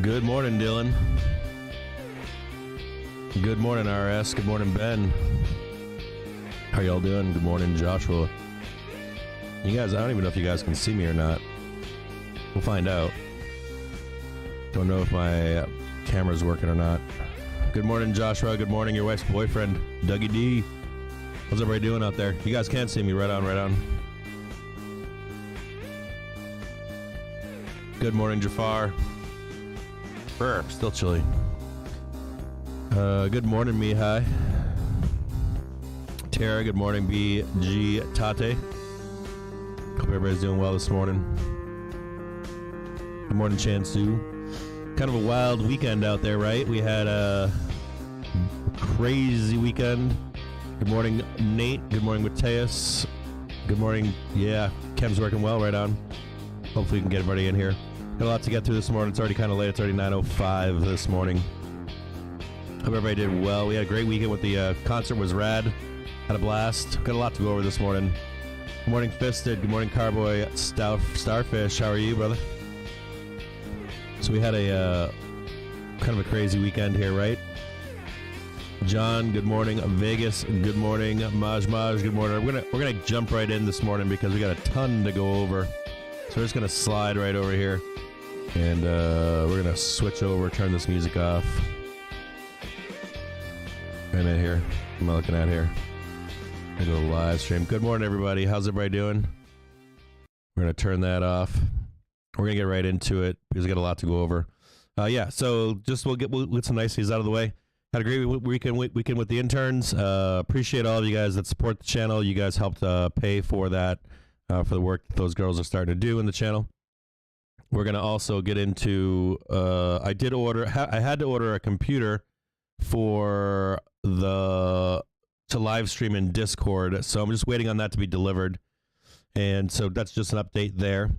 Good morning, Dylan. Good morning, RS. Good morning, Ben. How y'all doing? Good morning, Joshua. You guys, I don't even know if you guys can see me or not. We'll find out. Don't know if my camera's working or not. Good morning, Joshua. Good morning, your wife's boyfriend, Dougie D. How's everybody doing out there? You guys can't see me. Right on, right on. Good morning, Jafar. Brr, still chilly. Good morning, Mihai. Tara, good morning, BG Tate. Hope everybody's doing well this morning. Good morning, Chansu. Kind of a wild weekend out there, right? We had a crazy weekend. Good morning, Nate. Good morning, Mateus. Good morning. Yeah, Kem's working well, right on. Hopefully we can get everybody in here. Got a lot to get through this morning. It's already kind of late. It's already 9:05 this morning. Hope everybody did well. We had a great weekend with the concert. Was rad. Had a blast. Got a lot to go over this morning. Good morning, Fisted. Good morning, Carboy. Starfish. How are you, brother? So we had a kind of a crazy weekend here, right? John, good morning. Vegas, good morning. Maj, good morning. We're gonna jump right in this morning because we got a ton to go over. So we're just gonna slide right over here, and we're gonna switch over. Turn this music off. Right in here. What am I looking at here? I'm gonna go live stream. Good morning, everybody. How's everybody doing? We're gonna turn that off. We're gonna get right into it because we got a lot to go over. Yeah. So just we'll get some niceties out of the way. Had a great weekend with the interns. Appreciate all of you guys that support the channel. You guys helped pay for that, for the work that those girls are starting to do in the channel. We're going to also get into, I had to order a computer to live stream in Discord. So I'm just waiting on that to be delivered. And so that's just an update there.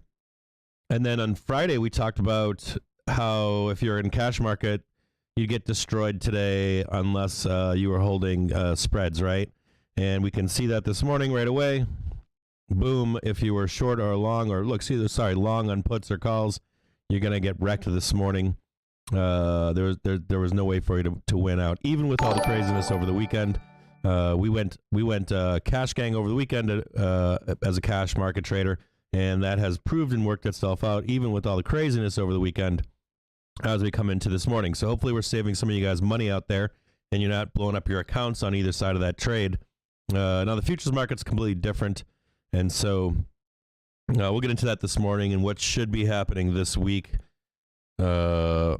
And then on Friday, we talked about how if you're in cash market, you get destroyed today unless you are holding spreads, right? And we can see that this morning right away. Boom, if you were short or long, or long on puts or calls, you're going to get wrecked this morning. There was no way for you to win out. Even with all the craziness over the weekend, we went cash gang over the weekend as a cash market trader, and that has proved and worked itself out, even with all the craziness over the weekend, as we come into this morning. So hopefully we're saving some of you guys money out there and you're not blowing up your accounts on either side of that trade. Now the futures market's completely different. And so we'll get into that this morning and what should be happening this week. We'll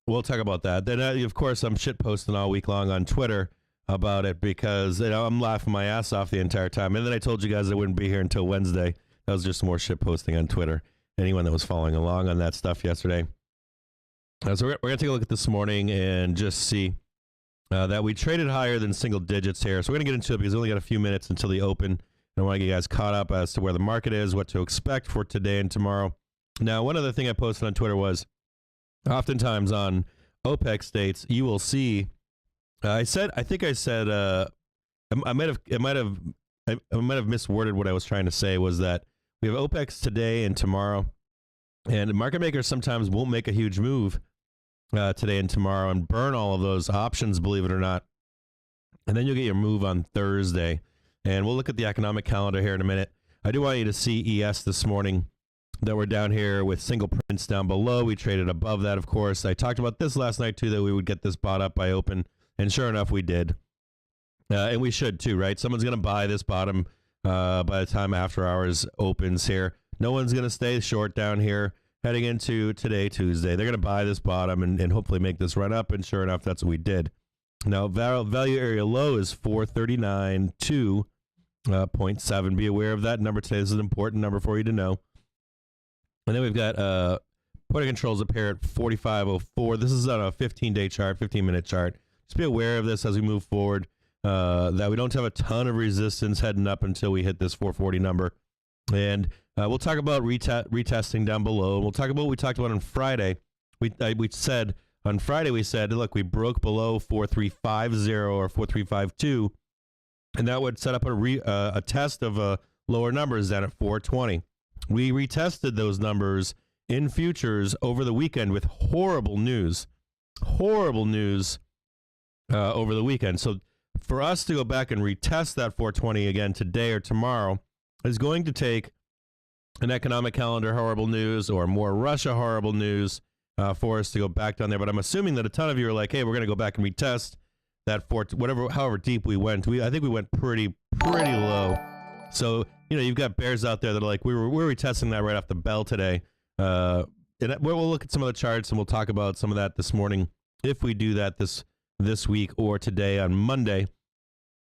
talk about that. Then, of course, I'm shit posting all week long on Twitter about it because I'm laughing my ass off the entire time. And then I told you guys I wouldn't be here until Wednesday. That was just more shit posting on Twitter. Anyone that was following along on that stuff yesterday. So we're going to take a look at this morning and just see that we traded higher than single digits here. So we're going to get into it because we only got a few minutes until the open. And I want to get you guys caught up as to where the market is, what to expect for today and tomorrow. Now, one other thing I posted on Twitter was oftentimes on Opex dates, you will see, I might have misworded what I was trying to say, was that we have Opex today and tomorrow. And market makers sometimes won't make a huge move today and tomorrow and burn all of those options, believe it or not. And then you'll get your move on Thursday. And we'll look at the economic calendar here in a minute. I do want you to see ES this morning, that we're down here with single prints down below. We traded above that, of course. I talked about this last night, too, that we would get this bought up by open. And sure enough, we did. And we should, too, right? Someone's going to buy this bottom by the time after hours opens here. No one's going to stay short down here heading into today, Tuesday. They're going to buy this bottom and hopefully make this run up, and sure enough, that's what we did. Now, value area low is 439.2.7. Be aware of that number today. This is an important number for you to know. And then we've got put controls up here at 45.04. This is on a 15-day chart, 15-minute chart. Just be aware of this as we move forward, that we don't have a ton of resistance heading up until we hit this 440 number. And we'll talk about retesting down below. We'll talk about what we talked about on Friday. We said on Friday, we said, look, we broke below 4350 or 4352, and that would set up a test of lower numbers down at 420. We retested those numbers in futures over the weekend with horrible news over the weekend. So for us to go back and retest that 420 again today or tomorrow is going to take an economic calendar horrible news or more Russia horrible news for us to go back down there. But I'm assuming that a ton of you are like, hey, we're going to go back and retest that however deep we went. I think we went pretty low. So, you've got bears out there that are like, we're retesting that right off the bell today. And we'll look at some of the charts and we'll talk about some of that this morning. If we do that this week or today on Monday,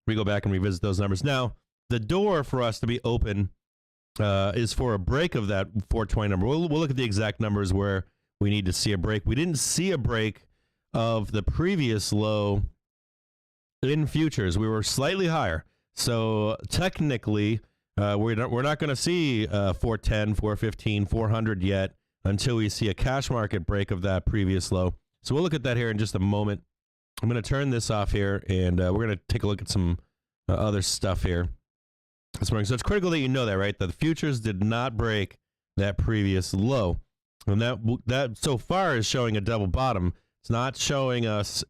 we go back and revisit those numbers. Now, the door for us to be open is for a break of that 420 number. We'll look at the exact numbers where we need to see a break. We didn't see a break of the previous low in futures. We were slightly higher. So technically, we're not going to see 410, 415, 400 yet until we see a cash market break of that previous low. So we'll look at that here in just a moment. I'm going to turn this off here, and we're going to take a look at some other stuff here this morning. So it's critical that you know that, right? That the futures did not break that previous low. And that so far is showing a double bottom. It's not showing us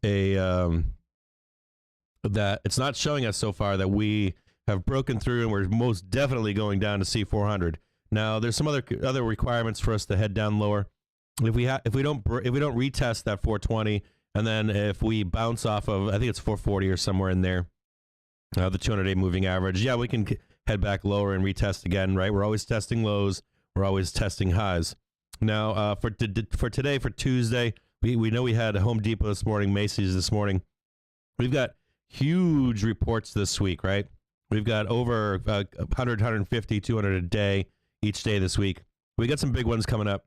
it's not showing us so far that we have broken through and we're most definitely going down to C400. Now there's some other requirements for us to head down lower. If we don't retest that 420, and then if we bounce off of, I think it's 440 or somewhere in there, the 200-day moving average, yeah, we can head back lower and retest again, right? We're always testing lows. We're always testing highs. Now, for today, for Tuesday, we know we had Home Depot this morning, Macy's this morning. We've got huge reports this week, right? We've got over 100, 150, 200 a day each day this week. We got some big ones coming up.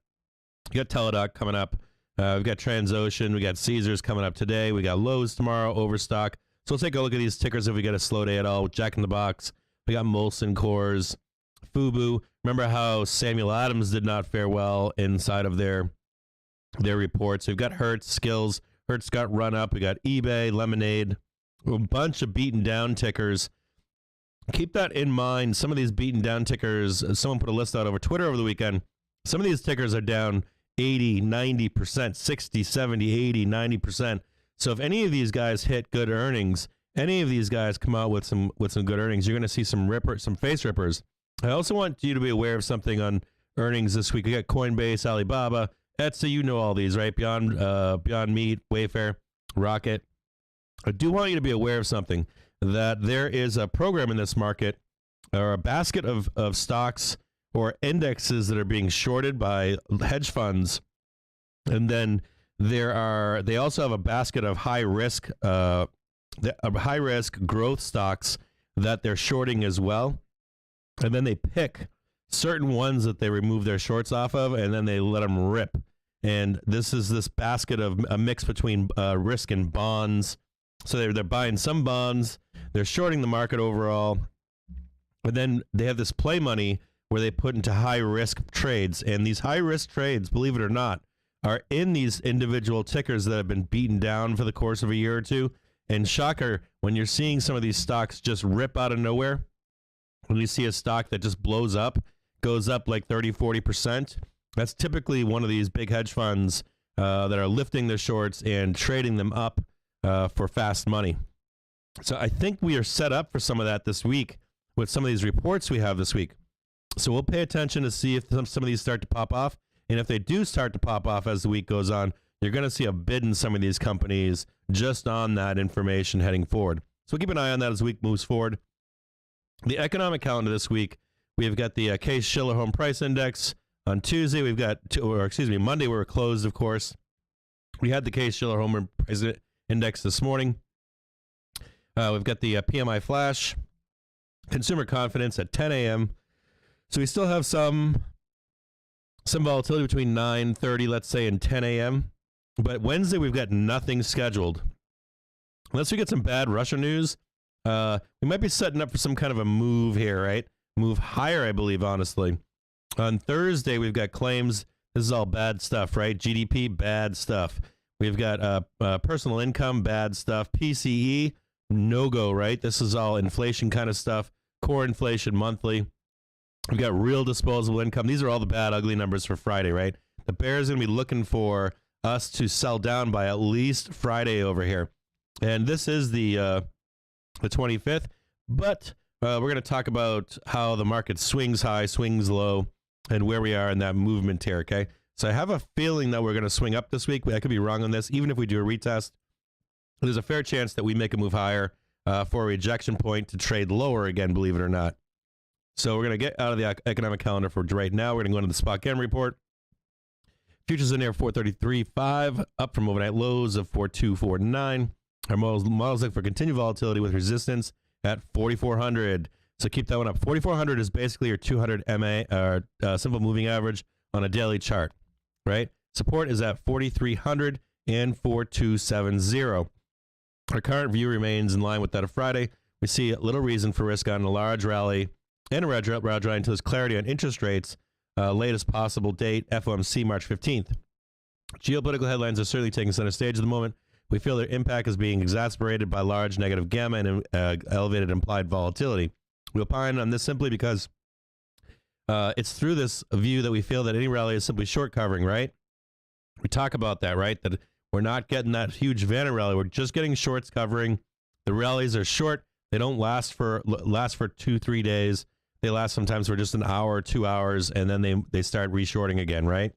We got Teladoc coming up. We've got Transocean. We got Caesars coming up today. We got Lowe's tomorrow, Overstock. So we'll take a look at these tickers if we get a slow day at all. Jack in the Box. We got Molson Coors, Fubu. Remember how Samuel Adams did not fare well inside of their reports. We've got Hertz, Skills. Hertz got run up. We got eBay, Lemonade, a bunch of beaten down tickers. Keep that in mind. Some of these beaten down tickers, someone put a list out over Twitter over the weekend. Some of these tickers are down 80, 90%, 60, 70, 80, 90%. So if any of these guys hit good earnings, any of these guys come out with some good earnings, you're going to see some face rippers. I also want you to be aware of something on earnings this week. We got Coinbase, Alibaba, Etsy. You know all these, right? Beyond Meat, Wayfair, Rocket. I do want you to be aware of something, that there is a program in this market, or a basket of stocks or indexes that are being shorted by hedge funds, and then they also have a basket of high risk growth stocks that they're shorting as well, and then they pick certain ones that they remove their shorts off of, and then they let them rip. And this is this basket of a mix between risk and bonds. So they're buying some bonds, they're shorting the market overall, and then they have this play money where they put into high-risk trades. And these high-risk trades, believe it or not, are in these individual tickers that have been beaten down for the course of a year or two. And shocker, when you're seeing some of these stocks just rip out of nowhere, when you see a stock that just blows up, goes up like 30, 40%, that's typically one of these big hedge funds that are lifting their shorts and trading them up for fast money. So I think we are set up for some of that this week with some of these reports we have this week. So we'll pay attention to see if some of these start to pop off. And if they do start to pop off as the week goes on, you're going to see a bid in some of these companies just on that information heading forward. So we'll keep an eye on that as the week moves forward. The economic calendar this week, we've got the Case-Shiller Home Price Index. On Tuesday, Monday we were closed, of course. We had the Case-Shiller Home Price Index this morning. We've got the PMI Flash, consumer confidence at 10 a.m. So we still have some volatility between 9:30, let's say, and 10 a.m. But Wednesday, we've got nothing scheduled. Unless we get some bad Russia news, we might be setting up for some kind of a move here, right? Move higher, I believe, honestly. On Thursday, we've got claims. This is all bad stuff, right? GDP, bad stuff. We've got personal income, bad stuff. PCE, no-go, right? This is all inflation kind of stuff. Core inflation monthly. We've got real disposable income. These are all the bad, ugly numbers for Friday, right? the bears are going to be looking for us to sell down by at least Friday over here. And this is the 25th, but we're going to talk about how the market swings high, swings low, and where we are in that movement here, okay? So I have a feeling that we're going to swing up this week. I could be wrong on this. Even if we do a retest, there's a fair chance that we make a move higher for a rejection point to trade lower again, believe it or not. So we're going to get out of the economic calendar for right now. We're going to go into the spot gamma report. Futures in there 433.5, up from overnight lows of 4249. Our models look for continued volatility with resistance at 4,400. So keep that one up. 4,400 is basically your 200 MA, simple moving average on a daily chart, right? Support is at 4,300 and 4,270. Our current view remains in line with that of Friday. We see little reason for risk on a large rally and a round rally until there's clarity on interest rates. Latest possible date, FOMC, March 15th. Geopolitical headlines are certainly taking center stage at the moment. We feel their impact is being exacerbated by large negative gamma and elevated implied volatility. We opine on this simply because it's through this view that we feel that any rally is simply short covering, right? We talk about that, right? That we're not getting that huge Vanna rally. We're just getting shorts covering. The rallies are short. They don't last for 2-3 days. They last sometimes for just an hour or 2 hours, and then they start reshorting again, right?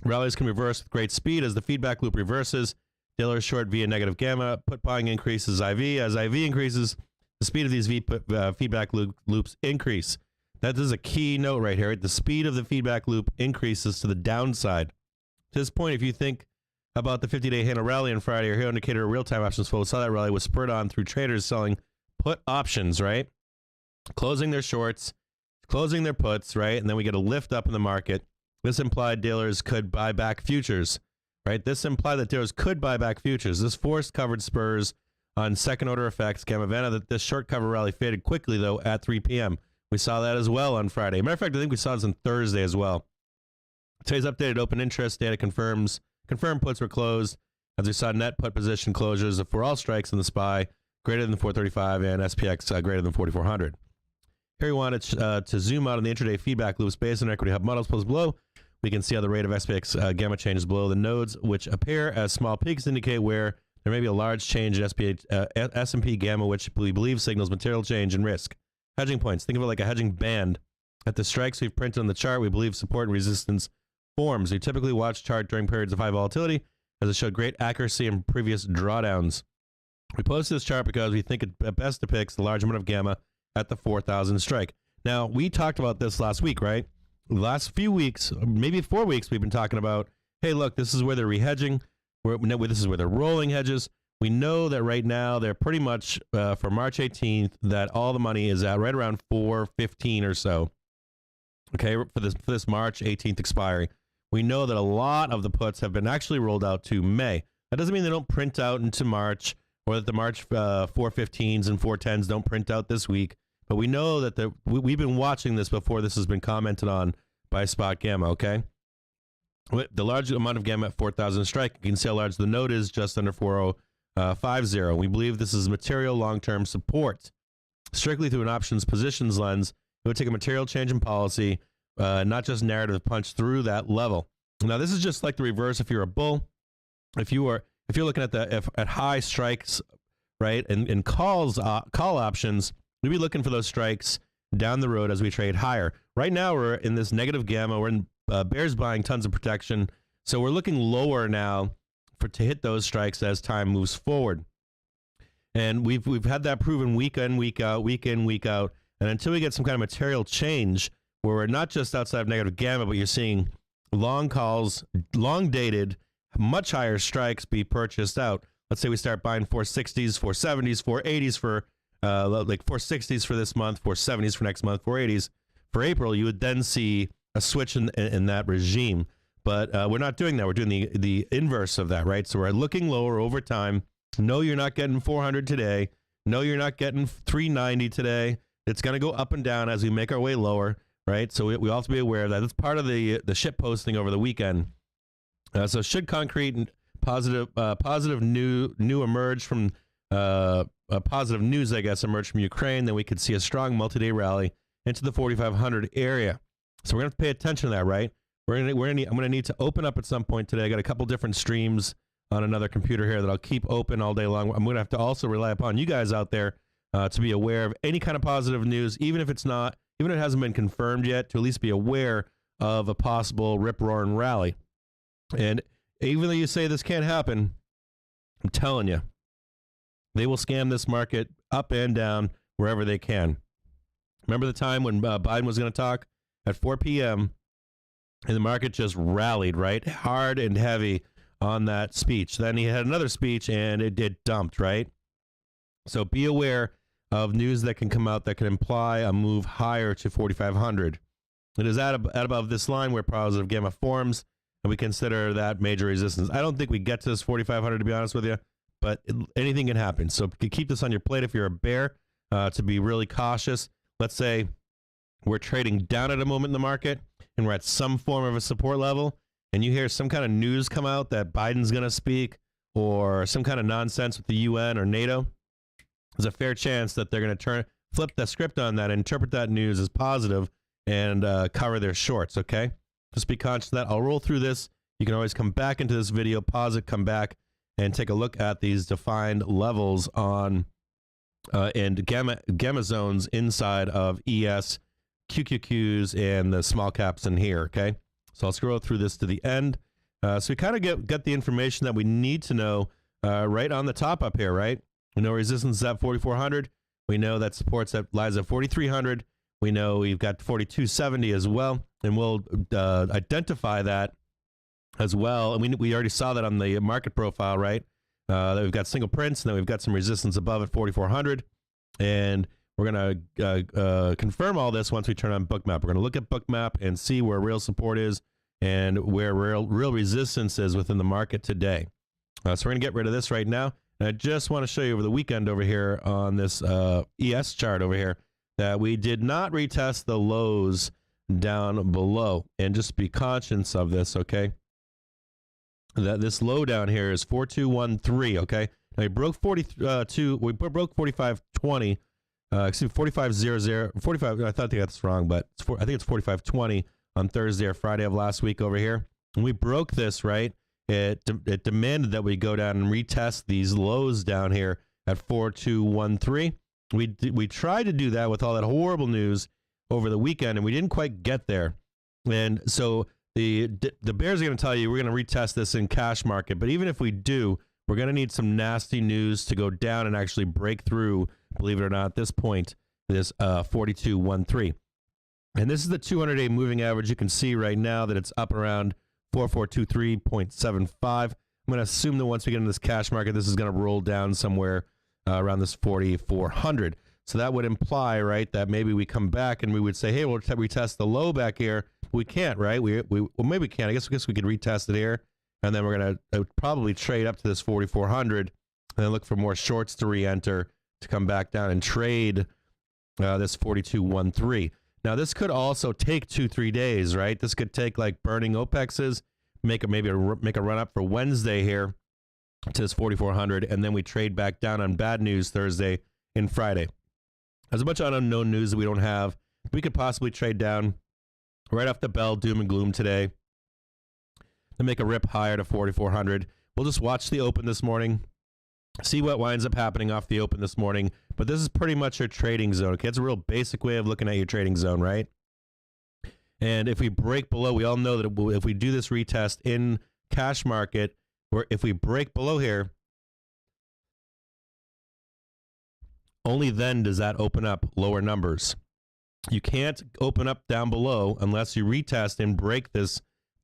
Rallies can reverse with great speed as the feedback loop reverses. Dealers short via negative gamma. Put buying increases IV. As IV increases, the speed of these feedback loops increase. That is a key note right here. The speed of the feedback loop increases to the downside. To this point, if you think about the 50-day handle rally on Friday, or Hero Indicator or real-time options flow, saw that rally was spurred on through traders selling put options, right? Closing their shorts, closing their puts, right? And then we get a lift up in the market. This implied dealers could buy back futures, right? This implied that dealers could buy back futures. This forced covered spurs on second-order effects. Gamma Vanna, that this short cover rally faded quickly, though, at 3 p.m. We saw that as well on Friday. Matter of fact, I think we saw this on Thursday as well. Today's updated open interest data confirmed puts were closed, as we saw net put position closures for all strikes in the SPY greater than 435 and SPX greater than 4,400. Here we wanted to zoom out on the intraday feedback loops based on equity hub models plus below. We can see how the rate of SPX gamma changes below. The nodes, which appear as small peaks, indicate where there may be a large change in S&P gamma, which we believe signals material change in risk. Hedging points. Think of it like a hedging band. At the strikes we've printed on the chart, we believe support and resistance forms. We typically watch chart during periods of high volatility, as it showed great accuracy in previous drawdowns. We posted this chart because we think it best depicts the large amount of gamma at the 4,000 strike. Now, we talked about this last week, right? The last few weeks, maybe 4 weeks, we've been talking about, hey, look, this is where they're rehedging. This is where they're rolling hedges. We know that right now they're pretty much for March 18th that all the money is at right around 415 or so. Okay, for this March 18th expiry. We know that a lot of the puts have been actually rolled out to May. That doesn't mean they don't print out into March, or that the March 415s and 410s don't print out this week. But we know that we've been watching this before this has been commented on by Spot Gamma, okay? The large amount of gamma at 4,000 strike, you can see how large the node is, just under 4,050. We believe this is material long-term support. Strictly through an options positions lens, it would take a material change in policy, not just narrative punch through that level. Now, this is just like the reverse if you're a bull. If you're looking at high strikes, right, and call options, we'd be looking for those strikes down the road as we trade higher. Right now, we're in this negative gamma. We're in bears buying tons of protection, so we're looking lower now to hit those strikes as time moves forward. And we've had that proven week in, week out. And until we get some kind of material change where we're not just outside of negative gamma, but you're seeing long calls, long dated, much higher strikes be purchased out. Let's say we start buying 460s, 470s, 480s for like 460s for this month, 470s for next month, 480s for April. You would then see a switch in that regime. But we're not doing that. We're doing the inverse of that, right? So we're looking lower over time. No, you're not getting 400 today. No, you're not getting 390 today. It's going to go up and down as we make our way lower, right? So we also be aware of that. That's part of the shit posting over the weekend. So should concrete positive new emerge from positive news, I guess, emerge from Ukraine, then we could see a strong multi-day rally into the 4,500 area. So we're going to have to pay attention to that, right? I'm gonna need to open up at some point today. I got a couple different streams on another computer here that I'll keep open all day long. I'm gonna have to also rely upon you guys out there to be aware of any kind of positive news, even if it hasn't been confirmed yet, to at least be aware of a possible rip-roaring rally. And even though you say this can't happen, I'm telling you, they will scam this market up and down wherever they can. Remember the time when Biden was going to talk at 4 p.m. and the market just rallied, right? Hard and heavy on that speech. Then he had another speech and it dumped, right? So be aware of news that can come out that can imply a move higher to 4,500. It is at above this line where positive gamma forms, and we consider that major resistance. I don't think we get to this 4,500, to be honest with you, but anything can happen. So keep this on your plate if you're a bear, to be really cautious. Let's say we're trading down at a moment in the market and we're at some form of a support level, and you hear some kind of news come out that Biden's going to speak or some kind of nonsense with the UN or NATO. There's a fair chance that they're going to flip the script on that and interpret that news as positive and cover their shorts, okay? Just be conscious of that. I'll roll through this. You can always come back into this video, pause it, come back, and take a look at these defined levels on and gamma zones inside of ES, QQQs, and the small caps in here, okay? So I'll scroll through this to the end. So we kind of get the information that we need to know right on the top up here, right? We know resistance is at 4,400. We know that supports that lies at 4,300. We know we've got 4,270 as well, and we'll identify that as well. And we already saw that on the market profile, right? That we've got single prints, and then we've got some resistance above at 4,400. And we're going to confirm all this once we turn on Bookmap. We're going to look at Bookmap and see where real support is and where real resistance is within the market today. So we're going to get rid of this right now. And I just want to show you over the weekend over here on this ES chart over here that we did not retest the lows down below. And just be conscious of this, okay? That this low down here is 4213, okay? Now we broke 42, we broke 4520, excuse me, 4500, 45, I think that's wrong, but I think it's 4520 on Thursday or Friday of last week over here. And we broke this, right? It demanded that we go down and retest these lows down here at 4213. We tried to do that with all that horrible news over the weekend, and we didn't quite get there. And so the bears are going to tell you we're going to retest this in cash market, but even if we do, we're going to need some nasty news to go down and actually break through, believe it or not, at this point, this 4213. And this is the 200-day moving average. You can see right now that it's up around 4423.75. I'm going to assume that once we get into this cash market, this is going to roll down somewhere around this 4,400. So that would imply, right, that maybe we come back and we would say, hey, we'll retest the low back here. We can't, right? Well, maybe we can. I guess we could retest it here. And then we're going to probably trade up to this 4,400 and then look for more shorts to re-enter to come back down and trade this 4213. Now, this could also take 2-3 days, right? This could take like burning Opexes, make a run up for Wednesday here to this 4,400, and then we trade back down on bad news Thursday and Friday. There's a bunch of unknown news that we don't have. We could possibly trade down right off the bell, doom and gloom today, then make a rip higher to 4,400. We'll just watch the open this morning, see what winds up happening off the open this morning. But this is pretty much your trading zone. Okay, it's a real basic way of looking at your trading zone, right? And if we break below, we all know that if we do this retest in cash market, or if we break below here, only then does that open up lower numbers. You can't open up down below unless you retest and break this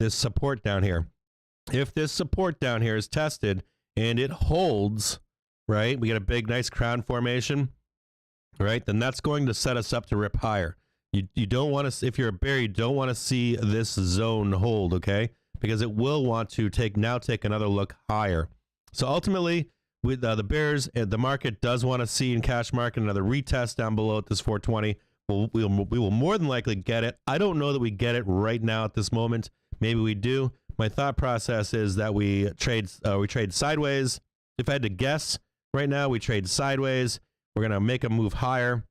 support down here. If this support down here is tested and it holds, right, we get a big, nice crown formation, right, then that's going to set us up to rip higher. You don't want to, if you're a bear, you don't want to see this zone hold, okay, because it will want to take another look higher. So ultimately, with the bears, the market does want to see in cash market another retest down below at this 420. We will more than likely get it. I don't know that we get it right now at this moment. Maybe we do. My thought process is that we trade sideways. If I had to guess right now, we trade sideways. We're going to make a move higher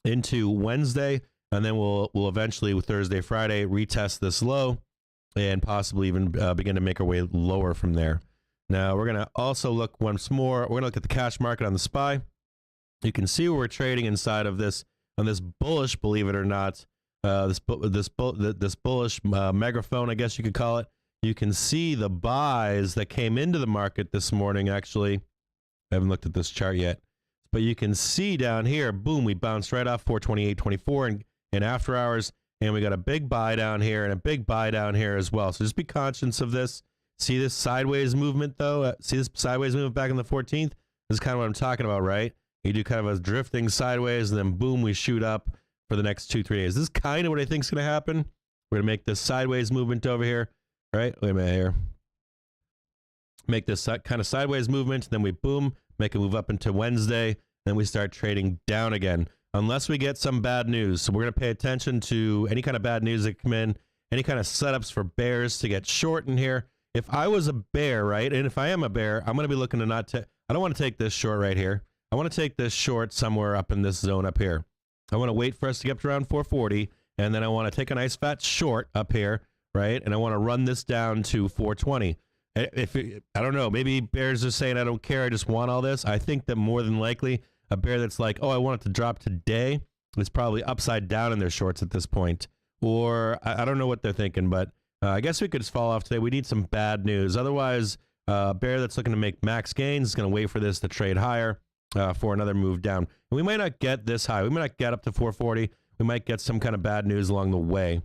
into Wednesday, and then we'll eventually Thursday, Friday retest this low, and possibly even begin to make our way lower from there. Now we're gonna also look once more. We're gonna look at the cash market on the SPY. You can see where we're trading inside of this on this bullish, believe it or not, this bullish megaphone, I guess you could call it. You can see the buys that came into the market this morning. Actually, I haven't looked at this chart yet, but you can see down here, boom, we bounced right off 428.24 in after hours, and we got a big buy down here and a big buy down here as well. So just be conscious of this. See this sideways movement though? See this sideways movement back on the 14th? This is kind of what I'm talking about, right? You do kind of a drifting sideways, and then boom, we shoot up for the next 2-3 days. This is kind of what I think is going to happen. We're going to make this sideways movement over here, right? Wait a minute here. Make this kind of sideways movement, then we boom, make a move up into Wednesday, then we start trading down again, unless we get some bad news. So we're going to pay attention to any kind of bad news that come in, any kind of setups for bears to get short in here. If I was a bear, right, and if I am a bear, I'm going to be looking to not take, I don't want to take this short right here. I want to take this short somewhere up in this zone up here. I want to wait for us to get up to around 440, and then I want to take a nice fat short up here, right, and I want to run this down to 420. If it, I don't know, maybe bears are saying, I don't care, I just want all this. I think that more than likely, a bear that's like, oh, I want it to drop today, is probably upside down in their shorts at this point. Or I don't know what they're thinking, but I guess we could just fall off today. We need some bad news. Otherwise, a bear that's looking to make max gains is going to wait for this to trade higher for another move down. And we might not get this high. We might not get up to 440. We might get some kind of bad news along the way.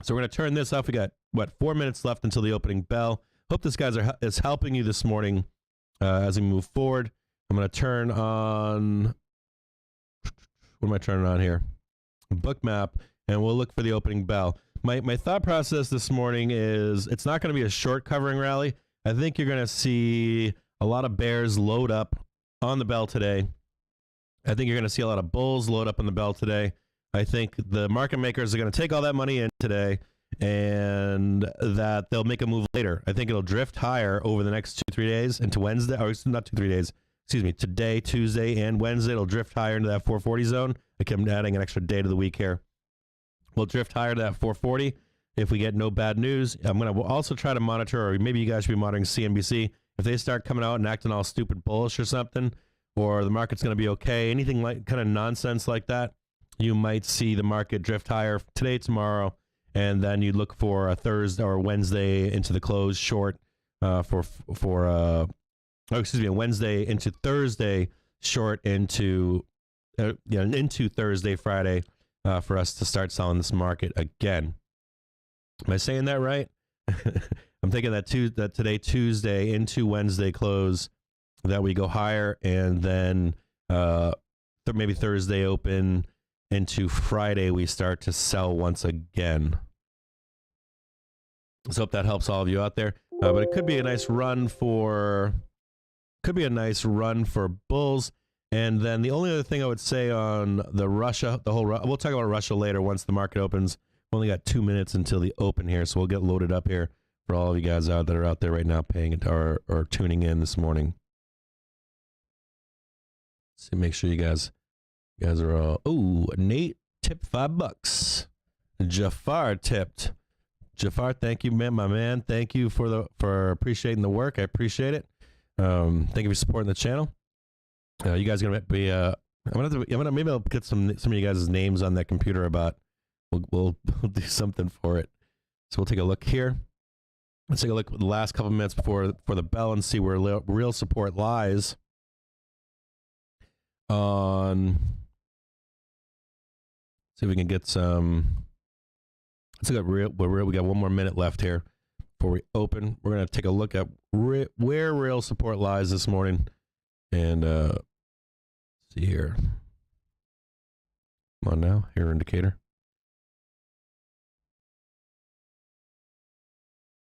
So we're going to turn this off. We got, what, 4 minutes left until the opening bell. Hope this guys is helping you this morning as we move forward. I'm going to turn on, what am I turning on here? Bookmap, and we'll look for the opening bell. My thought process this morning is it's not going to be a short covering rally. I think you're going to see a lot of bears load up on the bell today. I think you're going to see a lot of bulls load up on the bell today. I think the market makers are going to take all that money in today, and that they'll make a move later. I think it'll drift higher over the next 2-3 days into Wednesday, or not 2-3 days, excuse me, today, Tuesday, and Wednesday. It'll drift higher into that 440 zone. I'm adding an extra day to the week here. We'll drift higher to that 440 if we get no bad news. I'm going to also try to monitor, or maybe you guys should be monitoring CNBC. If they start coming out and acting all stupid bullish or something, or the market's going to be okay, anything like kind of nonsense like that, you might see the market drift higher today, tomorrow, and then you look for a Thursday or Wednesday into the close short a Wednesday into Thursday short into Thursday, Friday for us to start selling this market again. Am I saying that right? I'm thinking that today, Tuesday into Wednesday close, that we go higher, and then maybe Thursday open into Friday we start to sell once again. So hope that helps all of you out there. But it could be a nice run for bulls. And then the only other thing I would say on the Russia, we'll talk about Russia later once the market opens. We only got 2 minutes until the open here, so we'll get loaded up here for all of you guys out that are out there right now paying it or tuning in this morning. So make sure you guys are all. Oh, Nate tipped $5. Jafar tipped. Jafar, thank you, man, my man. Thank you for appreciating the work. I appreciate it. Thank you for supporting the channel. You guys are gonna be. Maybe I'll get some of you guys' names on that computer about. We'll do something for it. So we'll take a look here. Let's take a look at the last couple minutes before the bell and see where real support lies. See if we can get some. Let's look at we got 1 more minute left here before we open. We're gonna take a look at where real support lies this morning, and see here. Come on now, here indicator.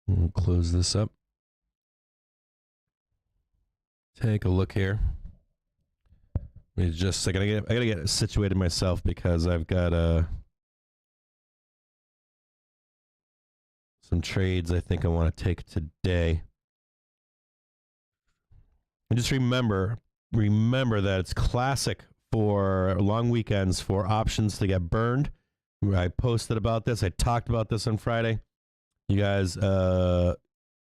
We'll close this up. Take a look here. Let me just. I gotta get situated myself because I've got some trades I think I want to take today. And just remember that it's classic for long weekends for options to get burned. I posted about this. I talked about this on Friday. You guys, I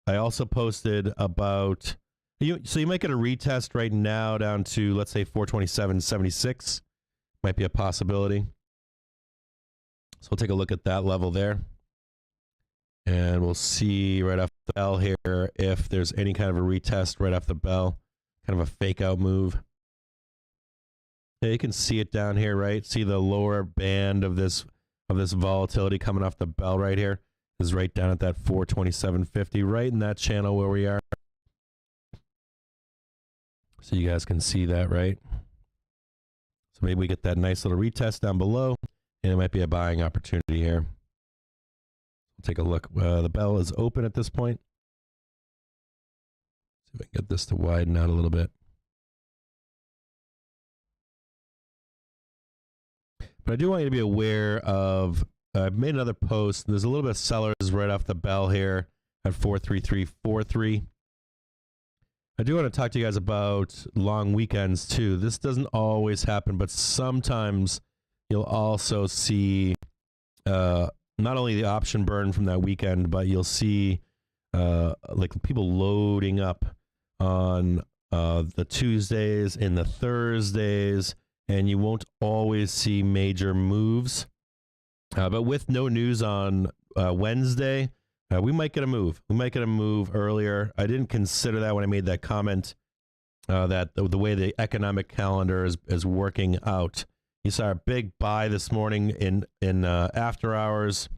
also posted about so you might get a retest right now down to, let's say, 427.76. Might be a possibility. So we'll take a look at that level there. And we'll see right off the bell here if there's any kind of a retest right off the bell. Kind of a fake out move. Yeah, you can see it down here, right? See the lower band of this volatility coming off the bell right here. Is right down at that 427.50, right in that channel where we are. So you guys can see that, right? So maybe we get that nice little retest down below, and it might be a buying opportunity here. Take a look. The bell is open at this point. See if I can get this to widen out a little bit. But I do want you to be aware of, I've made another post. There's a little bit of sellers right off the bell here at 433.43. I do want to talk to you guys about long weekends too. This doesn't always happen, but sometimes you'll also see not only the option burn from that weekend, but you'll see like people loading up on the Tuesdays and the Thursdays, and you won't always see major moves. But with no news on Wednesday, we might get a move. We might get a move earlier. I didn't consider that when I made that comment, that the way the economic calendar is working out. You saw a big buy this morning in after hours.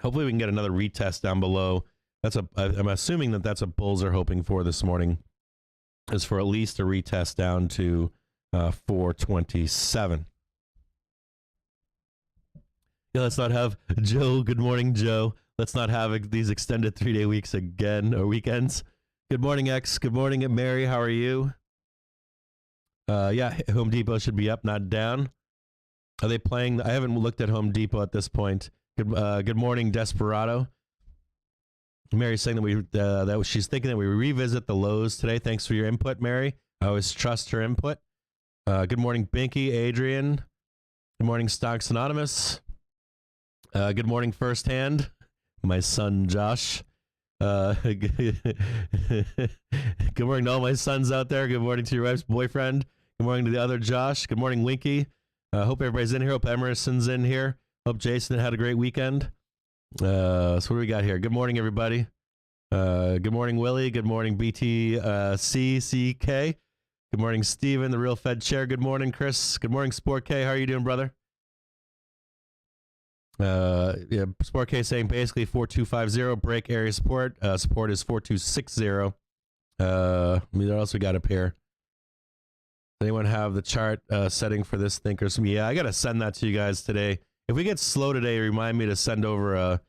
Hopefully we can get another retest down below. I'm assuming that's what bulls are hoping for this morning, is for at least a retest down to 427. Yeah, let's not have Joe. Good morning, Joe. Let's not have these extended 3-day weeks again, or weekends. Good morning, X. Good morning, Mary. How are you? Yeah, Home Depot should be up, not down. Are they playing? I haven't looked at Home Depot at this point. Good morning, Desperado. Mary's saying that she's thinking that we revisit the lows today. Thanks for your input, Mary. I always trust her input. Good morning, Binky, Adrian. Good morning, Stocks Anonymous. Good morning, Firsthand. My son, Josh. Good morning to all my sons out there. Good morning to your wife's boyfriend. Good morning to the other Josh. Good morning, Winky. Hope everybody's in here. Hope Emerson's in here. Hope Jason had a great weekend. So what do we got here? Good morning, everybody. Good morning, Willie. Good morning, BTCCK. Good morning, Steven, the Real Fed Chair. Good morning, Chris. Good morning, Sport K. How are you doing, brother? Yeah, Sport K saying basically 4250 break area support. Support is 4260. What else we got up here? Anyone have the chart setting for this Thinkers? Yeah, I gotta send that to you guys today. If we get slow today, remind me to send over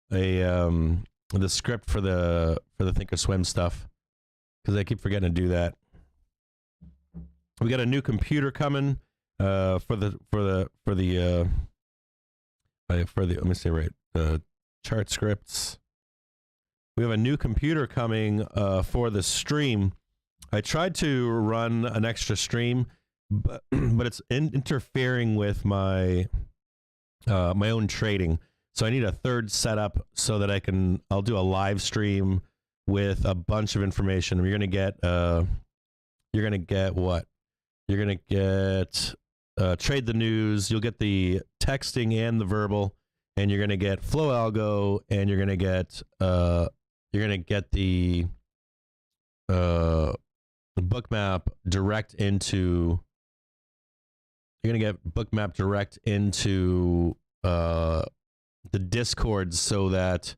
the script for the Thinkorswim stuff, because I keep forgetting to do that. We got a new computer coming for the let me say right, chart scripts. We have a new computer coming for the stream. I tried to run an extra stream, but it's interfering with my my own trading. So I need a third setup so that I'll do a live stream with a bunch of information. You're gonna get what? You're gonna get trade the news. You'll get the texting and the verbal, and you're gonna get flow algo, and you're gonna get the Bookmap direct into. You're gonna get Bookmap direct into the Discord, so that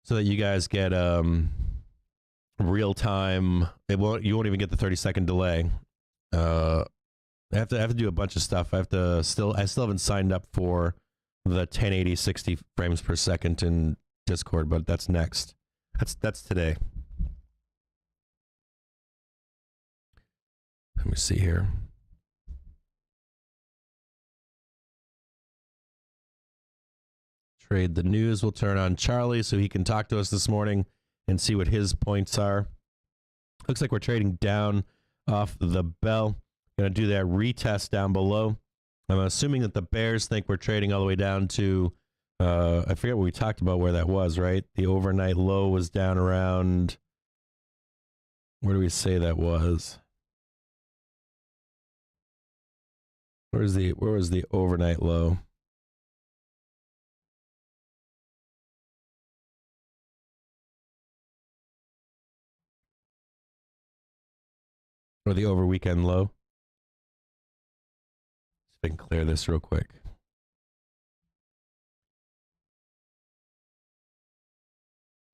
you guys get real time. You won't even get the 30-second delay. I have to do a bunch of stuff. I still haven't signed up for the 1080 60 frames per second in Discord, but that's next. That's today. Let me see here. Trade the news. We'll turn on Charlie so he can talk to us this morning and see what his points are. Looks like we're trading down off the bell. Going to do that retest down below. I'm assuming that the bears think we're trading all the way down to, I forget what we talked about where that was, right? The overnight low was down around, where do we say that was? Where was the overnight low? Or the over weekend low? See if I can clear this real quick.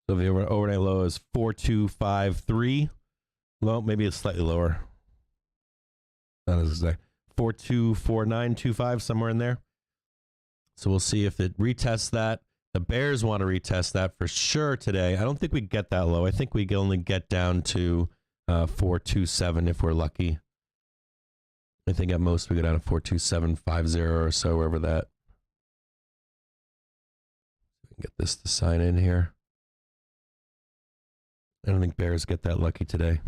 So the overnight low is 4253. Well, maybe it's slightly lower. Not as exact. 424925, somewhere in there. So we'll see if it retests that. The bears want to retest that for sure today. I don't think we get that low. I think we can only get down to 427 if we're lucky. I think at most we go down to 42750 or so, wherever that. Get this to sign in here. I don't think bears get that lucky today.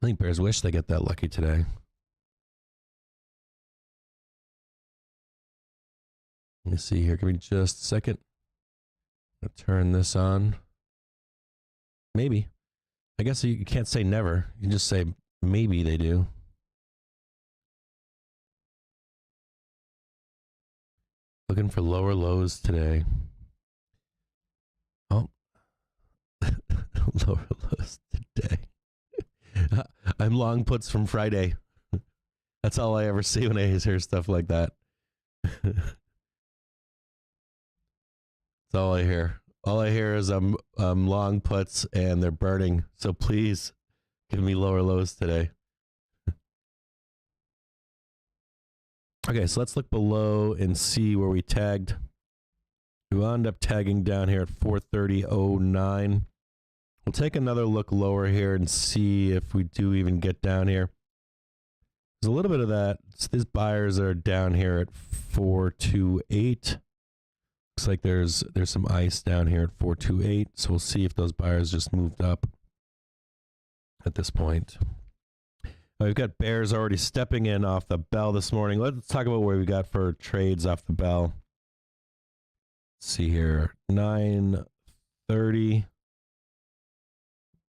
I think bears wish they get that lucky today. Let me see here. Give me just a second. I'll turn this on. Maybe. I guess you can't say never. You can just say maybe they do. Looking for lower lows today. Oh. Lower lows today. I'm long puts from Friday. That's all I ever see when I hear stuff like that. That's all I hear. All I hear is I'm long puts and they're burning. So please give me lower lows today. Okay, so let's look below and see where we tagged. We wound up tagging down here at 430.09. We'll take another look lower here and see if we do even get down here. There's a little bit of that. These buyers are down here at 428. Looks like there's some ice down here at 428. So we'll see if those buyers just moved up at this point. We've got bears already stepping in off the bell this morning. Let's talk about where we got for trades off the bell. Let's see here, 9:30.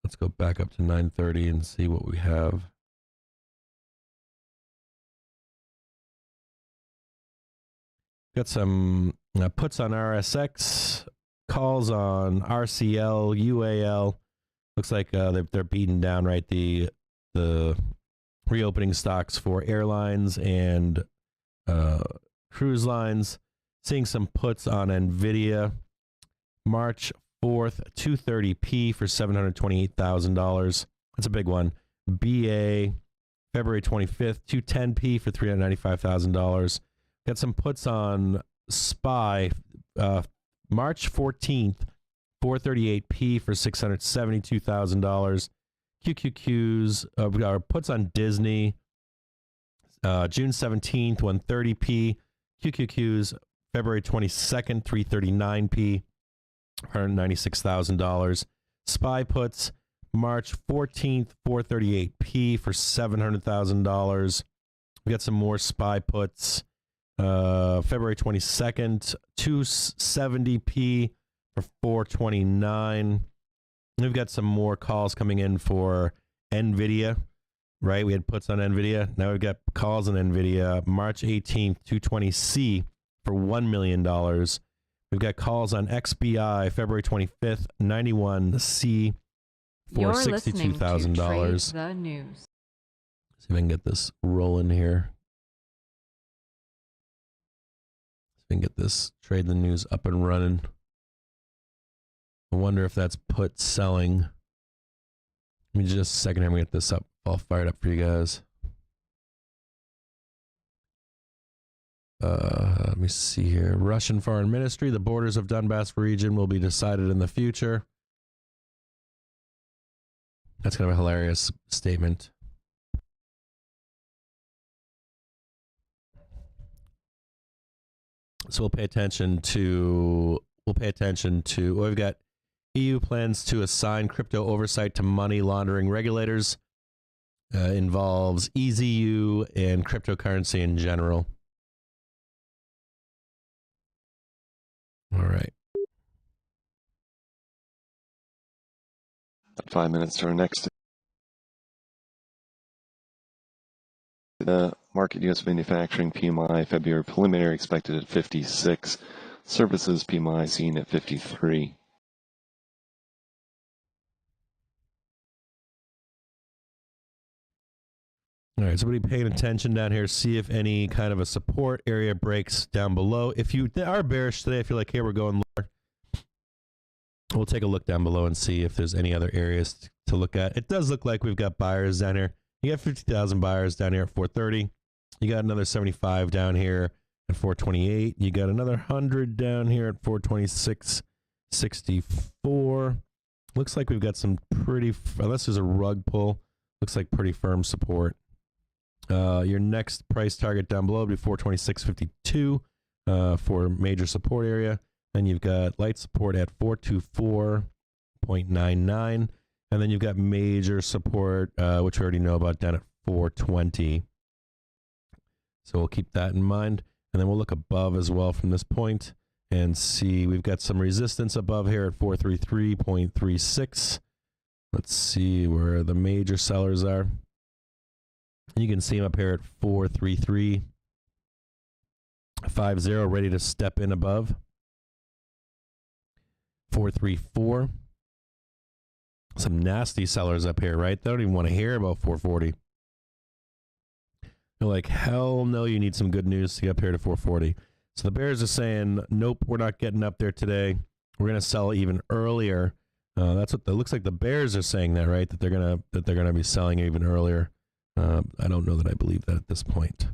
Let's go back up to 9:30 and see what we have. Got some puts on RSX, calls on RCL, UAL. Looks like they're beating down, right? The reopening stocks for airlines and cruise lines. Seeing some puts on NVIDIA. March 4th, 230p for $728,000. That's a big one. BA, February 25th, 210p for $395,000. Got some puts on SPY, March 14th, 438p for $672,000. QQQs, we got our puts on Disney, June 17th, 130p. QQQs, February 22nd, 339p, $196,000. SPY puts, March 14th, 438p for $700,000. We got some more SPY puts. February 22nd, 270p for $429. We've got some more calls coming in for NVIDIA, right? We had puts on NVIDIA. Now we've got calls on NVIDIA. March 18th, 220C for $1 million. We've got calls on XBI, February 25th, 91C for $62,000. The news. See if I can get this rolling here. See if I can get this trade the news up and running. I wonder if that's put selling. Give me just a second here. I'm going to get this up, all fired up for you guys. Let me see here. Russian Foreign Ministry. The borders of Donbass region will be decided in the future. That's kind of a hilarious statement. So we'll pay attention to, well, we've got EU plans to assign crypto oversight to money laundering regulators. involves EZU and cryptocurrency in general. All right. 5 minutes to our next. The market U.S. manufacturing PMI February preliminary expected at 56. Services PMI seen at 53. All right, somebody paying attention down here, see if any kind of a support area breaks down below. If you are bearish today, if you're like, hey, we're going lower, we'll take a look down below and see if there's any other areas to look at. It does look like we've got buyers down here. You got 50,000 buyers down here at 430. You got another 75 down here at 428. You got another 100 down here at 426.64. Looks like we've got some pretty, unless there's a rug pull, looks like pretty firm support. Your next price target down below would be 426.52 for major support area. Then you've got light support at 424.99. And then you've got major support, which we already know about, down at 420. So we'll keep that in mind. And then we'll look above as well from this point and see we've got some resistance above here at 433.36. Let's see where the major sellers are. You can see them up here at 433.50, ready to step in above. 434. Some nasty sellers up here, right? They don't even want to hear about 440. They're like, hell no, you need some good news to get up here to 440. So the bears are saying, nope, we're not getting up there today. We're going to sell even earlier. That's what it looks like. The bears are saying that, right? That they're gonna be selling even earlier. I don't know that I believe that at this point.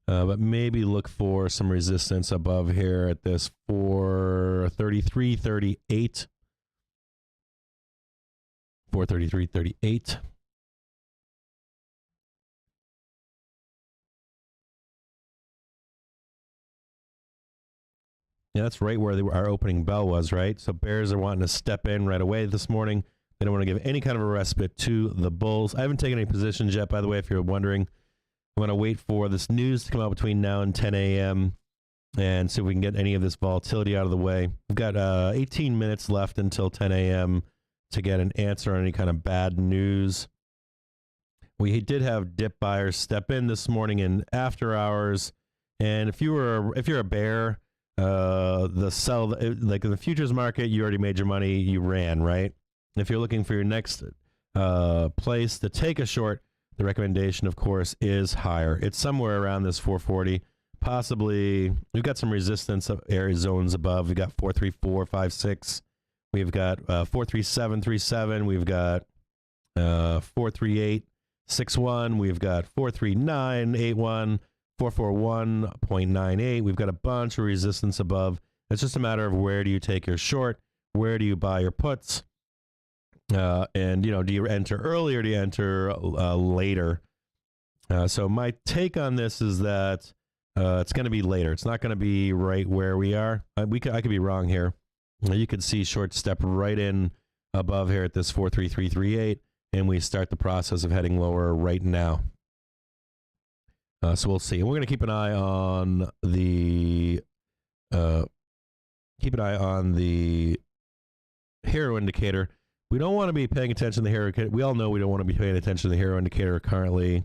But maybe look for some resistance above here at this 433.38. 433.38. Yeah, that's right where our opening bell was, right? So bears are wanting to step in right away this morning. They don't want to give any kind of a respite to the bulls. I haven't taken any positions yet, by the way, if you're wondering. I'm going to wait for this news to come out between now and 10 a.m. and see if we can get any of this volatility out of the way. We've got 18 minutes left until 10 a.m. to get an answer on any kind of bad news. We did have dip buyers step in this morning in after hours, and if you're a bear, the sell, like in the futures market, you already made your money, you ran, right? If you're looking for your next place to take a short, the recommendation, of course, is higher. It's somewhere around this 440. Possibly, we've got some resistance area zones above. We've got 434.56. We've got 437.37. We've got 438.61. We've got 439.81. 441.98. We've got a bunch of resistance above. It's just a matter of where do you take your short, where do you buy your puts, and do you enter early or do you enter later? So my take on this is that it's going to be later. It's not going to be right where we are. I could be wrong here. You could see short step right in above here at this 433.38, and we start the process of heading lower right now. So we'll see. And we're going to keep an eye on the hero indicator. We don't want to be paying attention to the hero indicator. We all know we don't want to be paying attention to the hero indicator currently.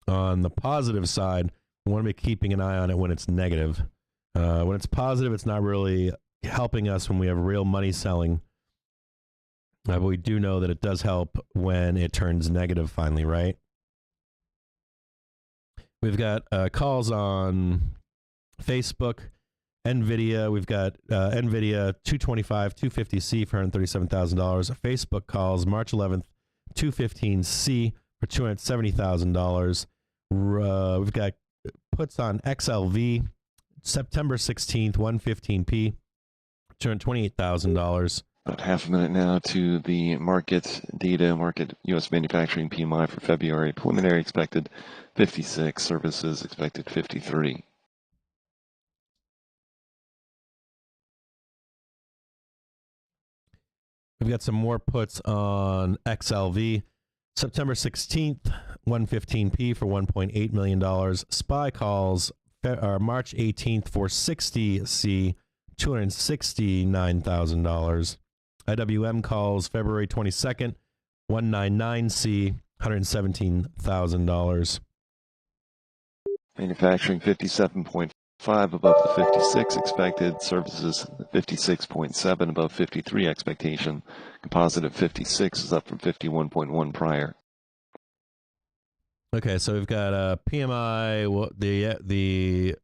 On the positive side, we want to be keeping an eye on it when it's negative. When it's positive, it's not really helping us when we have real money selling. But we do know that it does help when it turns negative finally, right? We've got calls on Facebook, NVIDIA. We've got NVIDIA 225, 250C for $137,000. Facebook calls March 11th, 215C for $270,000. We've got puts on XLV September 16th, 115P, $228,000. About half a minute now to the market data. Market U.S. manufacturing PMI for February. Preliminary expected 56. Services expected 53. We've got some more puts on XLV. September 16th, 115p for $1.8 million. SPY calls March 18th for 60C, $269,000. IWM calls February 22nd, 199C, $117,000. Manufacturing 57.5 above the 56 expected. Services 56.7 above 53 expectation. Composite of 56 is up from 51.1 prior. Okay, so we've got PMI. The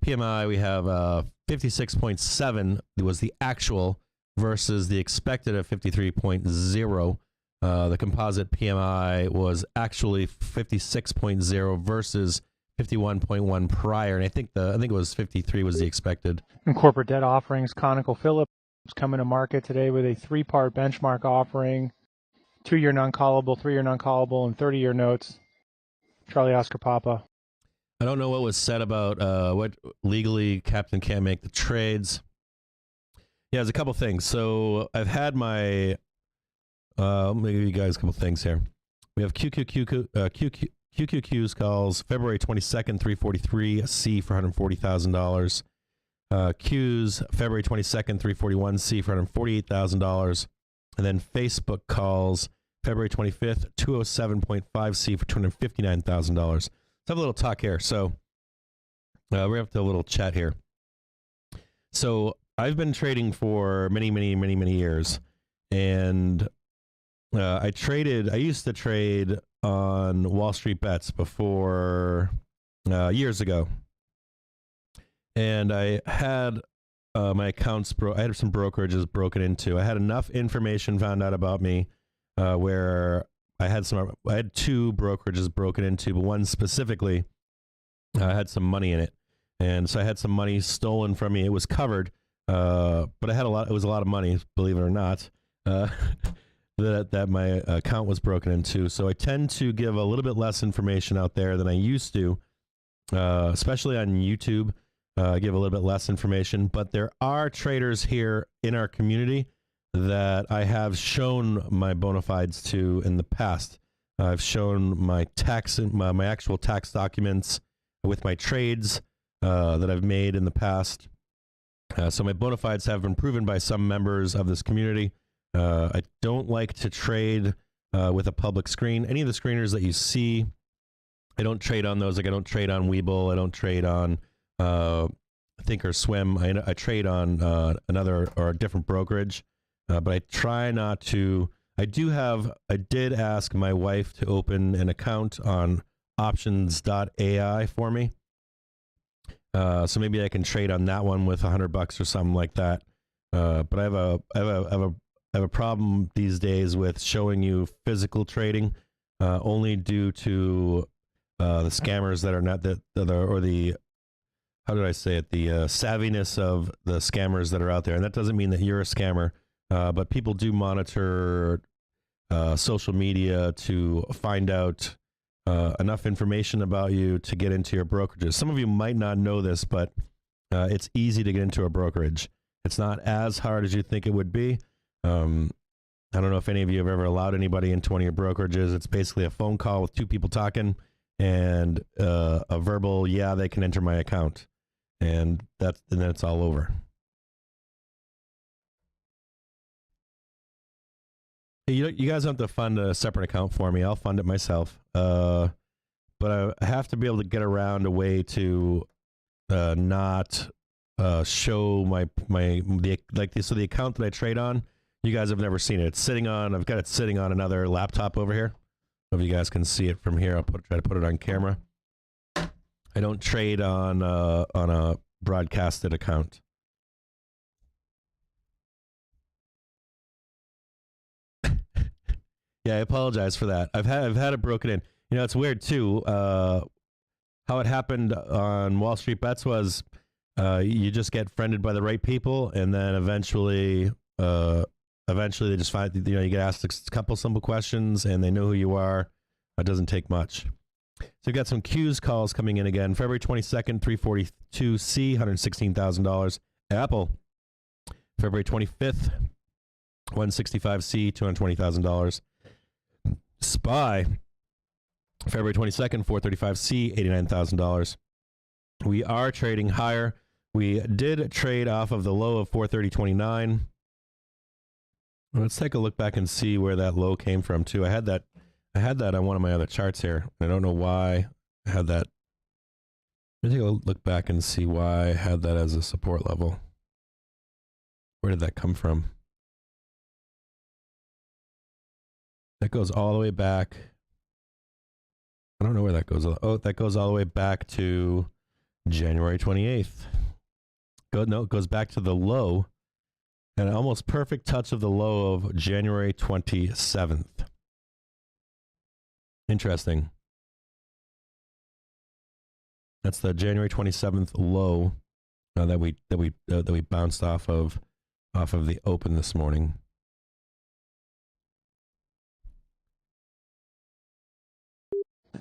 PMI we have 56.7 was the actual versus the expected of 53.0. The composite PMI was actually 56.0 versus 51.1 prior, and I think it was 53 was the expected. And corporate debt offerings, ConocoPhillips coming to market today with a 3-part benchmark offering, 2-year non-callable, 3-year non-callable, and 30-year notes. Charlie Oscar Papa. I don't know what was said about what legally Captain can't make the trades. Yeah, there's a couple things. So I've had my let me give you guys a couple things here. We have QQQ's calls February 22nd, 343 C for $140,000. Q's February 22nd, 341 C for $148,000. And then Facebook calls February 25th, 207.5 C for $259,000. Let's have a little talk here. So we're going to have a little chat here. So I've been trading for many years. And I used to trade on Wall Street Bets before years ago. And I had my accounts, I had some brokerages broken into. I had enough information found out about me where I had 2 brokerages broken into, but one specifically had some money in it. And so I had some money stolen from me. It was covered, but I had it was a lot of money, believe it or not. That my account was broken into. So I tend to give a little bit less information out there than I used to, especially on YouTube. I give a little bit less information, but there are traders here in our community that I have shown my bona fides to in the past. I've shown my my actual tax documents with my trades that I've made in the past. So my bona fides have been proven by some members of this community. I don't like to trade with a public screen. Any of the screeners that you see, I don't trade on those. Like I don't trade on Webull. I don't trade on Thinkorswim. I trade on another or a different brokerage, but I try not to. I did ask my wife to open an account on options.ai for me. So maybe I can trade on that one with $100 or something like that. But I have a problem these days with showing you physical trading, only due to the scammers that are not how did I say it? The savviness of the scammers that are out there. And that doesn't mean that you're a scammer, but people do monitor social media to find out enough information about you to get into your brokerages. Some of you might not know this, but it's easy to get into a brokerage. It's not as hard as you think it would be. I don't know if any of you have ever allowed anybody into one of your brokerages. It's basically a phone call with 2 people talking and a verbal, yeah, they can enter my account. And then it's all over. You guys don't have to fund a separate account for me. I'll fund it myself. But I have to be able to get around a way to not show the account that I trade on. You guys have never seen it. I've got it sitting on another laptop over here. If you guys can see it from here, I'll try to put it on camera. I don't trade on a broadcasted account. Yeah, I apologize for that. I've had it broken in. You know, it's weird too. How it happened on Wall Street Bets was you just get friended by the right people, and then eventually they just find, you get asked a couple simple questions, and they know who you are. It doesn't take much. So we've got some Q's calls coming in again. February 22nd, 342C, $116,000. Apple, February 25th, 165C, $220,000. SPY, February 22nd, 435C, $89,000. We are trading higher. We did trade off of the low of 430.29. Let's take a look back and see where that low came from too. I had that on one of my other charts here. I don't know why I had that. Let me take a look back and see why I had that as a support level. Where did that come from? That goes all the way back. I don't know where that goes. Oh, that goes all the way back to January 28th. No, it goes back to the low, an almost perfect touch of the low of January 27th. Interesting. That's the January 27th low that we bounced off of the open this morning.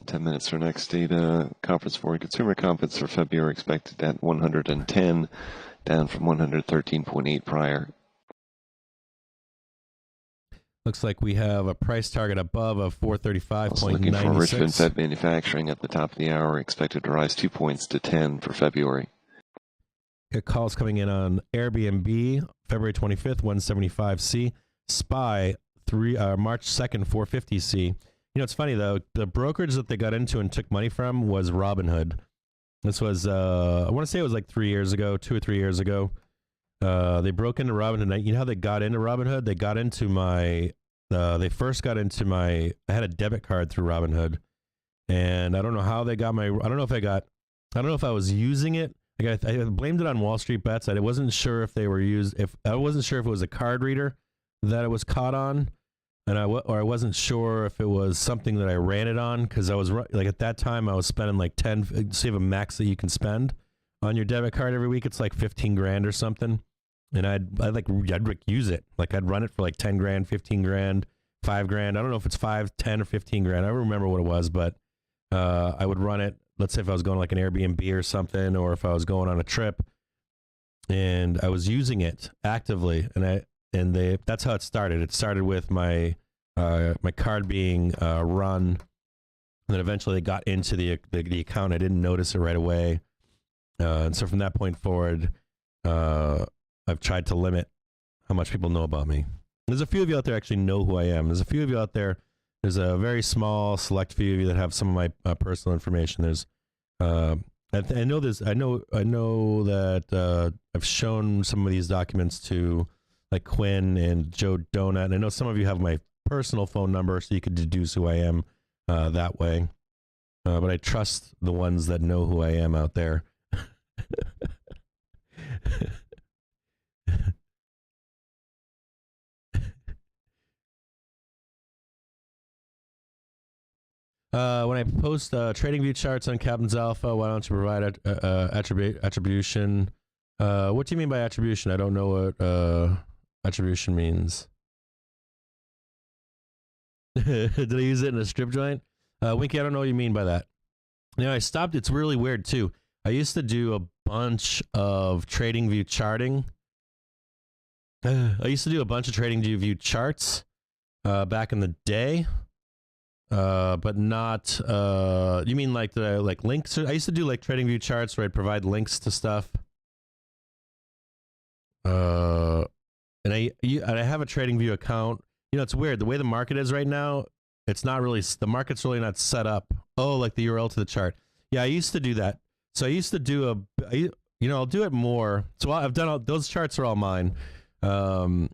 10 minutes for next data. Conference for consumer confidence for February expected at 110, down from 113.8 prior. Looks like we have a price target above of 435.96. Also looking for Richmond Fed manufacturing at the top of the hour, expected to rise 2 points to 10 for February. Calls coming in on Airbnb, February 25th, 175C. SPY, March 2nd, 450C. You know, it's funny, though. The brokerage that they got into and took money from was Robinhood. This was, I want to say it was like 3 years ago, 2 or 3 years ago. They broke into Robinhood. You know how they got into Robinhood? They got into my, they first got into my, I had a debit card through Robinhood. And I don't know how they got my, I don't know if I was using it. Like I blamed it on Wall Street Bets. I wasn't sure if they were I wasn't sure if it was a card reader that it was caught on. And I wasn't sure if it was something that I ran it on, because I was like, at that time I was spending like 10, so you have a max that you can spend on your debit card every week. It's like 15 grand or something. And I'd use it. Like I'd run it for like 10 grand, 15 grand, 5 grand. I don't know if it's 5, 10 or 15 grand. I don't remember what it was, but I would run it. Let's say if I was going like an Airbnb or something, or if I was going on a trip and I was using it actively, that's how it started. It started with my card being run, and then eventually they got into the account. I didn't notice it right away, and so from that point forward, I've tried to limit how much people know about me. There's a few of you out there actually know who I am. There's a few of you out there. There's a very small select few of you that have some of my personal information. There's I know that I've shown some of these documents to like Quinn and Joe Donut. And I know some of you have my personal phone number, so you could deduce who I am that way. But I trust the ones that know who I am out there. When I post trading view charts on Captain's Alpha, why don't you provide attribution? What do you mean by attribution? I don't know what attribution means. Did I use it in a strip joint? Winky, I don't know what you mean by that. You know, I stopped. It's really weird too. I used to do a bunch of trading view charting. I used to do a bunch of trading view charts back in the day. But not, you mean like like links? I used to do like trading view charts where I'd provide links to stuff. And I have a trading view account. You know, it's weird. The way the market is right now, it's not really, the market's really not set up. Oh, like the URL to the chart. Yeah, I used to do that. So I used to do I'll do it more. So I've done those charts are all mine. I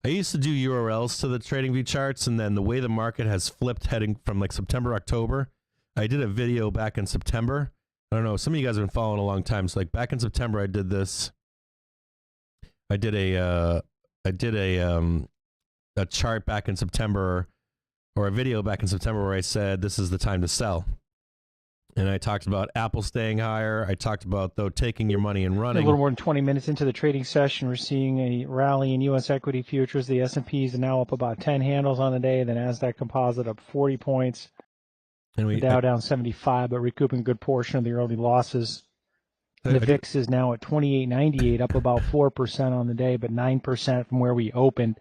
used to do URLs to the trading view charts, and then the way the market has flipped heading from like September, October, I did a video back in September. I don't know, some of you guys have been following a long time. So like back in September, I did this. I did a chart back in September, or a video back in September where I said, this is the time to sell. And I talked about Apple staying higher. I talked about, though, taking your money and running. A little more than 20 minutes into the trading session, we're seeing a rally in U.S. equity futures. The S&Ps are now up about 10 handles on the day. The NASDAQ Composite up 40 points. And the Dow down 75, but recouping a good portion of the early losses. The VIX is now at 28.98, up about 4% on the day, but 9% from where we opened.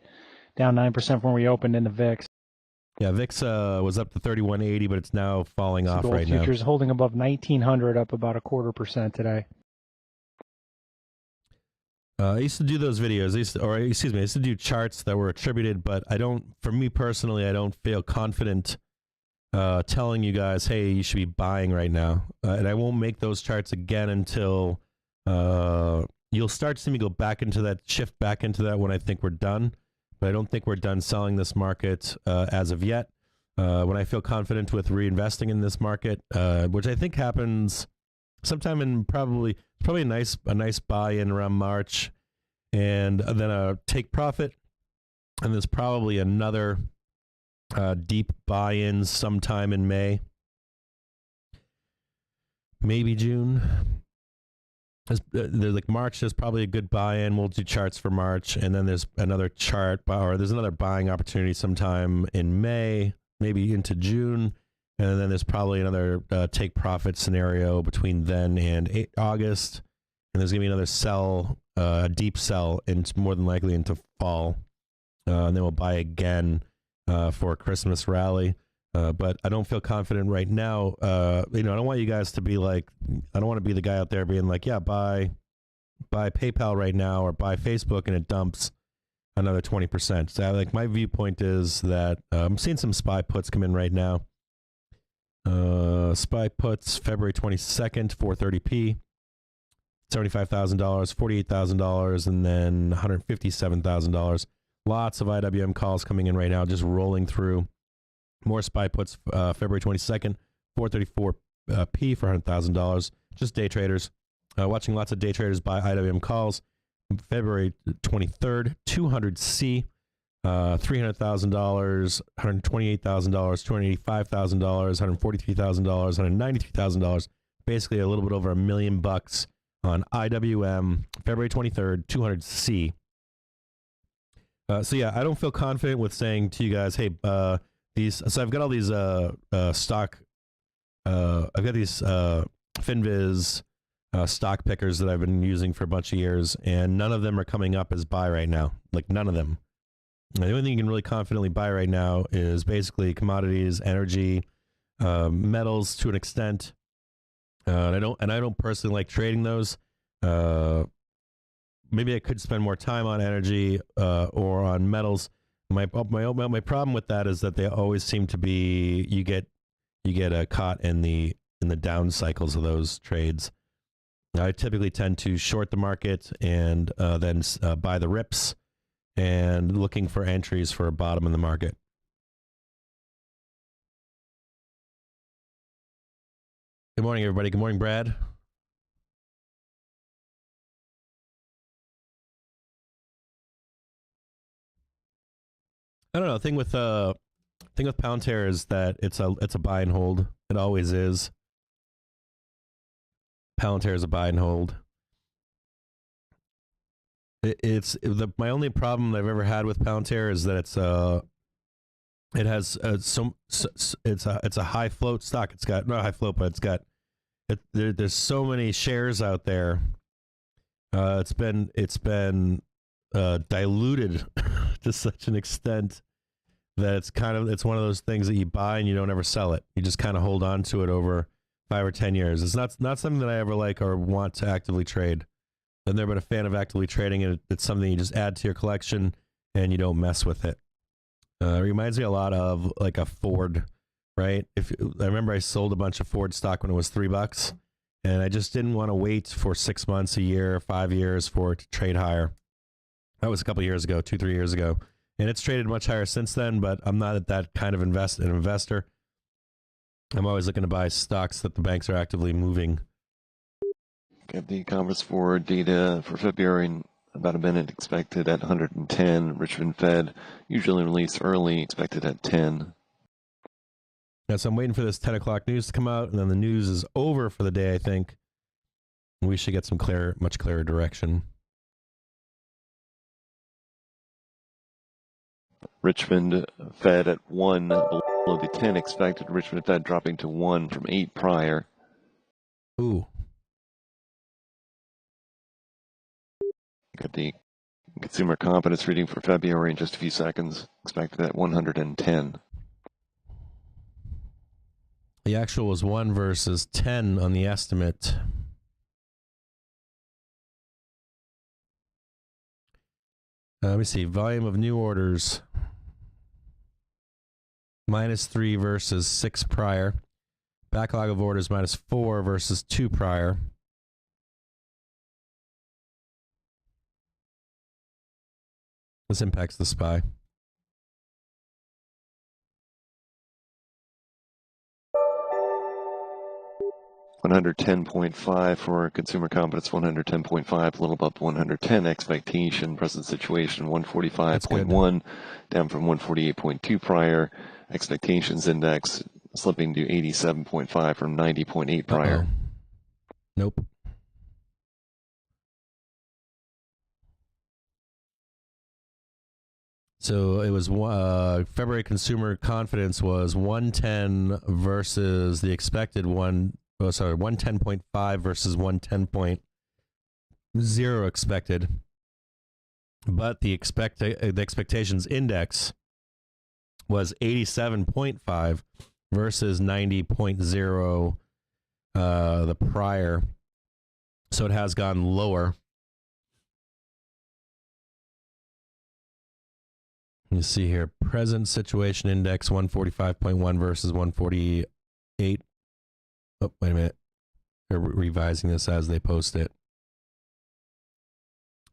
Down 9% from where we opened in the VIX. Yeah, VIX was up to 3180, but it's now falling off Gold right now. futures holding above 1900, up about 0.25% today. I used to do those videos. I used to do charts that were attributed, but for me personally, I don't feel confident telling you guys, hey, you should be buying right now. And I won't make those charts again until you'll start to see me go back into that, shift back into that when I think we're done. But I don't think we're done selling this market as of yet. When I feel confident with reinvesting in this market, which I think happens sometime in probably a nice buy-in around March, and then a take profit, and there's probably another deep buy-in sometime in May, maybe June. There's like March. There's probably a good buy-in. We'll do charts for March, and then there's another there's another buying opportunity sometime in May, maybe into June. And then there's probably another take profit scenario between then and August. And there's going to be another sell, deep sell, more than likely into fall. And then we'll buy again for a Christmas rally. But I don't feel confident right now. I don't want you guys to be like, I don't want to be the guy out there being like, yeah, buy PayPal right now or buy Facebook and it dumps another 20%. So my viewpoint is that I'm seeing some SPY puts come in right now. SPY puts February 22nd, 430p, $75,000, $48,000, and then $157,000. Lots of IWM calls coming in right now, just rolling through. More SPY puts February 22nd, 434p for $100,000. Just day traders. Watching lots of day traders buy IWM calls. February 23rd, 200C. $300,000, $128,000, $285,000, $143,000, $193,000. Basically, a little bit over $1 million on IWM. February 23rd, 200C. So yeah, I don't feel confident with saying to you guys, hey, So I've got all these stock. I've got these FinViz stock pickers that I've been using for a bunch of years, and none of them are coming up as buy right now. Like none of them. The only thing you can really confidently buy right now is basically commodities, energy, metals to an extent. And I don't personally like trading those. Maybe I could spend more time on energy or on metals. My problem with that is that they always seem to be you get caught in the down cycles of those trades. I typically tend to short the market and then buy the rips and looking for entries for a bottom in the market. Good morning, everybody. Good morning, Brad. I don't know. The thing with Palantir is that it's a buy and hold. It always is. Palantir is a buy and hold. My only problem I've ever had with Palantir is that it's a high float stock. It's got not high float, but there's so many shares out there. It's been diluted to such an extent that it's one of those things that you buy and you don't ever sell it. You just kind of hold on to it over 5 or 10 years. It's not something that I ever like or want to actively trade. I've never been a fan of actively trading it. It's something you just add to your collection and you don't mess with it. It reminds me a lot of like a Ford, right? I remember I sold a bunch of Ford stock when it was $3, and I just didn't want to wait for 6 months, a year, 5 years for it to trade higher. That was a couple years ago, 2-3 years ago, and it's traded much higher since then. But I'm not that kind of investor. I'm always looking to buy stocks that the banks are actively moving. Got the conference forward data for February in about a minute, expected at 110. Richmond Fed usually released early, expected at 10. Yeah, so I'm waiting for this 10 o'clock news to come out, and then the news is over for the day, I think. We should get some much clearer direction. Richmond Fed at 1 below the 10 expected. Richmond Fed dropping to 1 from 8 prior. Ooh. Got the consumer confidence reading for February in just a few seconds, expected at 110. The actual was 1 versus 10 on the estimate. Let me see. Volume of new orders. -3 versus 6 prior. Backlog of orders -4 versus 2 prior. This impacts the SPY. $110.5 for consumer confidence, 110.5, a little above 110 expectation. Present situation, 145.1, down from 148.2 prior. Expectations index slipping to 87.5 from 90.8 prior. Uh-oh. Nope. So it was February consumer confidence was 110 versus the expected 110.5 versus 110.0 expected. But the expectations index was 87.5 versus 90.0 the prior. So it has gone lower. You see here, present situation index 145.1 versus 148. Oh, wait a minute. They're revising this as they post it.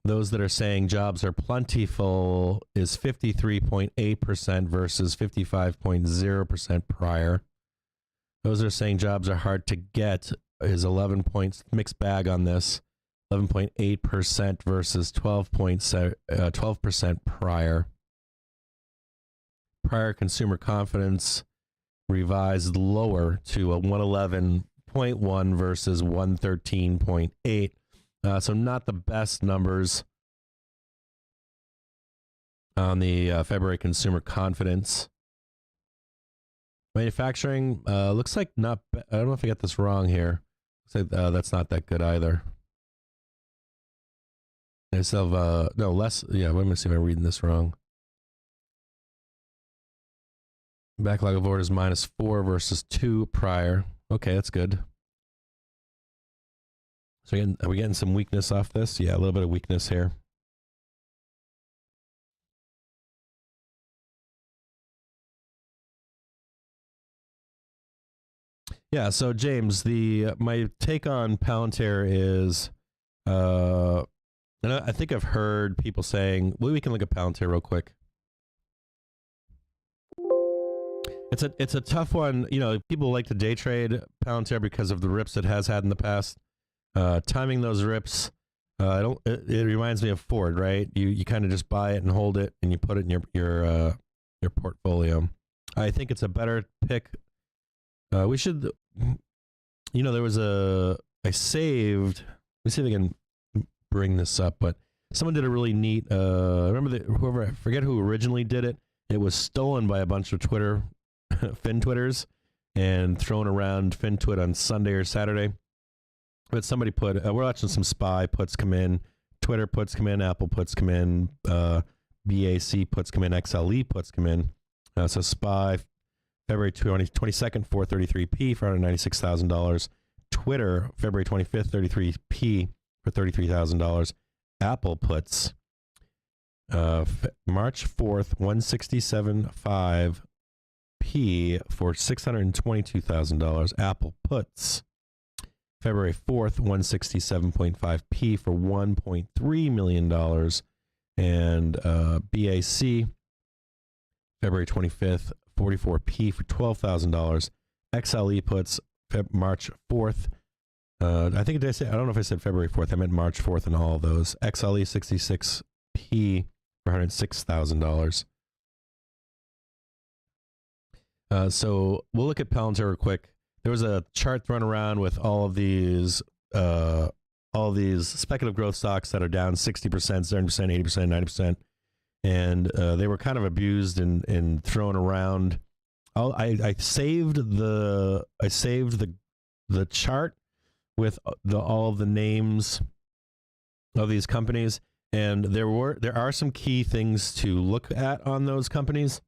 Those that are saying jobs are plentiful is 53.8% versus 55.0% prior. Those that are saying jobs are hard to get is 11 points, mixed bag on this, 11.8% versus 12% prior. Prior consumer confidence revised lower to a 111.1 versus 113.8. So not the best numbers on the February consumer confidence. Manufacturing looks like not. I don't know if I got this wrong here. Looks like that's not that good either. They still have no less. Yeah, let me see if I'm reading this wrong. Backlog of orders -4 versus 2 prior. Okay, that's good. So again, are we getting some weakness off this? Yeah, a little bit of weakness here. Yeah, so James, my take on Palantir is, and I think I've heard people saying, well, we can look at Palantir real quick. It's a tough one. You know, people like to day trade Palantir because of the rips it has had in the past. Timing those rips, it reminds me of Ford, right? You kind of just buy it and hold it, and you put it in your portfolio. I think it's a better pick. We should, you know, there was I saved. Let me see if I can bring this up, but someone did a really neat. Remember I forget who originally did it. It was stolen by a bunch of FinTwitters and thrown around FinTwit on Sunday or Saturday. But somebody put, we're watching some SPY puts come in, Twitter puts come in, Apple puts come in, BAC puts come in, XLE puts come in. So SPY, February 22nd, 433p for $196,000. Twitter, February 25th, 33p for $33,000. Apple puts, March 4th, 167.5p for $622,000. Apple puts February 4th, 167.5p for $1.3 million. And BAC, February 25th, 44p for $12,000. XLE puts March 4th. I think I don't know if I said February 4th. I meant March 4th and all of those. XLE 66p for $106,000. So we'll look at Palantir real quick. There was a chart thrown around with all of these speculative growth stocks that are down 60%, 70%, 80%, 90%. And they were kind of abused and thrown around. I saved the chart with all of the names of these companies, and there are some key things to look at on those companies.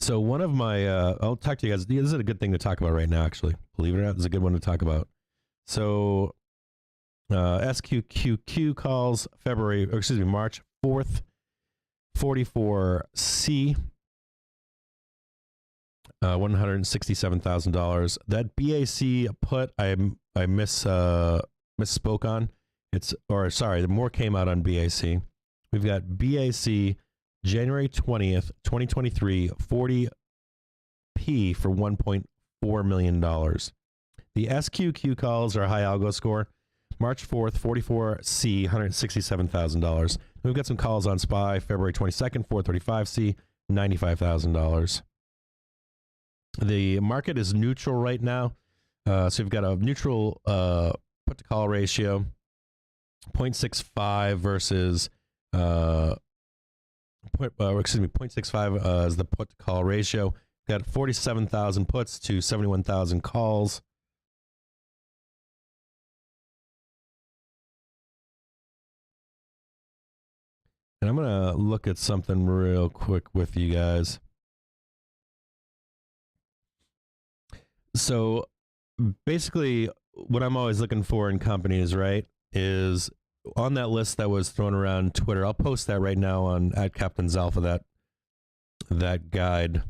So one of my, I'll talk to you guys. This is a good thing to talk about right now, actually. Believe it or not, this is a good one to talk about. So SQQQ calls March 4th, 44C, $167,000. That BAC put I misspoke on. The more came out on BAC. We've got BAC January 20th, 2023, 40P for $1.4 million. The SQQ calls are high algo score. March 4th, 44C, $167,000. We've got some calls on SPY, February 22nd, 435C, $95,000. The market is neutral right now. So we've got a neutral put to call ratio, 0.65 versus 0.65 is the put to call ratio. Got 47,000 puts to 71,000 calls. And I'm going to look at something real quick with you guys. So basically what I'm always looking for in companies, right, is on that list that was thrown around Twitter. I'll post that right now on @CaptainJimJames, that guide.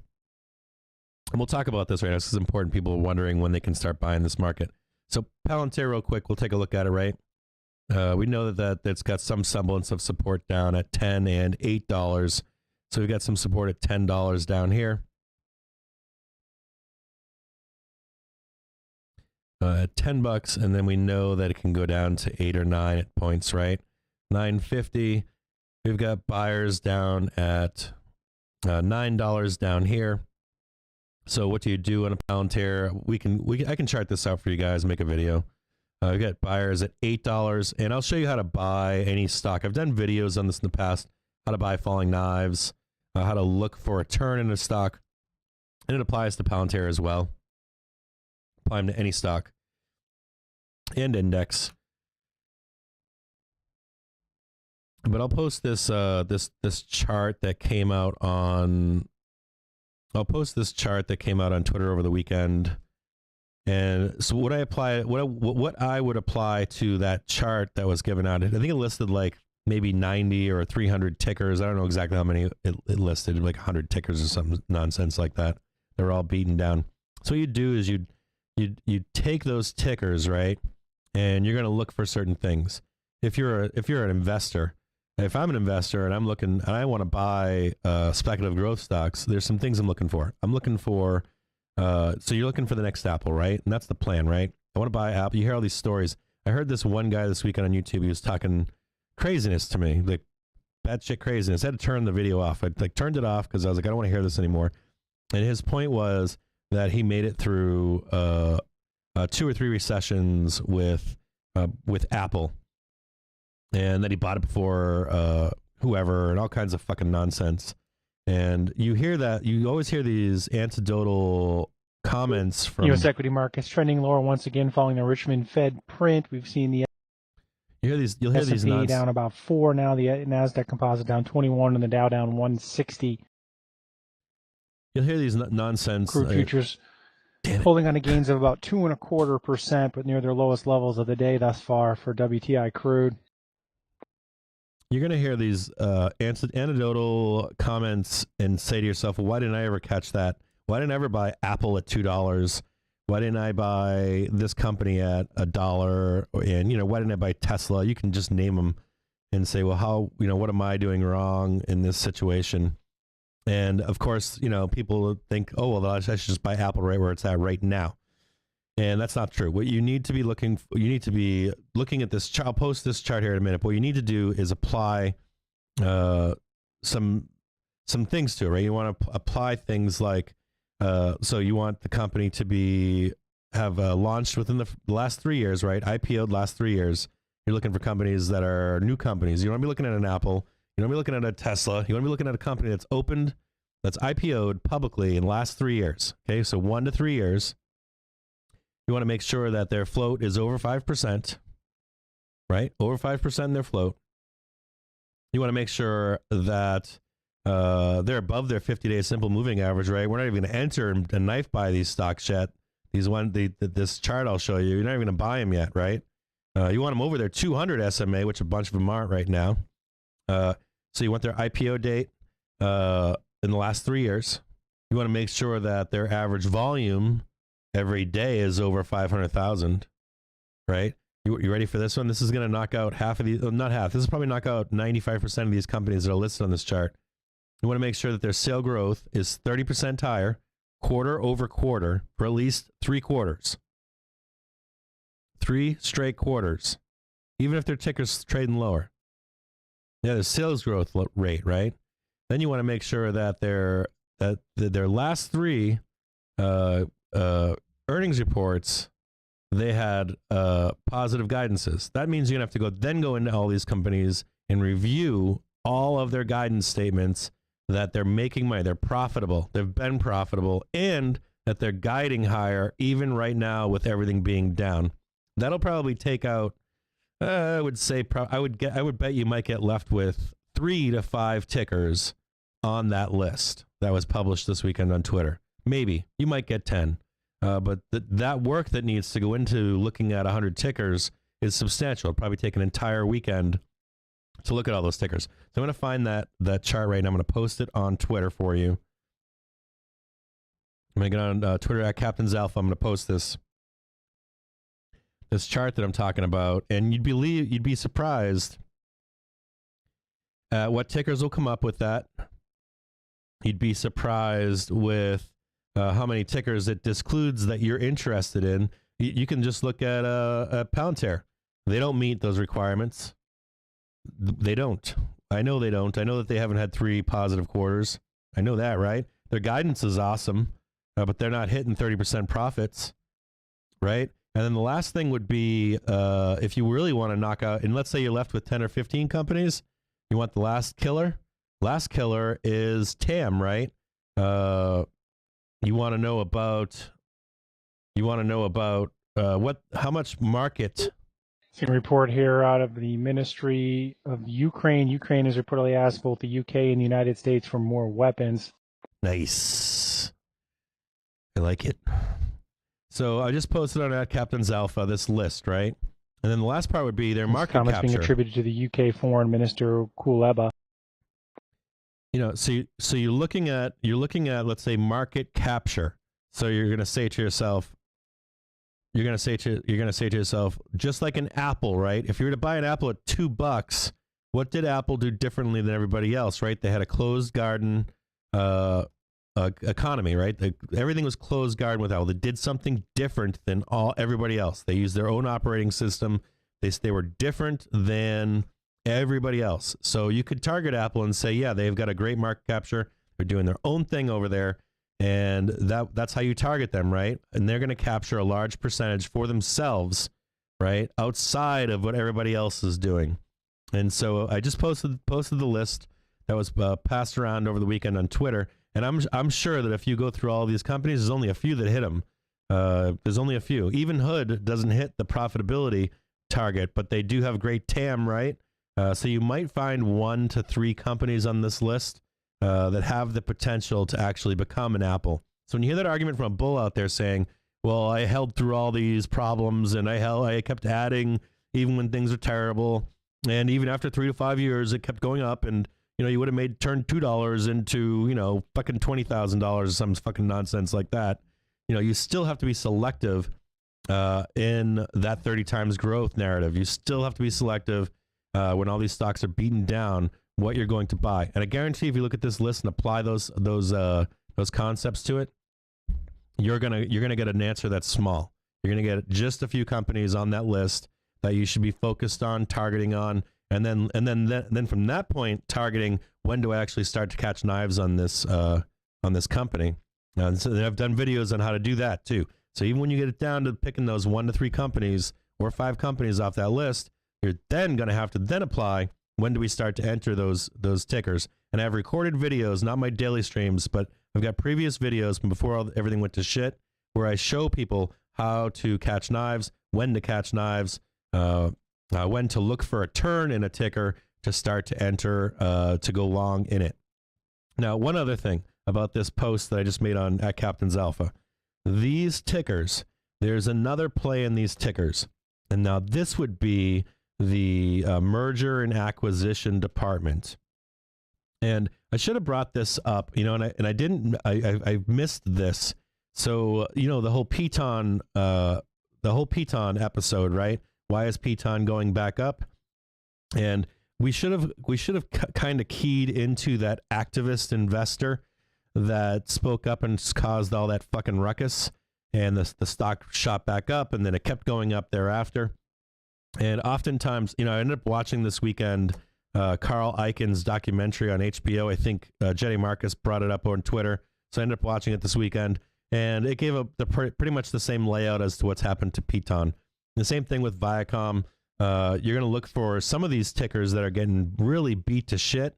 And we'll talk about this right now. This is important. People are wondering when they can start buying this market. So Palantir real quick, we'll take a look at it, right? We know that it's got some semblance of support down at $10 and $8. So we've got some support at $10 down here. At $10, and then we know that it can go down to 8 or 9 at points, right? $9.50. We've got buyers down at $9 down here. So what do you do on a Palantir? I can chart this out for you guys, make a video. We got buyers at $8, and I'll show you how to buy any stock. I've done videos on this in the past, how to buy falling knives, how to look for a turn in a stock, and it applies to Palantir as well. Apply them to any stock and index. But I'll post this this chart that came out on. I'll post this chart that came out on Twitter over the weekend. And so what I would apply to that chart that was given out, I think it listed like maybe 90 or 300 tickers. I don't know exactly how many it listed, like 100 tickers or some nonsense like that. They're all beaten down. So what you do is you take those tickers, right? And you're going to look for certain things. If you're an investor, if I'm an investor and I'm looking and I want to buy speculative growth stocks, there's some things I'm looking for. I'm looking for so you're looking for the next Apple, right? And that's the plan, right? I want to buy Apple. You hear all these stories. I heard this one guy this weekend on YouTube. He was talking craziness to me, like batshit craziness. I had to turn the video off. I turned it off because I was like, I don't want to hear this anymore. And his point was that he made it through 2 or 3 recessions with Apple, and that he bought it before whoever, and all kinds of fucking nonsense. And you hear that, you always hear these anecdotal comments from U.S. equity markets trending lower once again following the Richmond Fed print. We've seen the you'll hear these S&P down about 4 now, the NASDAQ composite down 21, and the Dow down 160. You'll hear these nonsense. Crude futures holding on to gains of about 2.25%, but near their lowest levels of the day thus far for WTI crude. You're going to hear these anecdotal comments and say to yourself, well, why didn't I ever catch that? Why didn't I ever buy Apple at $2? Why didn't I buy this company at $1? And, why didn't I buy Tesla? You can just name them and say, well, what am I doing wrong in this situation? And of course, people think, oh, well, I should just buy Apple right where it's at right now. And that's not true. What you need to be looking at this chart. I'll post this chart here in a minute. But what you need to do is apply some things to it, right? You want to apply things like, so you want the company to have launched within the last 3 years, right? IPO'd last 3 years. You're looking for companies that are new companies. You want to be looking at an Apple. You want to be looking at a Tesla. You want to be looking at a company that's opened, that's IPO'd publicly in the last 3 years. Okay, so 1 to 3 years. You want to make sure that their float is over 5%, right? Over 5% in their float. You want to make sure that They're above their 50-day simple moving average, right? We're not even going to enter a knife buy these stocks yet. This chart I'll show you, you're not even going to buy them yet, right? You want them over their 200 SMA, which a bunch of them aren't right now. So you want their IPO date in the last 3 years. You want to make sure that their average volume every day is over 500,000, right? You ready for this one? This is going to knock out half of these, not half. This is probably knock out 95% of these companies that are listed on this chart. You want to make sure that their sale growth is 30% higher, quarter over quarter, for at least 3 quarters. 3 straight quarters, even if their ticker's trading lower. Yeah, the sales growth rate, right? Then you want to make sure that their last 3 earnings reports, they had positive guidances. That means you're going to have to go into all these companies and review all of their guidance statements that they're making money, they're profitable, they've been profitable, and that they're guiding higher even right now with everything being down. That'll probably take out, I would bet you might get left with 3 to 5 tickers on that list that was published this weekend on Twitter. Maybe you might get 10, but that work that needs to go into looking at 100 tickers is substantial. It'll probably take an entire weekend to look at all those tickers. So I'm going to find that chart right now. I'm going to post it on Twitter for you. I'm going to get on Twitter at CaptainJimJames. I'm going to post this chart that I'm talking about, and you'd be surprised at what tickers will come up with that. You'd be surprised with how many tickers it discludes that you're interested in. You can just look at a Palantir. They don't meet those requirements. They don't. I know they don't. I know that they haven't had 3 positive quarters. I know that, right? Their guidance is awesome, but they're not hitting 30% profits, right? And then the last thing would be if you really want to knock out, and let's say you're left with 10 or 15 companies, you want the last killer. Last killer is TAM, right? You want to know about how much market. A report here out of the Ministry of Ukraine. Ukraine has reportedly asked both the UK and the United States for more weapons. Nice. I like it. So I just posted on Captain's Alpha this list, right? And then the last part would be their market comments capture. Being attributed to the UK Foreign Minister Kuleba. You know, so you're looking at let's say market capture. So you're going to say to yourself, just like an apple, right? If you were to buy an apple at $2, what did Apple do differently than everybody else, right? They had a closed garden economy, right? Everything was closed garden with Apple. They did something different than everybody else. They used their own operating system. They were different than everybody else. So you could target Apple and say, yeah, they've got a great market capture. They're doing their own thing over there. And that's how you target them, right? And they're going to capture a large percentage for themselves, right? Outside of what everybody else is doing. And so I just posted the list that was passed around over the weekend on Twitter. And I'm sure that if you go through all of these companies, there's only a few that hit them. There's only a few. Even Hood doesn't hit the profitability target, but they do have great TAM, right? So you might find 1 to 3 companies on this list that have the potential to actually become an Apple. So when you hear that argument from a bull out there saying, well, I held through all these problems and I kept adding even when things are terrible. And even after 3 to 5 years, it kept going up. And, you know, you would have turned $2 into, you know, fucking $20,000 or some fucking nonsense like that. You know, you still have to be selective in that 30 times growth narrative. You still have to be selective when all these stocks are beaten down, what you're going to buy. And I guarantee if you look at this list and apply those concepts to it, you're gonna get an answer that's small. You're gonna get just a few companies on that list that you should be focused on, targeting on, and then from that point, targeting when do I actually start to catch knives on this company. And so I've done videos on how to do that too. So even when you get it down to picking those 1 to 3 companies or 5 companies off that list, you're then going to have to then apply when do we start to enter those tickers. And I have recorded videos, not my daily streams, but I've got previous videos from before everything went to shit, where I show people how to catch knives, when to catch knives, when to look for a turn in a ticker to start to enter, to go long in it. Now, one other thing about this post that I just made on at Captain's Alpha. These tickers, there's another play in these tickers. And now this would be the merger and acquisition department. And I should have brought this up, you know, and I didn't. I missed this. So, you know, the whole Piton episode, right? Why is Piton going back up? And we should have kind of keyed into that activist investor that spoke up and caused all that fucking ruckus, and the stock shot back up, and then it kept going up thereafter. And oftentimes, you know, I ended up watching this weekend Carl Icahn's documentary on HBO. I think Jenny Marcus brought it up on Twitter, so I ended up watching it this weekend, and it gave pretty much the same layout as to what's happened to Piton. The same thing with Viacom. You're going to look for some of these tickers that are getting really beat to shit,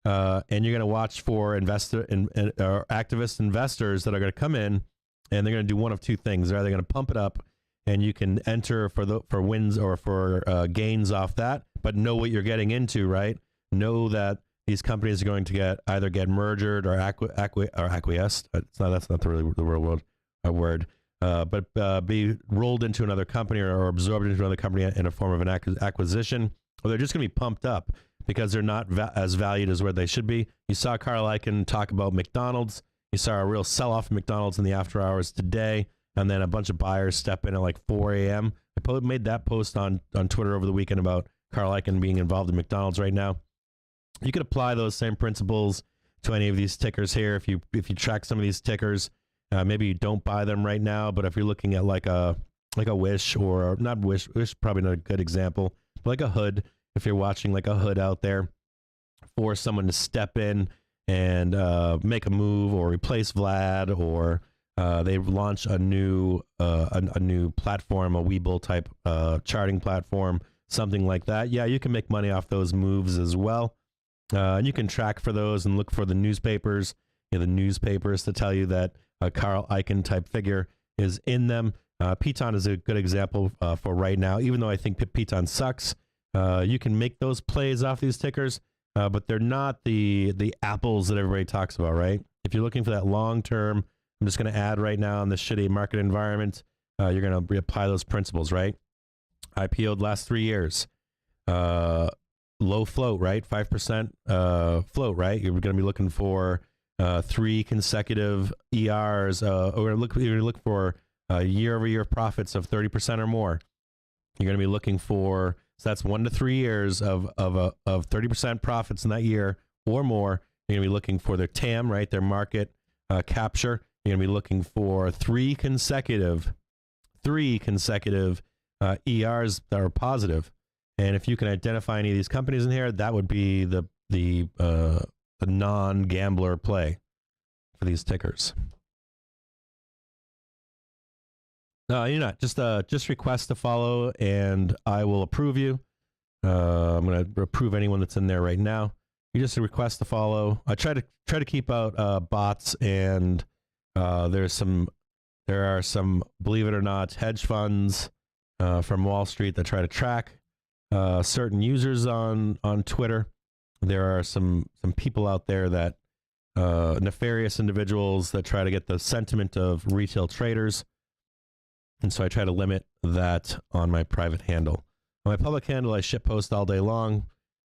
and you're going to watch for activist investors that are going to come in, and they're going to do one of two things. They're either going to pump it up, and you can enter for wins or for gains off that, but know what you're getting into, right? Know that these companies are going to either get merged or acquiesced. That's not really the real word. But be rolled into another company or absorbed into another company in a form of an acquisition, or they're just going to be pumped up because they're not as valued as where they should be. You saw Carl Icahn talk about McDonald's. You saw a real sell-off of McDonald's in the after hours today, and then a bunch of buyers step in at like 4 a.m. I made that post on Twitter over the weekend about Carl Icahn being involved in McDonald's right now. You could apply those same principles to any of these tickers here. If you track some of these tickers, maybe you don't buy them right now, but if you're looking at like a Wish, or not Wish probably not a good example, but like a Hood, if you're watching like a Hood out there for someone to step in and make a move or replace Vlad, or they launch a new platform, a Webull type charting platform, something like that. Yeah, you can make money off those moves as well. And you can track for those and look for the newspapers, to tell you that a Carl Icahn type figure is in them. Piton is a good example for right now. Even though I think Piton sucks, you can make those plays off these tickers, but they're not the apples that everybody talks about, right? If you're looking for that long term, I'm just going to add right now in this shitty market environment, you're going to reapply those principles, right? IPO'd last 3 years. Low float, right? 5% float, right? You're going to be looking for 3 consecutive ERs, or you're going to look for year-over-year profits of 30% or more. You're going to be looking for, so that's 1 to 3 years of 30% profits in that year or more. You're going to be looking for their TAM, right? Their market capture. You're going to be looking for 3 consecutive ERs that are positive. And if you can identify any of these companies in here, that would be the non-gambler play for these tickers. No, you're not. Just request to follow, and I will approve you. I'm going to approve anyone that's in there right now. You just request to follow. I try to keep out bots, and there are some, believe it or not, hedge funds from Wall Street that try to track certain users on Twitter. There are some people out there that nefarious individuals that try to get the sentiment of retail traders, and so I try to limit that on my private handle. On my public handle, I shitpost all day long.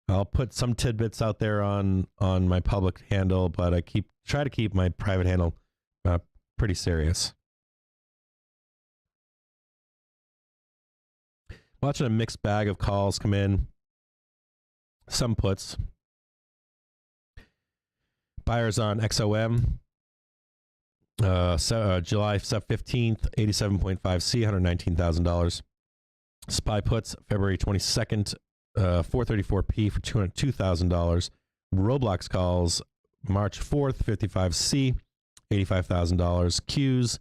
I'll put some tidbits out there on my public handle, but I try to keep my private handle pretty serious. Watching a mixed bag of calls come in. Some puts. Buyers on XOM. July 15th, 87.5C, $119,000. SPY puts, February 22nd, 434P for $202,000. Roblox calls, March 4th, 55C, $85,000.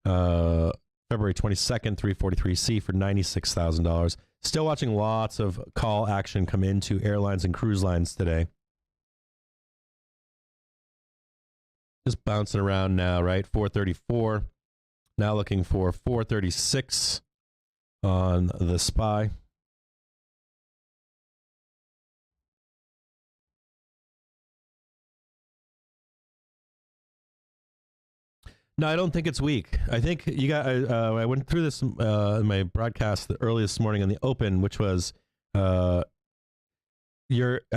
Qs, February 22nd, 343C for $96,000. Still watching lots of call action come into airlines and cruise lines today. Just bouncing around now, right? 434. Now looking for 436 on the SPY. No, I don't think it's weak. I think you got. I went through this in my broadcast early this morning on the Open, which was I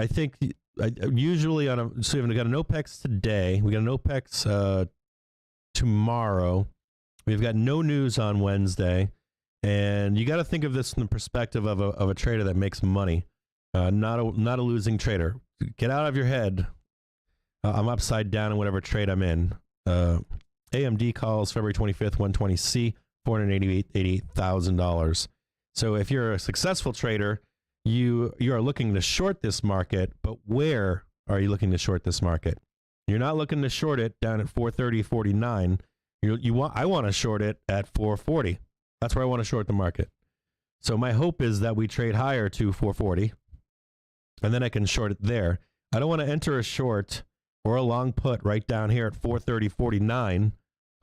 think usually so we got an Opex today. We got an Opex tomorrow. We've got no news on Wednesday, and you got to think of this from the perspective of a trader that makes money, not a losing trader. Get out of your head. I'm upside down in whatever trade I'm in. AMD calls February 25th, 120C, $488,000. So if you're a successful trader, you are looking to short this market, but where are you looking to short this market? You're not looking to short it down at 430.49. I want to short it at 440. That's where I want to short the market. So my hope is that we trade higher to 440, and then I can short it there. I don't want to enter a short or a long put right down here at 430.49,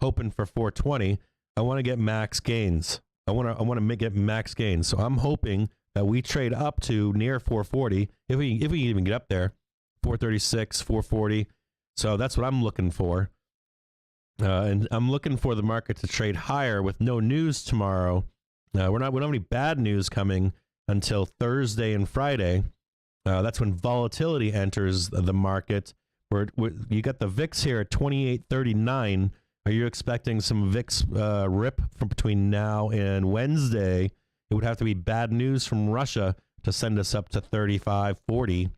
hoping for 420. I want to get max gains. I want to get max gains. So I'm hoping that we trade up to near 440 if we can even get up there, 436, 440. So that's what I'm looking for. And I'm looking for the market to trade higher with no news tomorrow. We don't have any bad news coming until Thursday and Friday. That's when volatility enters the market. You got the VIX here at 28.39. Are you expecting some VIX rip from between now and Wednesday? It would have to be bad news from Russia to send us up to 35.40.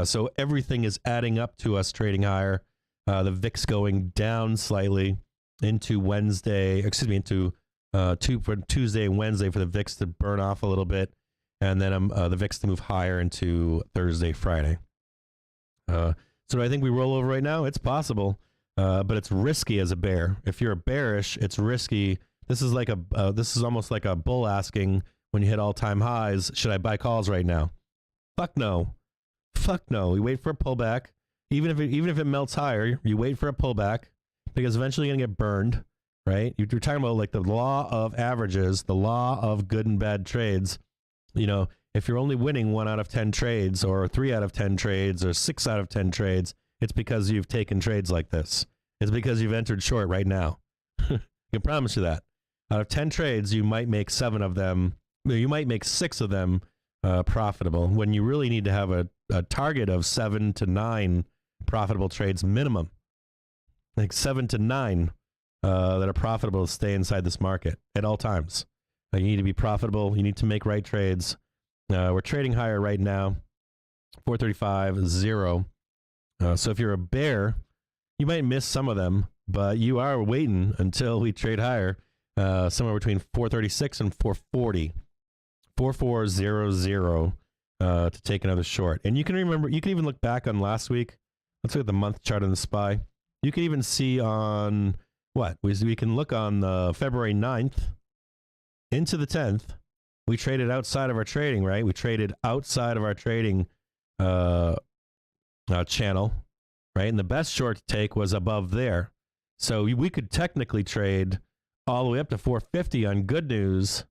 So everything is adding up to us trading higher. The VIX going down slightly into into Tuesday and Wednesday for the VIX to burn off a little bit, and then the VIX to move higher into Thursday, Friday. So do I think we roll over right now? It's possible, but it's risky as a bear. If you're bearish, it's risky. This is almost like a bull asking when you hit all-time highs, should I buy calls right now? Fuck no. Fuck no. We wait for a pullback. Even if it melts higher, you wait for a pullback because eventually you're going to get burned, right? You're talking about like the law of averages, the law of good and bad trades. You know, if you're only winning 1 out of 10 trades or 3 out of 10 trades or 6 out of 10 trades, it's because you've taken trades like this. It's because you've entered short right now. I can promise you that. Out of 10 trades, you might make 7 of them. You might make 6 of them profitable when you really need to have a target of 7 to 9 profitable trades minimum. Like 7 to 9 that are profitable to stay inside this market at all times. You need to be profitable. You need to make right trades. We're trading higher right now, 435.0. So if you're a bear, you might miss some of them, but you are waiting until we trade higher, somewhere between 436 and 440. 4400 to take another short. And you can even look back on last week. Let's look at the month chart on the SPY. You can even see on we can look on February 9th into the 10th. We traded outside of our trading, right? We traded outside of our trading channel, right? And the best short to take was above there. So we could technically trade all the way up to 450 on good news,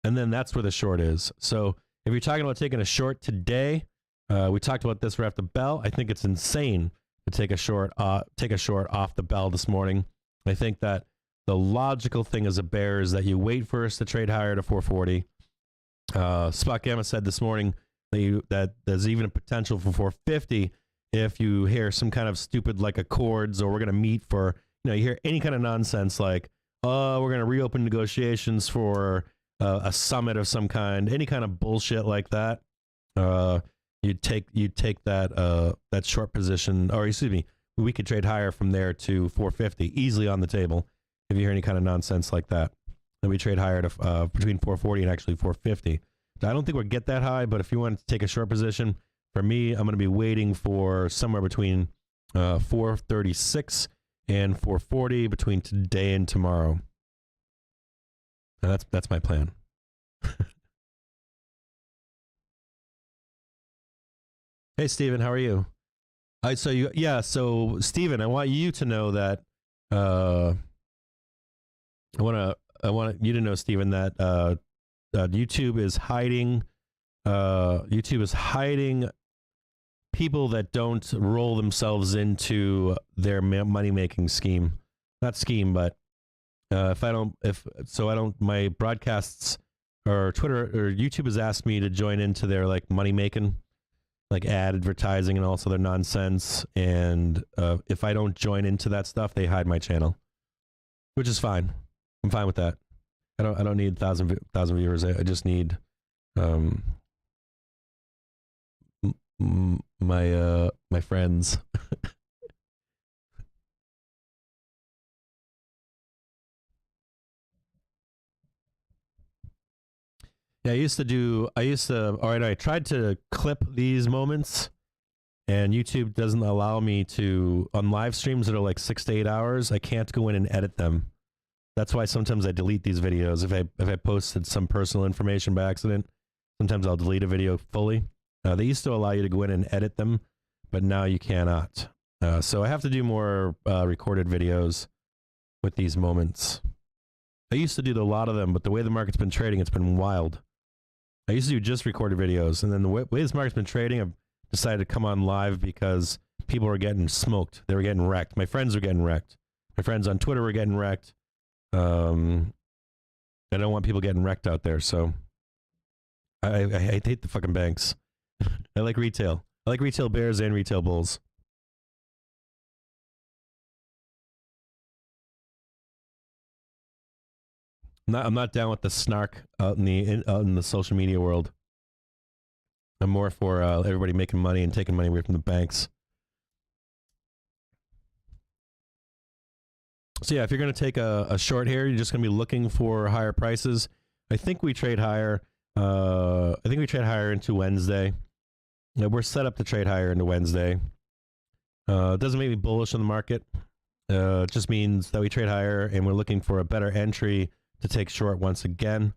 and then that's where the short is. So if you're talking about taking a short today, we talked about this right after the bell. I think it's insane to take a short off the bell this morning. I think that the logical thing as a bear is that you wait for us to trade higher to 440. Spot Gamma said this morning that there's even a potential for 450 if you hear some kind of stupid like accords, or we're going to meet for, you hear any kind of nonsense like, oh, we're going to reopen negotiations for a summit of some kind, any kind of bullshit like that. You'd take that short position, or excuse me, we could trade higher from there to 450 easily on the table if you hear any kind of nonsense like that. Then we trade higher to between 440 and actually 450. I don't think we'll get that high, but if you want to take a short position, for me, I'm going to be waiting for somewhere between 436 and 440 between today and tomorrow. And that's my plan. Hey, Steven, how are you? So Steven, I want you to know that I want you to know, Steven, that YouTube is hiding people that don't roll themselves into their money-making scheme. not scheme, but my broadcasts or Twitter or YouTube has asked me to join into their like money making, like ad advertising and also their nonsense. And if I don't join into that stuff, they hide my channel, which is fine. I'm fine with that. I don't need thousand viewers. I just need my friends. Yeah, I tried to clip these moments, and YouTube doesn't allow me to, on live streams that are like 6 to 8 hours, I can't go in and edit them. That's why sometimes I delete these videos. If I posted some personal information by accident, sometimes I'll delete a video fully. They used to allow you to go in and edit them, but now you cannot. So I have to do more recorded videos with these moments. I used to do a lot of them, but the way the market's been trading, it's been wild. I used to do just recorded videos, and then the way this market's been trading, I've decided to come on live because people were getting smoked. They were getting wrecked. My friends were getting wrecked. My friends on Twitter were getting wrecked. I don't want people getting wrecked out there, so I hate the fucking banks. I like retail. I like retail bears and retail bulls. I'm not down with the snark out in the social media world. I'm more for everybody making money and taking money away from the banks. So yeah, if you're going to take a short here, you're just going to be looking for higher prices. I think we trade higher. I think we trade higher into Wednesday. Yeah, we're set up to trade higher into Wednesday. It doesn't make me bullish on the market. It just means that we trade higher and we're looking for a better entry to take short once again.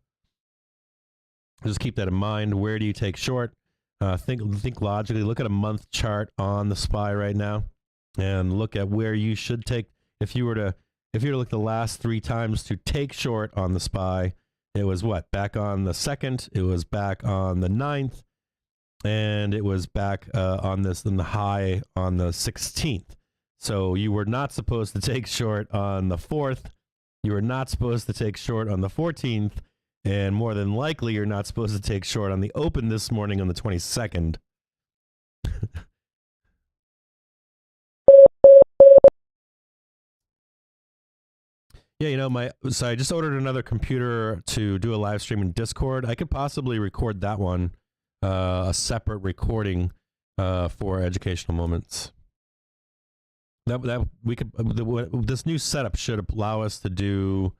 Just keep that in mind. Where do you take short? Think logically. Look at a month chart on the SPY right now, and look at where you should take. If you were to look the last 3 times to take short on the SPY, it was what? Back on the 2nd. It was back on the 9th, and it was back on the high on the 16th. So you were not supposed to take short on the 4th. You are not supposed to take short on the 14th, and more than likely, you're not supposed to take short on the open this morning on the 22nd. Yeah, so I just ordered another computer to do a live stream in Discord. I could possibly record that one, a separate recording for educational moments. This new setup should allow us to do.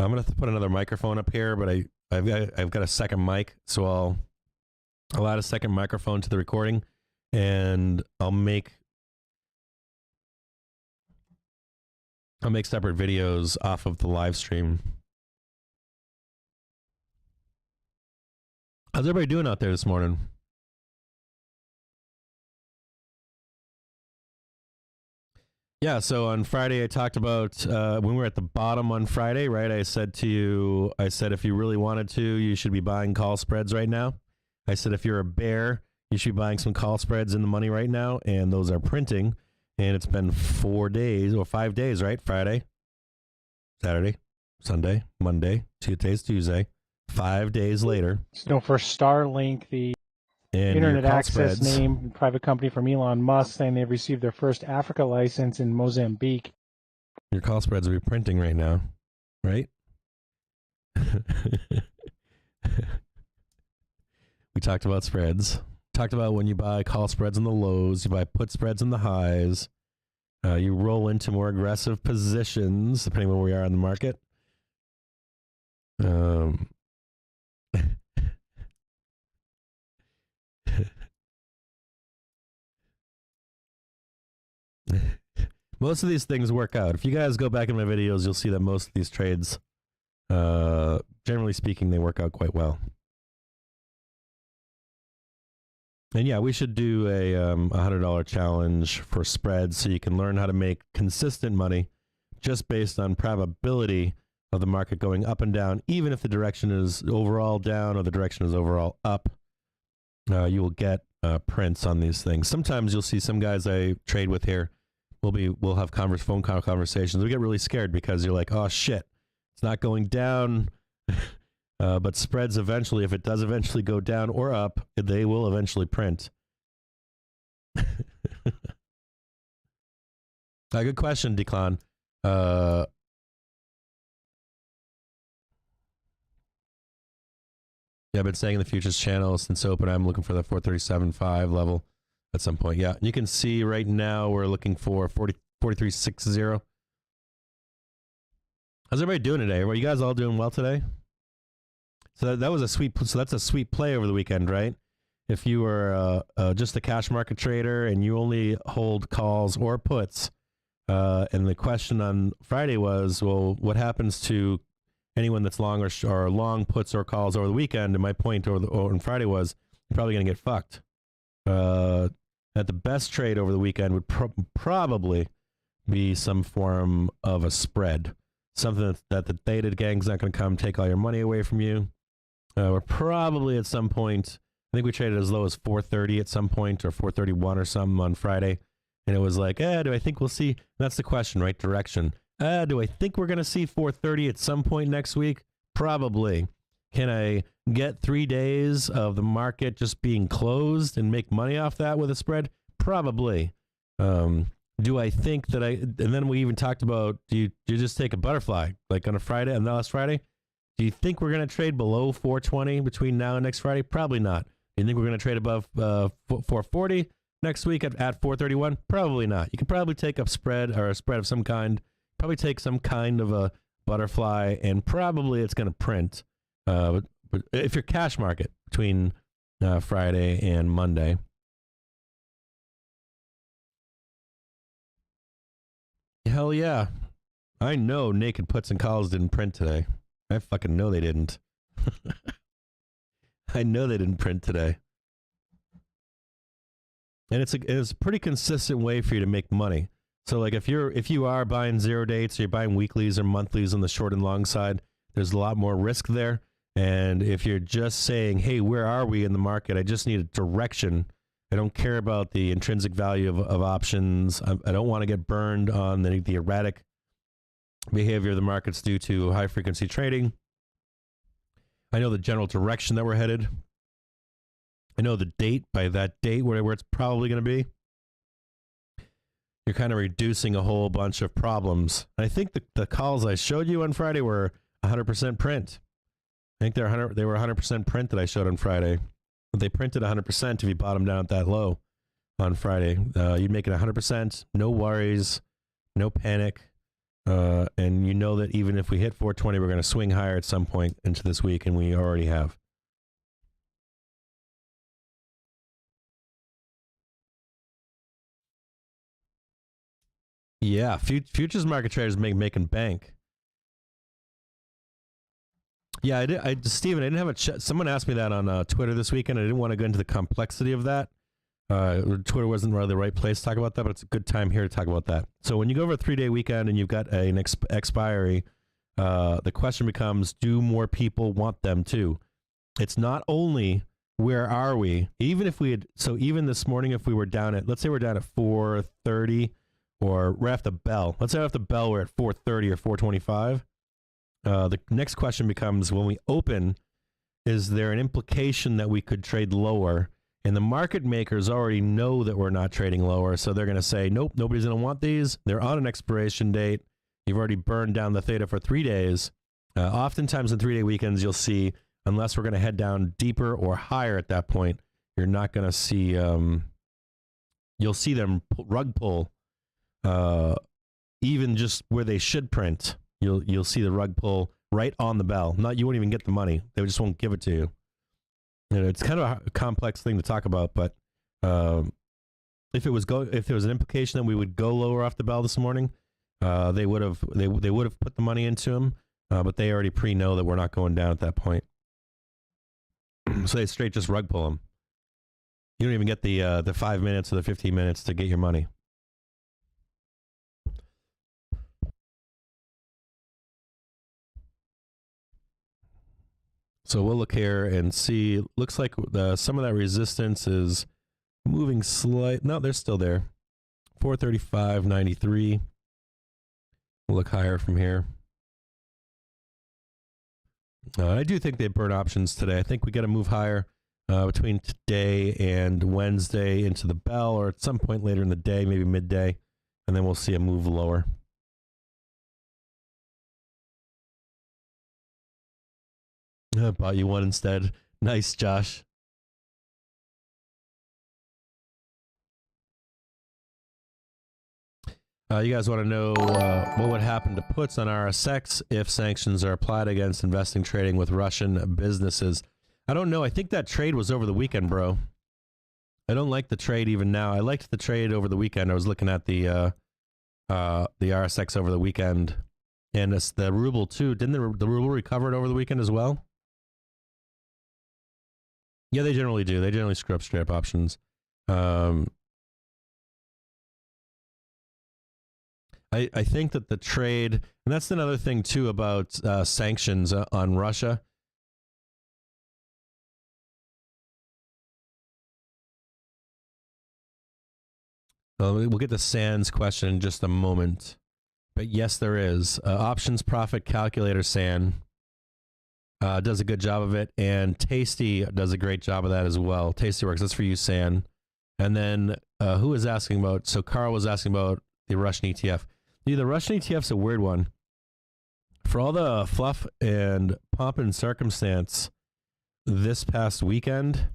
I'm gonna have to put another microphone up here, but I've got a second mic, so I'll add a second microphone to the recording, and I'll make separate videos off of the live stream. How's everybody doing out there this morning? Yeah, so on Friday I talked about when we were at the bottom on Friday, right? I said to you, if you really wanted to, you should be buying call spreads right now. I said if you're a bear, you should be buying some call spreads in the money right now, and those are printing. And it's been 4 days or 5 days, right? Friday, Saturday, Sunday, Monday, today's Tuesday. 5 days later. So for Starlink, the internet access spreads, name, private company from Elon Musk, saying they've received their first Africa license in Mozambique. Your call spreads will be printing right now, right? We talked about spreads. Talked about when you buy call spreads in the lows, you buy put spreads in the highs. You roll into more aggressive positions, depending on where we are in the market. Most of these things work out. If you guys go back in my videos, you'll see that most of these trades, generally speaking, they work out quite well. And yeah, we should do a $100 challenge for spreads so you can learn how to make consistent money just based on probability of the market going up and down, even if the direction is overall down or the direction is overall up. You will get prints on these things. Sometimes you'll see some guys I trade with here we'll have phone call conversations. We get really scared because you're like, oh shit, it's not going down. But spreads eventually, if it does eventually go down or up, they will eventually print. Good question, Declan. Yeah, I've been saying in the futures channel since open, I'm looking for the 437.5 level at some point. Yeah, you can see right now we're looking for 43.60. How's everybody doing today? Were you guys all doing well today? So that was a sweet. So that's a sweet play over the weekend, right? If you were just a cash market trader and you only hold calls or puts, and the question on Friday was, well, what happens to anyone that's long or long puts or calls over the weekend? And my point on Friday was, you're probably going to get fucked. That the best trade over the weekend would probably be some form of a spread, something that the theta gang's not going to come take all your money away from you. We're probably at some point, I think we traded as low as 430 at some point, or 431 or something on Friday. And it was like, do I think we'll see? That's the question, right? Direction. Do I think we're going to see 430 at some point next week? Probably. Can I get 3 days of the market just being closed and make money off that with a spread? Probably. Do I think that and then we even talked about, do you just take a butterfly, like on a Friday, on the last Friday? Do you think we're going to trade below 420 between now and next Friday? Probably not. Do you think we're going to trade above 440 next week at 431? Probably not. You could probably take a spread or a spread of some kind, probably take some kind of a butterfly, and probably it's going to print. But if you're cash market between Friday and Monday. Hell yeah. I know naked puts and calls didn't print today. I fucking know they didn't. I know they didn't print today. And it's a pretty consistent way for you to make money. So like if you are buying zero dates, or you're buying weeklies or monthlies on the short and long side, there's a lot more risk there. And if you're just saying, hey, where are we in the market? I just need a direction. I don't care about the intrinsic value of options. I don't want to get burned on the erratic behavior of the markets due to high frequency trading. I know the general direction that we're headed. I know the date, by that date where it's probably going to be. You're kind of reducing a whole bunch of problems. I think the calls I showed you on Friday were 100% print. I think they were 100% print that I showed on Friday. But they printed 100% if you bought them down at that low on Friday. You'd make it 100%, no worries, no panic. And you know that even if we hit 420, we're going to swing higher at some point into this week, and we already have. Yeah, futures market traders making bank. Yeah, Steven, I didn't have a someone asked me that on Twitter this weekend. I didn't want to go into the complexity of that. Twitter wasn't really the right place to talk about that, but it's a good time here to talk about that. So when you go over a 3-day weekend and you've got an expiry, the question becomes, do more people want them to? It's not only where are we, even if we had, so even this morning, if we were down at, let's say we're down at 430, or we're at the bell. Let's say after the bell, we're at 430 or 425. The next question becomes, when we open, is there an implication that we could trade lower? And the market makers already know that we're not trading lower, so they're going to say, nope, nobody's going to want these. They're on an expiration date. You've already burned down the theta for 3 days. Oftentimes in 3-day weekends, you'll see, unless we're going to head down deeper or higher at that point, you're not going to see, you'll see them rug pull, even just where they should print. You'll see the rug pull right on the bell. You won't even get the money. They just won't give it to you. It's kind of a complex thing to talk about, but if there was an implication that we would go lower off the bell this morning, they would have put the money into them, but they already know that we're not going down at that point. So they straight just rug pull them. You don't even get the 5 minutes or the 15 minutes to get your money. So we'll look here and see. Looks like some of that resistance is moving slight. No, they're still there. 435.93. We'll look higher from here. I do think they burn options today. I think we got to move higher between today and Wednesday into the bell, or at some point later in the day, maybe midday, and then we'll see a move lower. I bought you one instead. Nice, Josh. You guys want to know what would happen to puts on RSX if sanctions are applied against investing trading with Russian businesses? I don't know. I think that trade was over the weekend, bro. I don't like the trade even now. I liked the trade over the weekend. I was looking at the RSX over the weekend, and it's the ruble too. Didn't the ruble recover over the weekend as well? Yeah, they generally do. They generally screw up straight up options. I think that the trade, and that's another thing too about sanctions on Russia. We'll get to Sand's question in just a moment. But yes, there is. Options Profit Calculator Sand does a good job of it, and Tasty does a great job of that as well. Tasty Works, that's for you, Sand. And then who was asking about, so Carl was asking about the Russian ETF. Dude, the Russian ETF's a weird one. For all the fluff and pomp and circumstance this past weekend,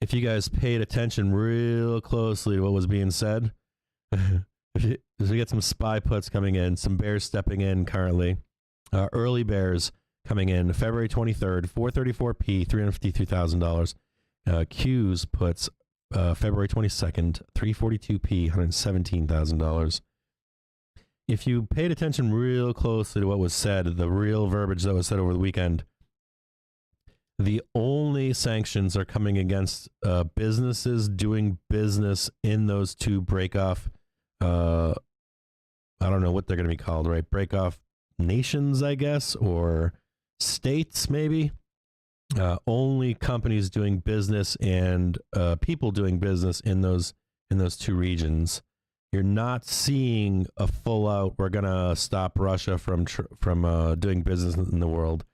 if you guys paid attention real closely to what was being said, we get some SPY puts coming in, some bears stepping in currently, early bears coming in February 23rd, 434p, $353,000. Q's puts February 22nd, 342p, $117,000. If you paid attention real closely to what was said, the real verbiage that was said over the weekend, the only sanctions are coming against businesses doing business in those two break-off, I don't know what they're going to be called, right? Break-off nations, I guess, or states, maybe. Only companies doing business and people doing business in those two regions. You're not seeing a full-out, we're going to stop Russia from doing business in the world.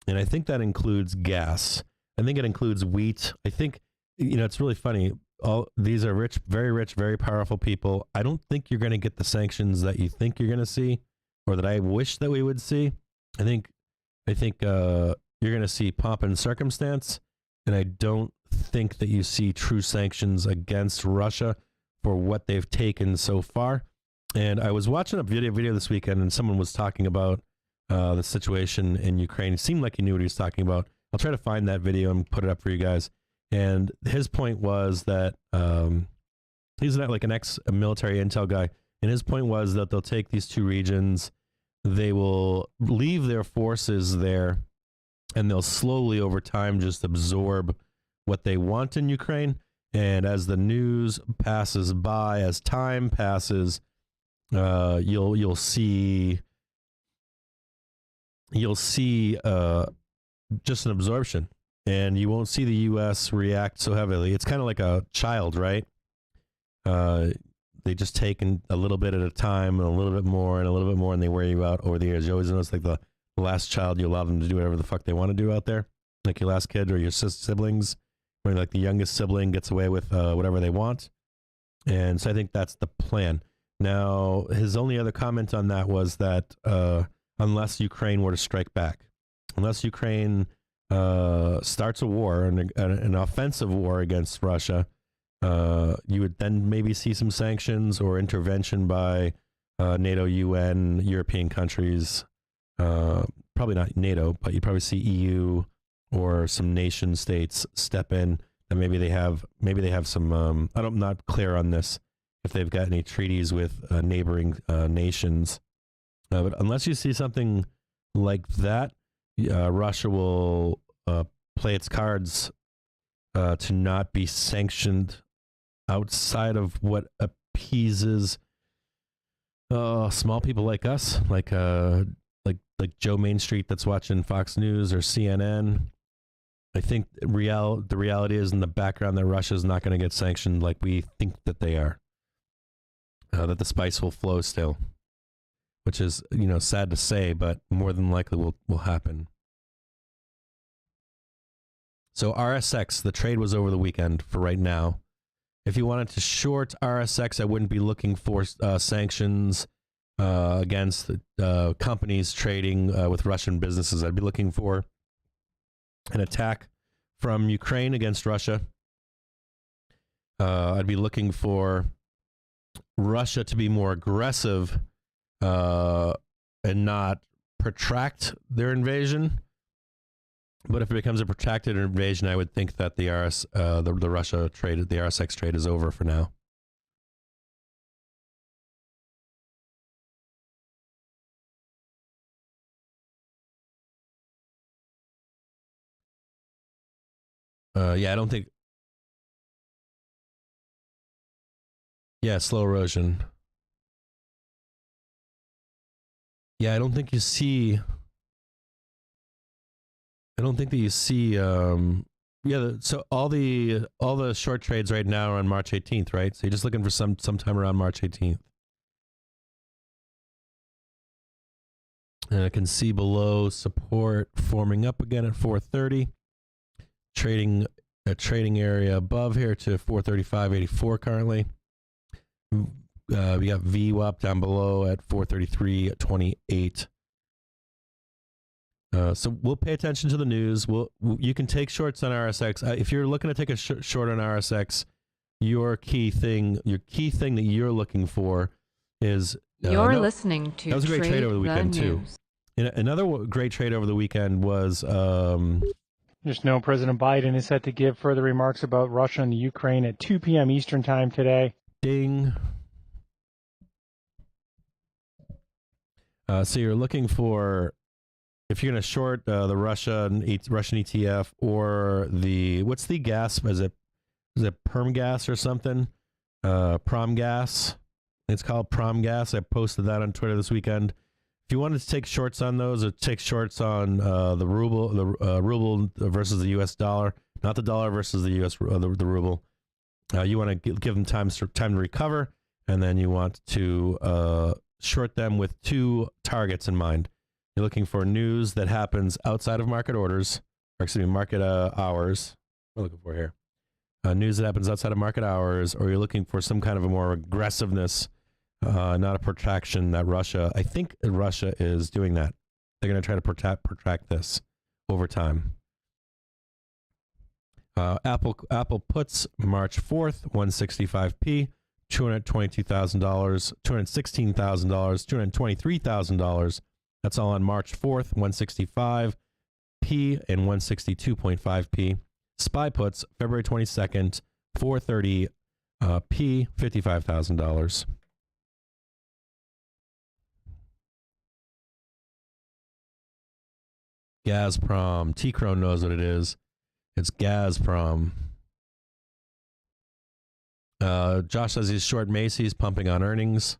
And I think that includes gas. I think it includes wheat. I think, it's really funny. All these are rich, very powerful people. I don't think you're going to get the sanctions that you think you're going to see, or that I wish that we would see. I think you're going to see pomp and circumstance, and I don't think that you see true sanctions against Russia for what they've taken so far. And I was watching a video this weekend, and someone was talking about the situation in Ukraine. It seemed like he knew what he was talking about. I'll try to find that video and put it up for you guys. And his point was that he's not like an ex-military intel guy, and his point was that they'll take these two regions, they will leave their forces there, and they'll slowly over time just absorb what they want in Ukraine. And as the news passes by, as time passes, you'll see just an absorption, and you won't see the U.S. react so heavily. It's kind of like a child, right? They just take a little bit at a time, and a little bit more, and a little bit more, and they wear you out over the years. You always notice, like the last child, you allow them to do whatever the fuck they want to do out there, like your last kid or your siblings. Where like the youngest sibling gets away with whatever they want. And so I think that's the plan. Now, his only other comment on that was that unless Ukraine were to strike back, unless Ukraine starts a war, an offensive war against Russia, you would then maybe see some sanctions or intervention by NATO, UN, European countries, probably not NATO, but you'd probably see EU or some nation states step in, and maybe they have some, I'm not clear on this, if they've got any treaties with neighboring nations. But unless you see something like that, Russia will play its cards to not be sanctioned outside of what appeases small people like us, like Joe Main Street that's watching Fox News or CNN. I think the reality is in the background that Russia is not going to get sanctioned like we think that they are. that the spice will flow still, which is, sad to say, but more than likely will happen. So RSX, the trade was over the weekend for right now. If you wanted to short RSX, I wouldn't be looking for sanctions against companies trading with Russian businesses. I'd be looking for an attack from Ukraine against Russia. I'd be looking for Russia to be more aggressive and not protract their invasion. But if it becomes a protracted invasion, I would think that the Russia trade, the RSX trade, is over for now. Yeah, I don't think. Yeah, slow erosion. Yeah, I don't think you see. I don't think that you see. So all the short trades right now are on March 18th, right? So you're just looking for sometime around March 18th. And I can see below support forming up again at 430. Trading a trading area above here to 435.84 currently. We got VWAP down below at 433.28. So we'll pay attention to the news. You can take shorts on RSX. If you're looking to take a short on RSX, your key thing that you're looking for is you're listening to. That was a great trade over the weekend too. Another great trade over the weekend was. Just know President Biden is set to give further remarks about Russia and the Ukraine at 2 p.m. Eastern Time today. Ding. So you're looking for, if you're going to short the Russian ETF or what's the gas? Is it perm gas or something? Prom gas. It's called prom gas. I posted that on Twitter this weekend. If you wanted to take shorts on those, or take shorts on the ruble versus the U.S. dollar, not the dollar versus the U.S. The ruble, you want to give them time to recover, and then you want to short them with two targets in mind. You're looking for news that happens outside of market orders, or excuse me, market hours. What am I looking for here? News that happens outside of market hours, or you're looking for some kind of a more aggressiveness. Not a protraction that I think Russia is doing that. They're going to try to protract this over time. Apple puts March 4th, 165p, $222,000, $216,000, $223,000. That's all on March 4th, 165p and 162.5p. SPY puts February 22nd, 430p, $55,000. Gazprom. T-Crone knows what it is. It's Gazprom. Josh says he's short Macy's, pumping on earnings.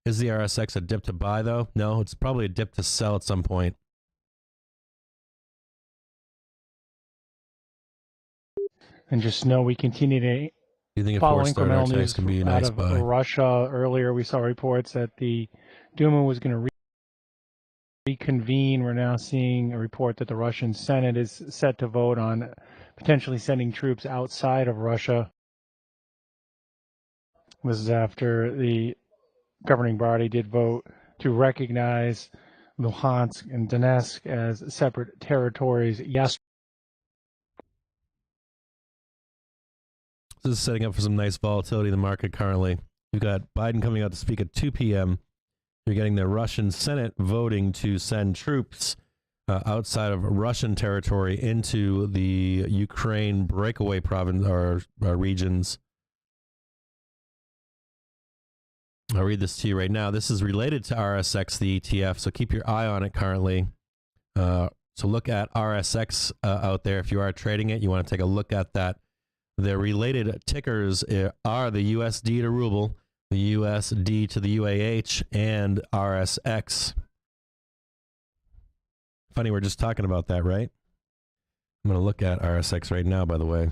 Is the RSX a dip to buy, though? No, it's probably a dip to sell at some point. And just know we continue to You think a follow four-star incremental RSX news can be a out nice of buy? Russia. Earlier, we saw reports that the Duma was going to reconvene. We're now seeing a report that the Russian Senate is set to vote on potentially sending troops outside of Russia. This is after the governing body did vote to recognize Luhansk and Donetsk as separate territories yesterday. This is setting up for some nice volatility in the market currently. We've got Biden coming out to speak at 2 p.m. You're getting the Russian Senate voting to send troops outside of Russian territory into the Ukraine breakaway province or regions. I'll read this to you right now. This is related to RSX, the ETF, so keep your eye on it currently. So look at RSX out there. If you are trading it, you want to take a look at that. The related tickers are the USD to ruble, the USD to the UAH, and RSX. Funny, we're just talking about that, right? I'm going to look at RSX right now, by the way.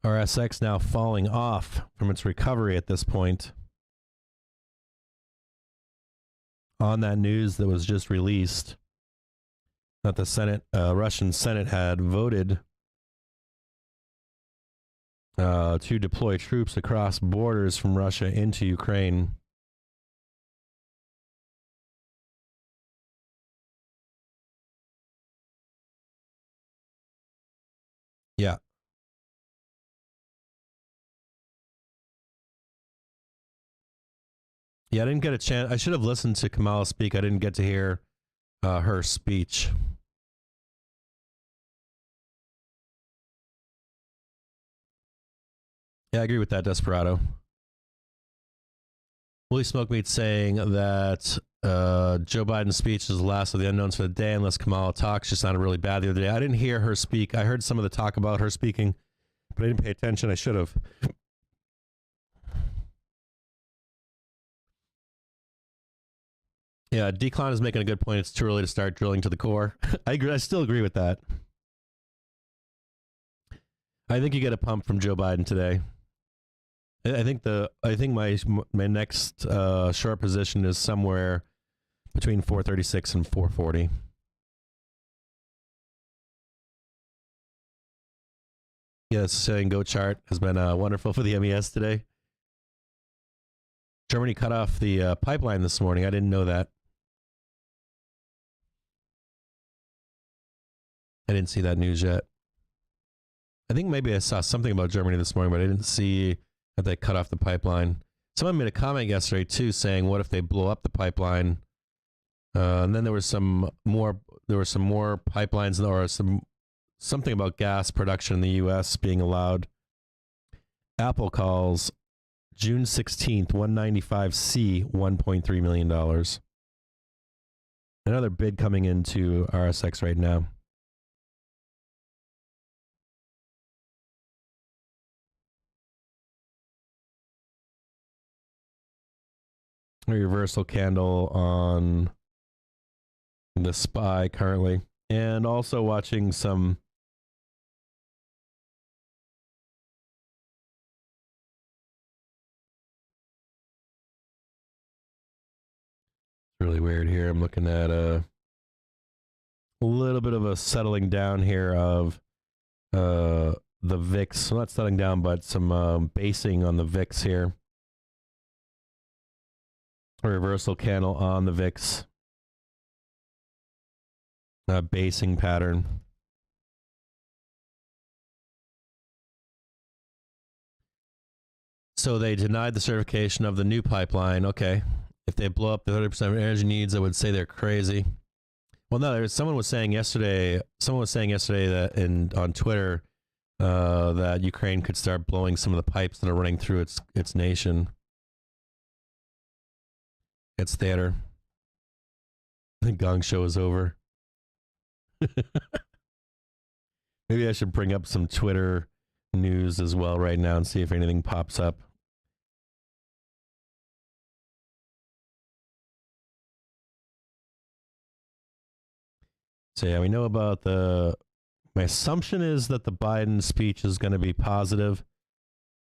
RSX now falling off from its recovery at this point. On that news that was just released, that the Senate, Russian Senate had voted to deploy troops across borders from Russia into Ukraine. Yeah. Yeah, I didn't get a chance. I should have listened to Kamala speak. I didn't get to hear her speech. Yeah, I agree with that, Desperado. Willie Smokemeat saying that Joe Biden's speech is the last of the unknowns for the day unless Kamala talks. She sounded really bad the other day. I didn't hear her speak. I heard some of the talk about her speaking, but I didn't pay attention. I should have. Yeah, Decline is making a good point. It's too early to start drilling to the core. I agree. I still agree with that. I think you get a pump from Joe Biden today. I think my next short position is somewhere between 436 and 440. Yeah, the Sicilian goat chart has been wonderful for the MES today. Germany cut off the pipeline this morning. I didn't know that. I didn't see that news yet. I think maybe I saw something about Germany this morning, but I didn't see that they cut off the pipeline. Someone made a comment yesterday too, saying, "What if they blow up the pipeline?" And then there was some more. There were some more pipelines, or something about gas production in the U.S. being allowed. Apple calls June 16th, 195C, $1.3 million. Another bid coming into RSX right now. A reversal candle on the SPY currently, and also watching some really weird here. I'm looking at a little bit of a settling down here of the VIX. Well, not settling down, but some basing on the VIX here. A reversal candle on the VIX. Basing pattern. So they denied the certification of the new pipeline. Okay. If they blow up the 30% of energy needs, I would say they're crazy. Well, no, someone was saying yesterday that on Twitter that Ukraine could start blowing some of the pipes that are running through its nation. It's theater. The gong show is over. Maybe I should bring up some Twitter news as well right now and see if anything pops up. So yeah, we know about my assumption is that the Biden speech is going to be positive.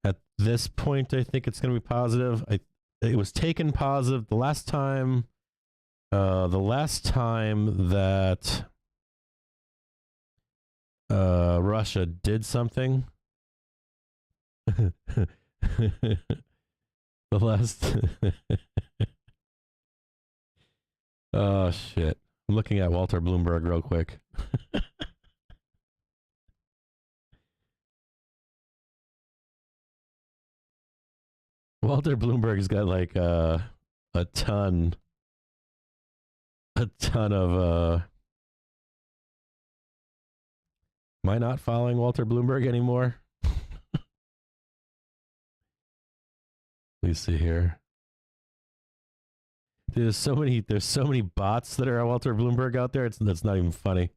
At this point, I think it's going to be positive. It was taken positive the last time that Russia did something. The last oh shit. I'm looking at Walter Bloomberg real quick. Walter Bloomberg's got like a ton of am I not following Walter Bloomberg anymore? Please see here. Dude, there's so many bots that are Walter Bloomberg out there. That's not even funny.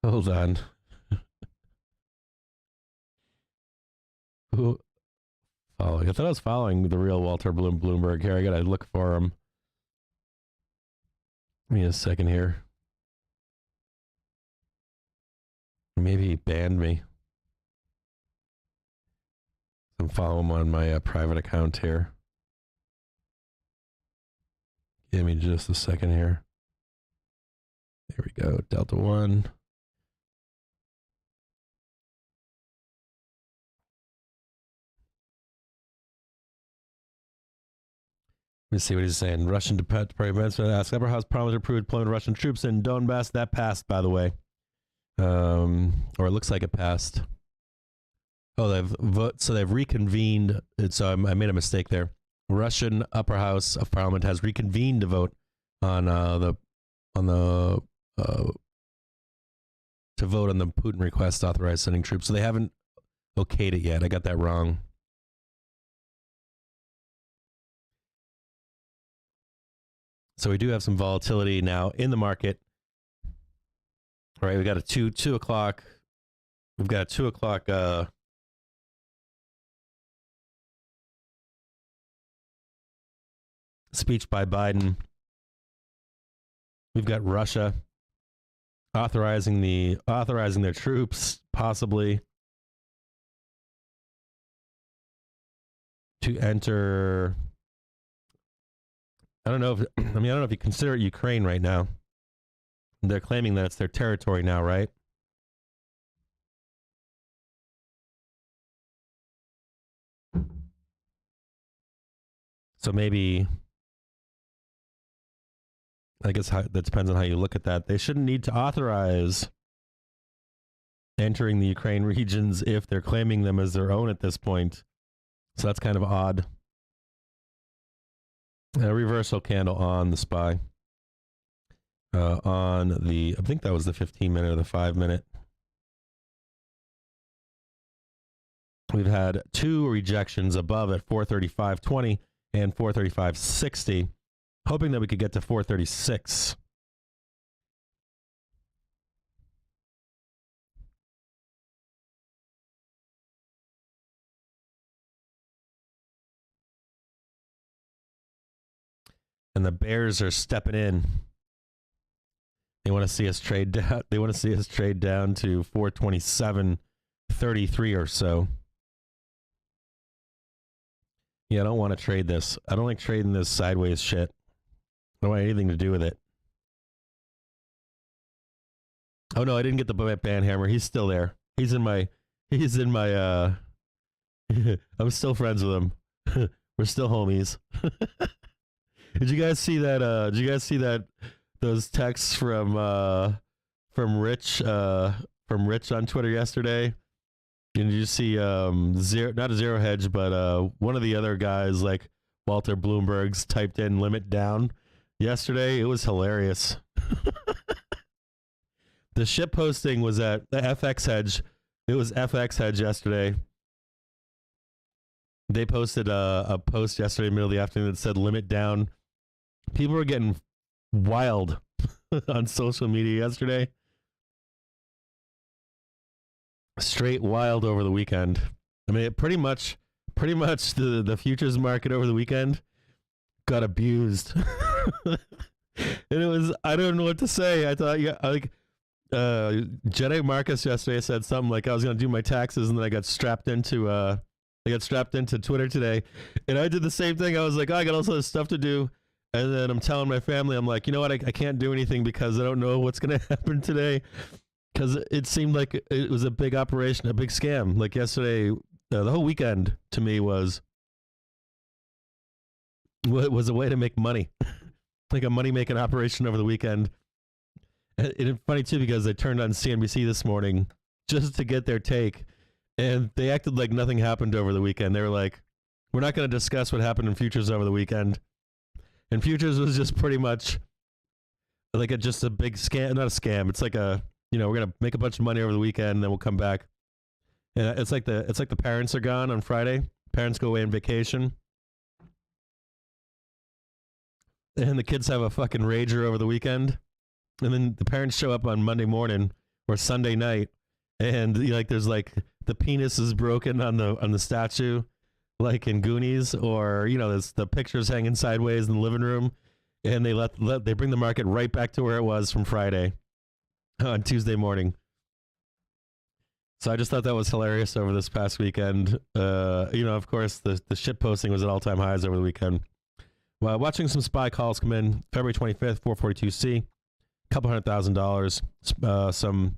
Hold on. following. I thought I was following the real Walter Bloomberg here. I gotta look for him. Give me a second here. Maybe he banned me. I'm following him on my private account here. Give me just a second here. There we go. Delta 1. Let me see what he's saying. Russian Department asks, Upper House promised approved deployment of Russian troops in Donbass. That passed, by the way. Or it looks like it passed. Oh, they've reconvened. So I made a mistake there. Russian Upper House of Parliament has reconvened to vote on the Putin request to authorize sending troops. So they haven't okayed it yet. I got that wrong. So we do have some volatility now in the market. All right, we got a 2 o'clock. We've got a 2 o'clock speech by Biden. We've got Russia authorizing their troops possibly to enter. I don't know if you consider it Ukraine right now. They're claiming that it's their territory now, right? So maybe, I guess that depends on how you look at that. They shouldn't need to authorize entering the Ukraine regions if they're claiming them as their own at this point. So that's kind of odd. A reversal candle on the SPY. I think that was the 15-minute or the 5-minute. We've had 2 rejections above at 435.20 and 435.60, hoping that we could get to 436. And the bears are stepping in. They want to see us trade down. They want to see us trade down to 427.33 or so. Yeah, I don't want to trade this. I don't like trading this sideways shit. I don't want anything to do with it. Oh no, I didn't get the ban hammer. He's still there. He's in my I'm still friends with him. We're still homies. Did you guys see that those texts from Rich on Twitter yesterday? Did you see not a zero hedge, but one of the other guys like Walter Bloomberg's typed in limit down yesterday? It was hilarious. The ship posting was at the FX hedge. It was FX hedge yesterday. They posted a post yesterday, middle of the afternoon, that said limit down. People were getting wild on social media yesterday. Straight wild over the weekend. I mean, pretty much the futures market over the weekend got abused. And it was, I don't know what to say. I thought, yeah, like, Jenny Marcus yesterday said something like I was going to do my taxes, and then I got strapped into Twitter today, and I did the same thing. I was like, oh, I got all sorts of stuff to do. And then I'm telling my family, I'm like, you know what? I can't do anything because I don't know what's going to happen today. Because it seemed like it was a big operation, a big scam. Like yesterday, the whole weekend to me was a way to make money. Like a money-making operation over the weekend. And it's funny, too, because they turned on CNBC this morning just to get their take. And they acted like nothing happened over the weekend. They were like, we're not going to discuss what happened in futures over the weekend. And futures was just pretty much like just a big scam. Not a scam. It's like we're going to make a bunch of money over the weekend, and then we'll come back. And it's like the parents are gone on Friday. Parents go away on vacation. And the kids have a fucking rager over the weekend. And then the parents show up on Monday morning or Sunday night. And like there's like the penis is broken on the statue. like in Goonies, or there's the pictures hanging sideways in the living room, and they bring the market right back to where it was from Friday on Tuesday morning. So I just thought that was hilarious over this past weekend. Of course, the shit posting was at all-time highs over the weekend. Well, watching some SPY calls come in, February 25th, 442C, couple $100,000. Some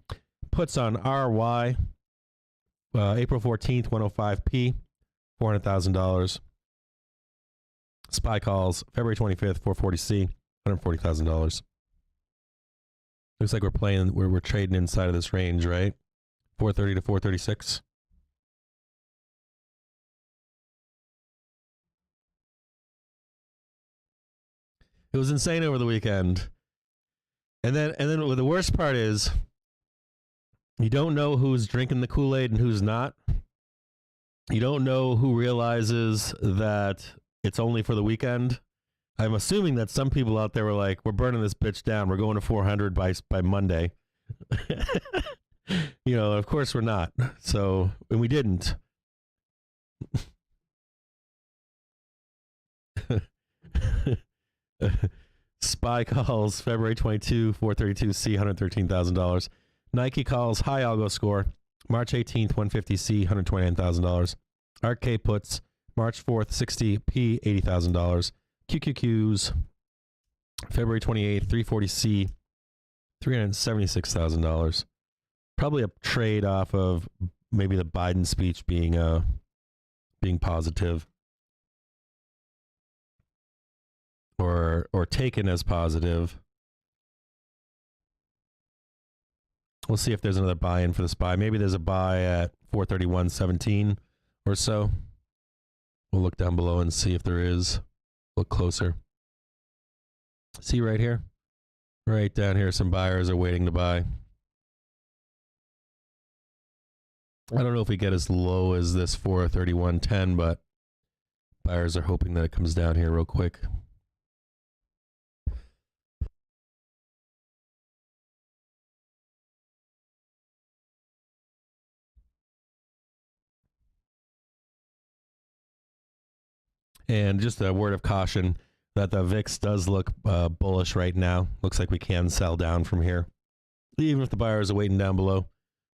puts on RY, April 14th, 105P, $400,000. SPY calls, February 25th, 440C, $140,000. Looks like we're trading inside of this range, right? 430 to 436. It was insane over the weekend. And then the worst part is you don't know who's drinking the Kool-Aid and who's not. You don't know who realizes that it's only for the weekend. I'm assuming that some people out there were like, we're burning this bitch down. We're going to 400 by Monday. Of course we're not. So, and we didn't. SPY calls February 22, 432C, $113,000. Nike calls high algo score March 18th, 150C, $129,000. RK puts March 4th, 60P, $80,000. QQQs February 28th, 340C, $376,000. Probably a trade off of maybe the Biden speech being positive, or taken as positive. We'll see if there's another buy-in for the SPY. Maybe there's a buy at 431.17 or so. We'll look down below and see if there is. Look closer. See right here? Right down here, some buyers are waiting to buy. I don't know if we get as low as this 431.10, but buyers are hoping that it comes down here real quick. And just a word of caution that the VIX does look bullish right now. Looks like we can sell down from here. Even if the buyers are waiting down below,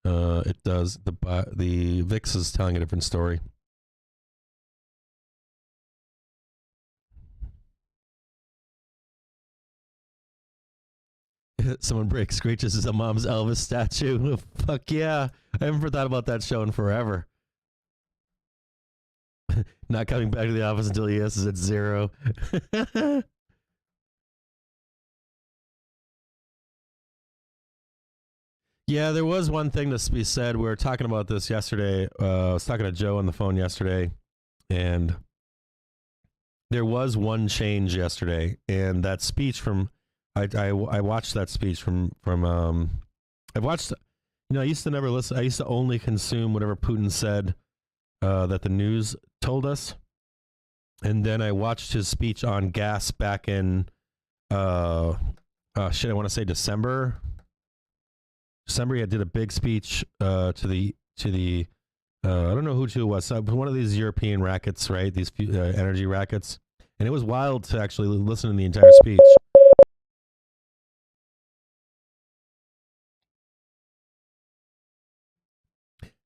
it does. The VIX is telling a different story. Someone breaks screeches as a mom's Elvis statue. Fuck yeah. I haven't thought about that show in forever. Not coming back to the office until ES is at 0. Yeah, there was one thing to be said. We were talking about this yesterday. I was talking to Joe on the phone yesterday, and there was one change yesterday. And that speech from, I watched that speech from I've watched, I used to never listen. I used to only consume whatever Putin said that the news told us. And then I watched his speech on gas back in, I want to say December. He did a big speech to the I don't know who it was. One of these European rackets, right? These energy rackets. And it was wild to actually listen to the entire speech.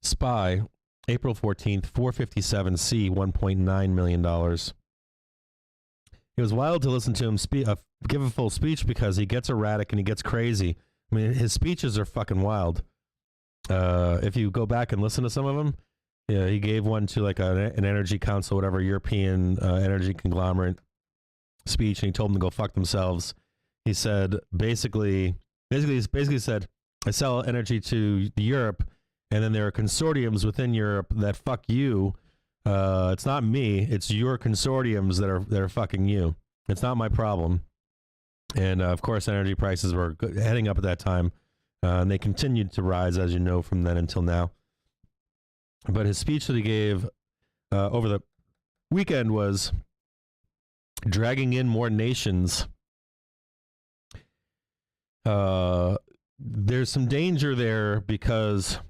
SPY, April 14th, 457C, $1.9 million. It was wild to listen to him give a full speech because he gets erratic and he gets crazy. I mean, his speeches are fucking wild. If you go back and listen to some of them, yeah, he gave one to like an energy council, whatever, European energy conglomerate speech, and he told them to go fuck themselves. He said, basically said, I sell energy to Europe, and then there are consortiums within Europe that fuck you. It's not me. It's your consortiums that are fucking you. It's not my problem. And of course, energy prices were heading up at that time, and they continued to rise, as you know, from then until now. But his speech that he gave over the weekend was dragging in more nations. There's some danger there because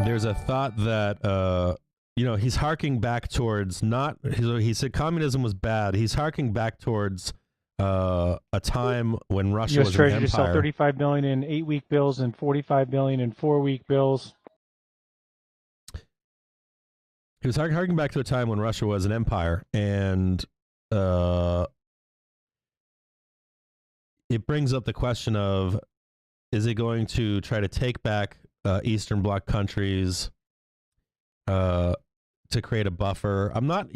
there's a thought that he's harking back towards he said communism was bad. He's harking back towards a time when Russia U.S. was Treasury an to sell empire. $35 billion in 8-week bills and $45 billion in 4-week bills. He was harking back to a time when Russia was an empire, and it brings up the question of, is it going to try to take back Eastern Bloc countries to create a buffer? I'm not.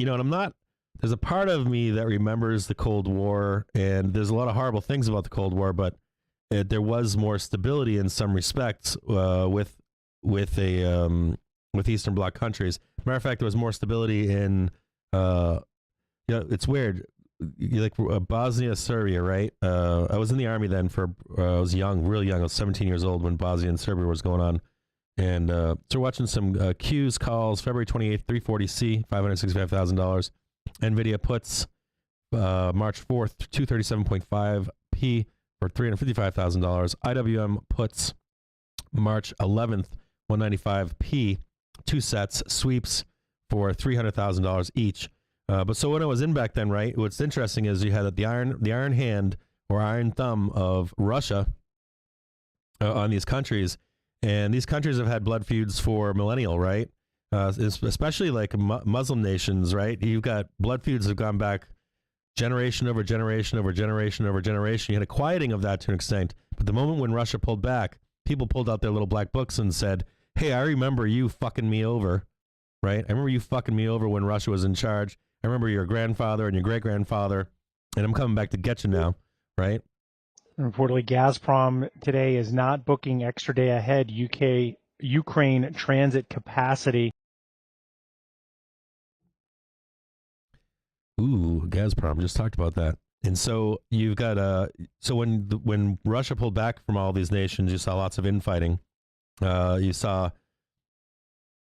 There's a part of me that remembers the Cold War, and there's a lot of horrible things about the Cold War, but there was more stability in some respects with Eastern Bloc countries. Matter of fact, there was more stability in. It's weird. Like Bosnia, Serbia, right? I was in the army then I was young, real young. I was 17 years old when Bosnia and Serbia was going on. And so we're watching some Qs calls, February 28th, 340C, $565,000. NVIDIA puts March 4th, 237.5P for $355,000. IWM puts March 11th, 195P, 2 sets, sweeps for $300,000 each. But so when I was in back then, right, what's interesting is you had the iron hand or iron thumb of Russia on these countries. And these countries have had blood feuds for millennial, right? Especially like Muslim nations, right? You've got blood feuds that have gone back generation over generation over generation over generation. You had a quieting of that to an extent. But the moment when Russia pulled back, people pulled out their little black books and said, hey, I remember you fucking me over, right? I remember you fucking me over when Russia was in charge. I remember your grandfather and your great-grandfather, and I'm coming back to get you now, right? Reportedly, Gazprom today is not booking extra day ahead Ukraine transit capacity. Ooh, Gazprom, just talked about that. And so you've got so when Russia pulled back from all these nations, you saw lots of infighting. You saw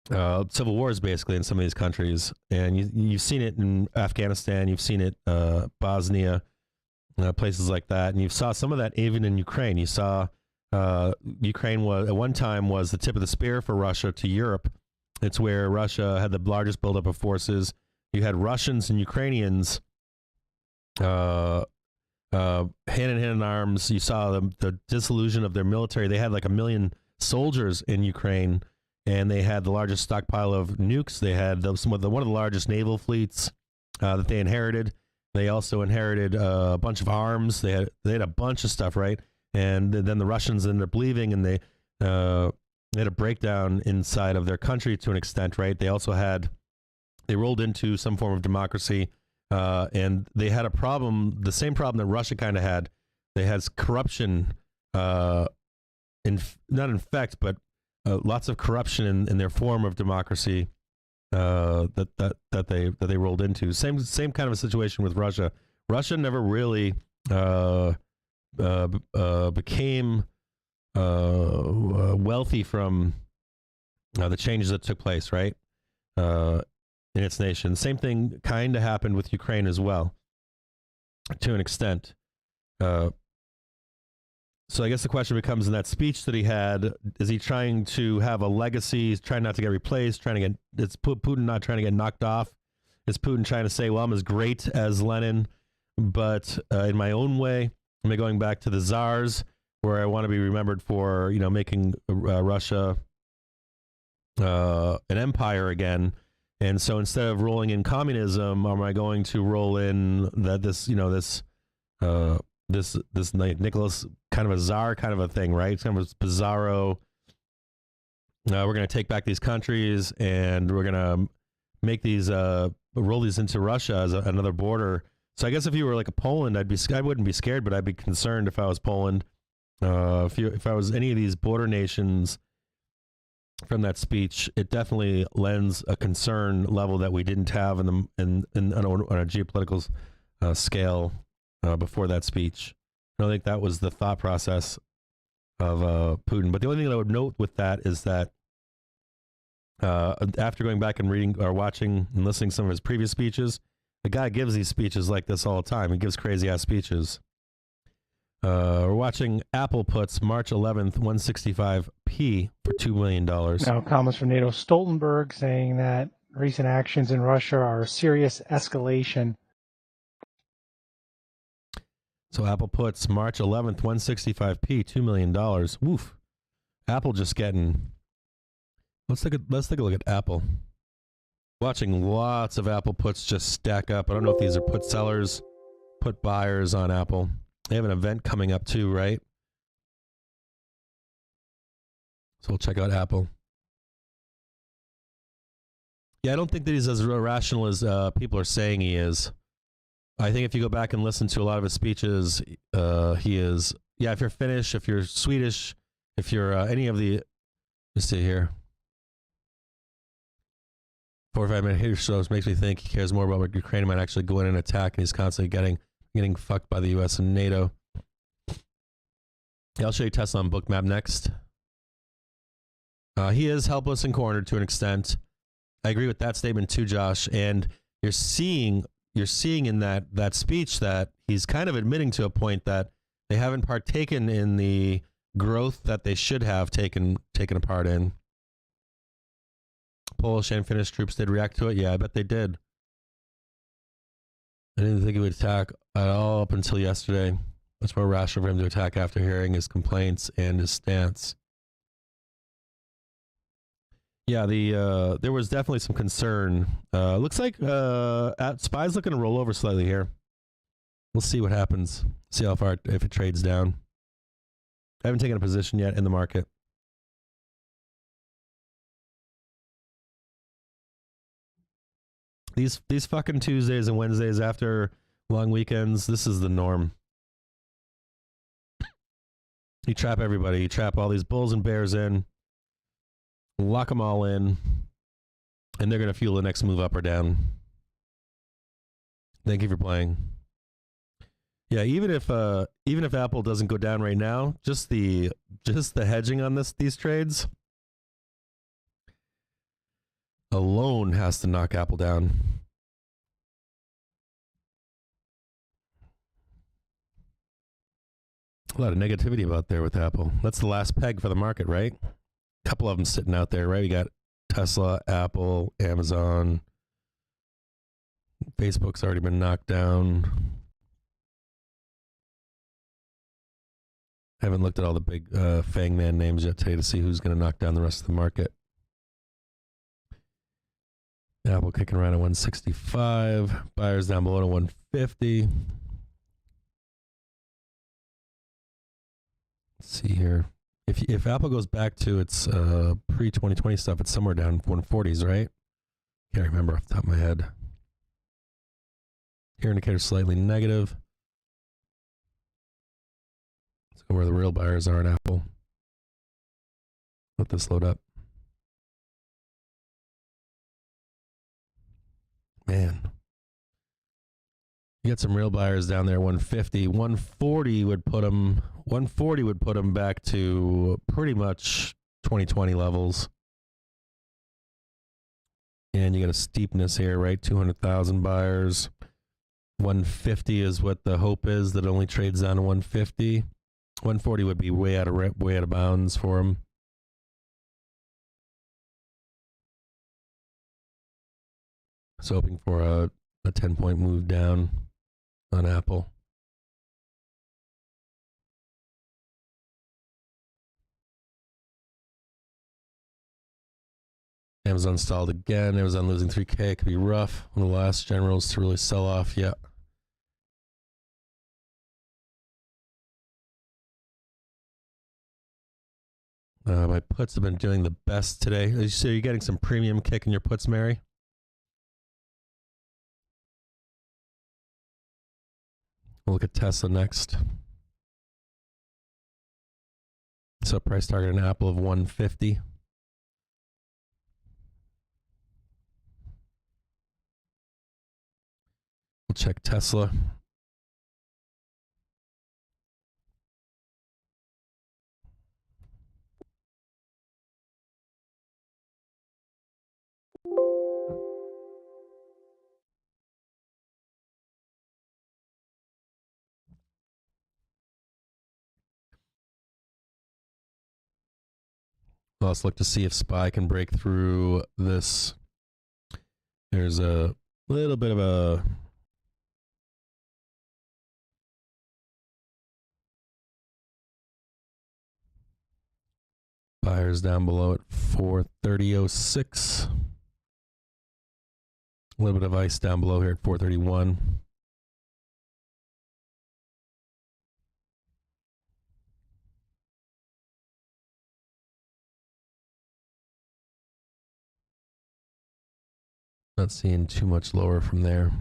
civil wars basically in some of these countries, and you've seen it in Afghanistan, you've seen it Bosnia, places like that, and you saw some of that even in Ukraine. You saw Ukraine was at one time was the tip of the spear for Russia to Europe. It's where Russia had the largest buildup of forces. You had Russians and Ukrainians hand in hand in arms. You saw the disillusion of their military. They had like 1 million soldiers in Ukraine, and they had the largest stockpile of nukes. They had one of the largest naval fleets that they inherited. They also inherited a bunch of arms. They had a bunch of stuff, right? And then the Russians ended up leaving, and they had a breakdown inside of their country to an extent, right? They also they rolled into some form of democracy, and they had a problem, the same problem that Russia kind of had. They had corruption, not infect, but lots of corruption in their form of democracy that they rolled into. Same kind of a situation with Russia. Russia never really became wealthy from the changes that took place, right? In its nation. Same thing kind of happened with Ukraine as well, to an extent. So I guess the question becomes, in that speech that he had, is he trying to have a legacy? He's trying not to get replaced, is Putin not trying to get knocked off? Is Putin trying to say, well, I'm as great as Lenin, but in my own way? Am I going back to the czars, where I want to be remembered for, making Russia an empire again? And so instead of rolling in communism, am I going to roll in that this like Nicholas kind of a czar kind of a thing, right? It's kind of a bizarro. We're going to take back these countries, and we're going to make these roll these into Russia as another border. So I guess if you were like a Poland, I wouldn't be scared, but I'd be concerned if I was Poland. If I was any of these border nations. From that speech, it definitely lends a concern level that we didn't have on a geopolitical scale before that speech. I don't think that was the thought process of Putin. But the only thing that I would note with that is that after going back and reading or watching and listening to some of his previous speeches, the guy gives these speeches like this all the time. He gives crazy ass speeches. We're watching Apple puts March 11th 165p for $2 million. Now, comments from NATO Stoltenberg saying that recent actions in Russia are a serious escalation. So Apple puts March 11th, 165p, $2 million. Woof. Apple just getting. Let's take a look at Apple. Watching lots of Apple puts just stack up. I don't know if these are put sellers, put buyers on Apple. They have an event coming up too, right? So we'll check out Apple. Yeah, I don't think that he's as irrational as people are saying he is. I think if you go back and listen to a lot of his speeches, he is. Yeah, if you're Finnish, if you're Swedish, if you're any of the. Let's see here. 45-minute hater shows makes me think he cares more about what Ukraine might actually go in and attack, and he's constantly getting fucked by the U.S. and NATO. Yeah, I'll show you Tesla on Bookmap next. He is helpless and cornered to an extent. I agree with that statement too, Josh. And you're seeing in that speech that he's kind of admitting to a point that they haven't partaken in the growth that they should have taken a part in. Polish and Finnish troops did react to it. Yeah, I bet they did. I didn't think he would attack at all up until yesterday. It's more rational for him to attack after hearing his complaints and his stance. Yeah, there was definitely some concern. Looks like SPY's looking to roll over slightly here. We'll see what happens. See how far, if it trades down. I haven't taken a position yet in the market. These fucking Tuesdays and Wednesdays after long weekends, this is the norm. You trap everybody. You trap all these bulls and bears in. Lock them all in. And they're going to fuel the next move up or down. Thank you for playing. Yeah, even if Apple doesn't go down right now, just the hedging on these trades alone has to knock Apple down. A lot of negativity about there with Apple. That's the last peg for the market, right? A couple of them sitting out there, right? We got Tesla, Apple, Amazon. Facebook's already been knocked down. I haven't looked at all the big Fang Man names yet today to see who's going to knock down the rest of the market. Apple kicking around at 165. Buyers down below to 150. Let's see here. If Apple goes back to its pre-2020 stuff, it's somewhere down 140s, right? Can't remember off the top of my head. Here indicator slightly negative. Let's go where the real buyers are in Apple. Let this load up. Man. You got some real buyers down there, 150. 140 would put them back to pretty much 2020 levels. And you got a steepness here, right? 200,000 buyers. 150 is what the hope is, that it only trades down to 150. 140 would be way out of bounds for them. So hoping for a 10-point move down on Apple. Amazon stalled again. Amazon losing 3K. It could be rough. One of the last generals to really sell off. Yeah. My puts have been doing the best today. So you're getting some premium kick in your puts, Mary? We'll look at Tesla next. So price target an Apple of 150. We'll check Tesla. Let's look to see if SPY can break through this There's a little bit of a buyers down below at 430.06. A little bit of ice down below here at 431. Not seeing too much lower from there.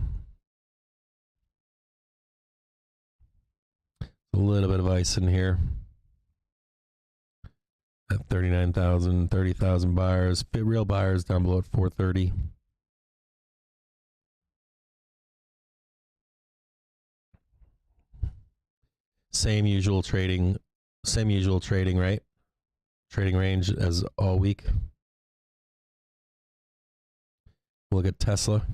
A little bit of ice in here. At 39,000, 30,000 buyers. Real buyers down below at 430. Same usual trading, right? Trading range as all week. Look at Tesla.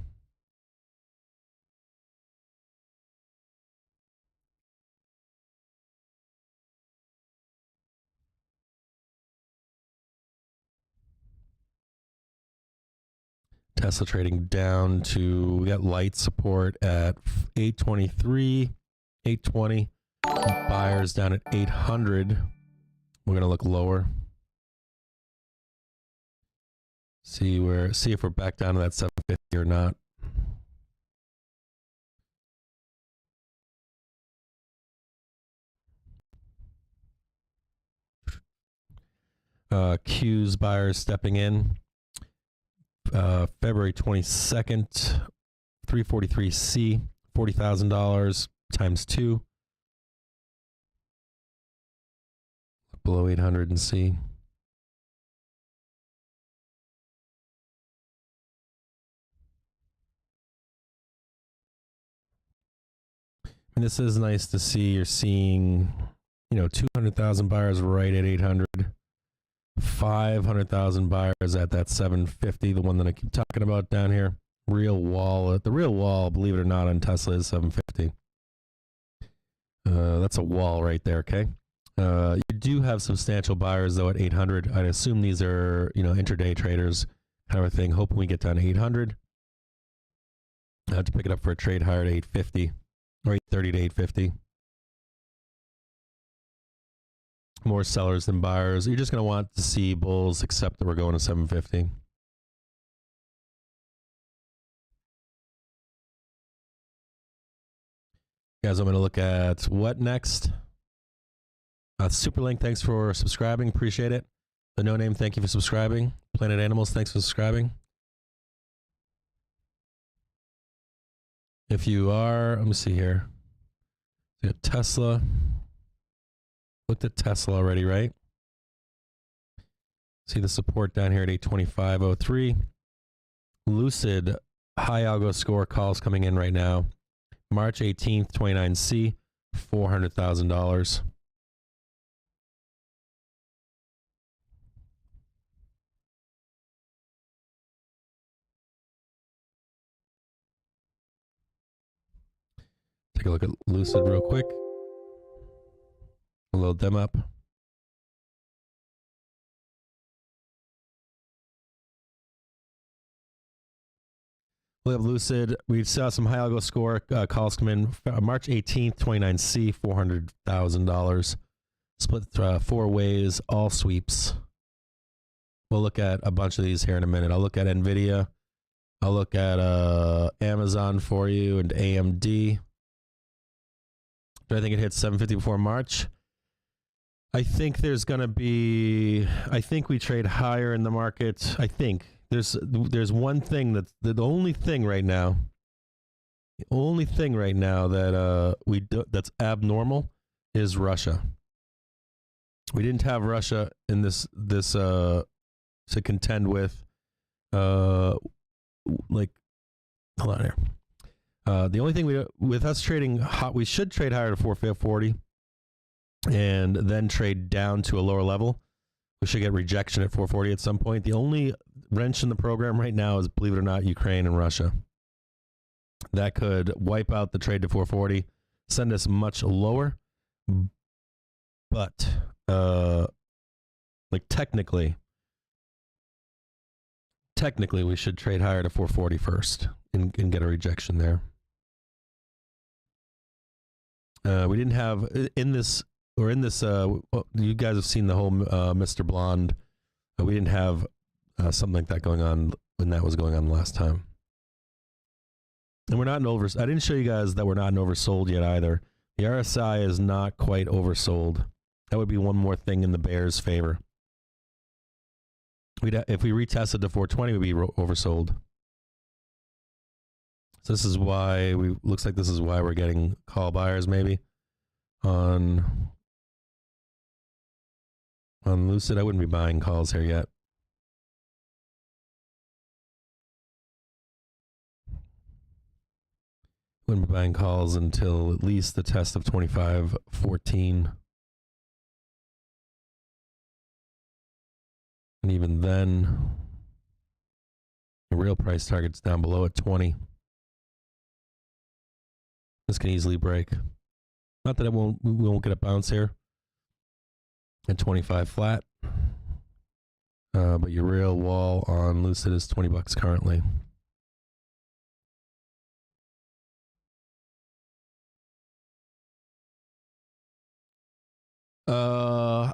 Tesla trading down to, we got light support at 823, 820. Buyers down at 800. We're going to look lower. See if we're back down to that 750 or not. Q's buyers stepping in. February 22nd, 343C, $40,000 times 2. Below 800 and C. And this is nice to see. You're seeing, 200,000 buyers right at 800. 500,000 buyers at that 750, the one that I keep talking about down here. The real wall, believe it or not, on Tesla is 750. That's a wall right there, okay? You do have substantial buyers, though, at 800. I'd assume these are, intraday traders kind of a thing. Hoping we get down to 800. I have to pick it up for a trade higher at 850 or 830 to 850. More sellers than buyers. You're just going to want to see bulls accept that we're going to 750. Guys, I'm going to look at what next. Superlink, thanks for subscribing. Appreciate it. The No Name, thank you for subscribing. Planet Animals, thanks for subscribing. If you are, let me see here. We got Tesla. Looked at Tesla already, right? See the support down here at 825.03. Lucid, high algo score calls coming in right now. March 18th, 29C, $400,000. Take a look at Lucid real quick. Load them up. We have Lucid. We saw some high algo score calls come in. March 18th, 29C, $400,000. Split 4 ways, all sweeps. We'll look at a bunch of these here in a minute. I'll look at NVIDIA. I'll look at Amazon for you and AMD. Do I think it hits 750 before March? I think there's going to be, I think we trade higher in the market. I think there's one thing that's the only thing right now that that's abnormal is Russia. We didn't have Russia in this to contend with, like, hold on here. The only thing with us trading hot, we should trade higher to 440 and then trade down to a lower level. We should get rejection at 440 at some point. The only wrench in the program right now is, believe it or not, Ukraine and Russia. That could wipe out the trade to 440, send us much lower. But, like, technically, technically we should trade higher to 440 first and get a rejection there. We didn't have in this, you guys have seen the whole Mr. Blonde. We didn't have something like that going on when that was going on last time. And we're not in I didn't show you guys that we're not in oversold yet either. The RSI is not quite oversold. That would be one more thing in the bears' favor. If we retested to 420, we'd be oversold. So this is why looks like this is why we're getting call buyers maybe on Lucid. I wouldn't be buying calls here yet. Wouldn't be buying calls until at least the test of 25.14. And even then, the real price target's down below at 20. This can easily break. Not that we won't get a bounce here at 25 flat. But your real wall on Lucid is $20 currently.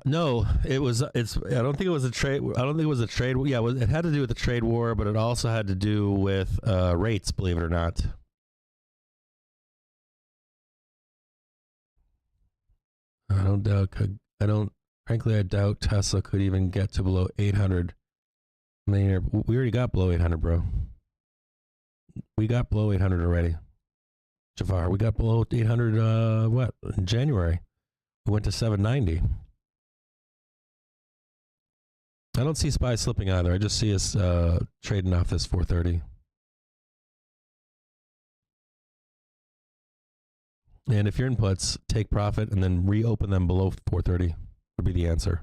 No, I don't think it was a trade. I don't think it was a trade. Yeah, it had to do with the trade war, but it also had to do with rates, believe it or not. Frankly, I doubt Tesla could even get to below 800. I mean, we already got below 800, bro. We got below 800 already. Jafar, we got below 800, in January. We went to 790. I don't see SPY slipping either. I just see us trading off this 430. And if your inputs, take profit and then reopen them below 430 would be the answer.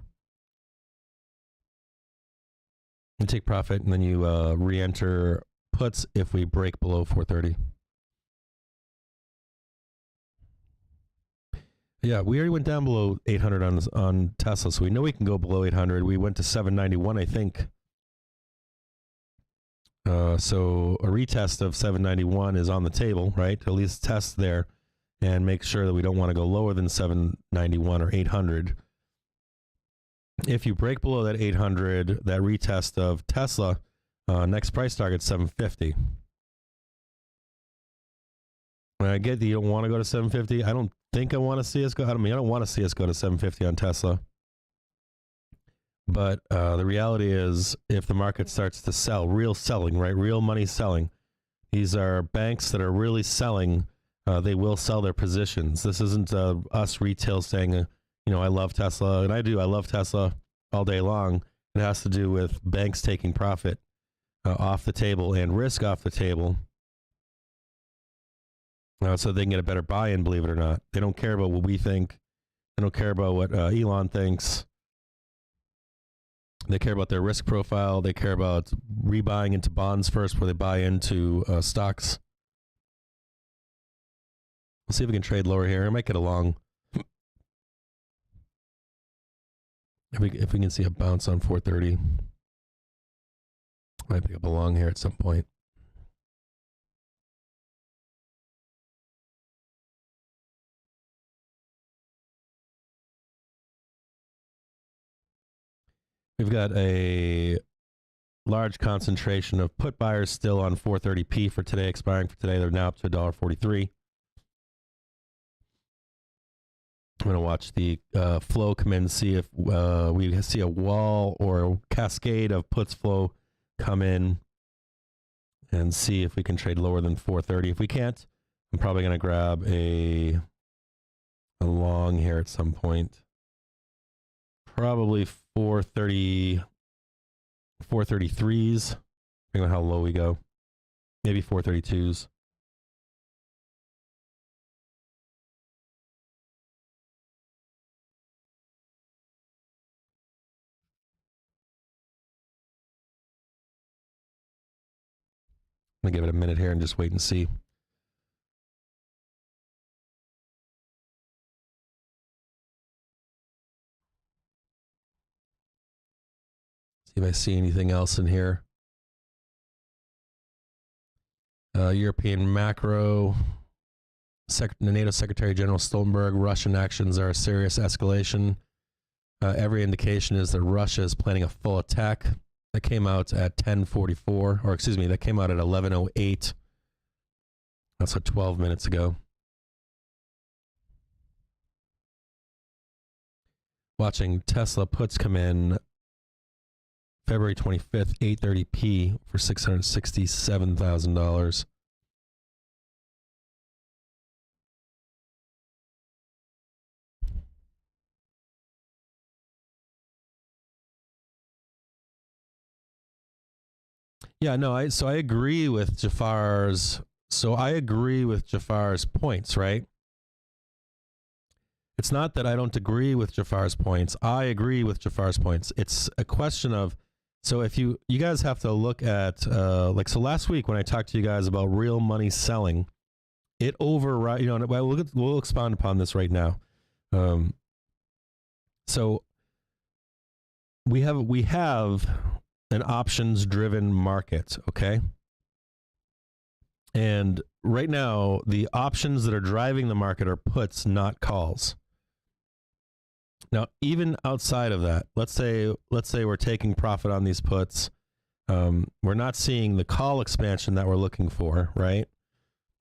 You take profit and then you re-enter puts if we break below 430. Yeah, we already went down below 800 on Tesla, so we know we can go below 800. We went to 791, I think. So a retest of 791 is on the table, right? At least test there and make sure that we don't want to go lower than 791 or 800. If you break below that 800, that retest of Tesla, next price target 750. When I get that you don't want to go to 750, I don't think I want to see us go. I don't want to see us go to 750 on Tesla. But the reality is, if the market starts to sell, real selling, right? Real money selling. These are banks that are really selling. They will sell their positions. This isn't us retail saying, I love Tesla, and I do. I love Tesla all day long. It has to do with banks taking profit off the table and risk off the table. So they can get a better buy-in, believe it or not. They don't care about what we think. They don't care about what Elon thinks. They care about their risk profile. They care about rebuying into bonds first before they buy into stocks. We'll see if we can trade lower here. I might get a long. If we can see a bounce on 430. Might pick up a long here at some point. We've got a large concentration of put buyers still on 430p for today, expiring for today. They're now up to $1.43. I'm going to watch the flow come in, see if we see a wall or a cascade of puts flow come in, and see if we can trade lower than 430. If we can't, I'm probably going to grab a long here at some point. Probably 430, 433s, depending on how low we go. Maybe 432s. I'm going to give it a minute here and just wait and see. See if I see anything else in here. European macro. The NATO Secretary General Stoltenberg, Russian actions are a serious escalation. Every indication is that Russia is planning a full attack. That came out at 10:44, or excuse me, that came out at 11:08. That's 12 minutes ago. Watching Tesla puts come in February 25th, 8:30 for $667,000. Yeah, no, I agree with Jafar's. So I agree with Jafar's points, right? It's not that I don't agree with Jafar's points. I agree with Jafar's points. It's a question of, so if you guys have to look at, so last week when I talked to you guys about real money selling, it overrides, we'll expound upon this right now. So we have an options driven market, okay? And right now, the options that are driving the market are puts, not calls. Now, even outside of that, let's say we're taking profit on these puts. We're not seeing the call expansion that we're looking for, right?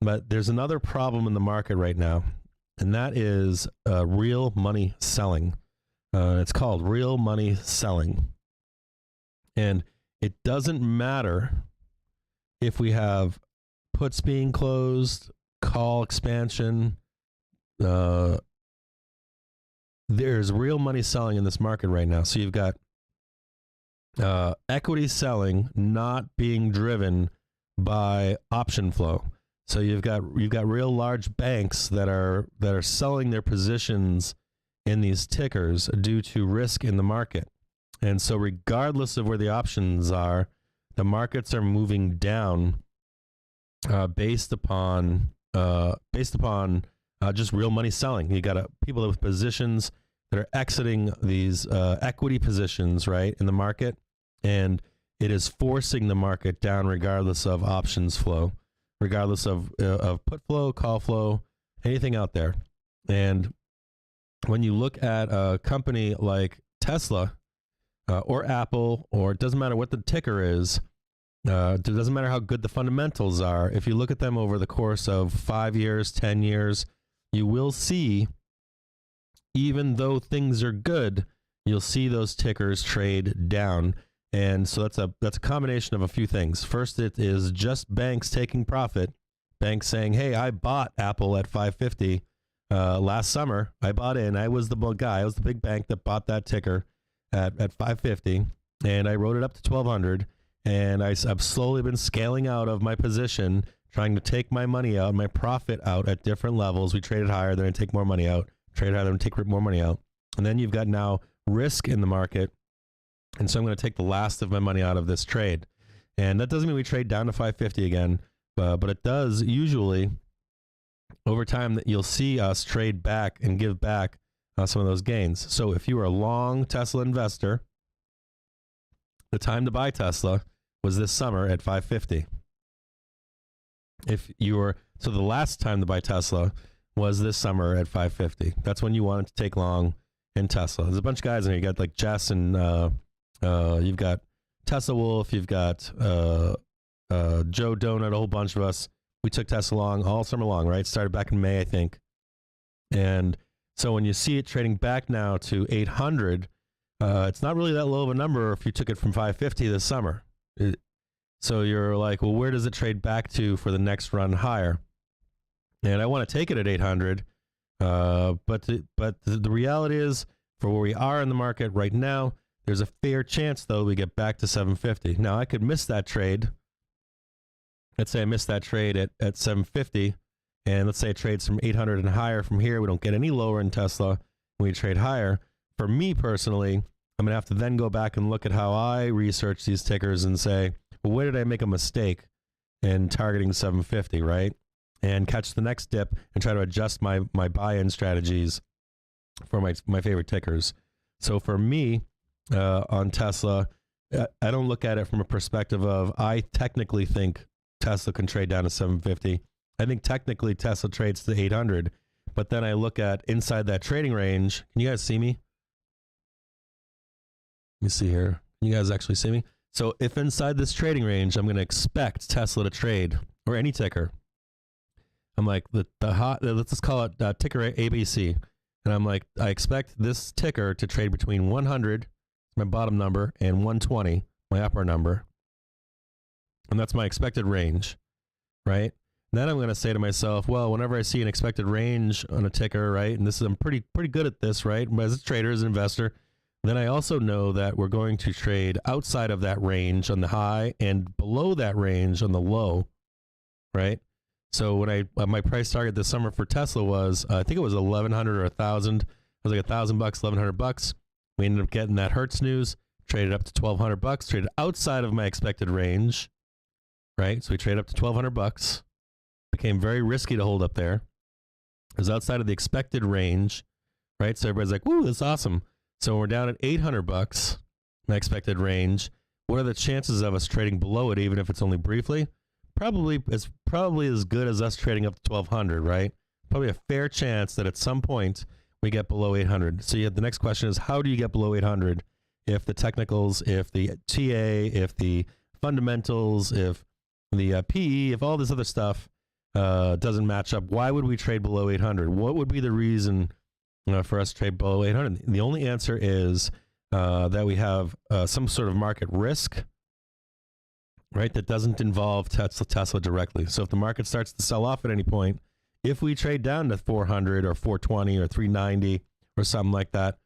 But there's another problem in the market right now, and that is real money selling. It's called real money selling. And it doesn't matter if we have puts being closed, call expansion. There's real money selling in this market right now. So you've got equity selling not being driven by option flow. So you've got real large banks that are selling their positions in these tickers due to risk in the market. And so regardless of where the options are, the markets are moving down based upon just real money selling. You got people with positions that are exiting these equity positions, right, in the market, and it is forcing the market down regardless of options flow, regardless of put flow, call flow, anything out there. And when you look at a company like Tesla, or Apple, or it doesn't matter what the ticker is, it doesn't matter how good the fundamentals are. If you look at them over the course of 5 years, 10 years, you will see, even though things are good, you'll see those tickers trade down. And so that's a combination of a few things. First, it is just banks taking profit. Banks saying, hey, I bought Apple at 550 last summer. I bought in. I was the guy. I was the big bank that bought that ticker at 550, and I wrote it up to 1200, and I've slowly been scaling out of my position, trying to take my money out, my profit out at different levels. We traded higher, then I take more money out, trade higher, then take more money out. And then you've got now risk in the market, and so I'm going to take the last of my money out of this trade. And that doesn't mean we trade down to 550 again, but it does usually over time that you'll see us trade back and give back some of those gains. So if you were a long Tesla investor, the time to buy Tesla was this summer at 550. If you were, so the last time to buy Tesla was this summer at 550. That's when you wanted to take long in Tesla. There's a bunch of guys in here. You got like Jess and you've got Tesla Wolf. You've got Joe Donut, a whole bunch of us. We took Tesla long all summer long, right? Started back in May, I think. And so when you see it trading back now to 800, it's not really that low of a number if you took it from 550 this summer. So you're like, well, where does it trade back to for the next run higher? And I want to take it at 800, but the reality is, for where we are in the market right now, there's a fair chance, though, we get back to 750. Now, I could miss that trade. Let's say I missed that trade at 750. And let's say it trades from 800 and higher from here. We don't get any lower in Tesla. We trade higher. For me personally, I'm going to have to then go back and look at how I research these tickers and say, well, where did I make a mistake in targeting 750, right? And catch the next dip and try to adjust my buy-in strategies for my favorite tickers. So for me, on Tesla, I don't look at it from a perspective of, I technically think Tesla can trade down to 750. I think technically Tesla trades to 800, but then I look at inside that trading range. Can you guys see me? Let me see here. Can you guys actually see me? So if inside this trading range, I'm going to expect Tesla to trade, or any ticker. I'm like, let's just call it ticker ABC. And I'm like, I expect this ticker to trade between 100, my bottom number, and 120, my upper number. And that's my expected range, right? And then I'm going to say to myself, well, whenever I see an expected range on a ticker, right, and this is, I'm pretty good at this, right, as a trader, as an investor, then I also know that we're going to trade outside of that range on the high and below that range on the low, right? So when my price target this summer for Tesla was, I think it was 1,100 or 1,000. It was like $1,000, $1,100. We ended up getting that Hertz news, traded up to $1,200, traded outside of my expected range, right? So we traded up to $1,200. Became very risky to hold up there. It was outside of the expected range, right? So everybody's like, "Woo, that's awesome." So we're down at $800, my expected range. What are the chances of us trading below it, even if it's only briefly? It's probably as good as us trading up to 1,200, right? Probably a fair chance that at some point we get below 800. So the next question is, how do you get below 800 if the technicals, if the TA, if the fundamentals, if the PE, if all this other stuff doesn't match up? Why would we trade below 800? What would be the reason for us to trade below 800? The only answer is that we have some sort of market risk, right, that doesn't involve Tesla directly. So if the market starts to sell off at any point, if we trade down to 400 or 420 or 390 or something like that,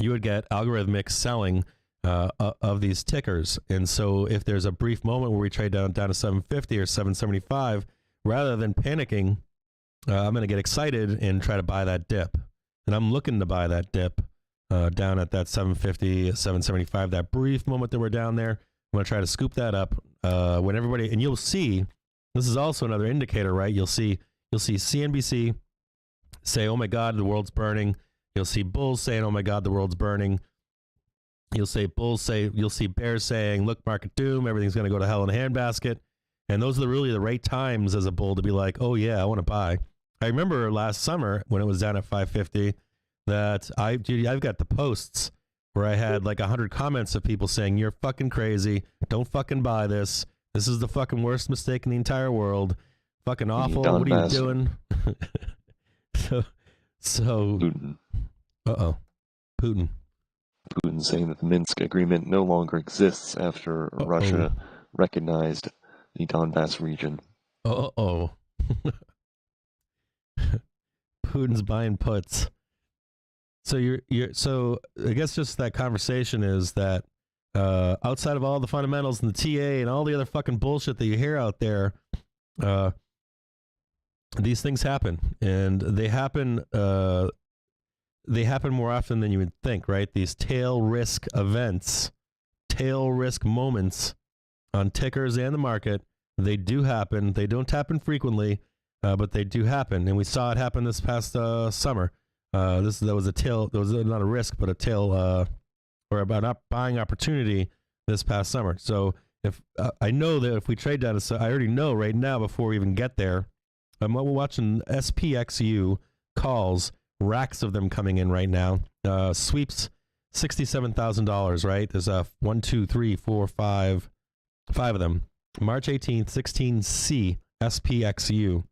you would get algorithmic selling of these tickers. And so if there's a brief moment where we trade down to 750 or 775, rather than panicking, I'm going to get excited and try to buy that dip. And I'm looking to buy that dip down at that 750, 775, that brief moment that we're down there. I'm going to try to scoop that up when everybody, and you'll see, this is also another indicator, right? You'll see CNBC say, "Oh my God, the world's burning." You'll see bulls saying, "Oh my God, the world's burning." You'll see bears saying, "Look, market doom, everything's going to go to hell in a handbasket." And those are really the right times as a bull to be like, "Oh yeah, I want to buy." I remember last summer when it was down at 550 that I've got the posts where I had like 100 comments of people saying, "You're fucking crazy. Don't fucking buy this. This is the fucking worst mistake in the entire world. Fucking awful. What are you doing?" so Putin. Putin saying that the Minsk agreement no longer exists after Russia recognized the Donbass region. Putin's buying puts. So so I guess just that conversation is that outside of all the fundamentals and the TA and all the other fucking bullshit that you hear out there, these things happen, and they happen more often than you would think, right? These tail risk events, tail risk moments on tickers and the market, they do happen. They don't happen frequently, but they do happen, and we saw it happen this past summer. That was a tail. That was not a risk, but a tail, or about buying opportunity this past summer. So if I know that if we trade down, I already know right now before we even get there. I'm watching SPXU calls, racks of them coming in right now. Sweeps $67,000. Right? There's 1, 2, 3, 4, 5 of them. March 18th, 16C SPXU.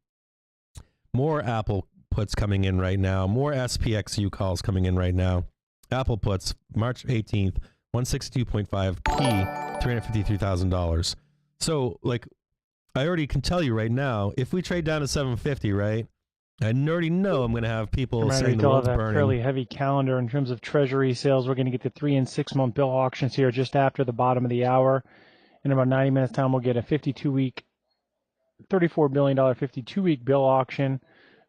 More Apple puts coming in right now. More SPXU calls coming in right now. Apple puts March 18th, 162.5 P, $353,000. So, like, I already can tell you right now, if we trade down to 750, right, I already know I'm going to have people saying the world's burning. Fairly heavy calendar in terms of treasury sales. We're going to get the 3- and 6-month bill auctions here just after the bottom of the hour. In about 90 minutes time, we'll get a $52 billion 52-week bill auction.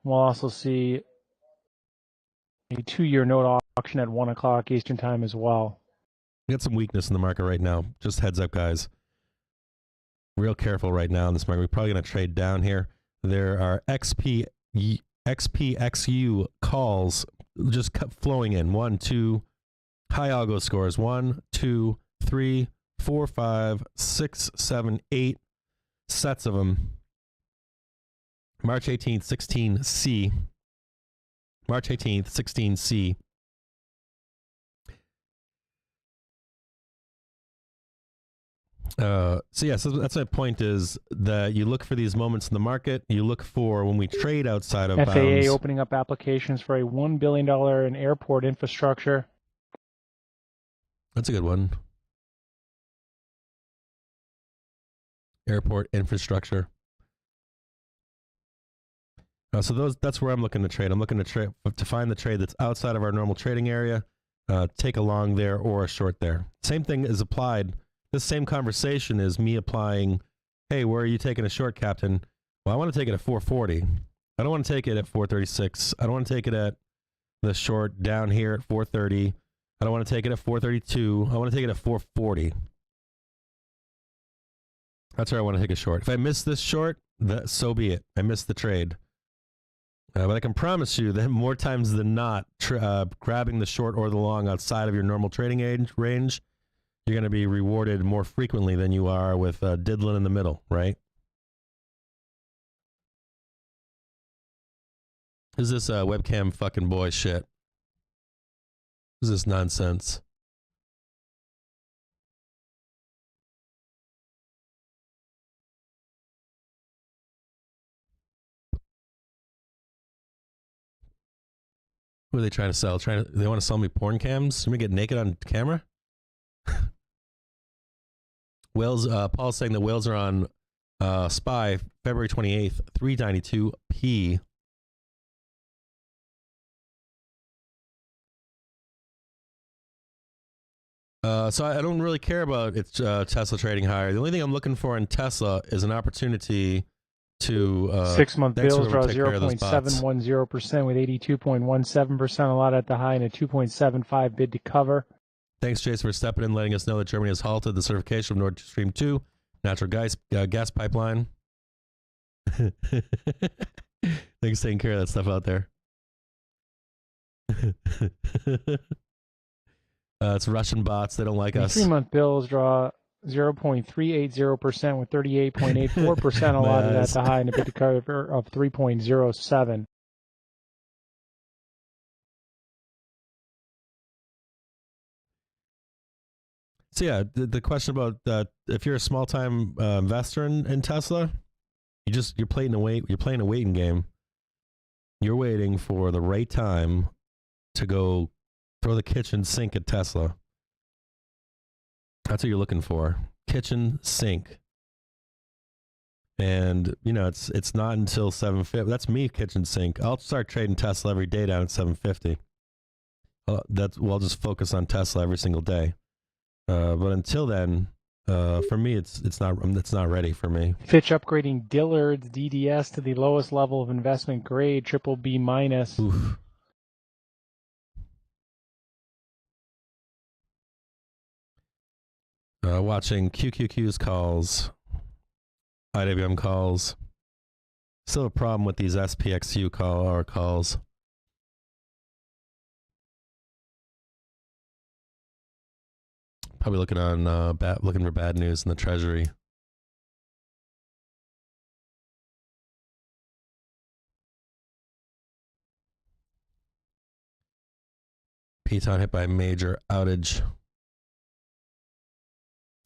We'll also see a 2-year note auction at 1 o'clock Eastern time as well. We got some weakness in the market right now. Just heads up, guys. Real careful right now in this market. We're probably going to trade down here. There are XPXU calls just flowing in. 1, 2, high algo scores. 1, 2, 3, 4, 5, 6, 7, 8. sets of them. March 18th, 16C. March 18th, 16C. So that's my point, is that you look for these moments in the market. You look for when we trade outside of FAA bounds. opening up applications for a $1 billion in airport infrastructure. That's a good one. Airport infrastructure. So that's where I'm looking to trade. I'm looking to find the trade that's outside of our normal trading area, take a long there or a short there. Same thing is applied. This same conversation is me applying, hey, where are you taking a short, Captain? Well, I want to take it at 440. I don't want to take it at 436. I don't want to take it at the short down here at 430. I don't want to take it at 432. I want to take it at 440. That's where I want to take a short. If I miss this short, so be it. I missed the trade. But I can promise you that more times than not, grabbing the short or the long outside of your normal trading range, you're going to be rewarded more frequently than you are with diddling in the middle, right? Is this webcam fucking boy shit? Is this nonsense? What are they trying to sell? They want to sell me porn cams? Let me get naked on camera? Whales, Paul's saying that whales are on SPY February 28th, 392p. So I don't really care about its Tesla trading higher. The only thing I'm looking for in Tesla is an opportunity to 6-month bills draw 0.710% with 82.17%, a lot at the high and a 2.75 bid to cover. Thanks, Jason, for stepping in, letting us know that Germany has halted the certification of Nord Stream 2 natural gas pipeline. Thanks for taking care of that stuff out there. It's Russian bots. They don't like us. 3-month bills draw 0.380% with 38.84% allotted at the high and a bid to cover of 3.07. So yeah, the question about if you're a small time investor in Tesla, you're playing a waiting game. You're waiting for the right time to go throw the kitchen sink at Tesla. That's what you're looking for. Kitchen sink. And it's not until 750. That's me, kitchen sink. I'll start trading Tesla every day down at 750. I'll just focus on Tesla every single day. But until then, for me, it's not ready for me. Fitch upgrading Dillard's DDS to the lowest level of investment grade, BBB minus. Oof. Watching QQQ's calls, IWM calls. Still a problem with these SPXU calls. Probably looking for bad news in the Treasury. Piton hit by a major outage.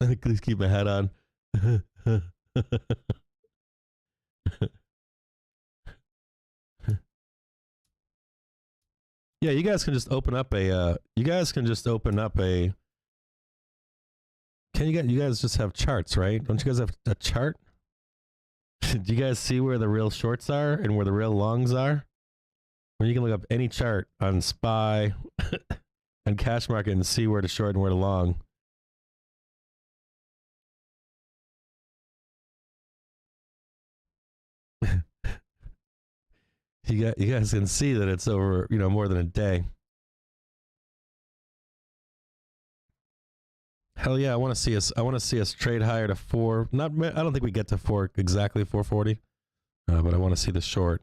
I think please keep my hat on. Yeah, you guys can just open up a. Can you guys just have charts, right? Don't you guys have a chart? Do you guys see where the real shorts are and where the real longs are? When you can look up any chart on SPY and cash market and see where to short and where to long. You guys can see that it's over, more than a day. Hell yeah, I want to see us trade higher to 4. I don't think we get to 4 exactly 440. But I want to see the short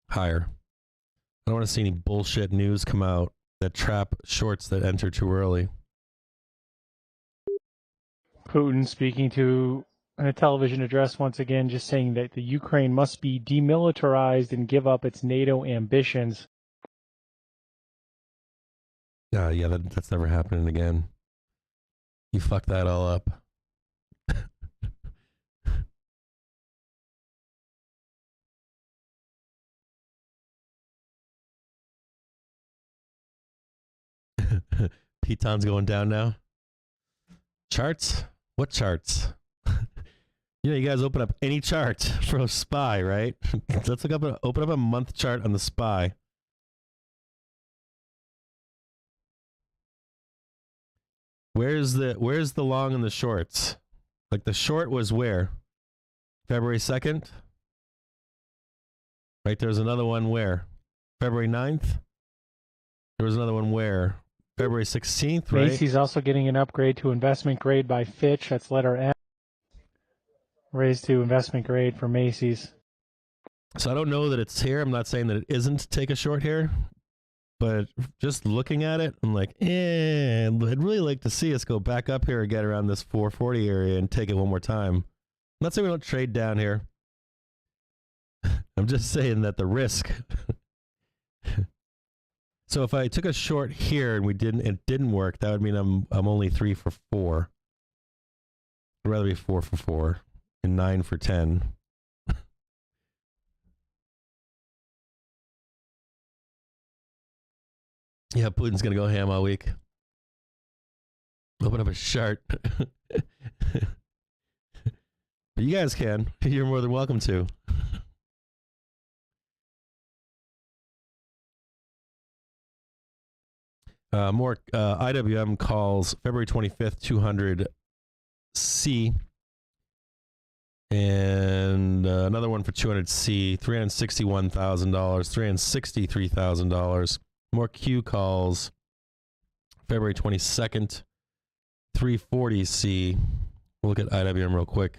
higher. I don't want to see any bullshit news come out that trap shorts that enter too early. Putin speaking to a television address once again, just saying that the Ukraine must be demilitarized and give up its NATO ambitions. Yeah, that's never happening again. You fucked that all up. Piton's going down now. Charts? What charts? You know, you guys open up any chart for a SPY, right? Let's open up a month chart on the SPY. Where's the long and the shorts? Like the short was where? February 2nd? Right, there's another one where? February 9th? There was another one where? February 16th, right? Macy's also getting an upgrade to investment grade by Fitch. That's letter M. Raised to investment grade for Macy's. So I don't know that it's here. I'm not saying that it isn't take a short here. But just looking at it, I'm like, I'd really like to see us go back up here and get around this 440 area and take it one more time. I'm not saying we don't trade down here. I'm just saying that the risk. So if I took a short here and it didn't work, that would mean I'm only 3 for 4. I'd rather be 4 for 4 and 9 for 10. Yeah, Putin's gonna go ham all week. Open up a chart. But you guys can. You're more than welcome to. More IWM calls February 25th, 200C. And another one for 200C, $361,000, $363,000. More Q calls February 22nd, 340C. We'll look at IWM real quick.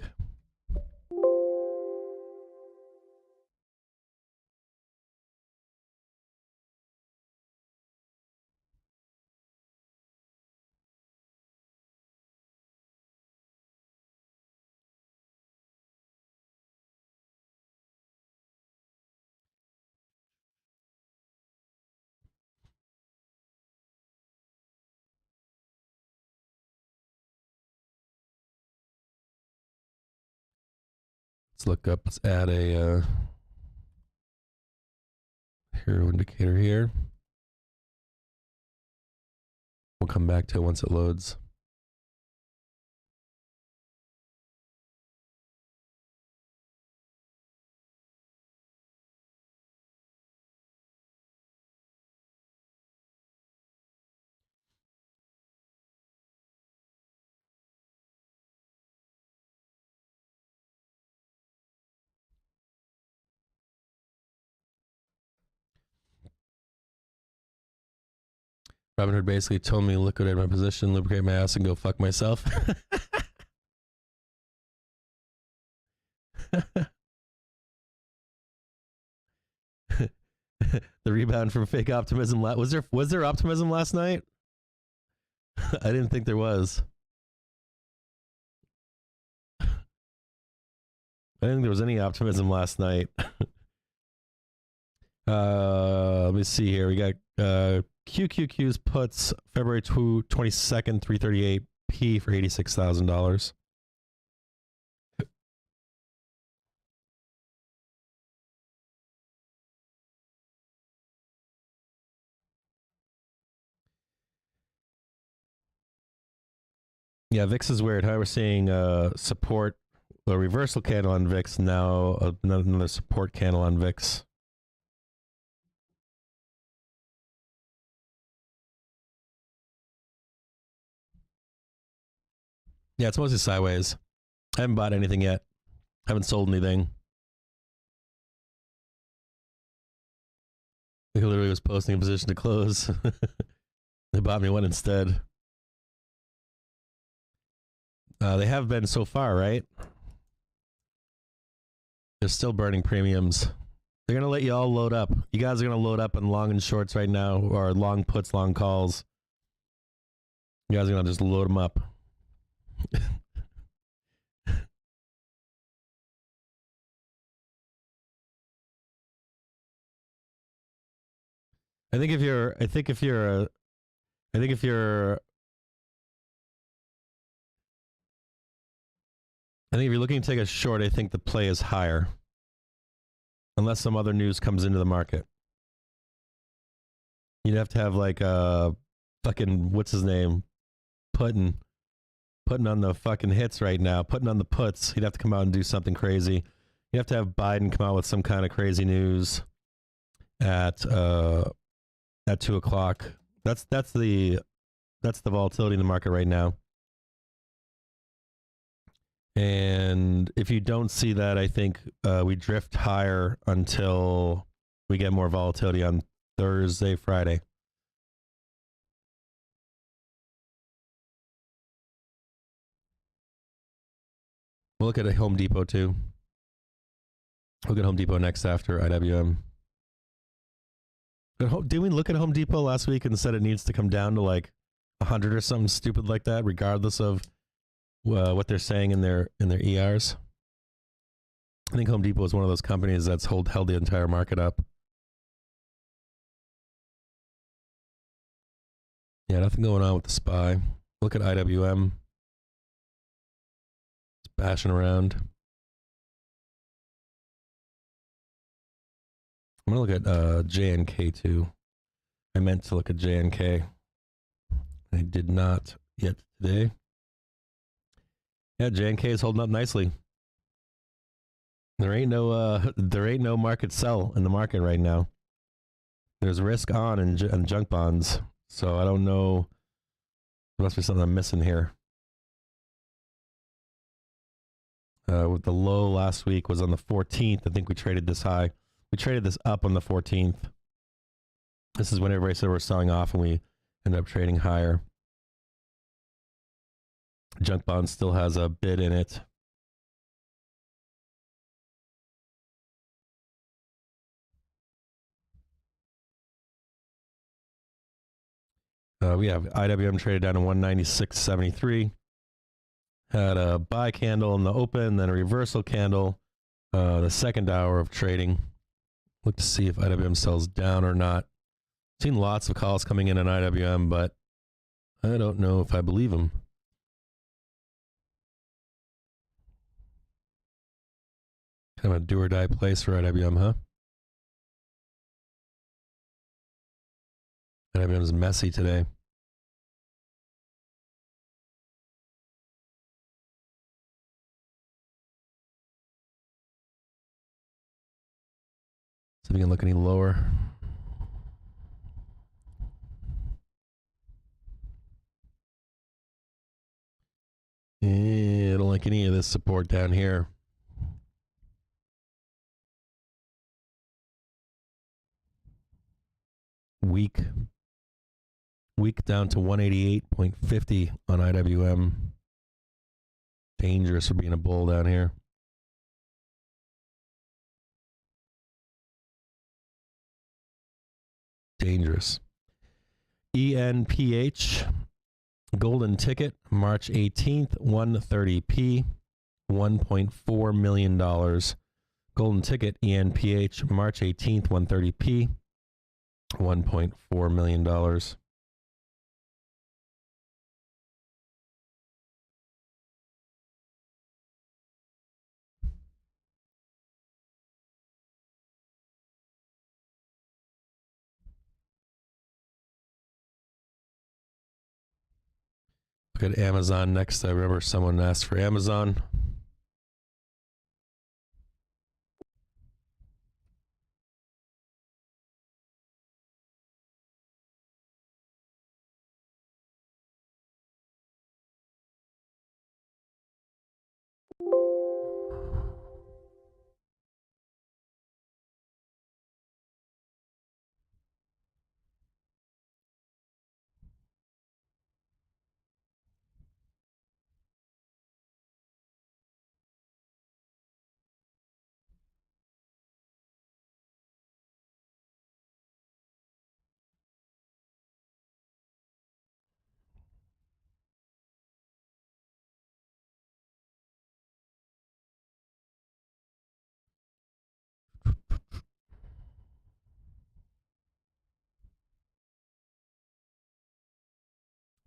Let's add a hero indicator here. We'll come back to it once it loads. Robinhood basically told me to liquidate my position, lubricate my ass, and go fuck myself. The rebound from fake optimism. Was there optimism last night? I didn't think there was. I didn't think there was any optimism last night. Let me see here. We got QQQ's puts February 22nd, 338P for $86,000. Yeah, VIX is weird. How we're seeing support, a reversal candle on VIX, now another support candle on VIX. Yeah, it's mostly sideways. I haven't bought anything yet. Haven't sold anything. He literally was posting a position to close. They bought me one instead. They have been so far, right? They're still burning premiums. They're going to let you all load up. You guys are going to load up on long and shorts right now, or long puts, long calls. You guys are going to just load them up. I think if you're looking to take a short, I think the play is higher. Unless some other news comes into the market. You'd have to have like a fucking, what's his name? Putting on the fucking hits right now, putting on the puts. He'd have to come out and do something crazy. You have to have Biden come out with some kind of crazy news at 2:00. That's the volatility in the market right now. And if you don't see that, I think we drift higher until we get more volatility on Thursday, Friday. We'll look at a Home Depot too. Look at Home Depot next after IWM. Did we look at Home Depot last week and said it needs to come down to like 100 or something stupid like that, regardless of what they're saying in their ERs? I think Home Depot is one of those companies that's held the entire market up. Yeah, nothing going on with the SPY. Look at IWM. It's bashing around. I'm going to look at JNK too. I meant to look at JNK. I did not yet today. Yeah, JNK is holding up nicely. There ain't no market sell in the market right now. There's risk on in junk bonds. So I don't know. There must be something I'm missing here. With the low last week was on the 14th. I think we traded this high. We traded this up on the 14th. This is when everybody said we're selling off and we ended up trading higher. Junk bond still has a bid in it. We have IWM traded down to 196.73. Had a buy candle in the open, then a reversal candle. The second hour of trading. Look to see if IWM sells down or not. Seen lots of calls coming in on IWM, but I don't know if I believe them. Kind of a do or die place for IWM, huh? IWM's messy today. See if we can look any lower. I don't like any of this support down here. Weak down to 188.50 on IWM. Dangerous for being a bull down here. Dangerous. ENPH, golden ticket, March 18th, 130p, $1.4 million. Golden ticket, ENPH, March 18th, 130p, $1.4 million. Look at Amazon next. I remember someone asked for Amazon.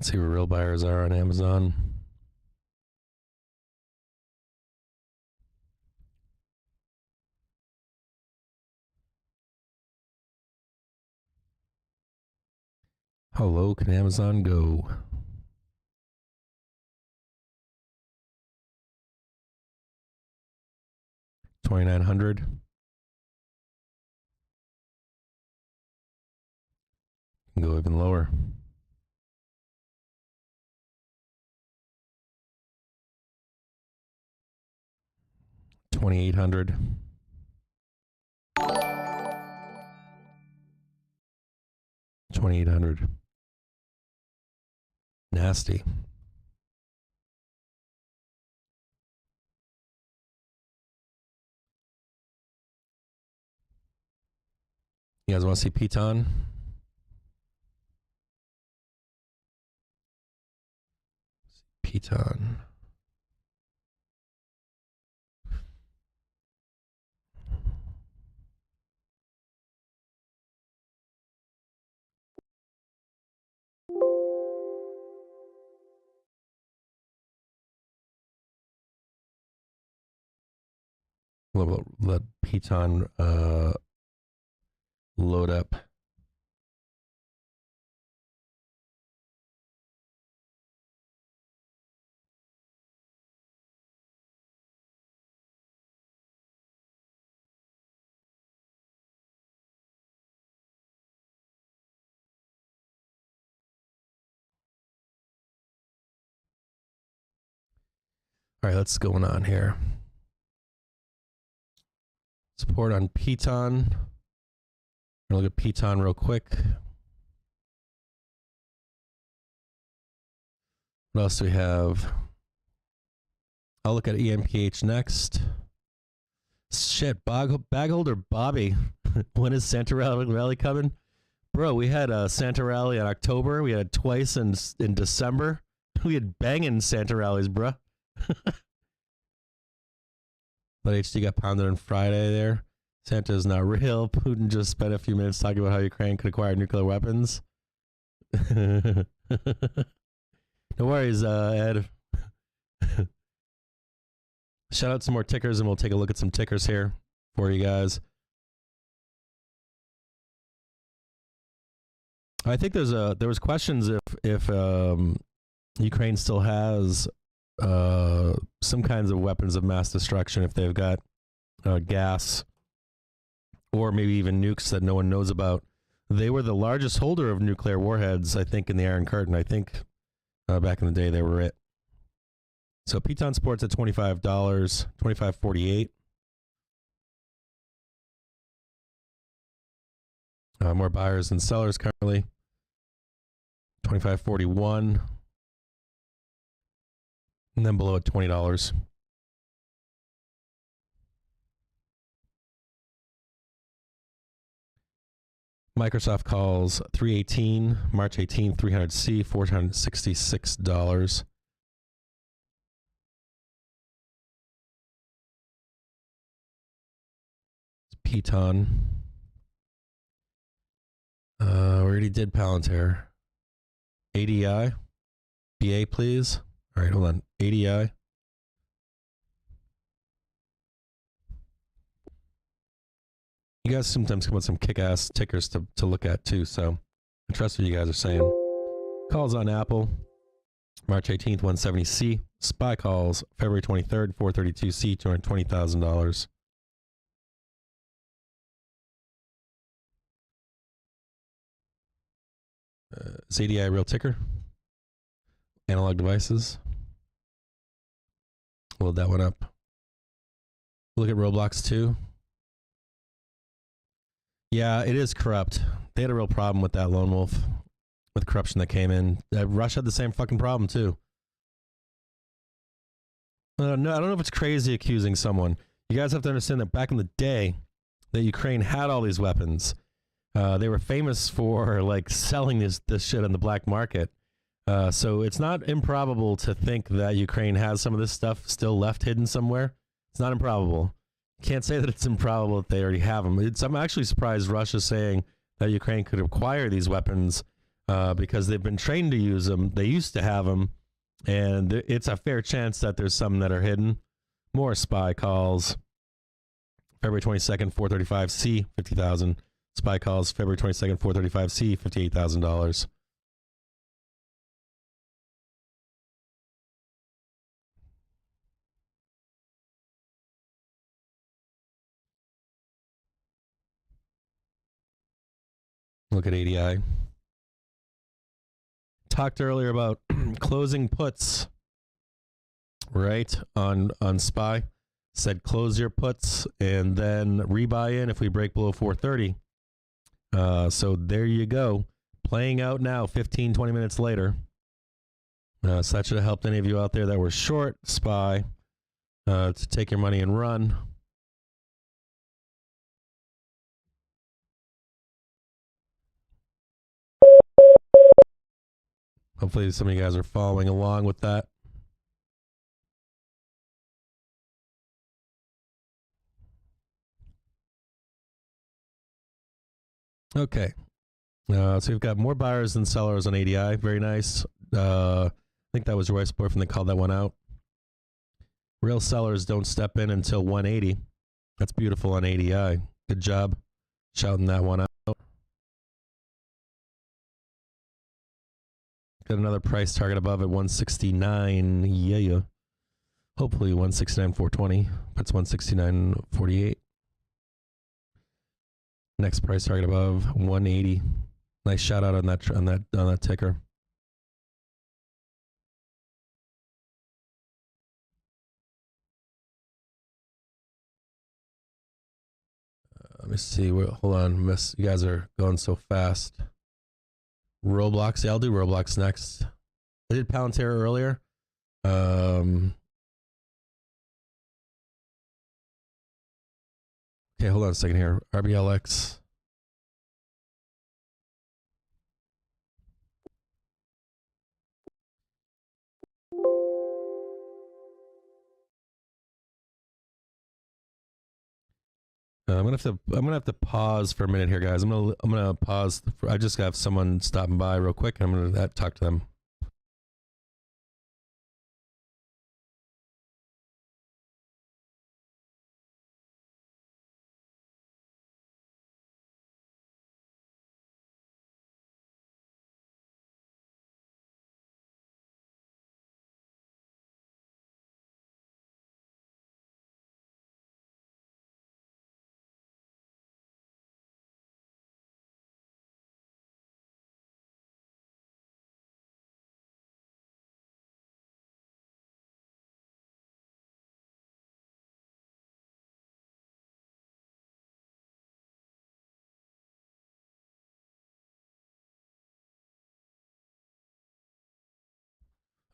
Let's see where real buyers are on Amazon. How low can Amazon go? $2,900. Can go even lower. $2,800. $2,800. Nasty. You guys want to see Piton? Piton. Let Piton load up. All right, what's going on here? Support on Piton. We're gonna look at Piton real quick. What else do we have? I'll look at EMPH next. Shit, Bagholder Bobby. When is Santa Rally coming? Bro, we had a Santa Rally in October. We had it twice in December. We had banging Santa Rallies, bro. But HD got pounded on Friday there. Santa is not real. Putin just spent a few minutes talking about how Ukraine could acquire nuclear weapons. No worries, Ed. Shout out some more tickers, and we'll take a look at some tickers here for you guys. I think there was questions if Ukraine still has some kinds of weapons of mass destruction, if they've got gas or maybe even nukes that no one knows about. They were the largest holder of nuclear warheads, I think, in the Iron Curtain. I think back in the day they were it. So Piton Sports at $25, $25.48. More buyers than sellers currently. $25.41. And then below at $20. Microsoft calls 318, March 18, 300C, $466. Piton. We already did Palantir. ADI. BA, please. All right, hold on. ADI. You guys sometimes come with some kick-ass tickers to look at, too, so I trust what you guys are saying. Calls on Apple. March 18th, 170C. SPY calls February 23rd, 432C, $220,000. Is ADI a real ticker? Analog devices. Load that one up. Look at Roblox too. Yeah, it is corrupt. They had a real problem with that lone wolf, with corruption that came in. Russia had the same fucking problem too. No, I don't know if it's crazy accusing someone. You guys have to understand that back in the day, that Ukraine had all these weapons. They were famous for like selling this shit on the black market. So it's not improbable to think that Ukraine has some of this stuff still left hidden somewhere. It's not improbable. Can't say that it's improbable that they already have them. I'm actually surprised Russia's saying that Ukraine could acquire these weapons because they've been trained to use them. They used to have them, and it's a fair chance that there's some that are hidden. More SPY calls. February 22nd, 435C, 50,000. SPY calls February 22nd, 435C, $58,000. Look at ADI. Talked earlier about closing puts, right, on SPY. Said close your puts and then rebuy in if we break below 430. So there you go. Playing out now 15, 20 minutes later. So that should have helped any of you out there that were short SPY to take your money and run. Hopefully some of you guys are following along with that. Okay. So we've got more buyers than sellers on ADI. Very nice. I think that was Royce Boyfriend that called that one out. Real sellers don't step in until 180. That's beautiful on ADI. Good job shouting that one out. Got another price target above at 169. Yeah. Hopefully 169.420. That's 169.48. Next price target above 180. Nice shout out on that ticker. Let me see. Hold on, miss. You guys are going so fast. Roblox. Yeah, I'll do Roblox next. I did Palantir earlier. Okay, hold on a second here. RBLX. I'm gonna have to pause for a minute here, guys. I'm gonna pause. I just have someone stopping by real quick. I'm gonna talk to them.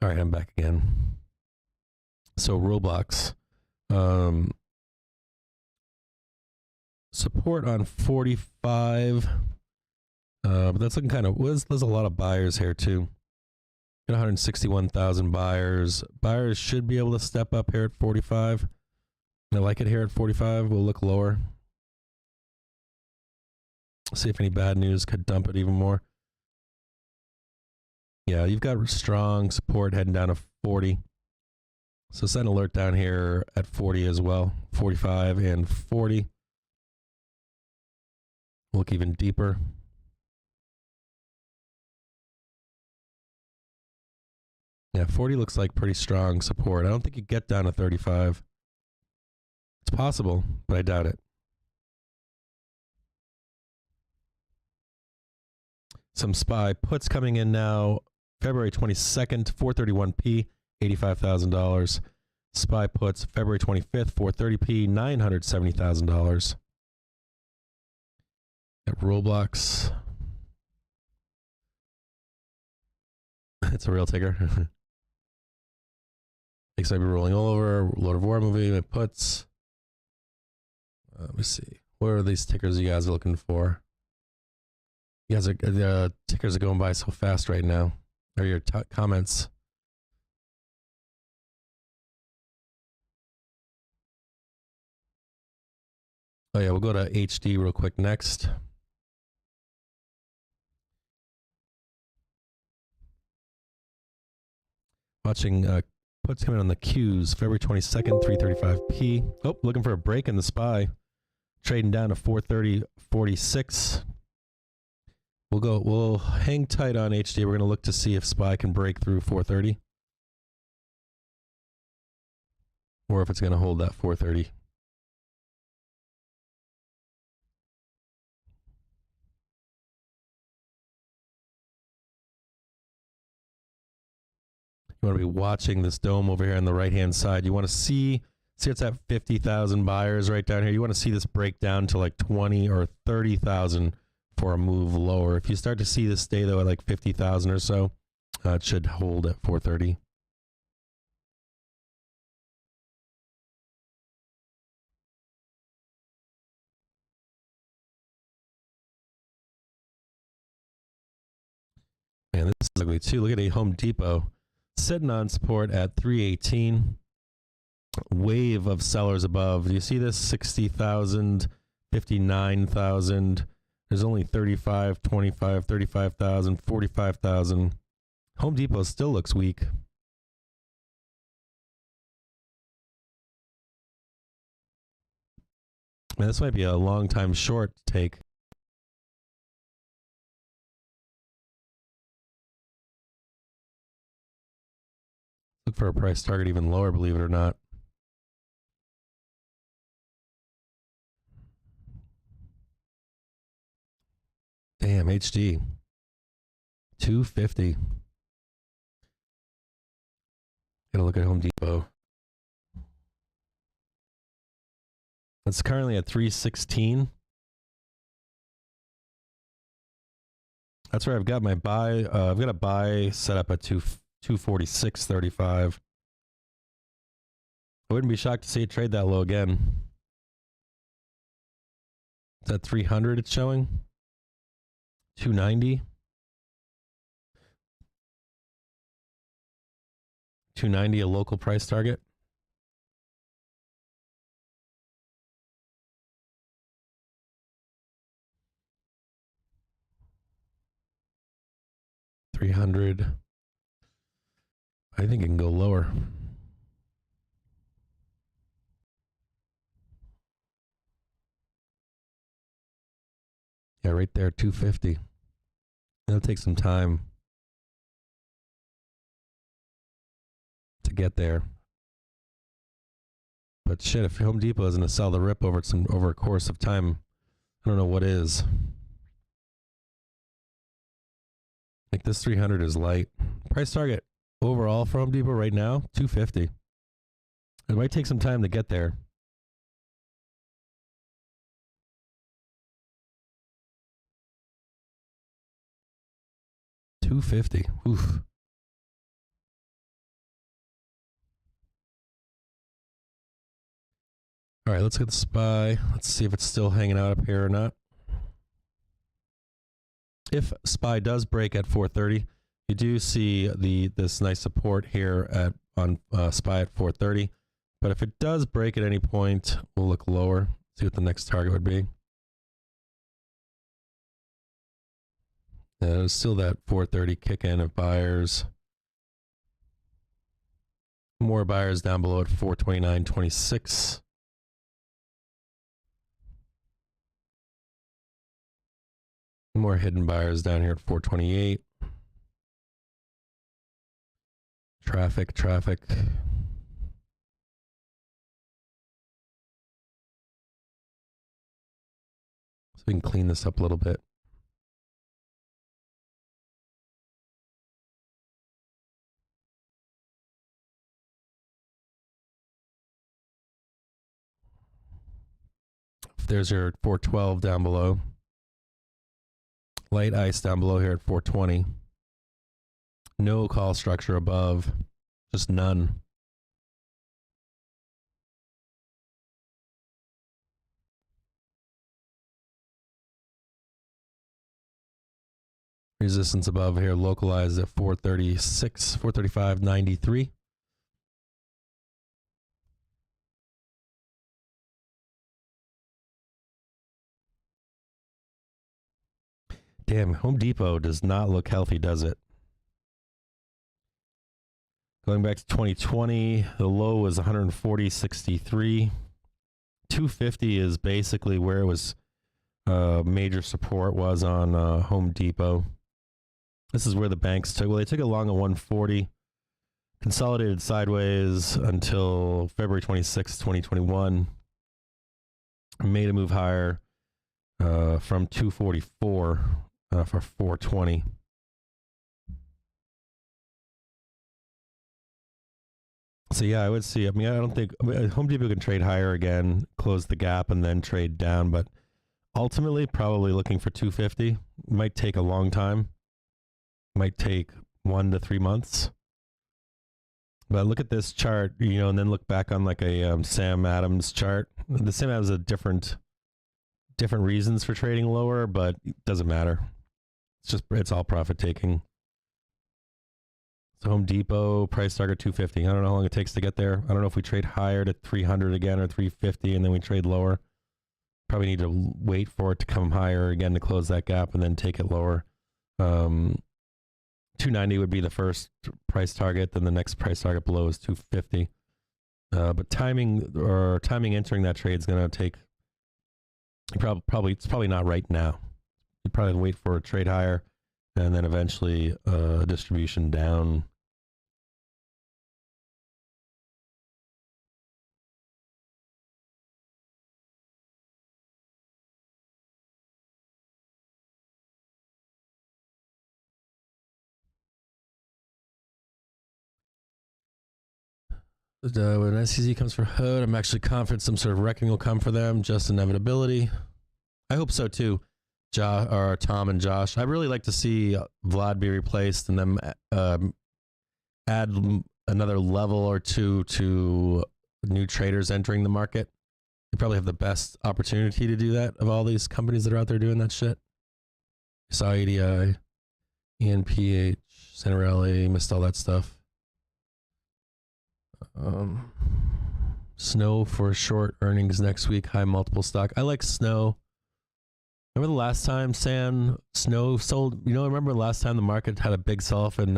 All right, I'm back again. So Roblox. Support on 45. But that's looking kind of, there's a lot of buyers here too. 161,000 buyers. Buyers should be able to step up here at 45. I like it here at 45. We'll look lower. See if any bad news could dump it even more. Yeah, you've got strong support heading down to 40. So set an alert down here at 40 as well. 45 and 40. Look even deeper. Yeah, 40 looks like pretty strong support. I don't think you get down to 35. It's possible, but I doubt it. Some SPY puts coming in now. February 22nd, 431p, $85,000. SPY puts February 25th, 430p, $970,000. At Roblox. It's a real ticker. Thinks I'd be rolling over. Lord of War movie. It puts. Let me see. What are these tickers you guys are looking for? You guys are the tickers are going by so fast right now. Or your comments. Oh yeah, we'll go to HD real quick next. Watching puts coming on the Qs, February 22nd, 3:35p. Oh, looking for a break in the SPY. Trading down to 430.46. We'll hang tight on HD. We're going to look to see if SPY can break through 430. Or if it's going to hold that 430. You want to be watching this dome over here on the right-hand side. You want to see it's at 50,000 buyers right down here. You want to see this break down to like 20 or 30,000 for a move lower. If you start to see this stay, though, at like 50,000 or so, it should hold at 430. Man, this is ugly too. Look at a Home Depot sitting on support at 318. Wave of sellers above. Do you see this? 60,000, 59,000. There's only 35, 25, 35,000, 45,000. Home Depot still looks weak. Man, this might be a long time short take. Look for a price target even lower, believe it or not. Damn, HD. 250. Gotta look at Home Depot. It's currently at 316. That's where I've got my buy. I've got a buy set up at 246.35. I wouldn't be shocked to see it trade that low again. It's at 300 it's showing. 290. 290 a local price target. $300. I think it can go lower. Yeah, right there, 250. It'll take some time to get there. But shit, if Home Depot is going to sell the rip over a course of time, I don't know what is. Like this 300 is light. Price target overall for Home Depot right now, 250. It might take some time to get there. $250. Oof. All right, let's get the SPY. Let's see if it's still hanging out up here or not. If SPY does break at 430, you do see this nice support here on SPY at 430. But if it does break at any point, we'll look lower, see what the next target would be. There's still that 430 kick in of buyers. More buyers down below at 429.26. More hidden buyers down here at 428. Traffic. So we can clean this up a little bit. There's your 412 down below. Light ice down below here at 420. No call structure above. Just none. Resistance above here localized at 436, 435.93. Damn, Home Depot does not look healthy, does it? Going back to 2020, the low was 140.63. 250 is basically where it was major support was on Home Depot. This is where the banks took. Well, they took it long at 140, consolidated sideways until February 26, 2021. Made a move higher from 244 for 420. So yeah, I would see. I mean, I don't think Home Depot can trade higher again, close the gap, and then trade down. But ultimately, probably looking for 250. Might take a long time. Might take 1 to 3 months. But look at this chart, you know, and then look back on like a Sam Adams chart. The Sam Adams has different reasons for trading lower, but it doesn't matter. It's all profit taking. So Home Depot price target 250. I don't know how long it takes to get there. I don't know if we trade higher to 300 again or 350 and then we trade lower. Probably need to wait for it to come higher again to close that gap and then take it lower. 290 would be the first price target. Then the next price target below is 250. But timing entering that trade is going to take it's probably not right now. You probably wait for a trade higher and then eventually distribution down. When SEC comes for Hood, I'm actually confident some sort of reckoning will come for them. Just inevitability. I hope so too. Tom and Josh. I'd really like to see Vlad be replaced and them add another level or two to new traders entering the market. You probably have the best opportunity to do that of all these companies that are out there doing that shit. Saw ADI, ENPH, Centerelli, missed all that stuff. Snow for short earnings next week, high multiple stock. I like Snow. Remember the last time Snow sold? You know, remember the last time the market had a big sell-off and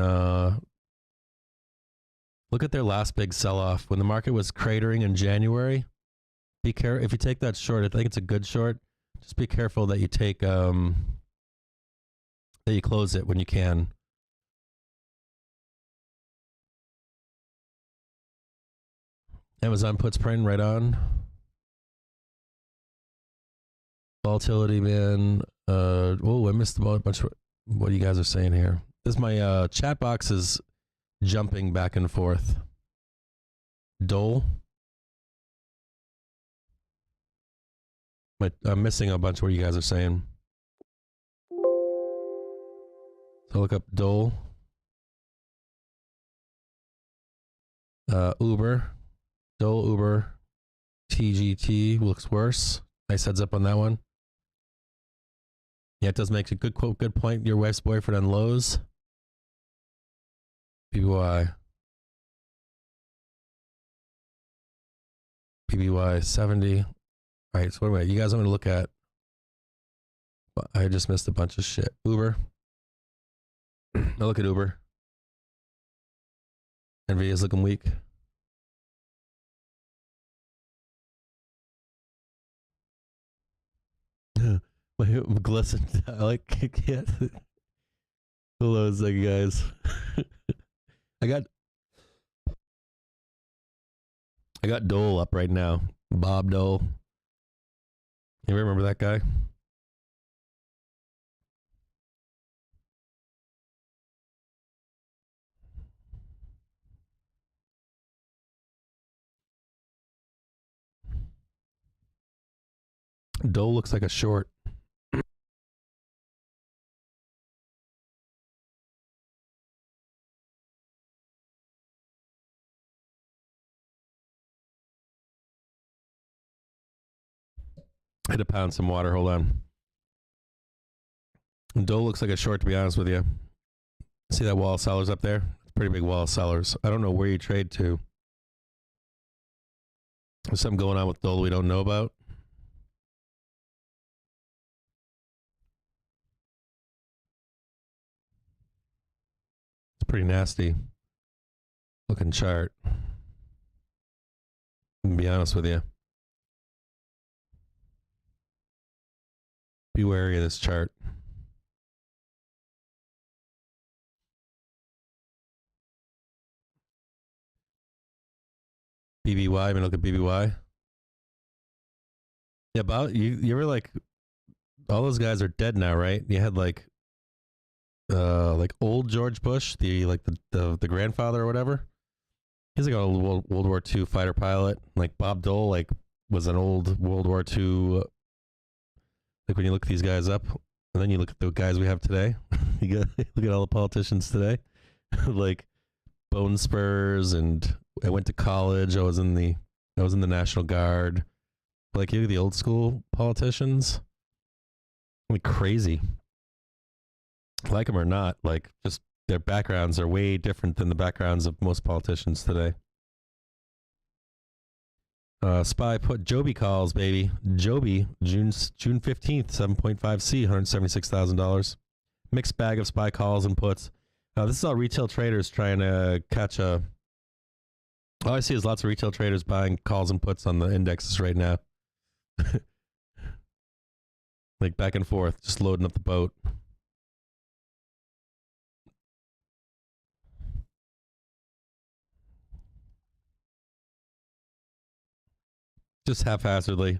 look at their last big sell-off when the market was cratering in January. Be careful if you take that short. I think it's a good short. Just be careful that you take that you close it when you can. Amazon puts print right on. Volatility, man. I missed a bunch of what you guys are saying here. This my chat box is jumping back and forth. Dole. I'm missing a bunch of what you guys are saying. So look up Dole. Uber. Dole, Uber. TGT looks worse. Nice heads up on that one. Yeah, it does make a good quote, good point. Your wife's boyfriend on Lowe's. PBY. PBY 70. All right, so wait, you guys want me to look at? I just missed a bunch of shit. Uber. I'll look at Uber. Nvidia's looking weak. Glisten. I like can't. Hello, a second, guys. I got Dole up right now. Bob Dole. You remember that guy? Dole looks like a short. I had to pound some water. Hold on. Dole looks like a short, to be honest with you. See that wall of sellers up there? Pretty big wall of sellers. I don't know where you trade to. There's something going on with Dole we don't know about. It's pretty nasty. looking chart. To be honest with you. Be wary of this chart. BBY, I'm gonna look at BBY. Yeah, but you were like, all those guys are dead now, right? You had like old George Bush, the grandfather or whatever. He's like a World War II fighter pilot. Like Bob Dole, like was an old World War II. Like when you look these guys up, and then you look at the guys we have today. You look at all the politicians today, like Bone Spurs, and I went to college. I was in the National Guard. Like you look at the old school politicians, like crazy. Like them or not, like just their backgrounds are way different than the backgrounds of most politicians today. SPY put Joby calls, baby. Joby, June 15th, 7.5C, $176,000. Mixed bag of SPY calls and puts. This is all retail traders trying to catch a... All I see is lots of retail traders buying calls and puts on the indexes right now. Like back and forth, just loading up the boat. Just haphazardly.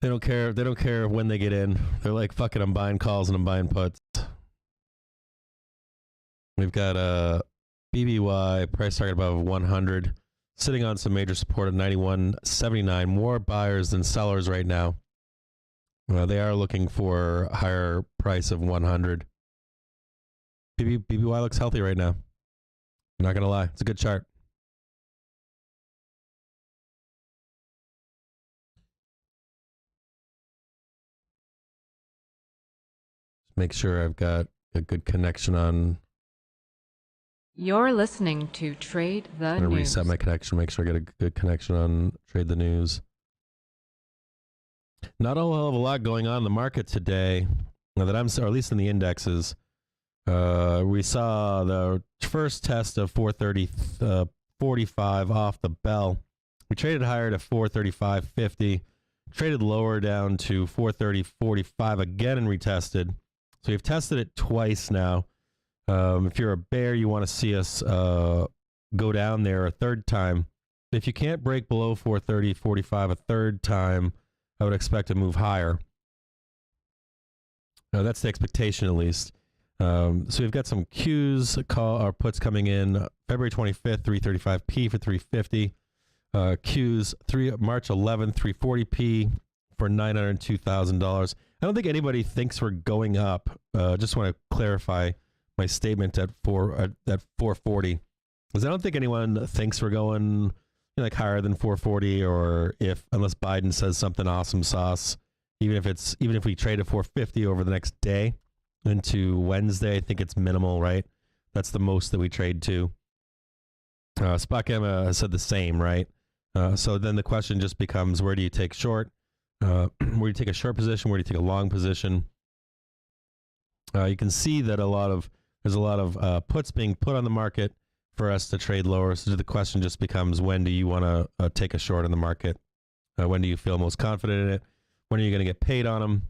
They don't care. They don't care when they get in. They're like, fuck it, I'm buying calls and I'm buying puts. We've got a BBY price target above 100, sitting on some major support at 91.79. More buyers than sellers right now. They are looking for a higher price of 100. BBY looks healthy right now. I'm not gonna lie, it's a good chart. Make sure I've got a good connection on. You're listening to Trade the I'm going to News. reset my connection, make sure I get a good connection on Trade the News. Not a hell of a lot going on in the market today, or at least in the indexes. We saw the first test of 430.45 off the bell. We traded higher to 435.50, traded lower down to 430.45 again and retested. So we've tested it twice now. If you're a bear, you want to see us go down there a third time. If you can't break below 430.45 a third time, I would expect to move higher. That's the expectation, at least. So we've got some Qs, call or puts coming in February 25th, 335p for 350. Qs, March 11th, 340p for $902,000. I don't think anybody thinks we're going up. Just want to clarify my statement at 440, because I don't think anyone thinks we're going like higher than 440, or unless Biden says something awesome sauce. Even if we trade at 450 over the next day into Wednesday, I think it's minimal, right? That's the most that we trade to. Spock Emma has said the same, right? So then the question just becomes, where do you take short? Where do you take a short position? Where do you take a long position? You can see that there's a lot of puts being put on the market for us to trade lower. So the question just becomes, when do you want to take a short in the market? When do you feel most confident in it? When are you going to get paid on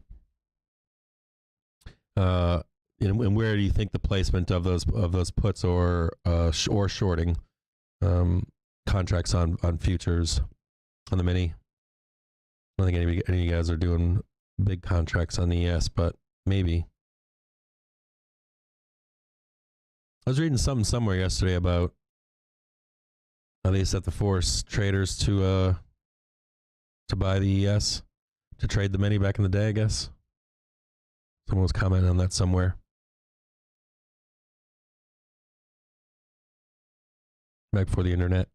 them? And where do you think the placement of those puts or shorting contracts on futures on the mini? I don't think any of you guys are doing big contracts on the ES, but maybe. I was reading something somewhere yesterday about how they set to force traders to buy the ES, to trade the mini back in the day, I guess. Someone was commenting on that somewhere. Back before the internet.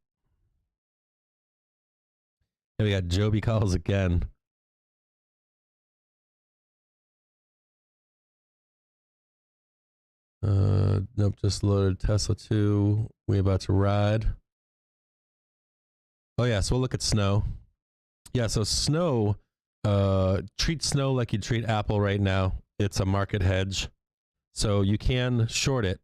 And we got Joby calls again. Nope, just loaded Tesla 2. We about to ride. Oh yeah, so we'll look at snow. Yeah, so snow, treat snow like you treat Apple right now. It's a market hedge. So you can short it.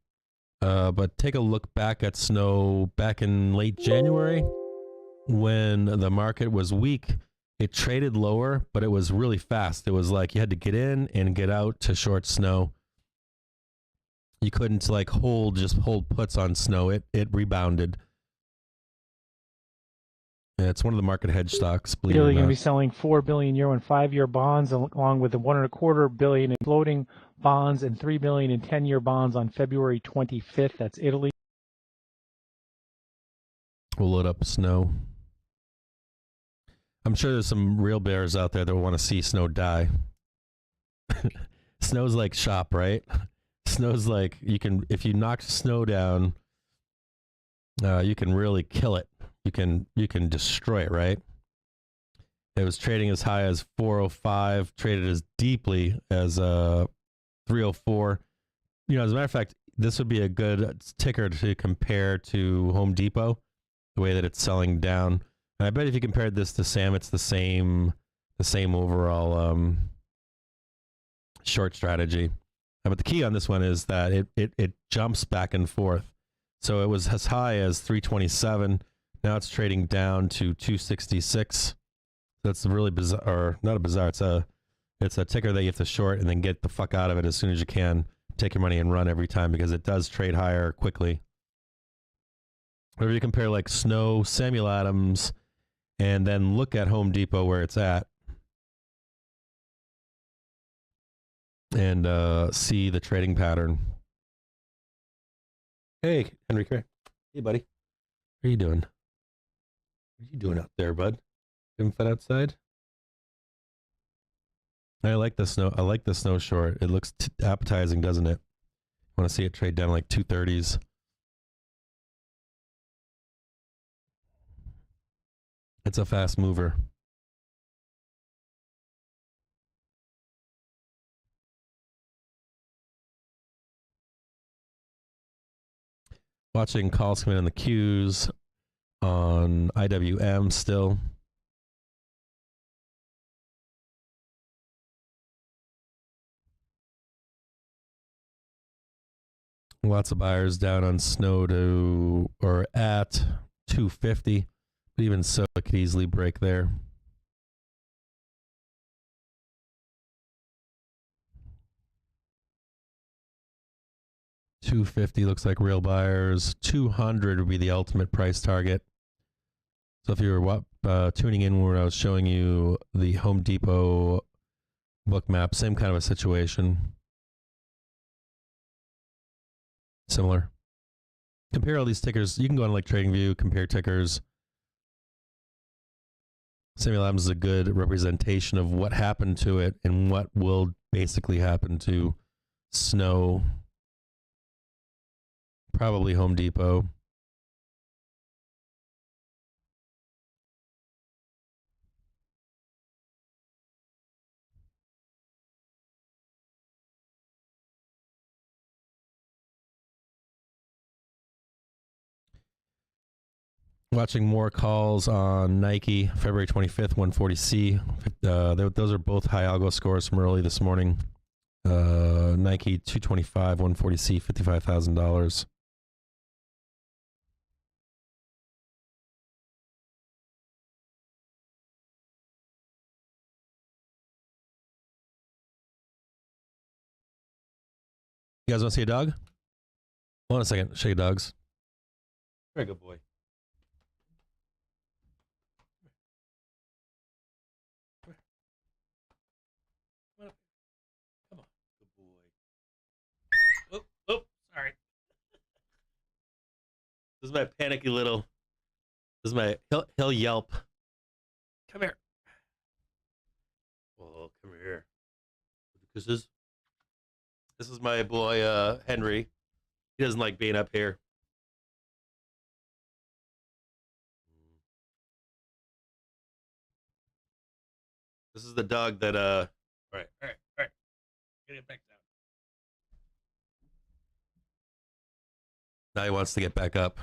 But take a look back at snow back in late January when the market was weak. It traded lower, but it was really fast. It was like you had to get in and get out to short snow. You couldn't like hold puts on snow. It rebounded. Yeah, it's one of the market hedge stocks. Believe it or Really going to not. be selling 4 billion euro and 5-year bonds, along with the 1.25 billion in floating bonds and 3 billion in 10-year bonds on February 25th. That's Italy. We'll load up snow. I'm sure there's some real bears out there that want to see snow die. Snow's like shop, right? Snow's like if you knock snow down, you can really kill it. You can destroy it, right? It was trading as high as 405, traded as deeply as 304. You know, as a matter of fact, this would be a good ticker to compare to Home Depot, the way that it's selling down. And I bet if you compared this to Sam, it's the same overall short strategy. But the key on this one is that it jumps back and forth. So it was as high as 327. Now it's trading down to 266. That's really bizarre, or not a bizarre. It's a ticker that you have to short and then get the fuck out of it as soon as you can. Take your money and run every time because it does trade higher quickly. Or if you compare like Snow, Samuel Adams, and then look at Home Depot where it's at, and see the trading pattern. Hey, Henry Cray. Hey, buddy. How are you doing? What are you doing out there, bud? Having fun outside? I like the snow. I like the snow short. It looks appetizing, doesn't it? I want to see it trade down like 230s. It's a fast mover. Watching calls come in on the queues on IWM still. Lots of buyers down on Snow to or at 250. But even so, it could easily break there. $250 looks like real buyers. 200 would be the ultimate price target. So if you were tuning in when I was showing you the Home Depot Bookmap, same kind of a situation. Similar. Compare all these tickers. You can go on like TradingView, compare tickers. Samuel Adams is a good representation of what happened to it and what will basically happen to Snow. Probably Home Depot. Watching more calls on Nike, February 25th, 140C. Those are both high algo scores from early this morning. Nike 225, 140C, $55,000. You guys want to see a dog? Hold on a second. Show you dogs. Very good boy. Come on. Good boy. Oh, sorry. This is my panicky little. This is my. He'll yelp. Come here. Oh, come here. Kisses. This is my boy, Henry. He doesn't like being up here. This is the dog that, all right. Get it back down. Now he wants to get back up.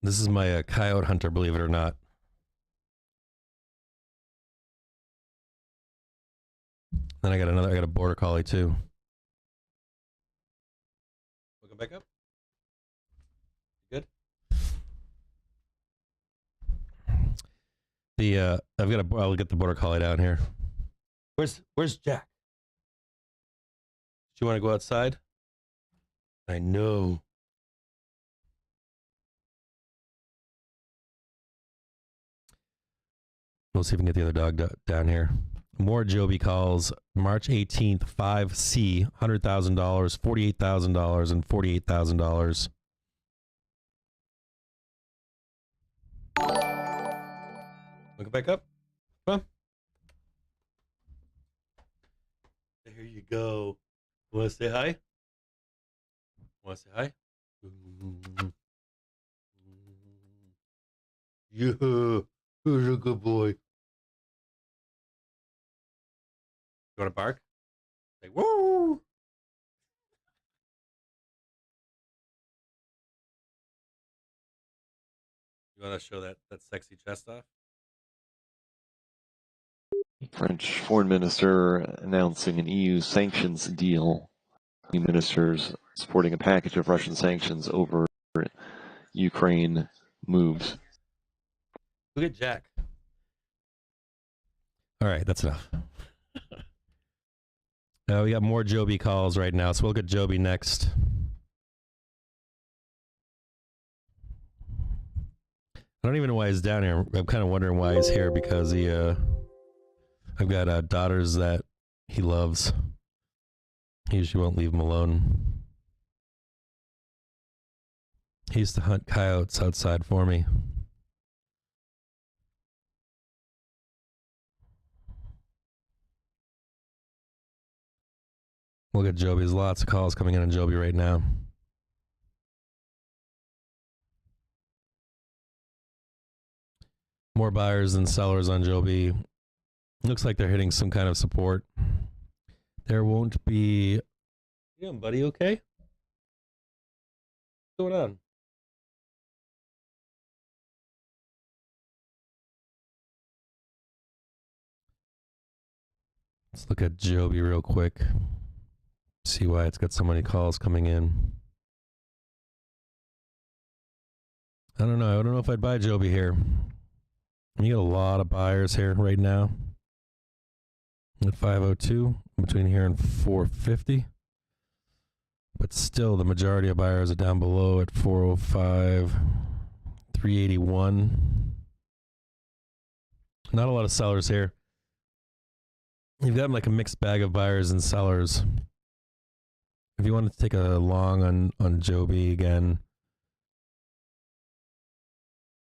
This is my coyote hunter, believe it or not. Then I got a border collie too. Go back up. Good. I'll get the border collie down here. Where's Jack? Do you want to go outside? I know. We'll see if we can get the other dog down here. More Joby calls. March 18th, 5C, $100,000, $48,000, and $48,000. Look back up. Come on. There you go. Want to say hi? Want to say hi? Yeah, who's a good boy? You want to bark? Say woo! You want to show that sexy chest off? French foreign minister announcing an EU sanctions deal. EU ministers supporting a package of Russian sanctions over Ukraine moves. Look at Jack. All right, that's enough. We got more Joby calls right now, so we'll get Joby next. I don't even know why he's down here. I'm kind of wondering why he's here because I've got daughters that he loves. He usually won't leave them alone. He used to hunt coyotes outside for me. Look at Joby. There's lots of calls coming in on Joby right now. More buyers than sellers on Joby. Looks like they're hitting some kind of support. There won't be... You doing, buddy? Okay? What's going on? Let's look at Joby real quick. See why it's got so many calls coming in. I don't know. I don't know if I'd buy Joby here. You got a lot of buyers here right now. At 502, between here and 450. But still, the majority of buyers are down below at 405, 381. Not a lot of sellers here. You've got like a mixed bag of buyers and sellers. If you want to take a long on Joby again,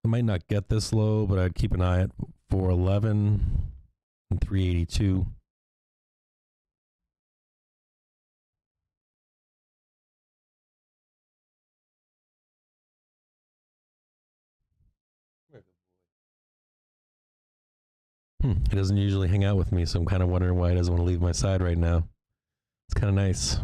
I might not get this low, but I'd keep an eye at 411 and 382. He doesn't usually hang out with me, so I'm kind of wondering why he doesn't want to leave my side right now. It's kind of nice.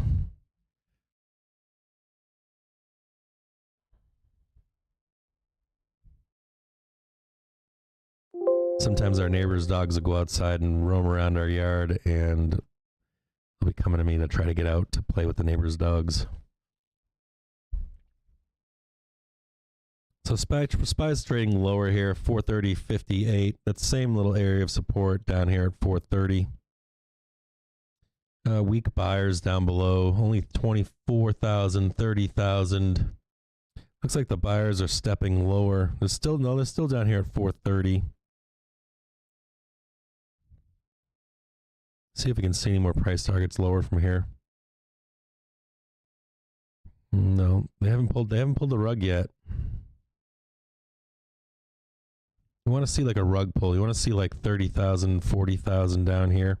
Sometimes our neighbors' dogs will go outside and roam around our yard, and they'll be coming to me to try to get out to play with the neighbors' dogs. So SPY's trading lower here, 430.58. That same little area of support down here at 430. Weak buyers down below, only 24,000, 30,000. Looks like the buyers are stepping lower. They're still down here at 430. See if we can see any more price targets lower from here. No, they haven't pulled the rug yet. You want to see like a rug pull. You want to see like 30,000, 40,000 down here.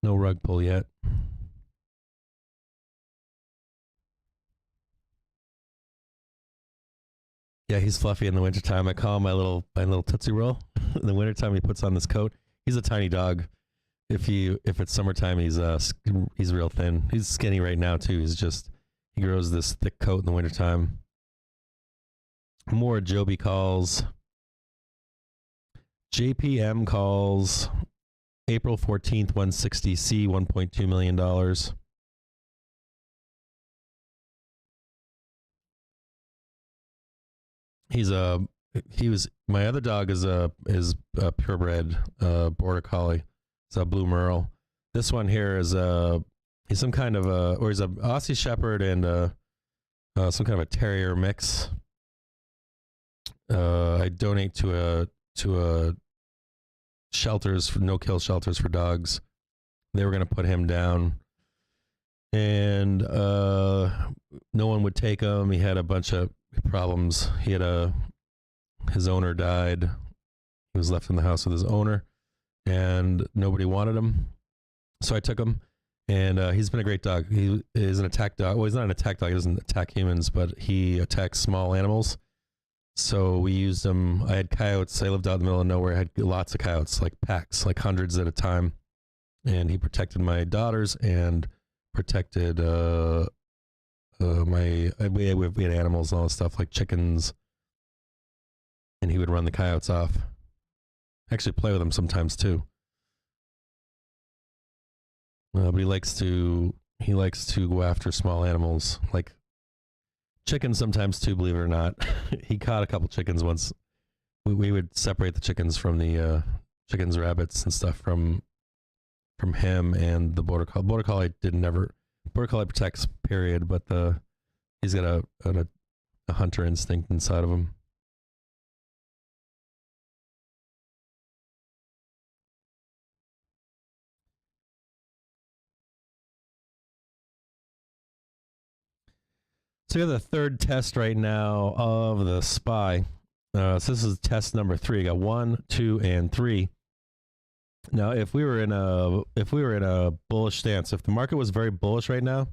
No rug pull yet. Yeah, he's fluffy in the wintertime. I call him my little Tootsie Roll. In the wintertime, he puts on this coat. He's a tiny dog. If it's summertime, he's real thin. He's skinny right now too. He grows this thick coat in the wintertime. More Joby calls. JPM calls. April 14th, 160C, $1.2 million. my other dog is a purebred border collie. It's a blue merle. This one here is he's some kind of he's a Aussie Shepherd and some kind of a terrier mix. I donate to a shelters for no-kill shelters for dogs. They were going to put him down, and no one would take him. He had a bunch of problems. His owner died. He was left in the house with his owner, and nobody wanted him. So I took him, and he's been a great dog. He is an attack dog. Well, he's not an attack dog. He doesn't attack humans, but he attacks small animals. So we used him. I had coyotes. I lived out in the middle of nowhere. I had lots of coyotes, like packs, like hundreds at a time. And he protected my daughters and protected we had animals and all this stuff like chickens. And he would run the coyotes off. Actually play with them sometimes too. But he likes to go after small animals, like chickens sometimes too, believe it or not. He caught a couple chickens once. We would separate the chickens from the chickens, rabbits, and stuff from him and the border collie. Border collie border collie protects, period. But he's got a hunter instinct inside of him. So we have the third test right now of the SPY. So this is test number 3. You got 1, 2, and 3. Now, if we were in a bullish stance, if the market was very bullish right now,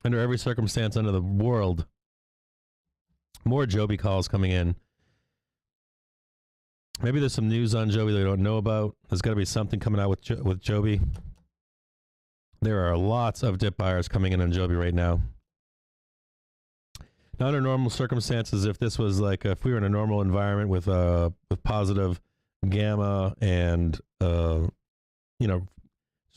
under every circumstance under the world, more Joby calls coming in. Maybe there's some news on Joby that we don't know about. There's got to be something coming out with Joby. There are lots of dip buyers coming in on Joby right now. Now, under normal circumstances, if this was like if we were in a normal environment with positive gamma and just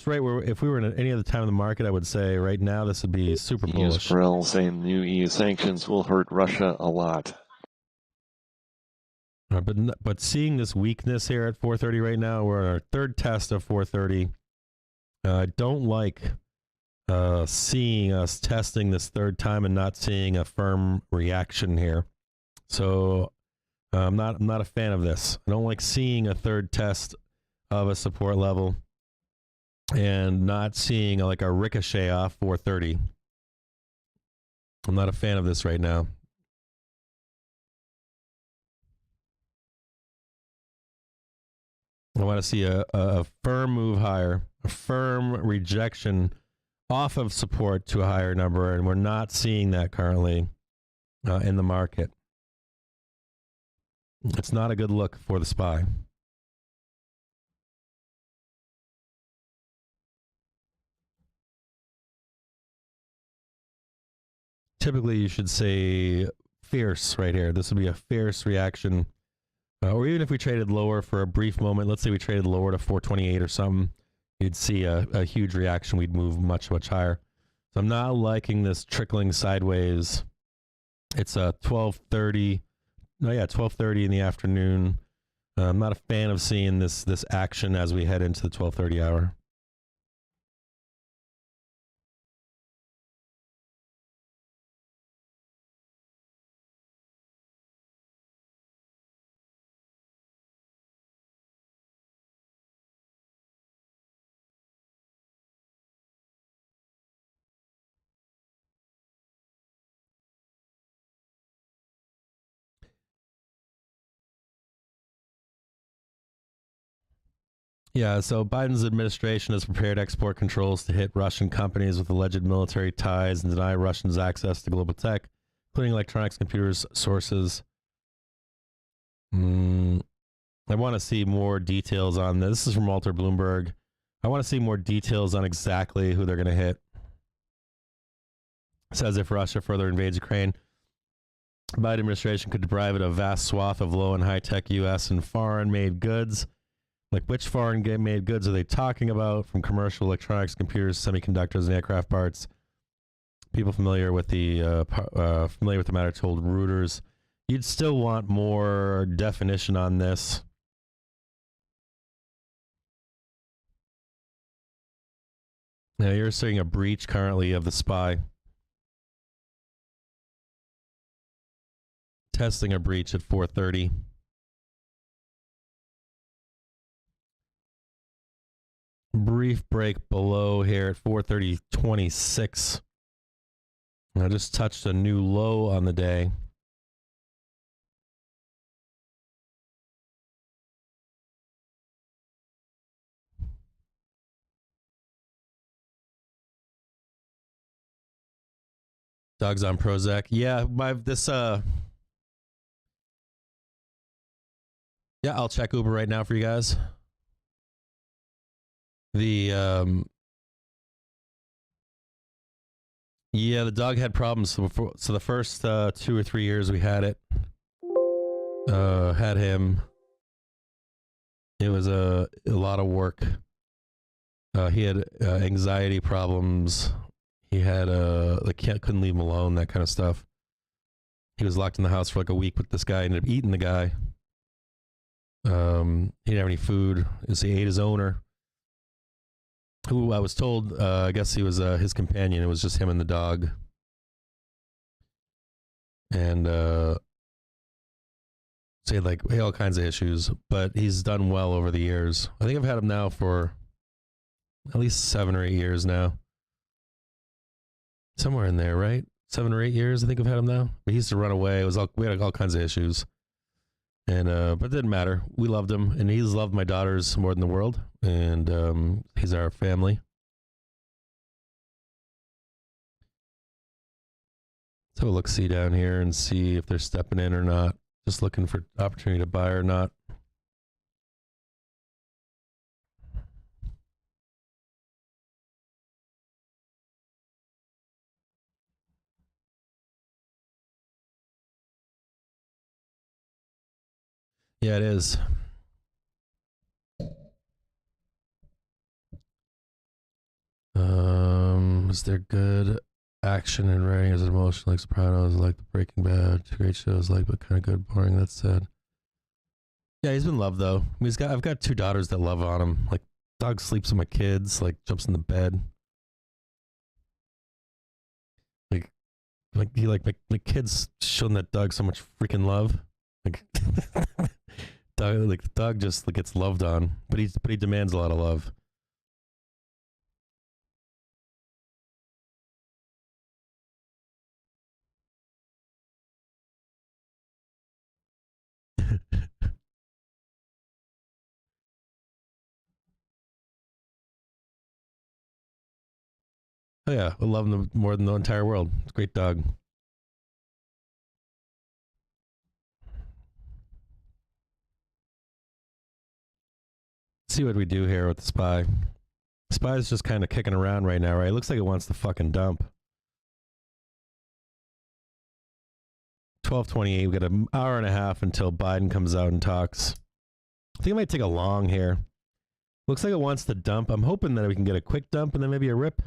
right where if we were in any other time in the market, I would say right now this would be super bullish. Burrell saying new EU sanctions will hurt Russia a lot. But seeing this weakness here at 430 right now, we're on our third test of 430. I don't like seeing us testing this third time and not seeing a firm reaction here. So I'm not a fan of this. I don't like seeing a third test of a support level and not seeing like a ricochet off 430. I'm not a fan of this right now. I want to see a firm move higher, a firm rejection off of support to a higher number, and we're not seeing that currently in the market. It's not a good look for the SPY. Typically, you should say fierce right here. This would be a fierce reaction. Or even if we traded lower for a brief moment, let's say we traded lower to 428 or something, you'd see a huge reaction. We'd move much, much higher. So I'm not liking this trickling sideways. It's 12:30. No, yeah, 12:30 in the afternoon. I'm not a fan of seeing this action as we head into the 12:30 hour. Yeah, so Biden's administration has prepared export controls to hit Russian companies with alleged military ties and deny Russians access to global tech, including electronics, computers, sources. I want to see more details on this. This is from Walter Bloomberg. I want to see more details on exactly who they're going to hit. It says if Russia further invades Ukraine, Biden administration could deprive it of a vast swath of low and high-tech U.S. and foreign-made goods. Like, which foreign-made goods are they talking about? From commercial electronics, computers, semiconductors, and aircraft parts. People familiar with the matter told Reuters You'd still want more definition on this. Now you're seeing a breach currently of the SPY. Testing a breach at 4:30. Brief break below here at 4:30.26. I just touched a new low on the day. Dogs on Prozac. Yeah, yeah, I'll check Uber right now for you guys. The the dog had problems. So the first 2 or 3 years we had it, had him. It was a lot of work. He had anxiety problems. He had couldn't leave him alone, that kind of stuff. He was locked in the house for like a week with this guy. Ended up eating the guy. He didn't have any food. He ate his owner, who I was told, I guess he was his companion. It was just him and the dog. And so he had all kinds of issues, but he's done well over the years. I think I've had him now for at least 7 or 8 years now. Somewhere in there, right? 7 or 8 years, I think I've had him now. But he used to run away. We had all kinds of issues. And but it didn't matter. We loved him, and he's loved my daughters more than the world. And he's our family. So we'll look-see down here and see if they're stepping in or not. Just looking for opportunity to buy or not. Yeah, it is. Is there good action and writing? Is it emotional like Sopranos, like the Breaking Bad? Great shows, but kind of good, boring. That's sad. Yeah, he's been loved though. I mean, I've got 2 daughters that love on him. Like, dog sleeps with my kids. Like, jumps in the bed. My kids showing that dog so much freaking love. Like, the dog just gets loved on, but he demands a lot of love. Oh yeah, I love him more than the entire world. It's a great dog. Let's see what we do here with the SPY. SPY is just kind of kicking around right now, right? It looks like it wants to fucking dump. 12:28. We got an hour and a half until Biden comes out and talks. I think it might take a long here. Looks like it wants to dump. I'm hoping that we can get a quick dump and then maybe a rip.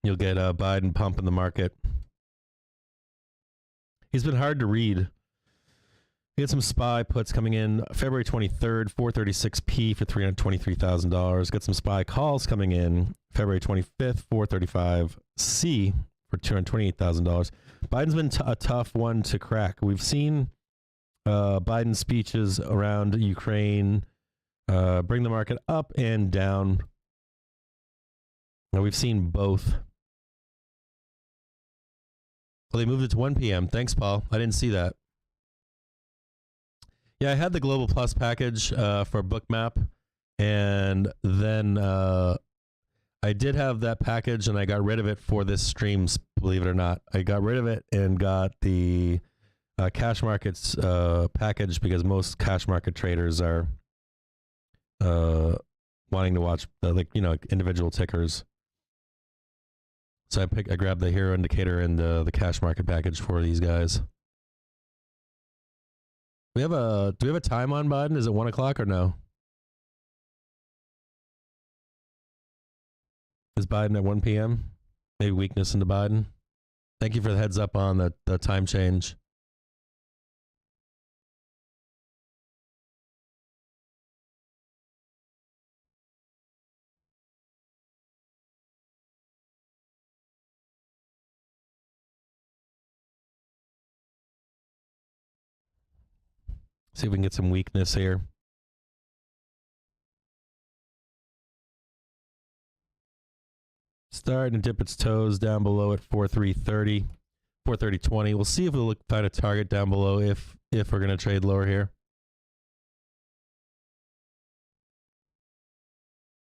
You'll get Biden pumping the market. He's been hard to read. We had some SPY puts coming in February 23rd, 436p for $323,000. Got some SPY calls coming in February 25th, 435c for $228,000. Biden's been a tough one to crack. We've seen Biden's speeches around Ukraine bring the market up and down. Now we've seen both. Well, they moved it to 1 p.m. Thanks, Paul. I didn't see that. Yeah, I had the Global Plus package for Bookmap, and then I did have that package, and I got rid of it for this stream, believe it or not. I got rid of it and got the cash markets package because most cash market traders are wanting to watch individual tickers. So I grabbed the hero indicator and the cash market package for these guys. Do we have a time on Biden? Is it 1 o'clock or no? Is Biden at 1 p.m.? Maybe weakness into Biden. Thank you for the heads up on the time change. See if we can get some weakness here. Starting to dip its toes down below at 4.330, 4.3020. We'll see if we'll find a target down below if we're going to trade lower here.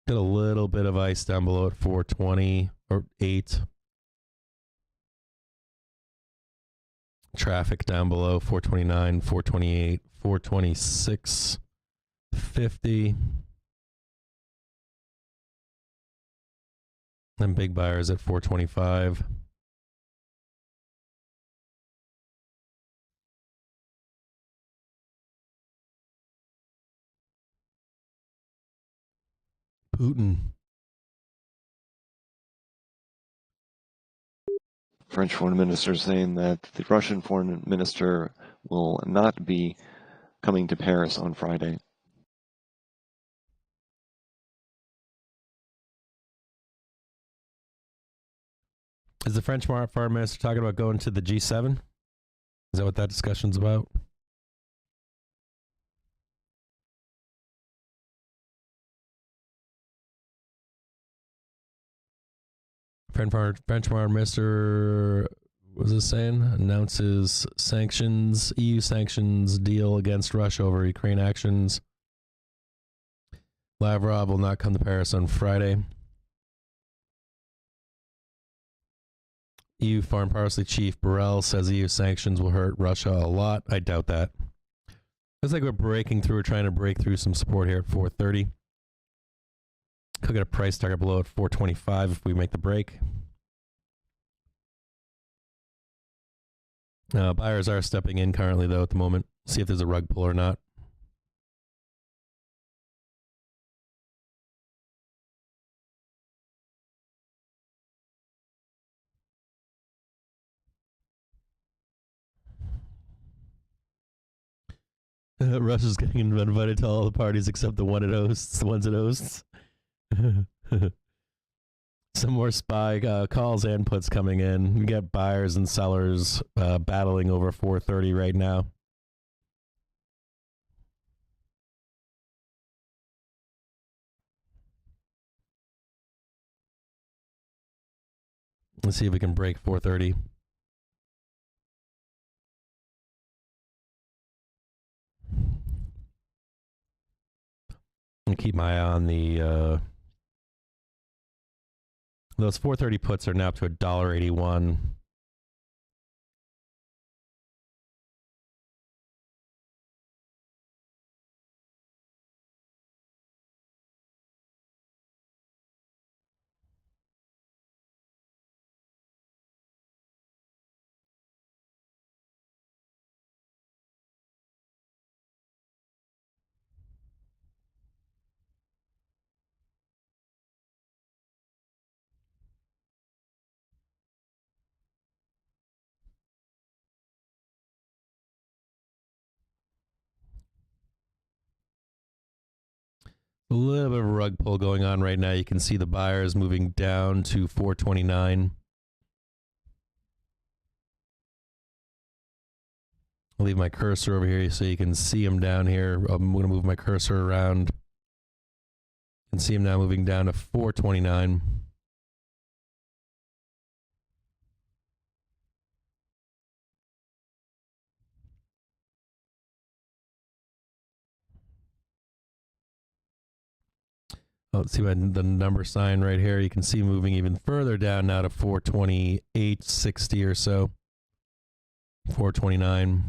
Got a little bit of ice down below at 4.20 or 8. Traffic down below 4.29, 4.28, 4.26, 50. And big buyers at 4.25. Putin. French foreign minister saying that the Russian foreign minister will not be coming to Paris on Friday. Is the French foreign minister talking about going to the G7? Is that what that discussion's about? French foreign minister, what was it saying? Announces sanctions, EU sanctions deal against Russia over Ukraine actions. Lavrov will not come to Paris on Friday. EU Foreign Policy Chief Borrell says EU sanctions will hurt Russia a lot. I doubt that. Looks like we're breaking through. We're trying to break through some support here at 430. Could get a price target below at 425 if we make the break. Buyers are stepping in currently, though, at the moment. See if there's a rug pull or not. Russia's getting invited to all the parties except the one it hosts, the ones it hosts. Some more SPY calls and puts coming in. We got buyers and sellers battling over 430 right now. Let's see if we can break 430. And keep my eye on the those 430 puts are now up to $1.81. A little bit of a rug pull going on right now. You can see the buyers moving down to 429. I'll leave my cursor over here so you can see them down here. I'm going to move my cursor around. You can see them now moving down to 429. Oh, let's see the number sign right here. You can see moving even further down now to 428.60 or so. 429.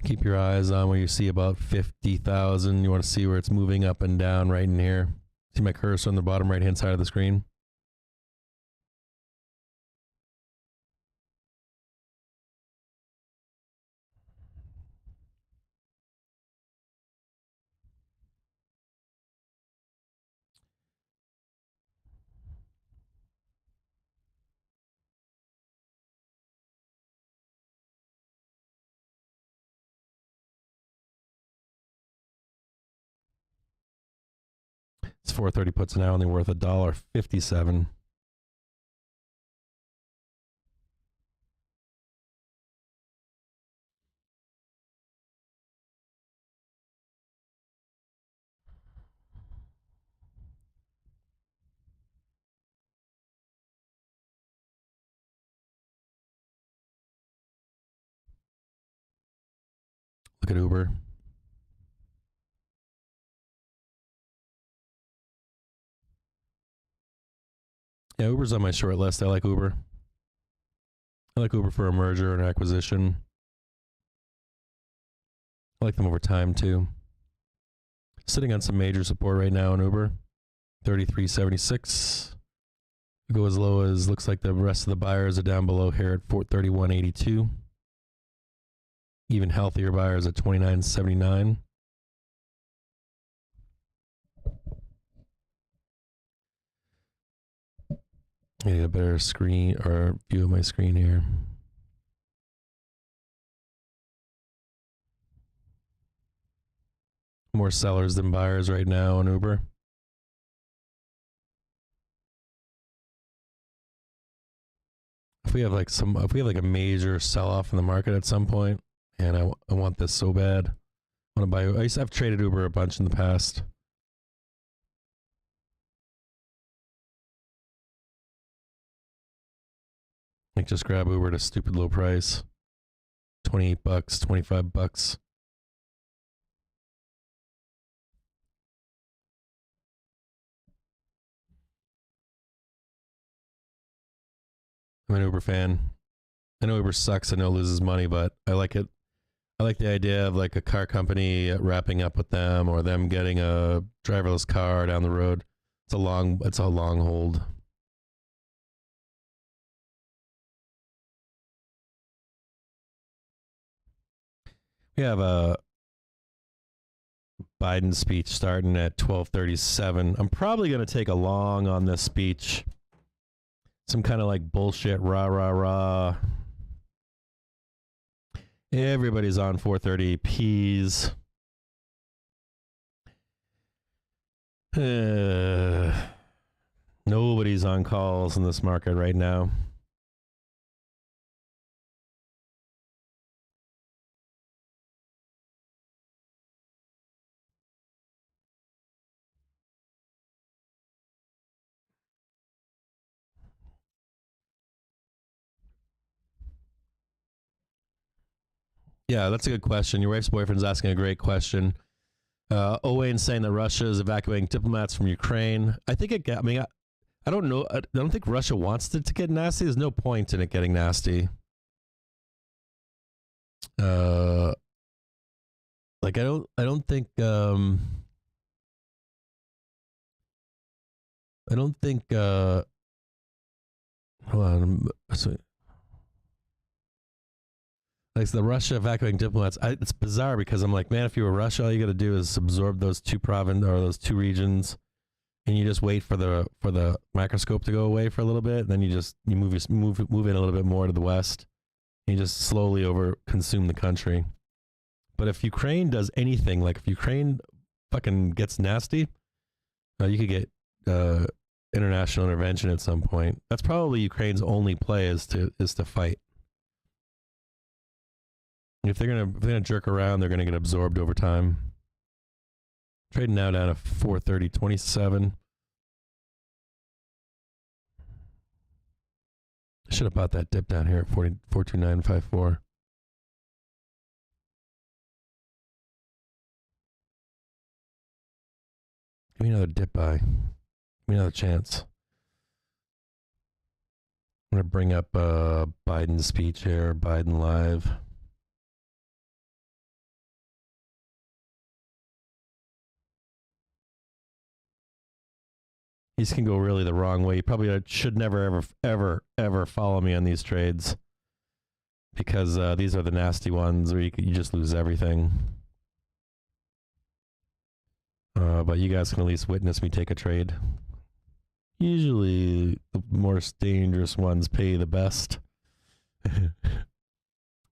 Keep your eyes on where you see about 50,000. You want to see where it's moving up and down right in here. See my cursor on the bottom right-hand side of the screen? It's 430 puts now only worth $1.57. Look at Uber. Yeah, Uber's on my short list. I like Uber. I like Uber for a merger and acquisition. I like them over time too. Sitting on some major support right now in Uber. 33.76. Go as low as, looks like the rest of the buyers are down below here at 431.82. Even healthier buyers at 29.79. I need a better screen or view of my screen here. More sellers than buyers right now on Uber. If we have like a major sell-off in the market at some point, and I want this so bad, I want to buy. I've traded Uber a bunch in the past. Like just grab Uber at a stupid low price. $28, $25. I'm an Uber fan. I know Uber sucks. I know it loses money, but I like it. I like the idea of like a car company wrapping up with them, or them getting a driverless car down the road. It's a long hold. We have a Biden speech starting at 12:37. I'm probably going to take a long on this speech. Some kind of like bullshit rah rah rah. Everybody's on 430 Ps. Nobody's on calls in this market right now. Yeah, that's a good question. Your wife's boyfriend's asking a great question. Owain saying that Russia is evacuating diplomats from Ukraine. I think I don't know. I don't think Russia wants it to get nasty. There's no point in it getting nasty. I don't think hold on. Like the Russia evacuating diplomats, it's bizarre because I'm like, man, if you were Russia, all you got to do is absorb those two regions, and you just wait for the microscope to go away for a little bit, and then you move in a little bit more to the west, and you just slowly consume the country. But if Ukraine does anything, like if Ukraine fucking gets nasty, you could get international intervention at some point. That's probably Ukraine's only play is to fight. If they're gonna jerk around, they're gonna get absorbed over time. Trading now down to 430.27. I should have bought that dip down here at 429.54. Give me another dip buy. Give me another chance. I'm gonna bring up Biden's speech here. Biden live. These can go really the wrong way. You probably should never, ever follow me on these trades, because these are the nasty ones where you just lose everything. But you guys can at least witness me take a trade. Usually, the more dangerous ones pay the best.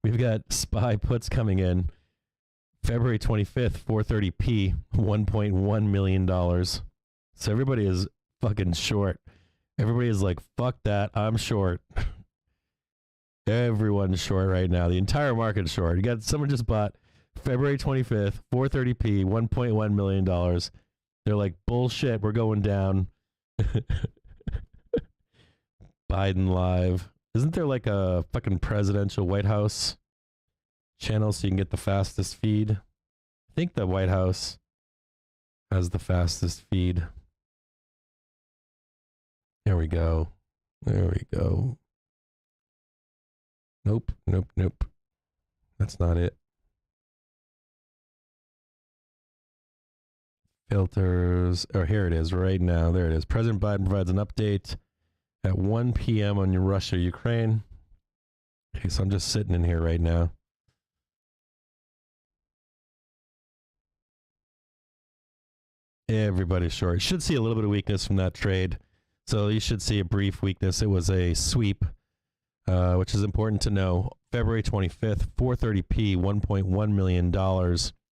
We've got SPY puts coming in. February 25th, 430p, $1.1 million. So everybody is fucking short. Everybody is like, fuck that, I'm short. Everyone's short right now. The entire market's short. You got someone just bought February 25th, 430p, $1.1 million. They're like, bullshit, we're going down. Biden live. Isn't there like a fucking presidential White House channel so you can get the fastest feed? I think the White House has the fastest feed. There we go. There we go. Nope, nope, nope. That's not it. Filters. Oh, here it is right now. There it is. President Biden provides an update at 1 p.m. on Russia, Ukraine. Okay, so I'm just sitting in here right now. Everybody's short. Should see a little bit of weakness from that trade. So you should see a brief weakness. It was a sweep, which is important to know. February 25th, 430p, $1.1 million.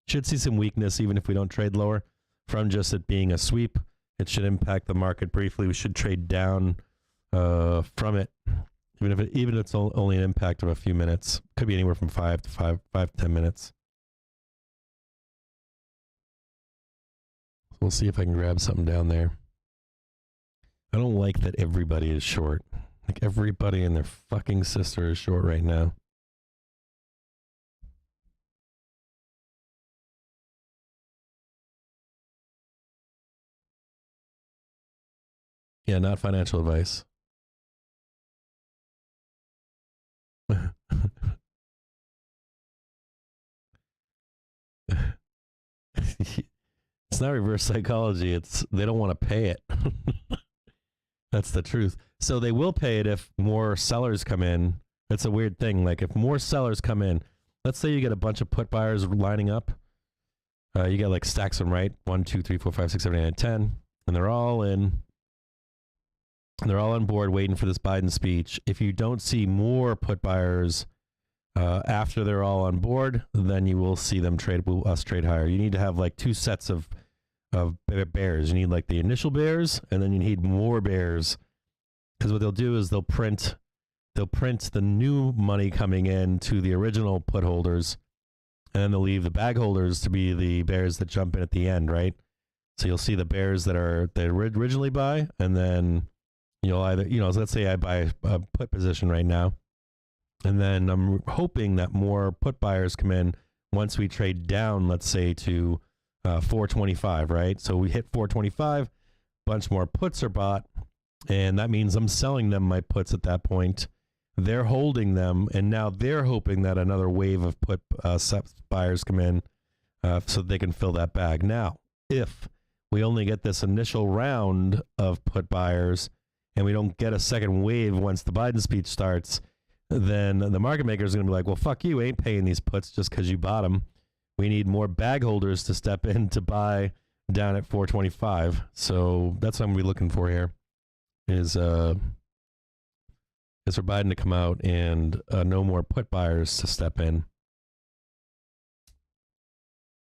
Should see some weakness even if we don't trade lower from just it being a sweep. It should impact the market briefly. We should trade down from it, even if it's only an impact of a few minutes. Could be anywhere from 5 to 10 minutes. So we'll see if I can grab something down there. I don't like that everybody is short. Like everybody and their fucking sister is short right now. Yeah, not financial advice. It's not reverse psychology. It's they don't want to pay it. That's the truth. So they will pay it if more sellers come in. That's a weird thing. Like if more sellers come in, let's say you get a bunch of put buyers lining up. You get like stacks them, right? 1, 2, 3, 4, 5, 6, 7, 8, 9, 10. And they're all in. And they're all on board waiting for this Biden speech. If you don't see more put buyers after they're all on board, then you will see them trade higher. You need to have like two sets of bears. You need like the initial bears, and then you need more bears. Because what they'll do is they'll print the new money coming in to the original put holders, and then they'll leave the bag holders to be the bears that jump in at the end, right? So you'll see the bears that originally buy, and then you'll either, so let's say I buy a put position right now, and then I'm hoping that more put buyers come in once we trade down, let's say to 425, right? So we hit 425, bunch more puts are bought, and that means I'm selling them my puts at that point. They're holding them, and now they're hoping that another wave of put buyers come in so they can fill that bag. Now, if we only get this initial round of put buyers and we don't get a second wave once the Biden speech starts, then the market maker is going to be like, well, fuck you, ain't paying these puts just because you bought them. We need more bag holders to step in to buy down at 425. So that's what I'm going to be looking for here is for Biden to come out and no more put buyers to step in.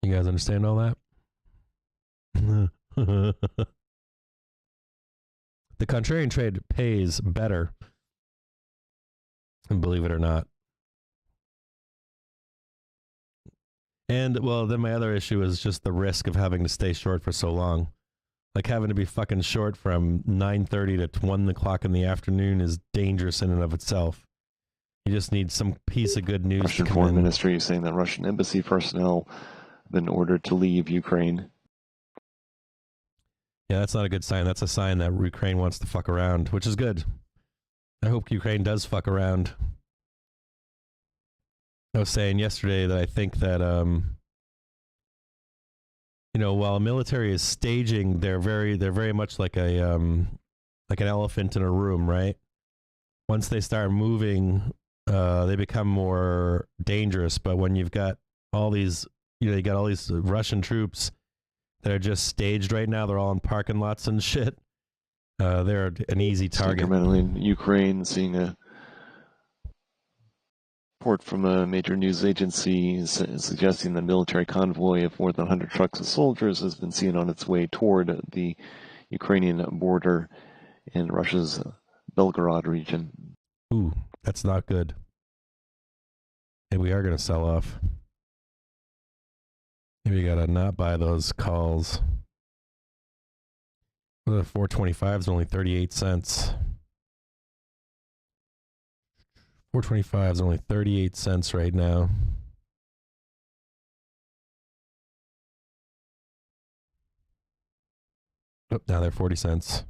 You guys understand all that? The contrarian trade pays better, believe it or not. And, well, then my other issue is just the risk of having to stay short for so long. Like having to be fucking short from 9:30 to 1 o'clock in the afternoon is dangerous in and of itself. You just need some piece of good news. Russian Foreign Ministry is saying that Russian embassy personnel have been ordered to leave Ukraine. Yeah, that's not a good sign. That's a sign that Ukraine wants to fuck around, which is good. I hope Ukraine does fuck around. I was saying yesterday that I think that, while the military is staging, they're very much like an elephant in a room, right? Once they start moving, they become more dangerous. But when you've got all these, you got all these Russian troops that are just staged right now, they're all in parking lots and shit. They're an easy target. Incrementally in Ukraine, seeing a report from a major news agency suggesting the military convoy of more than 100 trucks of soldiers has been seen on its way toward the Ukrainian border in Russia's Belgorod region. Ooh, that's not good. And we are going to sell off. Maybe you got to not buy those calls. The 425 is only 38 cents. 425 is only 38 cents right now. Oh, now they're 40 cents.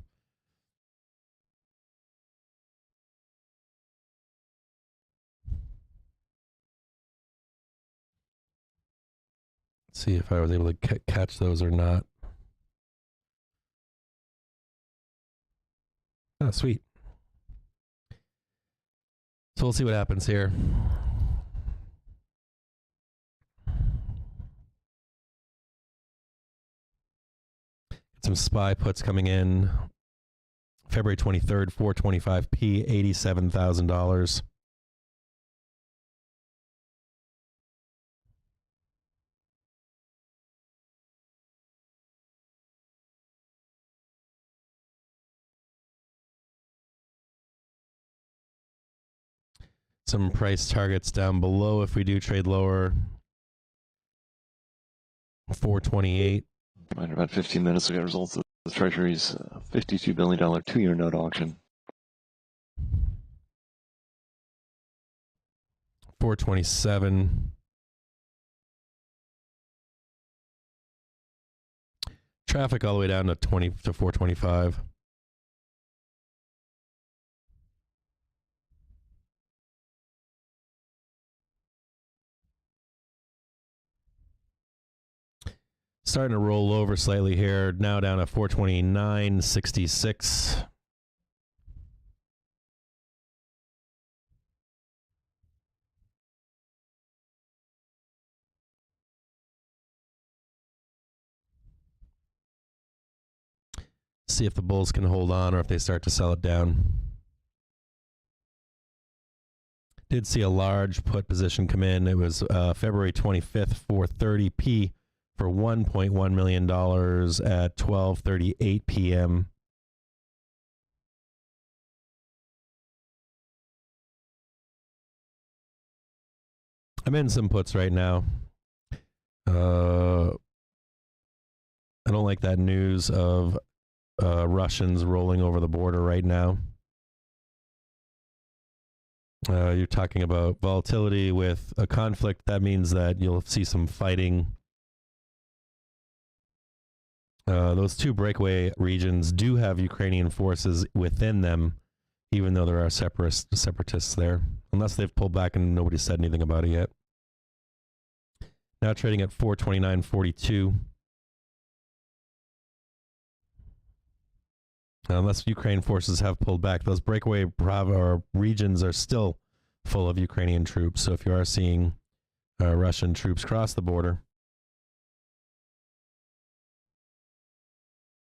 Let's see if I was able to catch those or not. Oh, sweet. So we'll see what happens here. Get some SPY puts coming in. February 23rd, 425p, $87,000. Some price targets down below if we do trade lower. 428. Right, about 15 minutes we got results of the Treasury's $52 billion 2-year note auction. 427. Traffic all the way down to 425. Starting to roll over slightly here. Now down to 429.66. See if the bulls can hold on or if they start to sell it down. Did see a large put position come in. It was February 25th, 430p. For $1.1 million at 12:38 p.m. I'm in some puts right now. I don't like that news of Russians rolling over the border right now. You're talking about volatility with a conflict. That means that you'll see some fighting. Those two breakaway regions do have Ukrainian forces within them, even though there are separatists there, unless they've pulled back and nobody said anything about it yet. Now trading at 429.42. Unless Ukraine forces have pulled back, those breakaway regions are still full of Ukrainian troops. So if you are seeing Russian troops cross the border,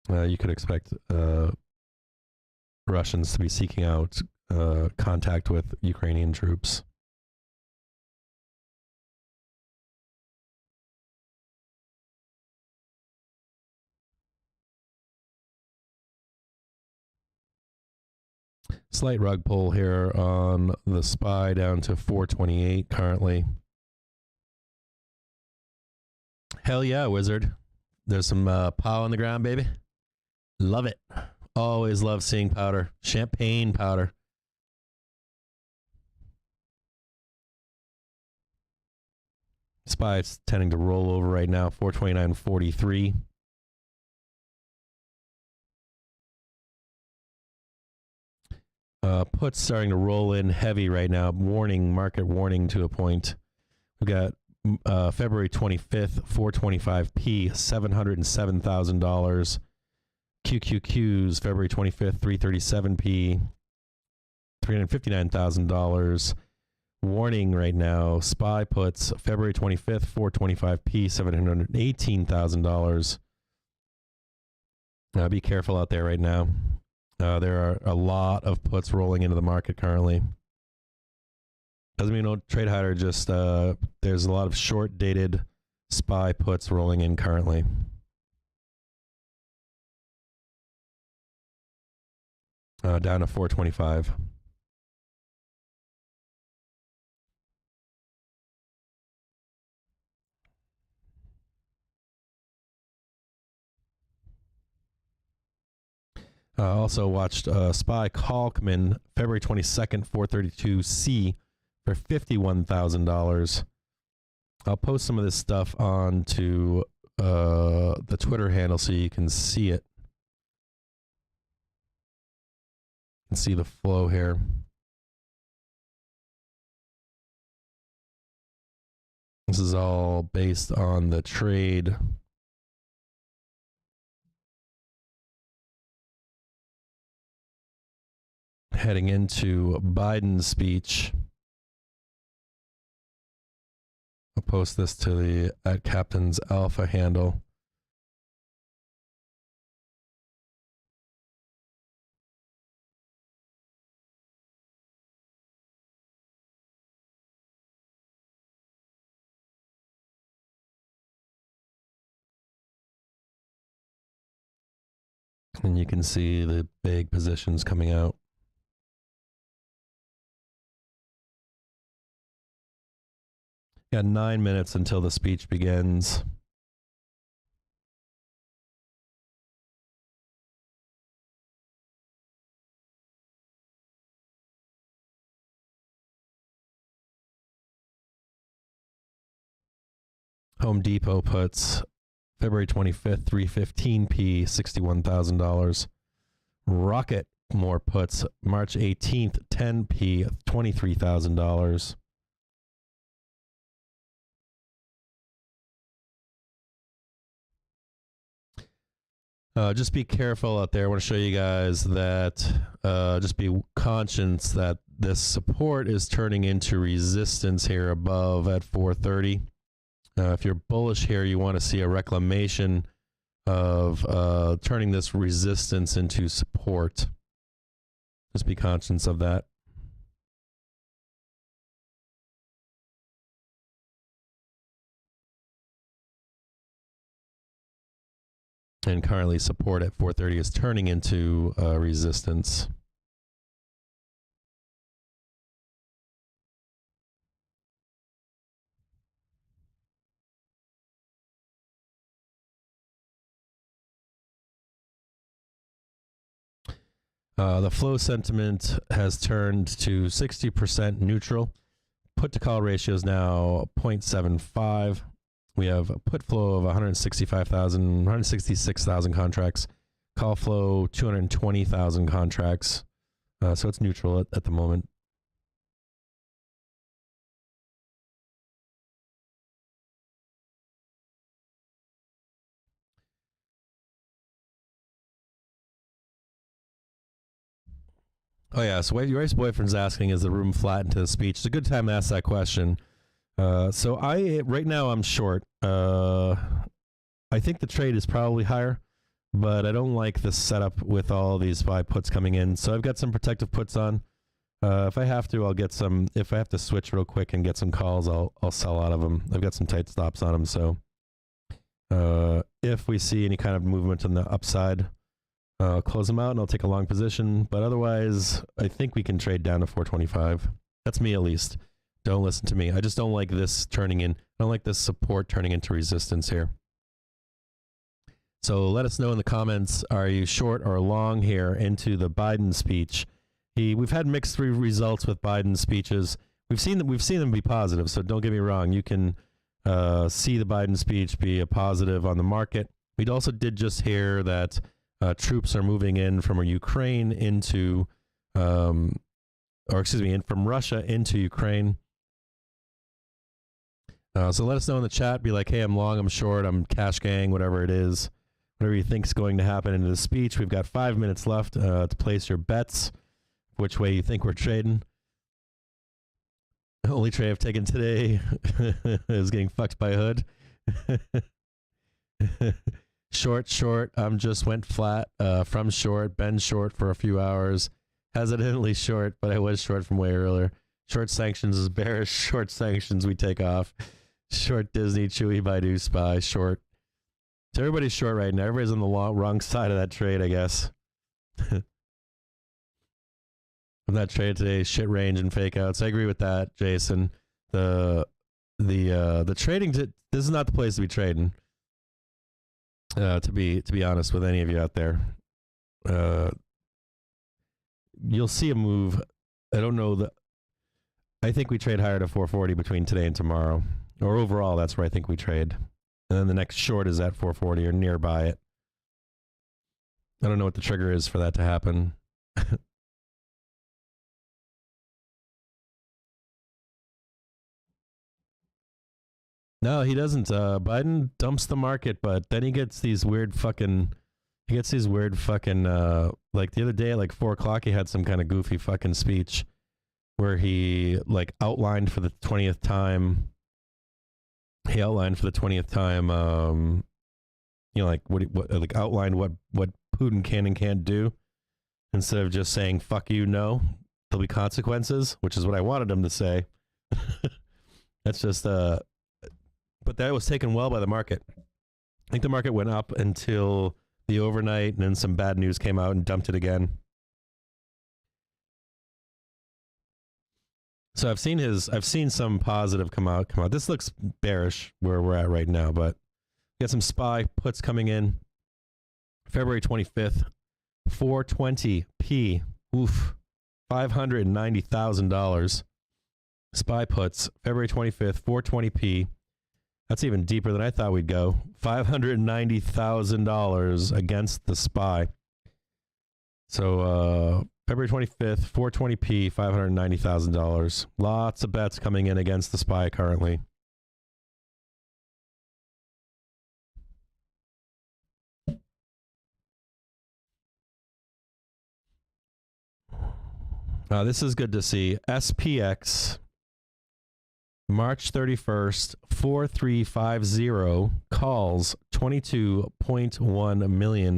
you could expect Russians to be seeking out contact with Ukrainian troops. Slight rug pull here on the SPY down to 428 currently. Hell yeah, Wizard. There's some pow on the ground, baby. Love it. Always love seeing powder. Champagne powder. SPY is tending to roll over right now, 429.43. Puts starting to roll in heavy right now. Warning, market warning to a point. We've got February 25th, 425p, $707,000. QQQs, February 25th, 337p, $359,000. Warning right now, SPY puts, February 25th, 425p, $718,000. Be careful out there right now. There are a lot of puts rolling into the market currently. Doesn't mean don't trade harder, just there's a lot of short-dated SPY puts rolling in currently. down to 425. Also watched SPY call come in February 22nd, 432C for $51,000. I'll post some of this stuff onto the Twitter handle so you can see it. You can see the flow here. This is all based on the trade. Heading into Biden's speech. I'll post this to the @Captain's Alpha handle. And you can see the big positions coming out. Got 9 minutes until the speech begins. Home Depot puts February 25th, 3:15 $61,000. Rocket more puts March 18th, 10 $23,000. Just be careful out there. I want to show you guys that just be conscious that this support is turning into resistance here above at 430. If you're bullish here, you want to see a reclamation of turning this resistance into support. Just be conscious of that. And currently support at 430 is turning into resistance. The flow sentiment has turned to 60% neutral. Put to call ratio is now 0.75. We have a put flow of 166,000 contracts. Call flow 220,000 contracts. So it's neutral at the moment. Oh yeah, so your wife's boyfriend's asking, is the room flat into the speech? It's a good time to ask that question. So right now I'm short. I think the trade is probably higher, but I don't like this setup with all these buy puts coming in. So I've got some protective puts on. If I have to, I'll get some. If I have to switch real quick and get some calls, I'll sell out of them. I've got some tight stops on them. So if we see any kind of movement on the upside, I'll close them out and I'll take a long position. But otherwise, I think we can trade down to 425. That's me at least. Don't listen to me. I just don't like this turning in. I don't like this support turning into resistance here. So let us know in the comments, are you short or long here into the Biden speech? We've had mixed results with Biden's speeches. We've seen them be positive, so don't get me wrong. You can see the Biden speech be a positive on the market. We also did just hear that troops are moving in from Ukraine into, from Russia into Ukraine. So let us know in the chat. Be like, hey, I'm long, I'm short, I'm cash gang, whatever it is. Whatever you think is going to happen into the speech. We've got 5 minutes left to place your bets, which way you think we're trading. The only trade I've taken today is getting fucked by Hood. Short, just went flat from short, been short for a few hours. Hesitantly short, but I was short from way earlier. Short sanctions is bearish. Short sanctions, we take off. Short Disney, Chewy, Baidu, SPY, short. So everybody's short right now. Everybody's on the wrong side of that trade, I guess. from that trade today. Shit range and fake outs. I agree with that, Jason. The trading. This is not the place to be trading. To be honest with any of you out there, you'll see a move. I don't know that. I think we trade higher to 440 between today and tomorrow, or overall, that's where I think we trade. And then the next short is at 440 or nearby it. I don't know what the trigger is for that to happen. No, he doesn't. Biden dumps the market, but then he gets these weird fucking. Like the other day at like 4 o'clock, he had some kind of goofy fucking speech where he like outlined for the 20th time. He outlined for the 20th time, outlined what Putin can and can't do, instead of just saying "fuck you." No, there'll be consequences, which is what I wanted him to say. That's just but that was taken well by the market. I think the market went up until the overnight, and then some bad news came out and dumped it again. So I've seen some positive come out. This looks bearish where we're at right now, but we got some SPY puts coming in. February 25th, 420p. Oof, $590,000. SPY puts, February 25th, 420p. That's even deeper than I thought we'd go. $590,000 against the SPY. So February 25th, 420p, $590,000. Lots of bets coming in against the SPY currently. This is good to see. SPX, March 31st, 4350 calls $22.1 million.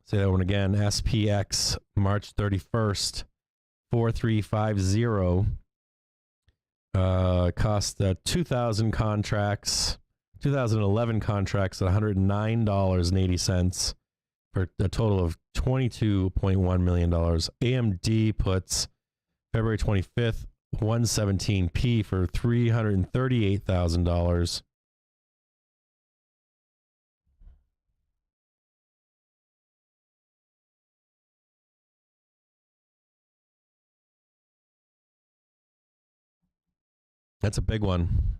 Say that one again. SPX, March 31st, 4350. Cost 2,000 contracts, 2011 contracts at $109.80 for a total of $22.1 million. AMD puts February 25th, 117p for $338,000. That's a big one.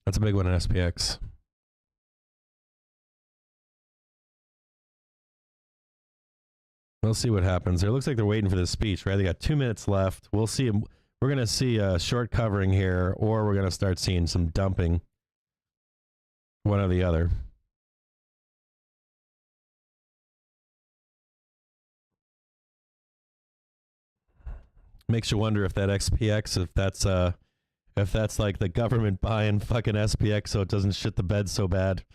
That's a big one in SPX. We'll see what happens. It looks like they're waiting for this speech, right? They got 2 minutes left. We'll see. We're going to see a short covering here, or we're going to start seeing some dumping. One or the other. Makes you wonder if that XPX, if that's like the government buying fucking SPX so it doesn't shit the bed so bad.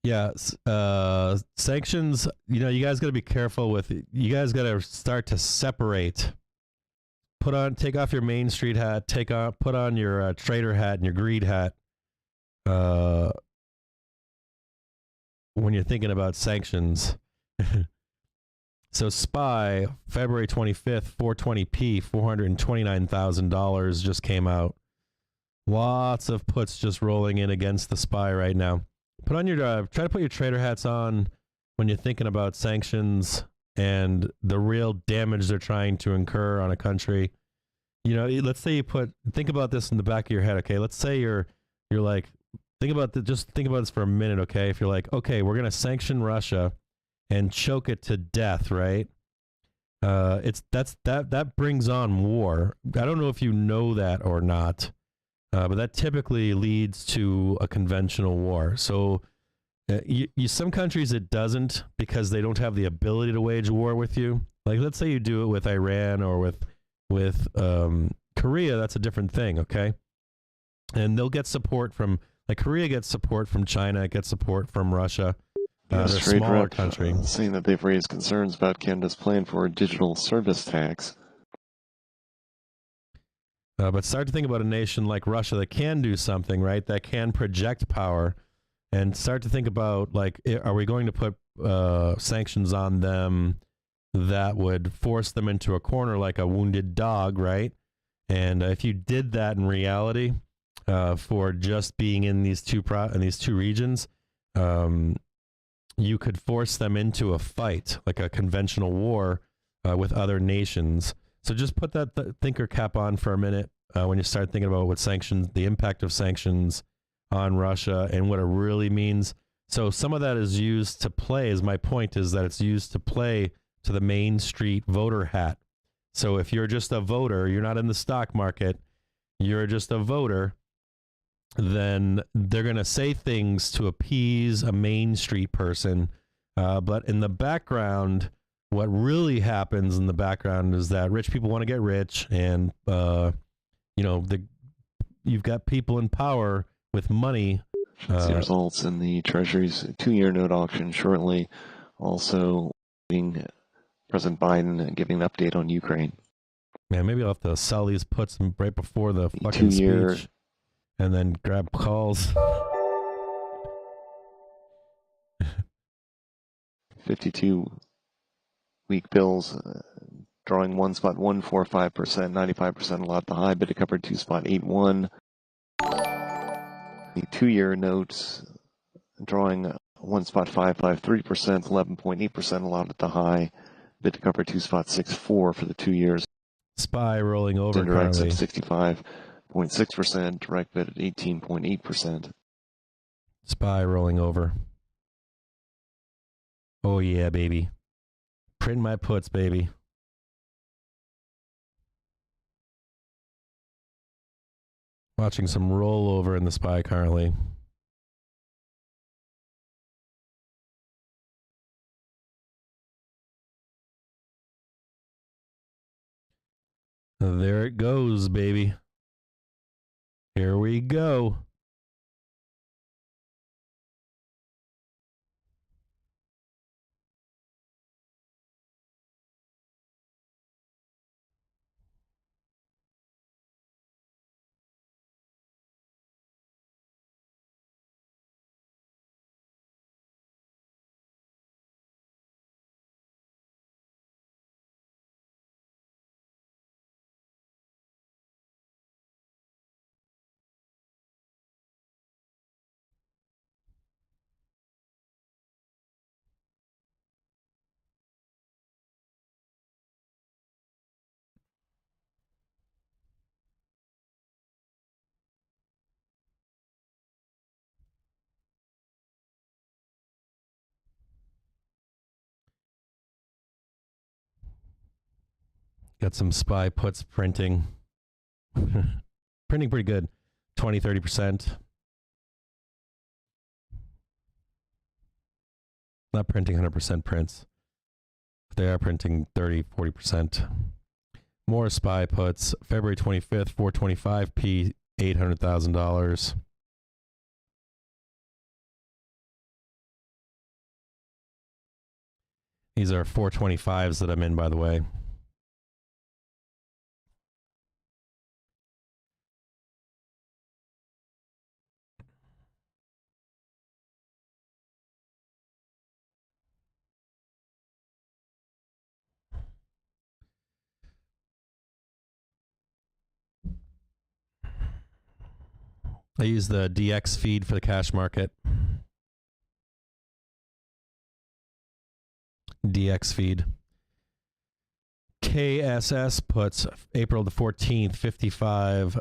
Yeah, sanctions, you guys got to be careful with it. You guys got to start to separate. Take off your Main Street hat, put on your trader hat and your greed hat when you're thinking about sanctions. So SPY, February 25th, 420p, $429,000 just came out. Lots of puts just rolling in against the SPY right now. Put on your try to put your trader hats on when you're thinking about sanctions and the real damage they're trying to incur on a country. Let's say think about this in the back of your head, okay? Let's say you're like, just think about this for a minute, okay? If you're like, okay, we're gonna sanction Russia and choke it to death, right? That brings on war. I don't know if you know that or not. But that typically leads to a conventional war. So some countries it doesn't because they don't have the ability to wage war with you. Like let's say you do it with Iran or with Korea, that's a different thing, okay? And they'll get support from, like Korea gets support from China, it gets support from Russia. They're a smaller country. Saying that they've raised concerns about Canada's plan for a digital service tax. But start to think about a nation like Russia that can do something, right? That can project power, and start to think about, like, are we going to put sanctions on them that would force them into a corner like a wounded dog, right? And if you did that in reality, for just being in these two regions, you could force them into a fight, like a conventional war with other nations. So just put that thinker cap on for a minute when you start thinking about what sanctions, the impact of sanctions on Russia and what it really means. So some of that is used to play, my point is that it's used to play to the Main Street voter hat. So if you're just a voter, you're not in the stock market, you're just a voter, then they're going to say things to appease a Main Street person. But in the background, what really happens in the background is that rich people want to get rich, and you've got people in power with money. The results in the Treasury's 2-year note auction shortly. Also, President Biden giving an update on Ukraine. Man, maybe I'll have to sell these puts right before the fucking speech, and then grab calls. 52-week bills drawing 1.145%, 95% a lot the high, bid covered 2.81. The 2-year notes drawing 1.553%, 11.8% a lot at the high, bid cover 2.64 for the 2 years. SPY rolling over Indirects currently. at 65.6%, direct bid at 18.8%. SPY rolling over. Oh yeah, baby. Print my puts, baby. Watching some rollover in the SPY currently. There it goes, baby. Here we go. Got some SPY puts printing. Printing pretty good. 20, 30%. Not printing 100% prints. But they are printing 30, 40%. More SPY puts. February 25th, 425p, $800,000. These are 425s that I'm in, by the way. I use the DX feed for the cash market. DX feed. KSS puts April the 14th, 55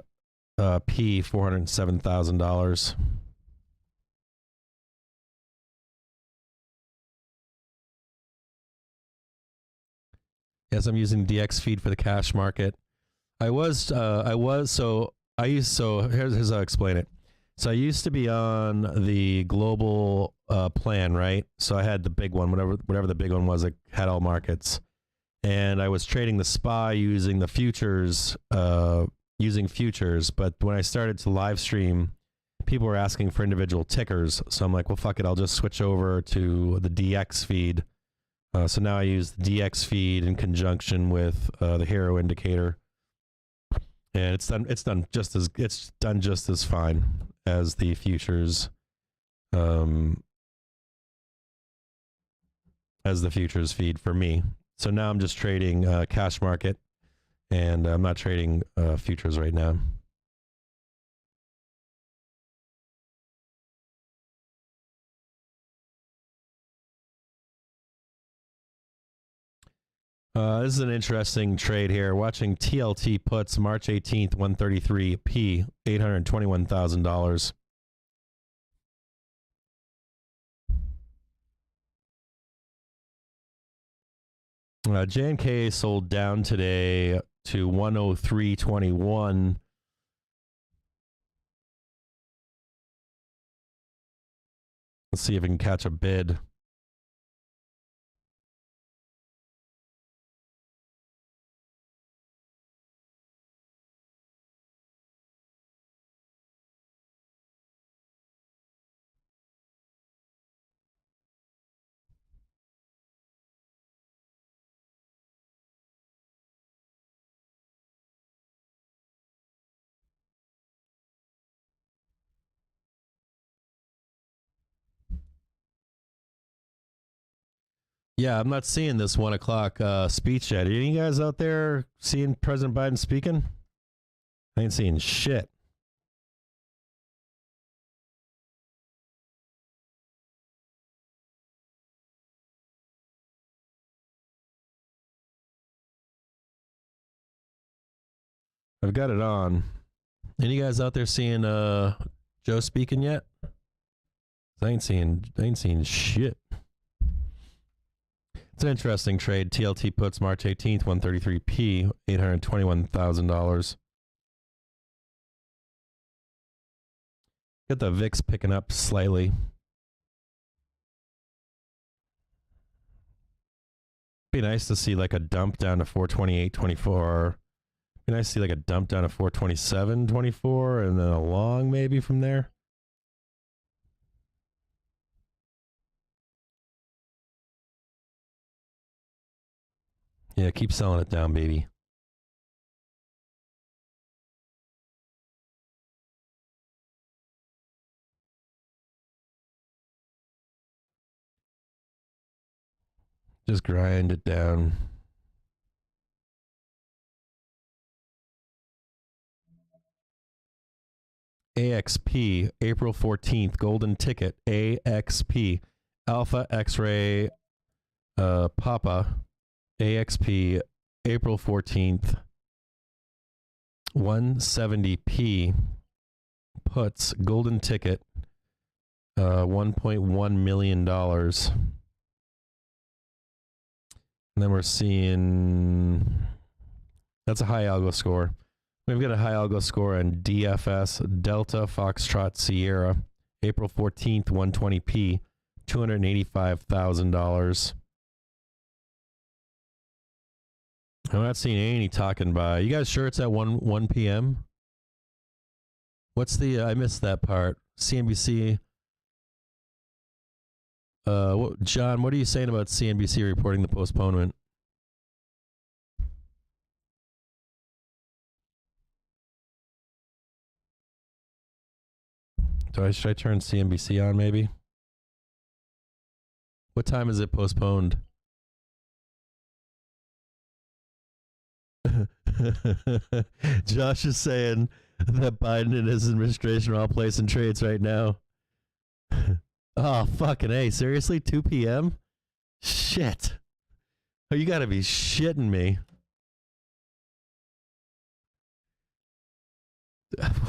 P, $407,000. Yes, I'm using DX feed for the cash market. Here's how I explain it. So I used to be on the global plan, right? So I had the big one, whatever the big one was, that had all markets. And I was trading the SPY using the futures, But when I started to live stream, people were asking for individual tickers. So I'm like, well, fuck it. I'll just switch over to the DX feed. So now I use the DX feed in conjunction with the hero indicator. And it's done just as fine as the futures feed for me. So now I'm just trading cash market, and I'm not trading futures right now. This is an interesting trade here. Watching TLT puts March 18th, 133p, $821,000. J&K sold down today to 103.21. Let's see if we can catch a bid. Yeah, I'm not seeing this 1 o'clock speech yet. Are you guys out there seeing President Biden speaking? I ain't seeing shit. I've got it on. Any guys out there seeing Joe speaking yet? I ain't seeing shit. It's an interesting trade. TLT puts March 18th, 133p, $821,000. Get the VIX picking up slightly. Be nice to see like a dump down to 428.24. Be nice to see like a dump down to 427.24 and then a long maybe from there. Yeah, keep selling it down, baby. Just grind it down. AXP, April 14th, golden ticket. AXP, Alpha X-ray Papa. AXP, April 14th, 170p puts, golden ticket, $1.1 million. And then we're seeing, that's a high algo score. We've got a high algo score on DFS, Delta Foxtrot Sierra, April 14th, 120p, $285,000. I'm not seeing any talking by. You guys sure it's at 1 p.m.? What's the, I missed that part. CNBC. John, what are you saying about CNBC reporting the postponement? Should I turn CNBC on maybe? What time is it postponed? Josh is saying that Biden and his administration are all placing trades right now. Oh, fucking A. Seriously? 2 p.m.? Shit. Oh, you gotta be shitting me.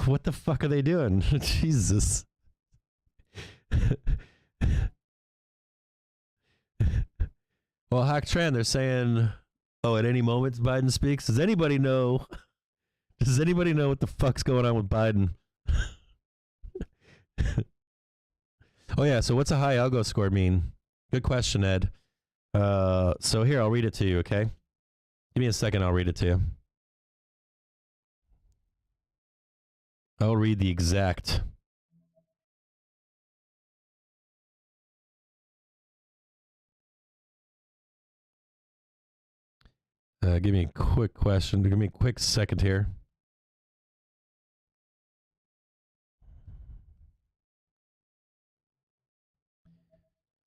What the fuck are they doing? Jesus. Well, Hack Tran, they're saying, oh, at any moment Biden speaks. Does anybody know? Does anybody know what the fuck's going on with Biden? Oh, yeah. So what's a high algo score mean? Good question, Ed. So here, I'll read it to you, okay? Give me a second. I'll read it to you. I'll read the exact. Give me a quick question. Give me a quick second here.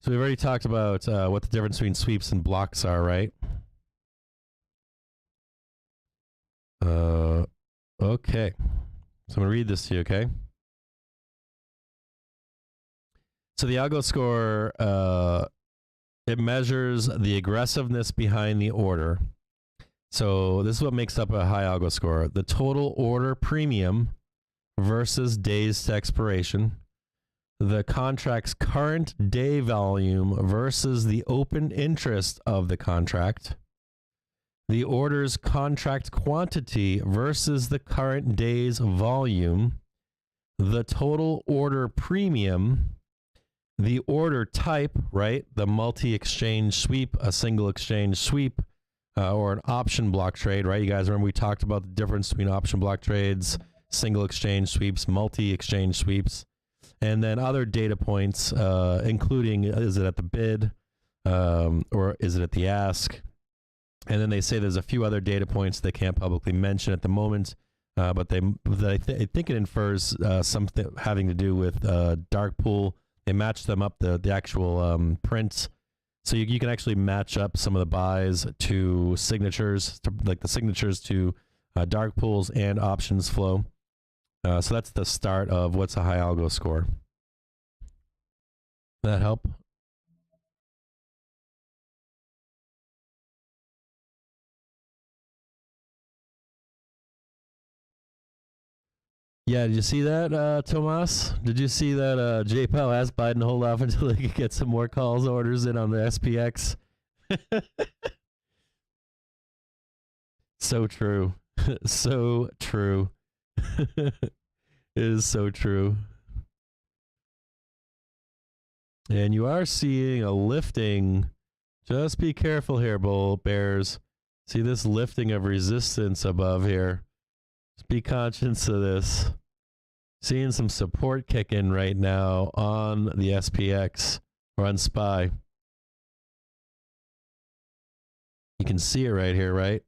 So we've already talked about what the difference between sweeps and blocks are, right? Okay. So I'm going to read this to you, okay? So the algo score, it measures the aggressiveness behind the order. So this is what makes up a high algo score. The total order premium versus days to expiration. The contract's current day volume versus the open interest of the contract. The order's contract quantity versus the current day's volume. The total order premium. The order type, right? The multi-exchange sweep, a single exchange sweep, or an option block trade, right? You guys remember we talked about the difference between option block trades, single exchange sweeps, multi-exchange sweeps, and then other data points, including is it at the bid or is it at the ask? And then they say there's a few other data points they can't publicly mention at the moment, but I think it infers something having to do with dark pool. They match them up, the actual prints. So you can actually match up some of the buys to signatures, like the signatures to dark pools and options flow. So that's the start of what's a high algo score. That help? Yeah, did you see that, Tomas? Did you see that J Powell asked Biden to hold off until he could get some more calls orders in on the SPX? So true. So true. It is so true. And you are seeing a lifting. Just be careful here, bull bears. See this lifting of resistance above here. Just be conscious of this. Seeing some support kick in right now on the SPX or on SPY. You can see it right here, right?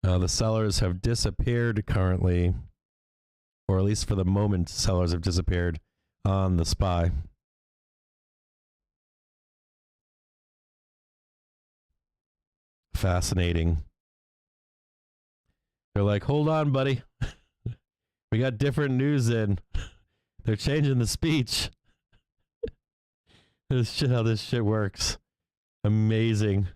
The sellers have disappeared currently, or at least for the moment, sellers have disappeared on the SPY. Fascinating. They're like, hold on, buddy. We got different news in. They're changing the speech. This shit, how this shit works. Amazing.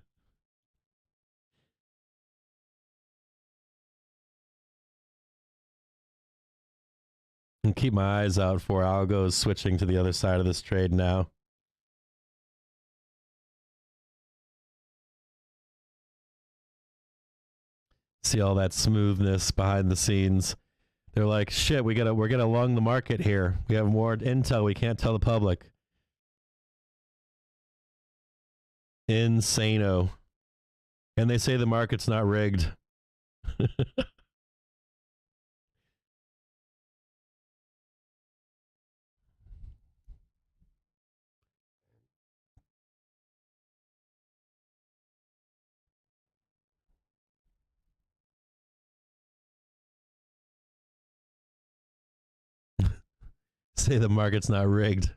And keep my eyes out for algos switching to the other side of this trade now. See all that smoothness behind the scenes. They're like, shit, we're gonna long the market here. We have more intel we can't tell the public. Insano. And they say the market's not rigged. Say the market's not rigged.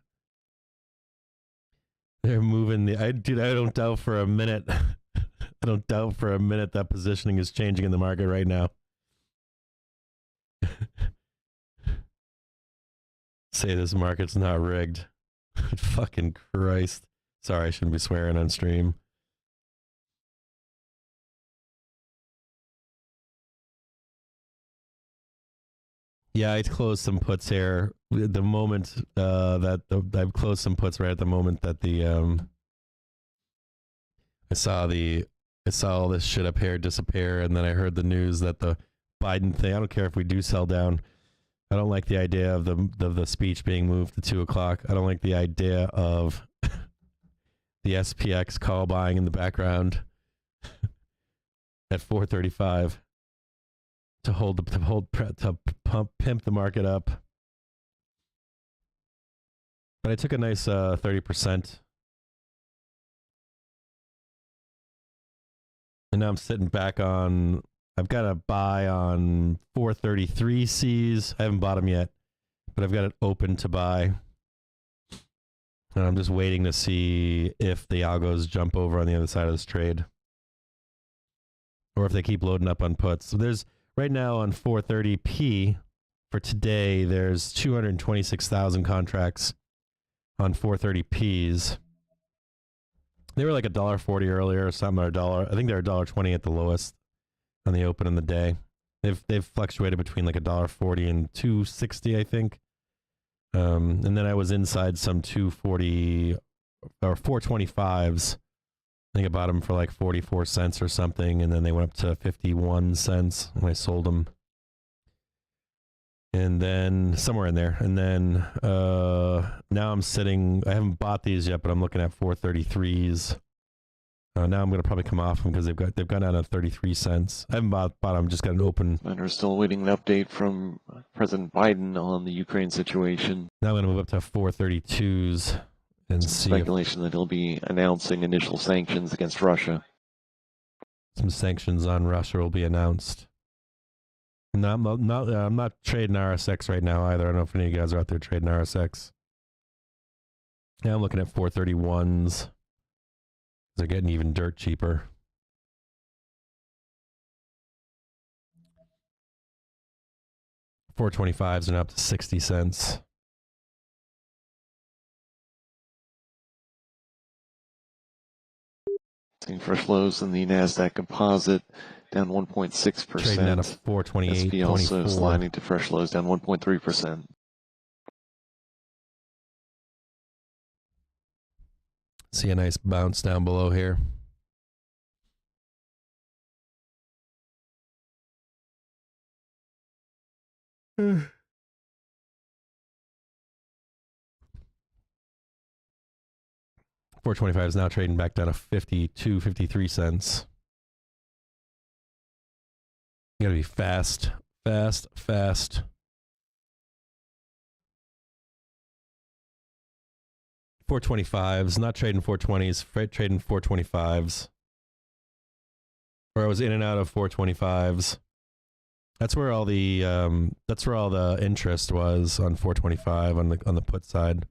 They're moving the... Dude, I don't doubt for a minute. I don't doubt for a minute that positioning is changing in the market right now. Say this market's not rigged. Fucking Christ. Sorry, I shouldn't be swearing on stream. Yeah, I closed some puts here. The moment I've closed some puts right at the moment that the I saw all this shit up here disappear, and then I heard the news that the Biden thing. I don't care if we do sell down. I don't like the idea of the speech being moved to 2 o'clock. I don't like the idea of the SPX call buying in the background at 4:35 to pimp the market up. But I took a nice 30%. And now I'm sitting back on, I've got a buy on 433 Cs. I haven't bought them yet, but I've got it open to buy. And I'm just waiting to see if the algos jump over on the other side of this trade, or if they keep loading up on puts. So there's right now on 430p for today, there's 226,000 contracts on 430ps. They were like $1.40 earlier or something, or $1. I think they're $1.20 at the lowest on the open in the day. They've fluctuated between like $1.40 and $2.60, I think. And then I was inside some 240 or 425s. I think I bought them for like 44 cents or something, and then they went up to 51 cents when I sold them. And then somewhere in there. And then now I'm sitting, I haven't bought these yet, but I'm looking at 433s. Now I'm going to probably come off them because they've gone down to 33 cents. I haven't bought them, just got an open. And we're still waiting an update from President Biden on the Ukraine situation. Now I'm going to move up to 432s and see speculation that he'll be announcing initial sanctions against Russia. Some sanctions on Russia will be announced. No, I'm not trading RSX right now either. I don't know if any of you guys are out there trading RSX. Yeah, I'm looking at 431s. They're getting even dirt cheaper. $425s are now up to 60 cents. Seeing fresh lows in the NASDAQ composite down 1.6%. Trading down to 428. SP also sliding to fresh lows down 1.3%. See a nice bounce down below here. $425 is now trading back down to 52, 53 cents. You gotta be fast, fast, fast. $425s, not trading 420s, trading 425s. Where I was in and out of 425s. That's where all the interest was on 425 on the put side.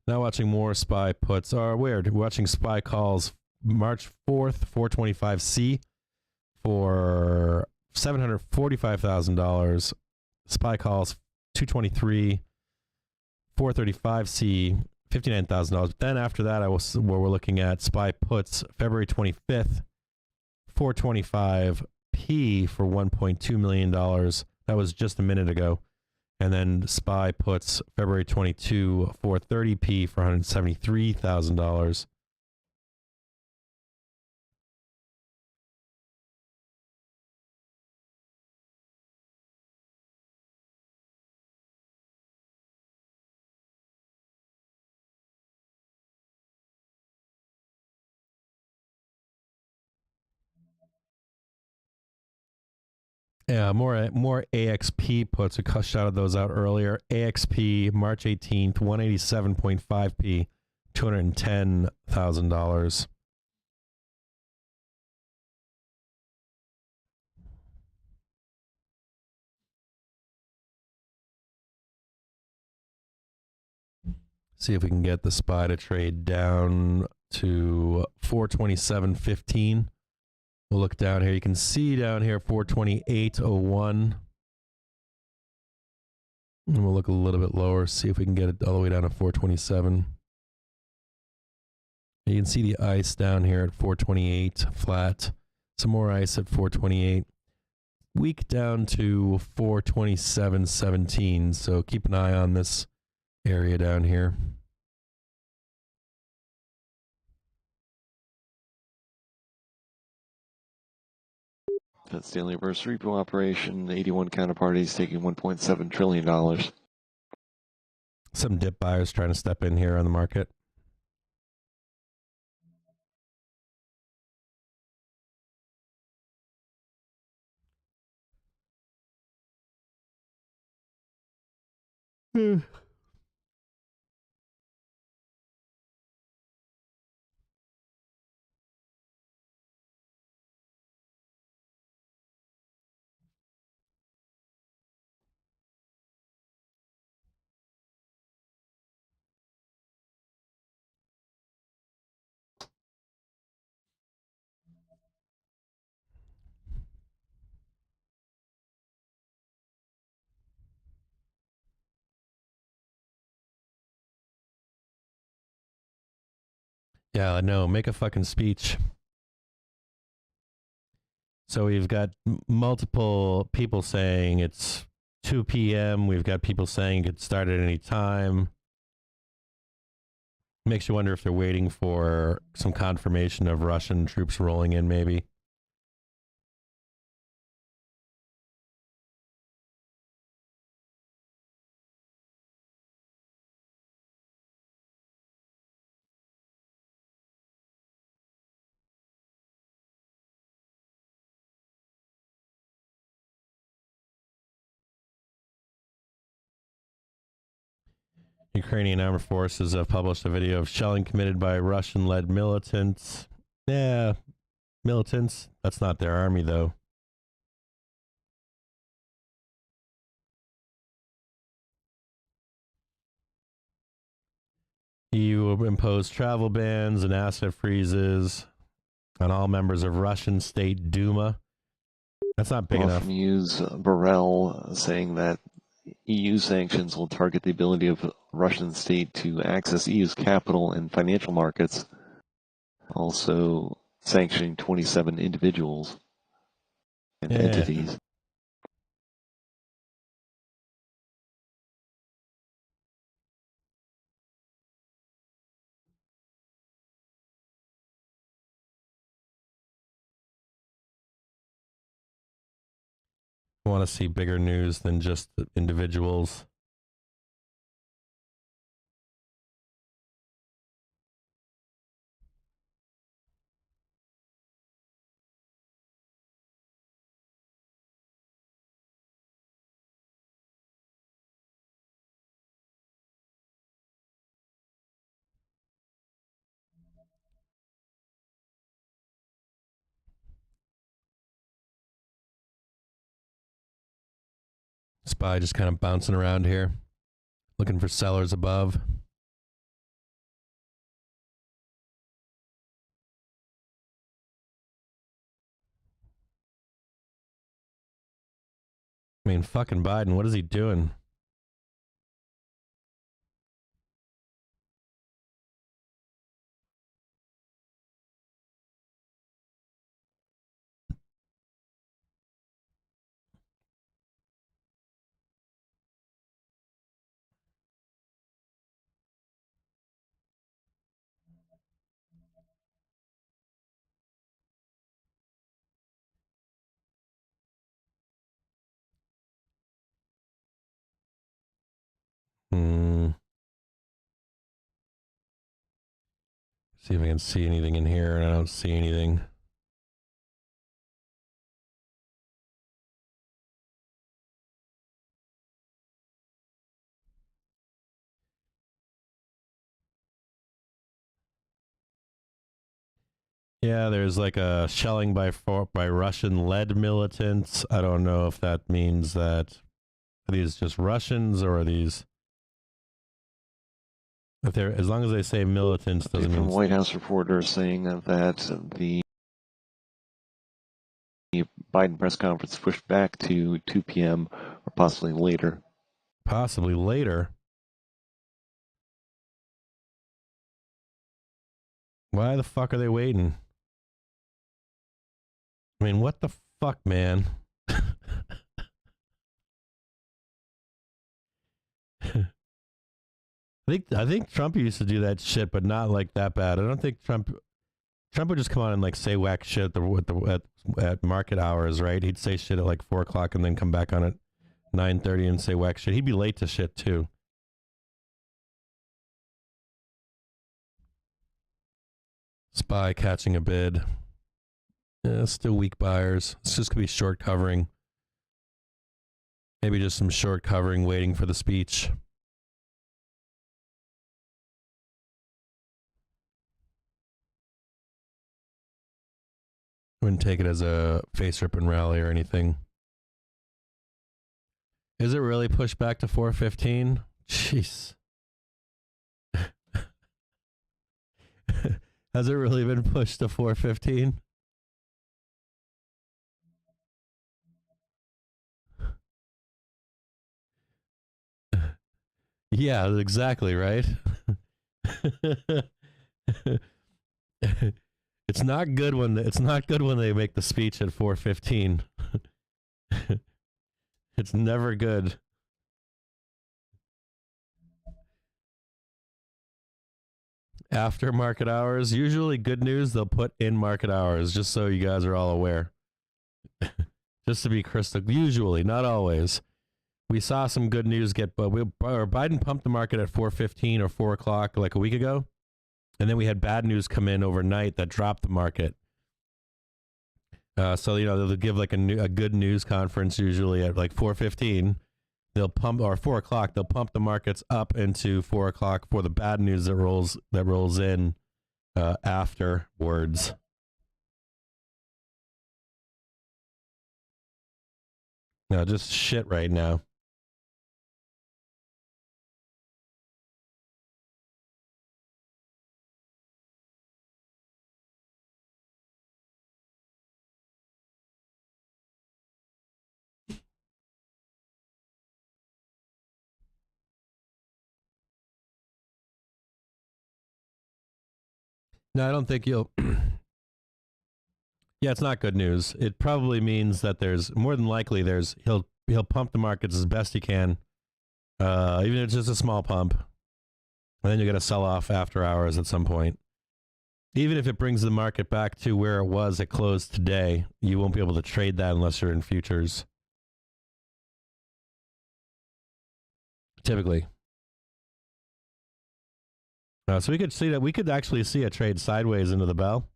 Now watching more SPY puts are weird. We're watching SPY calls March 4th, 425C for $745,000. SPY calls 223, 435C, $59,000. Then after that, we're looking at SPY puts February 25th, 425P for $1.2 million. That was just a minute ago. And then SPY puts February 22, 430P for $173,000. Yeah, more AXP puts. We shouted those out earlier. AXP March 18th, 187.5p, $210,000. See if we can get the SPY to trade down to 427.15. We'll look down here. You can see down here 428.01. And we'll look a little bit lower, see if we can get it all the way down to 427. You can see the ice down here at 428 flat. Some more ice at 428. Weak down to 427.17. So keep an eye on this area down here. That's daily reverse repo operation. 81 counterparties taking $1.7 trillion. Some dip buyers trying to step in here on the market. Yeah, I know. Make a fucking speech. So we've got multiple people saying it's 2 p.m. We've got people saying it could start at any time. Makes you wonder if they're waiting for some confirmation of Russian troops rolling in, maybe. Ukrainian armed forces have published a video of shelling committed by Russian-led militants. Yeah, militants. That's not their army, though. EU will impose travel bans and asset freezes on all members of Russian State Duma. That's not big enough. From Use Burrell saying that EU sanctions will target the ability of Russian state to access EU's capital and financial markets, also sanctioning 27 individuals and entities. I want to see bigger news than just the individuals. SPY just kind of bouncing around here, looking for sellers above. I mean, fucking Biden, what is he doing? See if I can see anything in here, and I don't see anything. Yeah, there's like a shelling by Russian-led militants. I don't know if that means that are these just Russians or are these? If they're, as long as they say militants, doesn't mean. White House reporters saying that the Biden press conference pushed back to 2 p.m. or possibly later. Possibly later. Why the fuck are they waiting? I mean, what the fuck, man? I think Trump used to do that shit, but not like that bad. I don't think Trump would just come on and like say whack shit at market hours, right? He'd say shit at like 4 o'clock and then come back on at 9:30 and say whack shit. He'd be late to shit too. SPY catching a bid. Yeah, still weak buyers. It's just gonna be short covering. Maybe just some short covering waiting for the speech. Wouldn't take it as a face ripping rally or anything. Is it really pushed back to 415? Jeez. Has it really been pushed to 415? Yeah, exactly, right? It's not good when they make the speech at 4:15. It's never good. After market hours, usually good news they'll put in market hours, just so you guys are all aware. Just to be crystal, usually, not always. We saw some good news Biden pumped the market at 4:15 or 4 o'clock like a week ago, and then we had bad news come in overnight that dropped the market. So they'll give like a good news conference usually at like 4:15. They'll pump, or 4 o'clock. They'll pump the markets up into 4 o'clock for the bad news that rolls in afterwards. No, just shit right now. No, I don't think you'll. Yeah, it's not good news. It probably means that he'll pump the markets as best he can, even if it's just a small pump, and then you're gonna sell off after hours at some point. Even if it brings the market back to where it was at close today, you won't be able to trade that unless you're in futures. Typically. So we could actually see a trade sideways into the bell.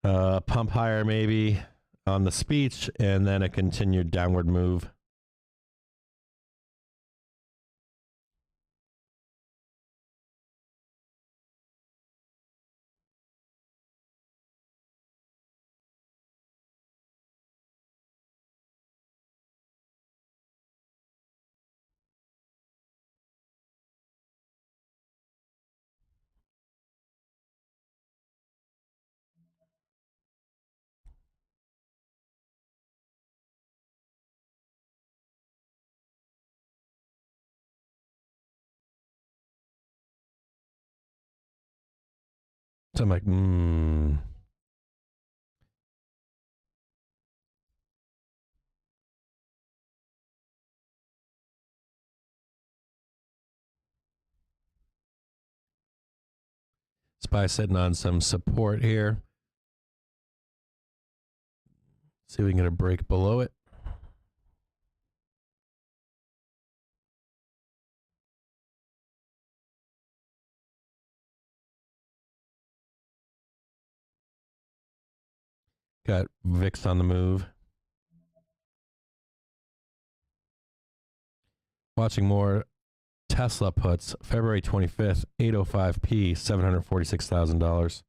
Pump higher maybe on the speech, and then a continued downward move. So I'm like, SPY sitting on some support here. See if we can get a break below it. Got VIX on the move. Watching more Tesla puts, February 25th, 805p, $746,000.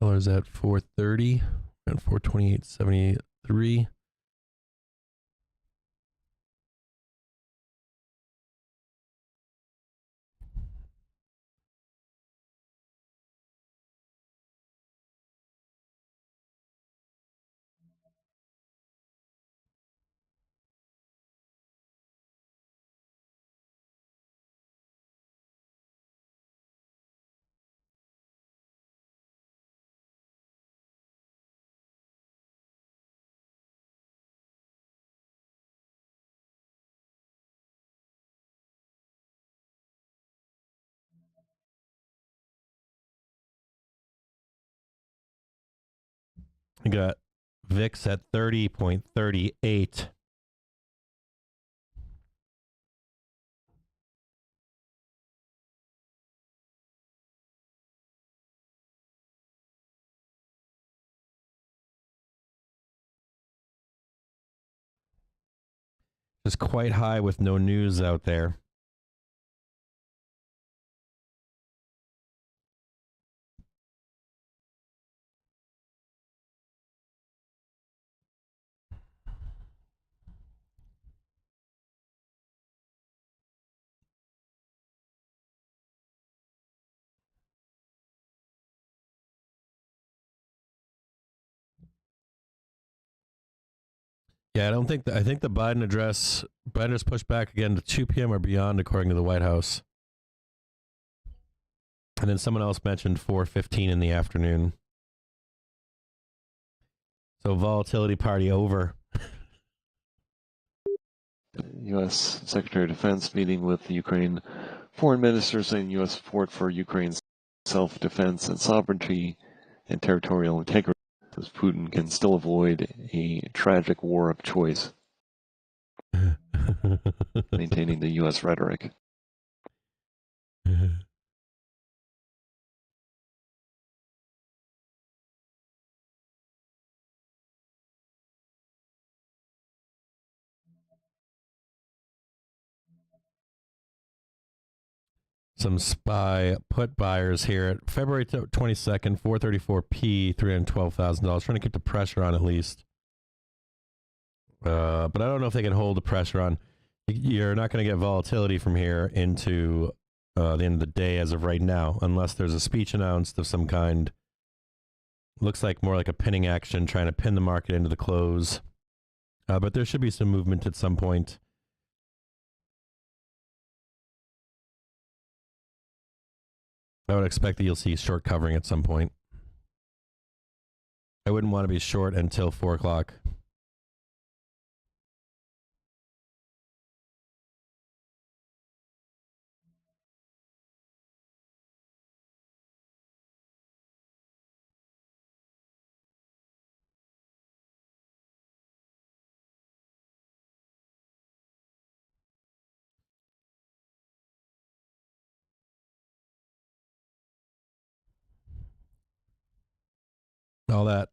Sellers at 430 and 428.73. We got VIX at 30.38. Just quite high with no news out there. Yeah, I think the Biden address pushed back again to 2 p.m. or beyond, according to the White House. And then someone else mentioned 4:15 in the afternoon. So volatility party over. U.S. Secretary of Defense meeting with the Ukraine foreign minister saying U.S. support for Ukraine's self-defense and sovereignty and territorial integrity, as Putin can still avoid a tragic war of choice, maintaining the U.S. rhetoric. Some SPY put buyers here at February 22nd, 434p, $312,000. Trying to keep the pressure on at least. But I don't know if they can hold the pressure on. You're not going to get volatility from here into the end of the day as of right now, unless there's a speech announced of some kind. Looks like more like a pinning action, trying to pin the market into the close. But there should be some movement at some point. I would expect that you'll see short covering at some point. I wouldn't want to be short until 4 o'clock.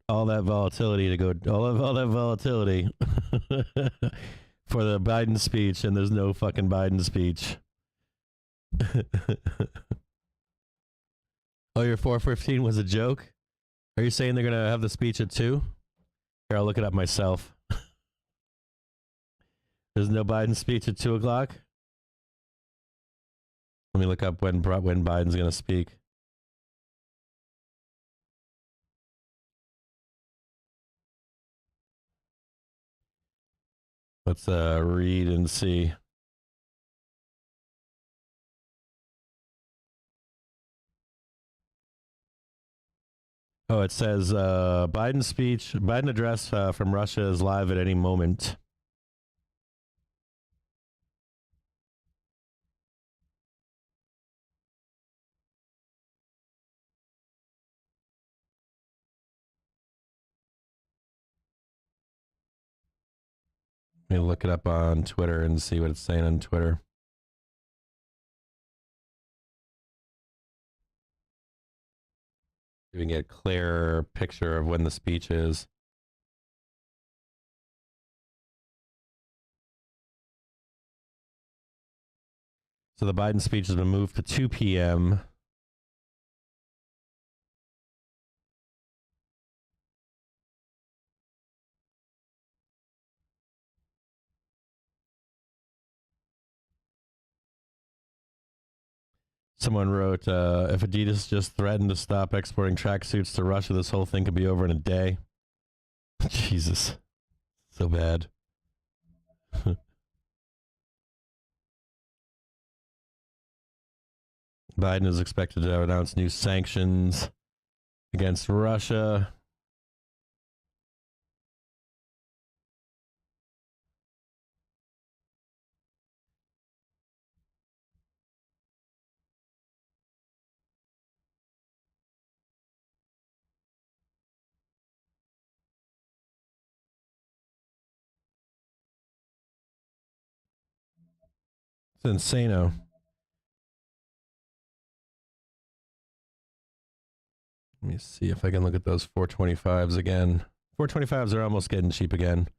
All that volatility to go, all that volatility for the Biden speech, and there's no fucking Biden speech. Oh, your 4:15 was a joke? Are you saying they're gonna have the speech at 2? Here, I'll look it up myself. There's no Biden speech at 2 o'clock? Let me look up when Biden's gonna speak. Let's read and see. Oh, it says Biden address from Russia is live at any moment. Let me look it up on Twitter and see what it's saying on Twitter. You can get a clearer picture of when the speech is. So the Biden speech has been moved to 2 p.m. Someone wrote, if Adidas just threatened to stop exporting tracksuits to Russia, this whole thing could be over in a day. Jesus. So bad. Biden is expected to announce new sanctions against Russia. It's insane-o. Let me see if I can look at those 425s again. 425s are almost getting cheap again.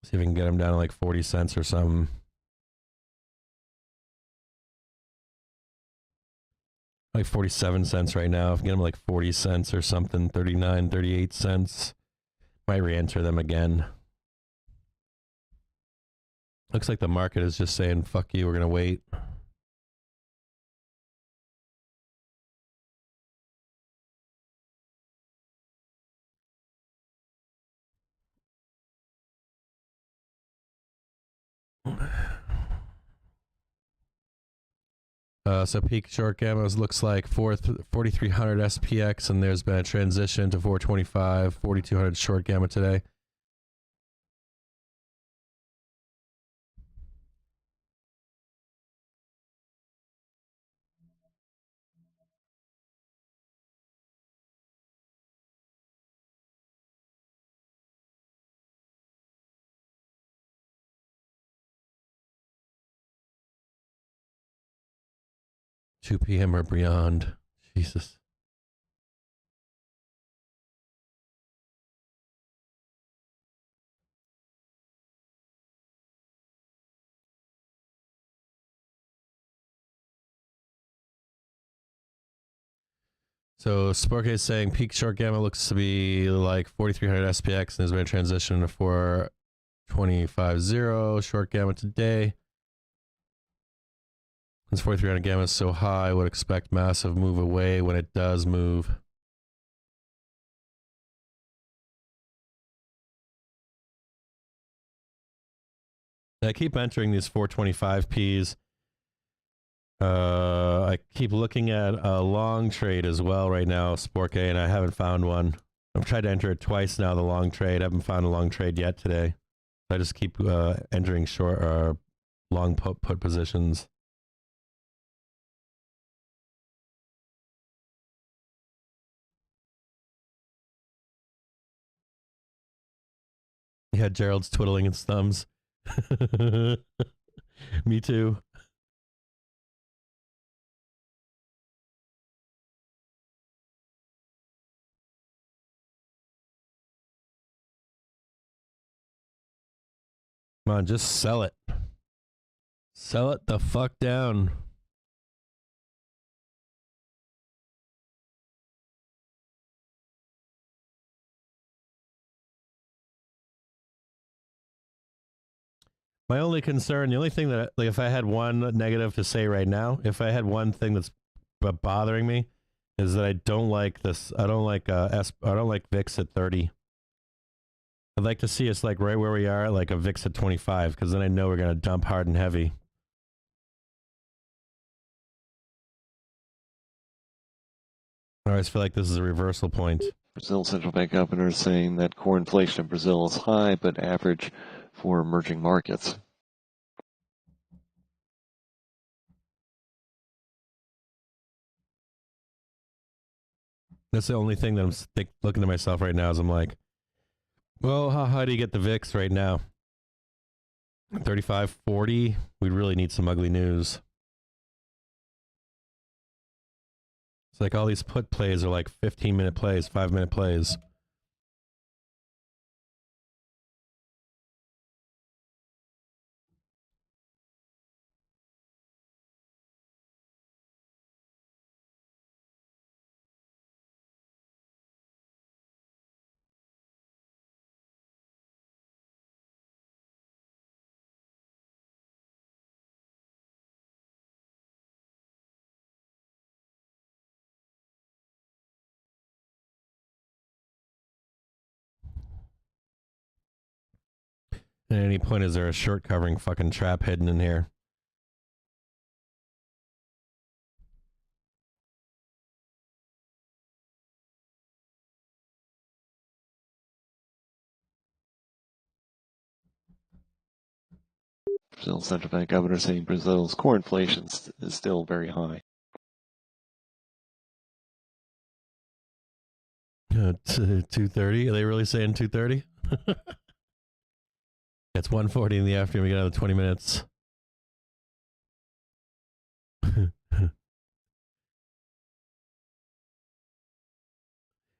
See if we can get them down to like 40 cents or something. Like 47 cents right now. If we get them like 40 cents or something, 39, 38 cents. Might re-enter them again. Looks like the market is just saying, fuck you, we're going to wait. So peak short gammas looks like 4,300 SPX, and there's been a transition to 425, 4,200 short gamma today. Two p.m. or beyond. Jesus. So Spork is saying peak short gamma looks to be like 4,300 SPX, and there's been a transition to 425.0 short gamma today. Since 4,300 gamma is so high, I would expect massive move away when it does move. I keep entering these 425Ps. I keep looking at a long trade as well right now, Spork, and I haven't found one. I've tried to enter it twice now, the long trade. I haven't found a long trade yet today. I just keep entering short or long put positions. Yeah, Gerald's twiddling his thumbs. Me too. Come on, just sell it. Sell it the fuck down. My only concern, the only thing that, like, if I had one negative to say right now, if I had one thing that's bothering me, is that I don't like this. I don't like I don't like VIX at 30. I'd like to see us like right where we are, like a VIX at 25, because then I know we're gonna dump hard and heavy. I always feel like this is a reversal point. Brazil Central Bank Governor is saying that core inflation in Brazil is high, but average for emerging markets. That's the only thing that I'm looking at myself right now is I'm like, well, how high do you get the VIX right now? 35, 40? We really need some ugly news. It's like all these put plays are like 15-minute plays, 5-minute plays. At any point, is there a short covering fucking trap hidden in here? Brazil Central Bank Governor saying Brazil's core inflation is still very high. 2:30? Are they really saying 2:30? It's 1:40 in the afternoon. We got another 20 minutes.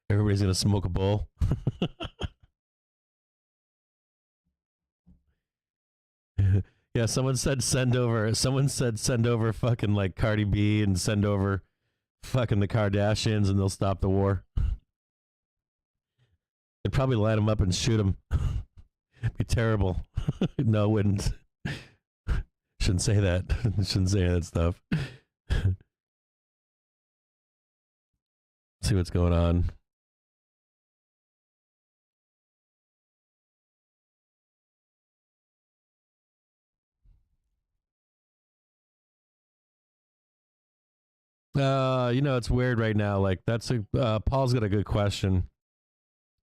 Everybody's gonna smoke a bowl. Yeah, someone said send over fucking like Cardi B and send over fucking the Kardashians and they'll stop the war. They'd probably line them up and shoot them. It'd be terrible. No, wouldn't. Shouldn't say that. Shouldn't say that stuff. See what's going on. It's weird right now. Like Paul's got a good question.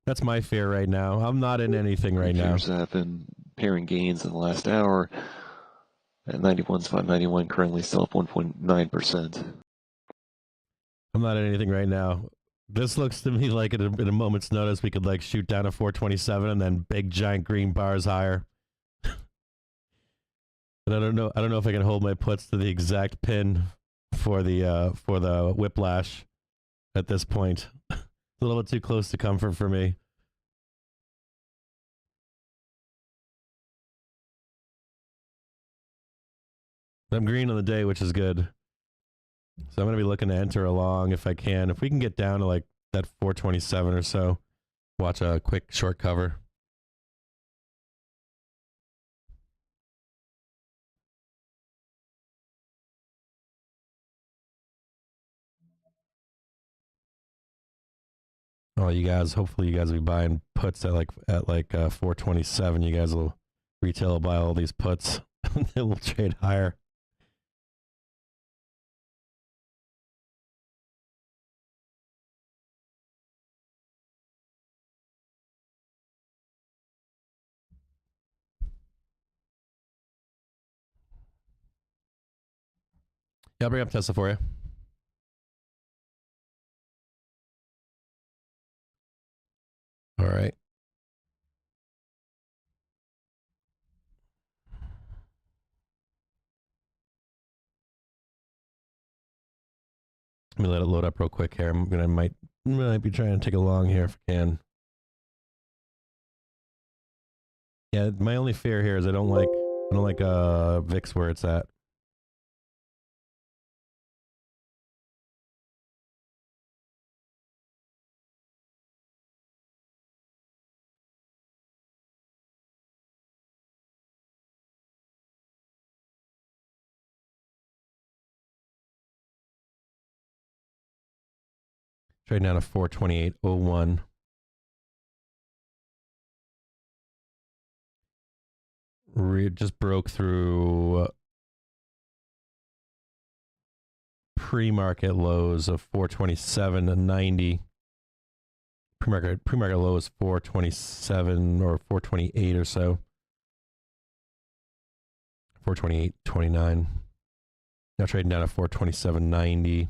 That's my fear right now. I'm not in anything right now. Futures have been pairing gains in the last hour. At 91.91, currently still up 1.9%. I'm not in anything right now. This looks to me like in a moment's notice we could like shoot down to 427 and then big giant green bars higher. But I don't know if I can hold my puts to the exact pin for the whiplash at this point. It's a little bit too close to comfort for me. I'm green on the day, which is good. So I'm going to be looking to enter along if I can. If we can get down to like that 427 or so, watch a quick short cover. Oh, you guys, hopefully you guys will be buying puts at like 427. You guys will retail buy all these puts. They will trade higher. Yeah, I'll bring up Tesla for you. All right. Let me let it load up real quick here. Might be trying to take a long here if I can. Yeah, my only fear here is I don't like VIX where it's at. Trading down to 428.01. Just broke through pre-market lows of 427.90. Pre-market low is 427 or 428 or so. 428.29. Now trading down to 427.90.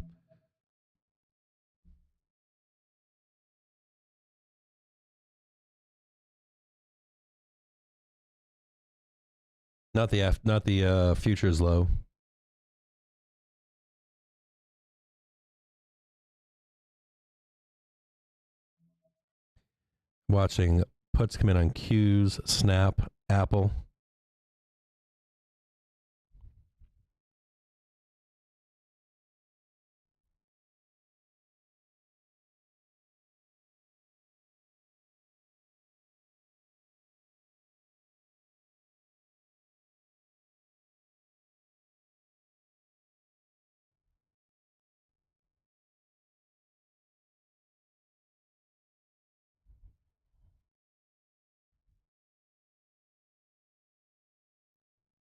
Not the futures low. Watching puts come in on Q's, Snap, Apple.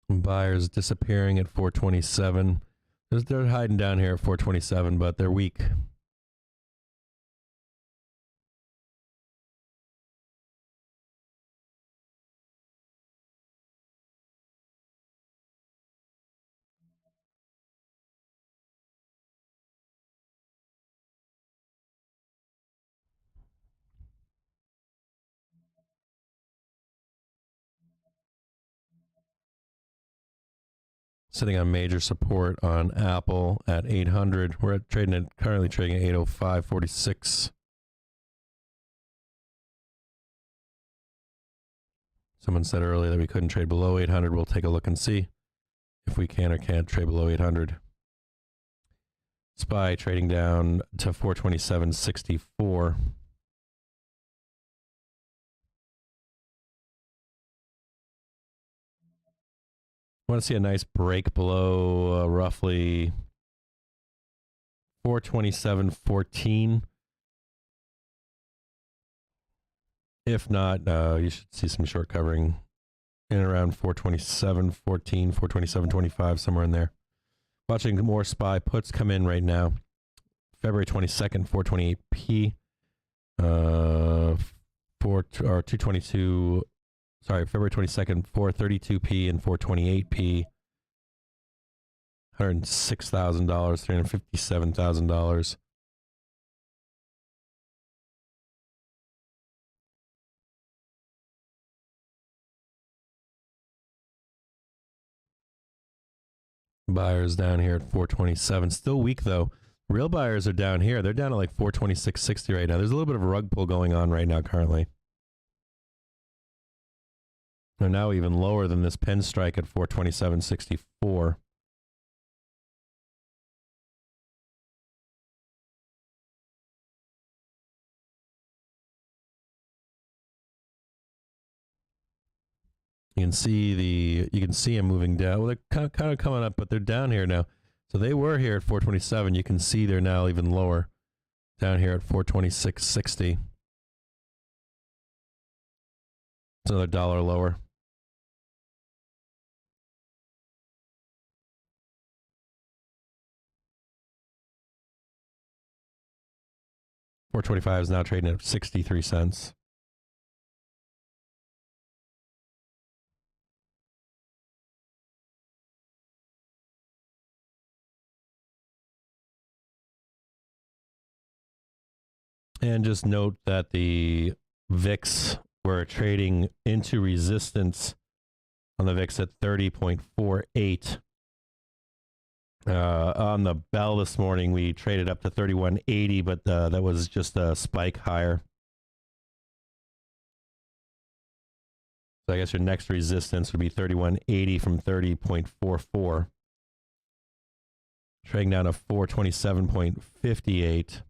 Buyers disappearing at 427. They're hiding down here at 427, but they're weak. Sitting on major support on Apple at 800. We're currently trading at 805.46. Someone said earlier that we couldn't trade below 800. We'll take a look and see if we can or can't trade below 800. SPY trading down to 427.64. I want to see a nice break below roughly 427.14. If not, you should see some short covering in around 427.14, 427.25, somewhere in there. Watching more SPY puts come in right now. February 22nd, 428p. 222. Sorry, February 22nd, 432p and 428p. $106,000, $357,000. Buyers down here at 427. Still weak though. Real buyers are down here. They're down at like 426.60 right now. There's a little bit of a rug pull going on right now currently. They're now even lower than this pen strike at 427.64. You can see them moving down. Well, they're kind of coming up, but they're down here now. So they were here at 427. You can see they're now even lower, down here at 426.60. It's another dollar lower. $425 is now trading at 63 cents. And just note that the VIX were trading into resistance on the VIX at 30.48. On the bell this morning, we traded up to 31.80, but that was just a spike higher. So I guess your next resistance would be 31.80 from 30.44. Trading down to 427.58.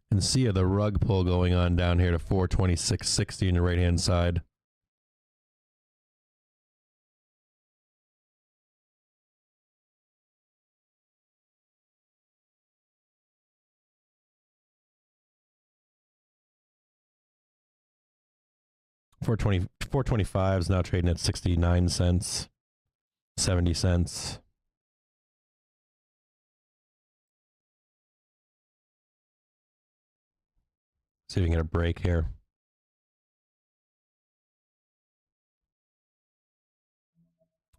And see the rug pull going on down here to 426.60 on your right hand side. $425 is now trading at 69 cents, 70 cents. See if we can get a break here.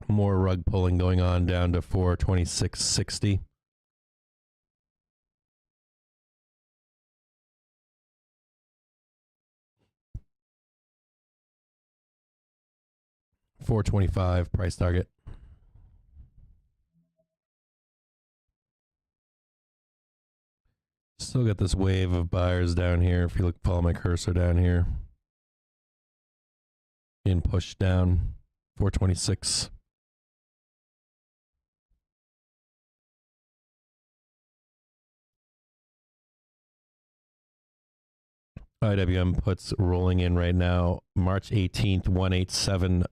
More rug pulling going on down to 426.60. $425 price target. Still got this wave of buyers down here. If you look, follow my cursor down here. Being pushed down. 426. IWM puts rolling in right now. March 18th, 187p,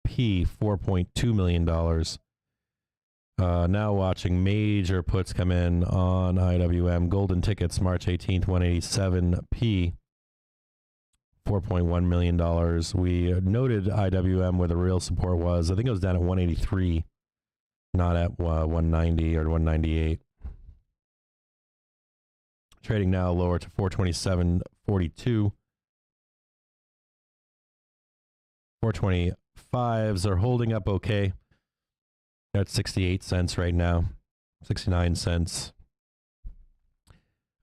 $4.2 million. Now watching major puts come in on IWM. Golden tickets, March 18th, 187p, $4.1 million. We noted IWM where the real support was. I think it was down at 183, not at 190 or 198. Trading now lower to 427.42. 425s are holding up okay. At 68 cents right now, 69 cents.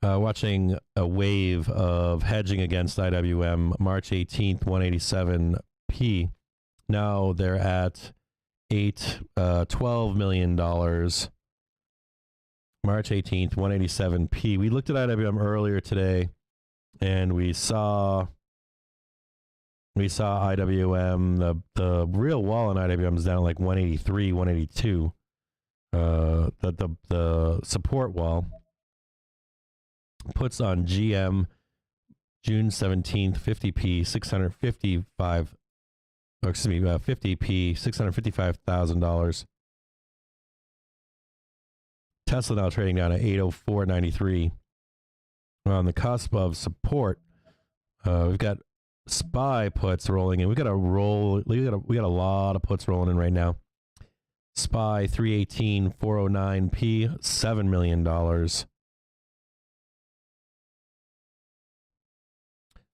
Watching a wave of hedging against IWM, March 18th, 187p. Now they're at $12 million. March 18th, 187p. We looked at IWM earlier today, and we saw IWM, the real wall in IWM is down at like 183, 182. The support wall puts on GM June 17th, 50p, 655, or excuse me, 50p, $655,000. Tesla now trading down at 804.93. We're on the cusp of support. We've got SPY puts rolling in. We got a lot of puts rolling in right now. SPY 318 409p, $7 million.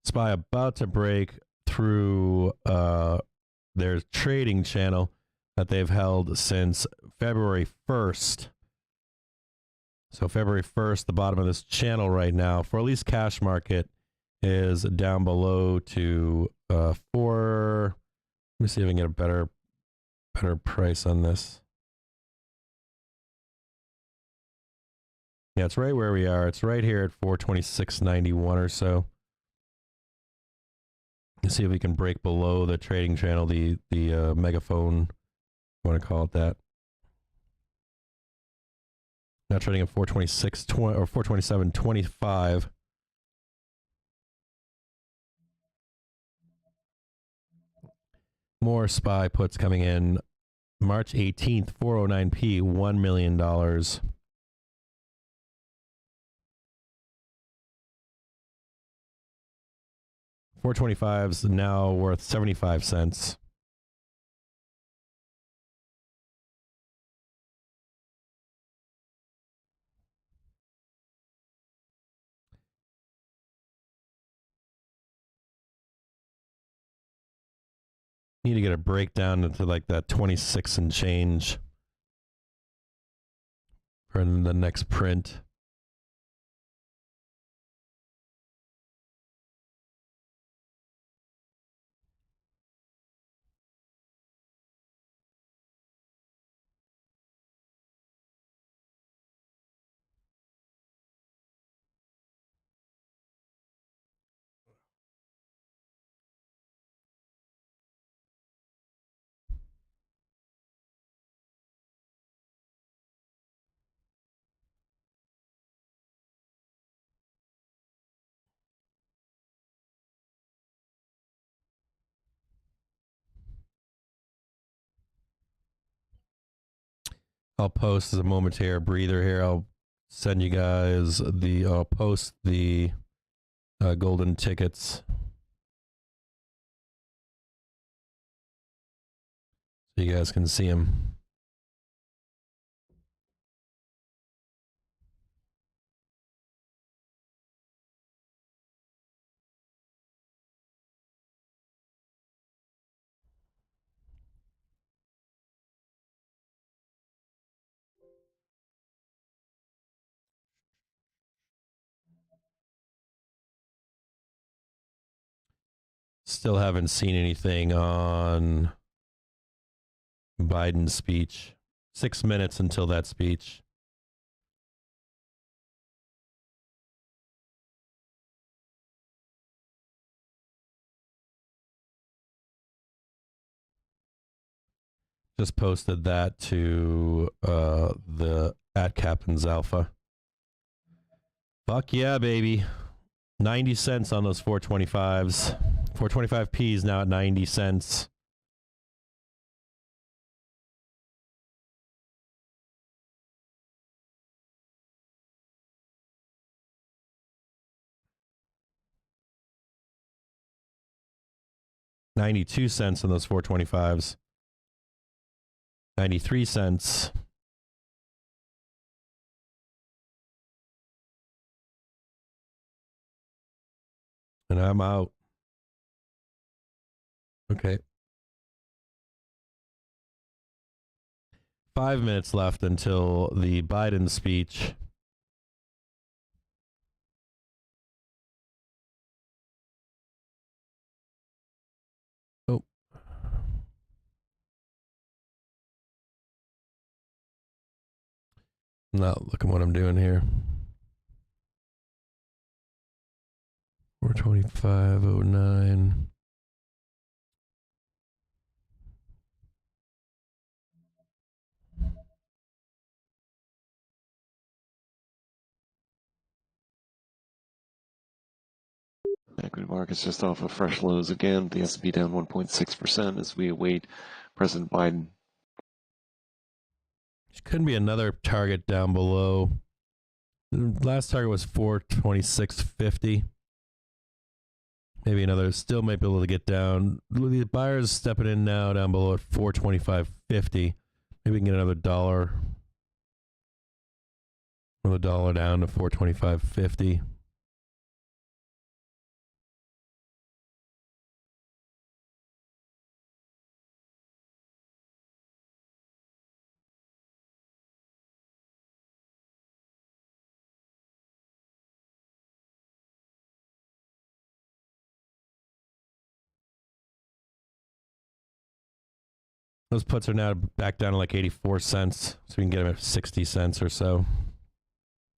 SPY about to break through their trading channel that they've held since February 1st. So February 1st, the bottom of this channel right now, for at least cash market, is down below to 4. Let me see if I can get a better price on this. Yeah, it's right where we are. It's right here at 426.91 or so. Let's see if we can break below the trading channel, the megaphone, you want to call it that. Now trading at 426.20 or 427.25. More SPY puts coming in. March 18th, 409p, $1 million. 425's now worth 75 cents. Need to get a breakdown into like that 26 and change for the next print. I'll post as a momentary breather here. I'll send you guys I'll post the golden tickets so you guys can see them. Still haven't seen anything on Biden's speech. 6 minutes until that speech. Just posted that to the @Captain's Alpha. Fuck yeah, baby. 90 cents on those 425s. 425p's now at 90 cents. $0.92 on those 425s. 93 cents. And I'm out. Okay. 5 minutes left until the Biden speech. Oh. Now look at what I'm doing here. 425.09. Equity markets just off of fresh lows again. The S&P down 1.6% as we await President Biden. Couldn't be another target down below. The last target was 426.50. Maybe another, still might be able to get down. The buyers stepping in now down below at 425.50. Maybe we can get another dollar down to 425.50. Those puts are now back down to like 84 cents. So we can get them at 60 cents or so.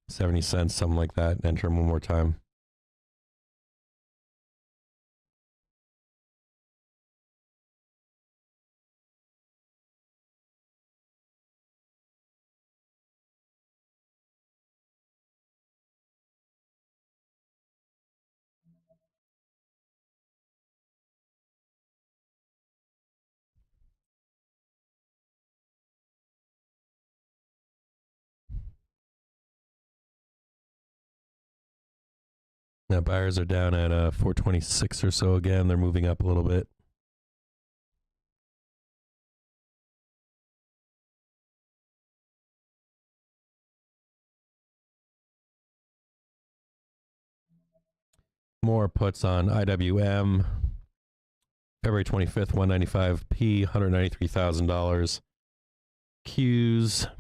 70 cents, something like that. And enter them one more time. Now buyers are down at 426 or so again. They're moving up a little bit. More puts on IWM. February 25th, 195p, $193,000. Qs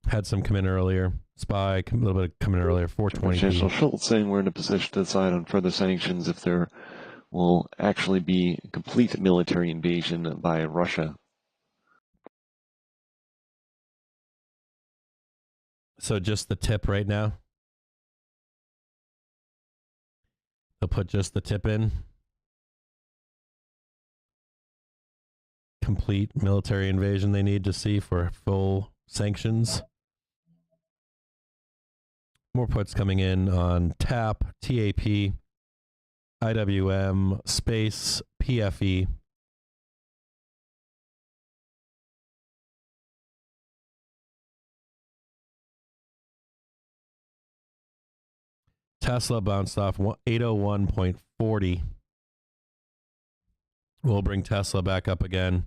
had some come in earlier. SPY, a little bit coming in earlier, 420p. Chancellor Schultz saying we're in a position to decide on further sanctions if there will actually be complete military invasion by Russia. So just the tip right now. They'll put just the tip in. Complete military invasion they need to see for full sanctions. More puts coming in on TAP, TAP, IWM, Space, PFE. Tesla bounced off 801.40. We'll bring Tesla back up again.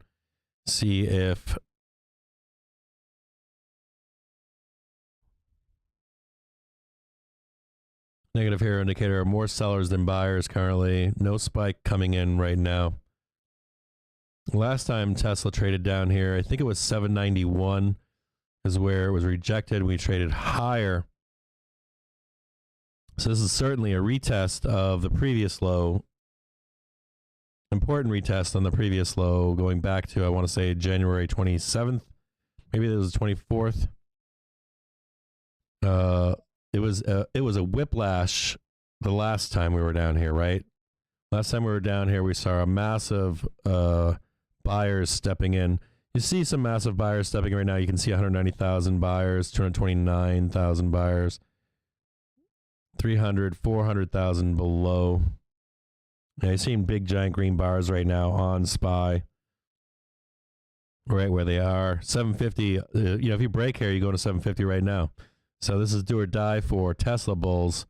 See if negative hero indicator, more sellers than buyers currently. No spike coming in right now. Last time Tesla traded down here, I think it was 791 is where it was rejected. We traded higher. So this is certainly a retest of the previous low. Important retest on the previous low going back to, I want to say, January 27th. Maybe it was the 24th. It was a whiplash the last time we were down here, right? Last time we were down here, we saw a massive buyers stepping in. You see some massive buyers stepping in right now. You can see 190,000 buyers, 229,000 buyers, 300, 400,000 below. Yeah, you're seeing big giant green bars right now on SPY, right where they are. 750. If you break here, you go to 750 right now. So this is do or die for Tesla bulls.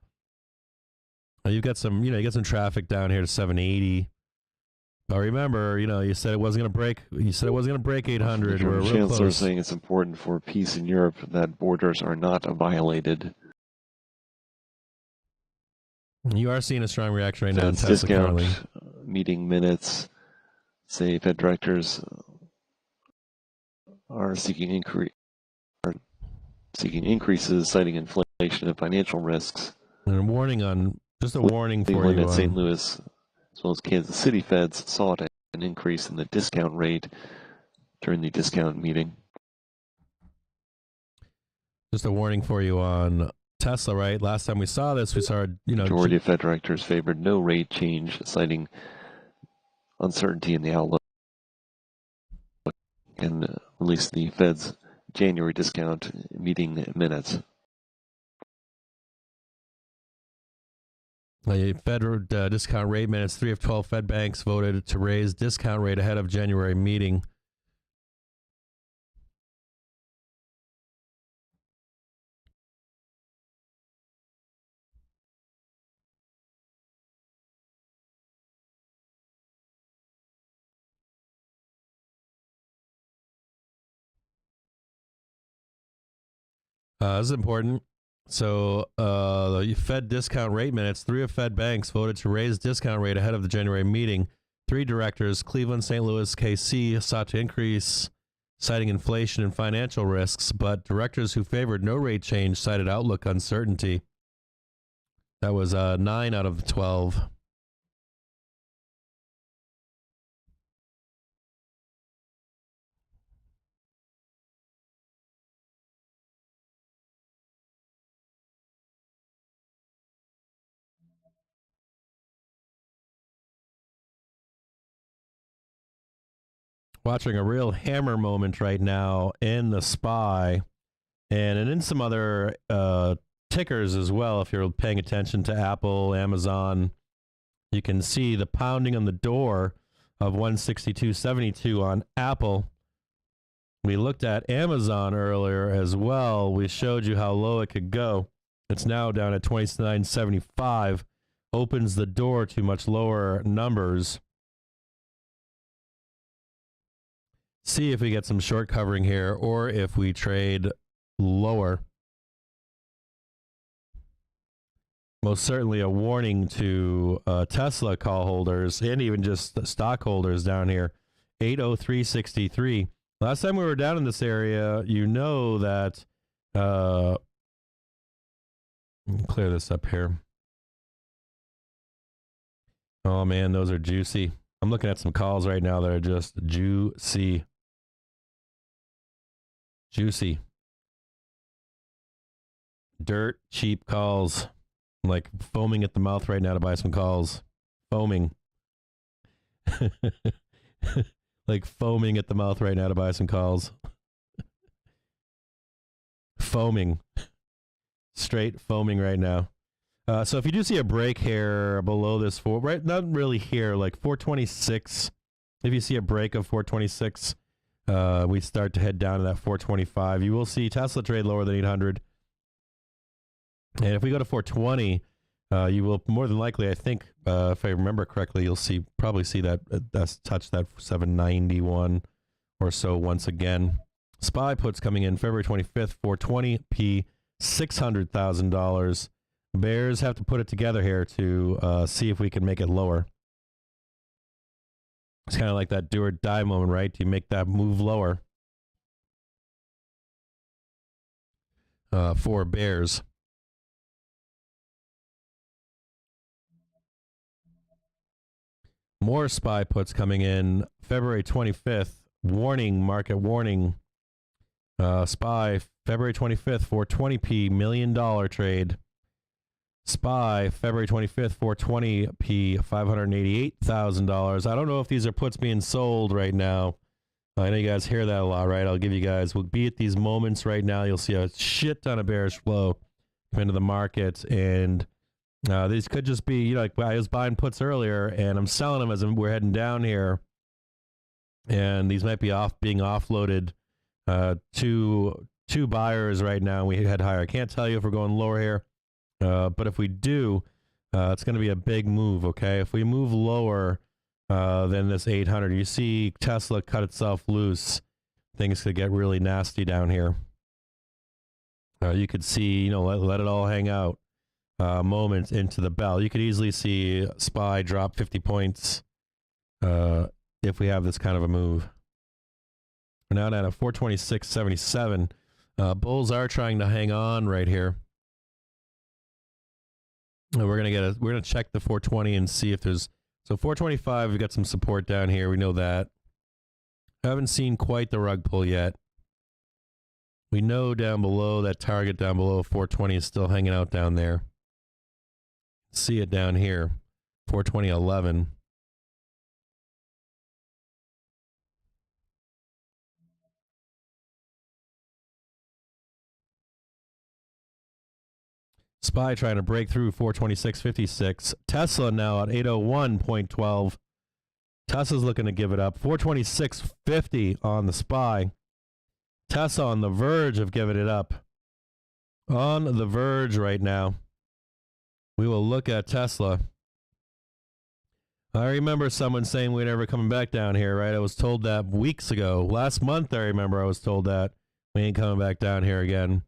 You've got some, you get some traffic down here to 780. But remember, you said it wasn't going to break. You said it wasn't going to break 800. We're real Chancellor close. saying it's important for peace in Europe that borders are not violated. You are seeing a strong reaction right now in Tesla Discount currently. Meeting minutes say Fed directors are seeking increases, citing inflation and financial risks. And a warning just a warning for Cleveland you. and St. Louis, as well as Kansas City Feds, sought an increase in the discount rate during the discount meeting. Just a warning for you on Tesla, right? Last time we saw this, we saw, Majority of Fed directors favored no rate change, citing uncertainty in the outlook, and released the Fed's January discount meeting minutes. The Fed discount rate minutes, 3 of 12 Fed banks voted to raise discount rate ahead of January meeting. This is important. So the Fed discount rate minutes, 3 of Fed banks voted to raise discount rate ahead of the January meeting. 3 directors, Cleveland, St. Louis, KC, sought to increase, citing inflation and financial risks, but directors who favored no rate change cited outlook uncertainty. That was 9 out of the 12. Watching a real hammer moment right now in the SPY and in some other tickers as well. If you're paying attention to Apple, Amazon, you can see the pounding on the door of 162.72 on Apple. We looked at Amazon earlier as well. We showed you how low it could go. It's now down at 29.75, opens the door to much lower numbers. See if we get some short covering here or if we trade lower. Most certainly a warning to Tesla call holders and even just stockholders down here. 803.63. Last time we were down in this area, you know that let me clear this up here. Oh man, those are juicy. I'm looking at some calls right now that are just juicy. Juicy. Dirt cheap calls. I'm like foaming at the mouth right now to buy some calls. Foaming. Like foaming at the mouth right now to buy some calls. Foaming. Straight foaming right now. So if you do see a break here below this right, not really here, like 426. If you see a break of 426, we start to head down to that 425. You will see Tesla trade lower than 800. And if we go to 420, you will more than likely, I think, if I remember correctly, you'll probably see that that's touch that 791 or so once again. SPY puts coming in February 25th, 420p, $600,000. Bears have to put it together here to see if we can make it lower. It's kind of like that do or die moment, right? Do you make that move lower for bears? More SPY puts coming in February 25th. Warning, market warning. SPY February 25th, 420p, $1 million trade. SPY February 25th, 420p, $588,000. I don't know if these are puts being sold right now. I know you guys hear that a lot, right? I'll give you guys, we'll be at these moments right now. You'll see a shit ton of bearish flow come into the market. And these could just be, you know, like I was buying puts earlier and I'm selling them as we're heading down here. And these might be being offloaded to buyers right now. We head higher. I can't tell you if we're going lower here. But if we do, it's going to be a big move, okay? If we move lower than this 800, you see Tesla cut itself loose, things could get really nasty down here. You could see, you know, let it all hang out moments into the bell. You could easily see SPY drop 50 points if we have this kind of a move. We're now down at 426.77. Bulls are trying to hang on right here. We're gonna check the 420 and see if there's 425. We got some support down here. We know that. I haven't seen quite the rug pull yet. We know down below that target down below 420 is still hanging out down there. See it down here, 420.11. SPY trying to break through 426.56. Tesla now at 801.12. Tesla's looking to give it up. 426.50 on the SPY. Tesla on the verge of giving it up. On the verge right now. We will look at Tesla. I remember someone saying we're never coming back down here, right? I was told that weeks ago. Last month, I remember I was told that we ain't coming back down here again.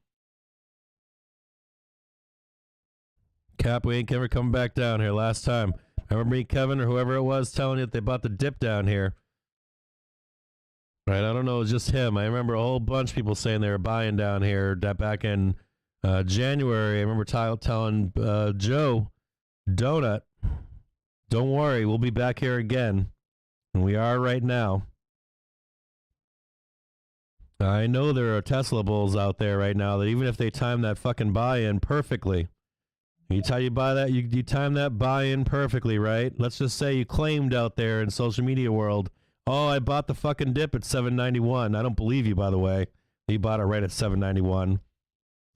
Cap, we ain't ever coming back down here. Last time, I remember me, Kevin, or whoever it was, telling you that they bought the dip down here. Right, I don't know, it was just him. I remember a whole bunch of people saying they were buying down here back in January. I remember telling Joe Donut, don't worry, we'll be back here again. And we are right now. I know there are Tesla bulls out there right now that even if they time that fucking buy-in perfectly, you buy that, you time that buy-in perfectly, right? Let's just say you claimed out there in social media world, oh, I bought the fucking dip at $7.91. I don't believe you, by the way. You bought it right at $7.91.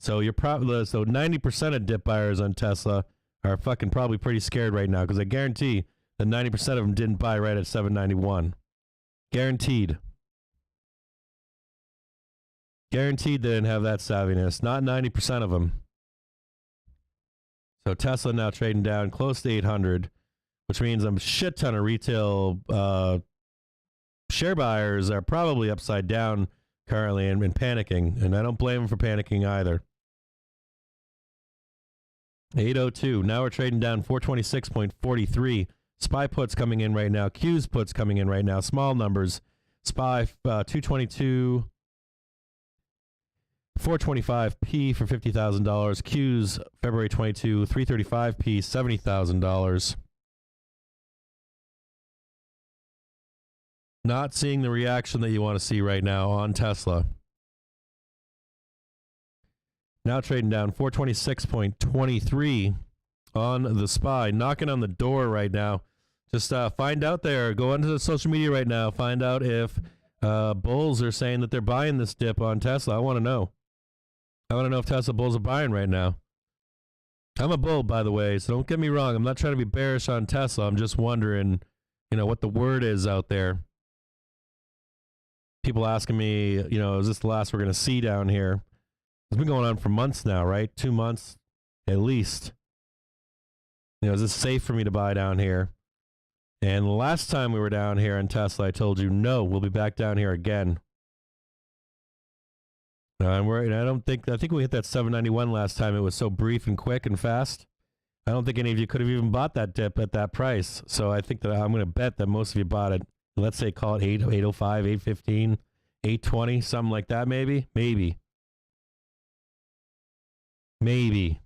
So you're probably 90% of dip buyers on Tesla are fucking probably pretty scared right now because I guarantee that 90% of them didn't buy right at $7.91. Guaranteed. Guaranteed they didn't have that savviness. Not 90% of them. So Tesla now trading down close to 800, which means a shit ton of retail share buyers are probably upside down currently and panicking, and I don't blame them for panicking either. 802. Now we're trading down 426.43. SPY puts coming in right now. Q's puts coming in right now. Small numbers. SPY 222. 425p for $50,000. Q's February 22. 335p, $70,000. Not seeing the reaction that you want to see right now on Tesla. Now trading down 426.23 on the SPY. Knocking on the door right now. Just find out there. Go onto the social media right now. Find out if bulls are saying that they're buying this dip on Tesla. I want to know. I want to know if Tesla bulls are buying right now. I'm a bull, by the way, so don't get me wrong. I'm not trying to be bearish on Tesla. I'm just wondering, what the word is out there. People asking me, is this the last we're going to see down here? It's been going on for months now, right? 2 months at least. Is this safe for me to buy down here? And the last time we were down here in Tesla, I told you, no, we'll be back down here again. I think we hit that 791 last time. It was so brief and quick and fast. I don't think any of you could have even bought that dip at that price. So I think that I'm going to bet that most of you bought it. Let's say call it 805, 815, 820, something like that maybe. Maybe.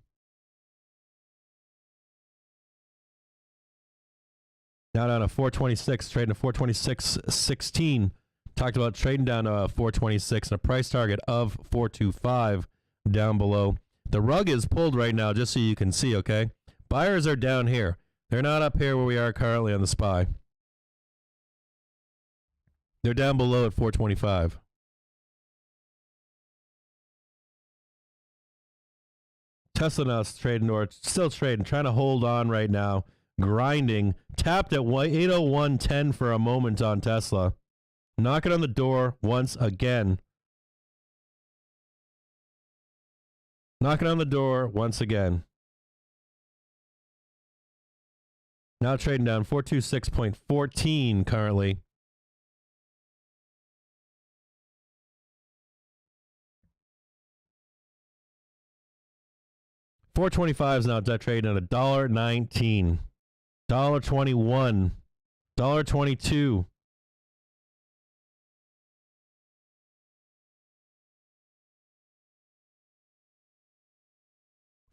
Now down to 426, trading to 426.16. Talked about trading down to 426 and a price target of 425 down below. The rug is pulled right now, just so you can see, okay? Buyers are down here. They're not up here where we are currently on the SPY. They're down below at 425. Tesla now is trading, or still trading, trying to hold on right now, grinding. Tapped at 801.10 for a moment on Tesla. Knocking on the door once again. Knocking on the door once again. Now trading down 426.14 currently. $425 is now trading at $1.19, $1.21, $1.22.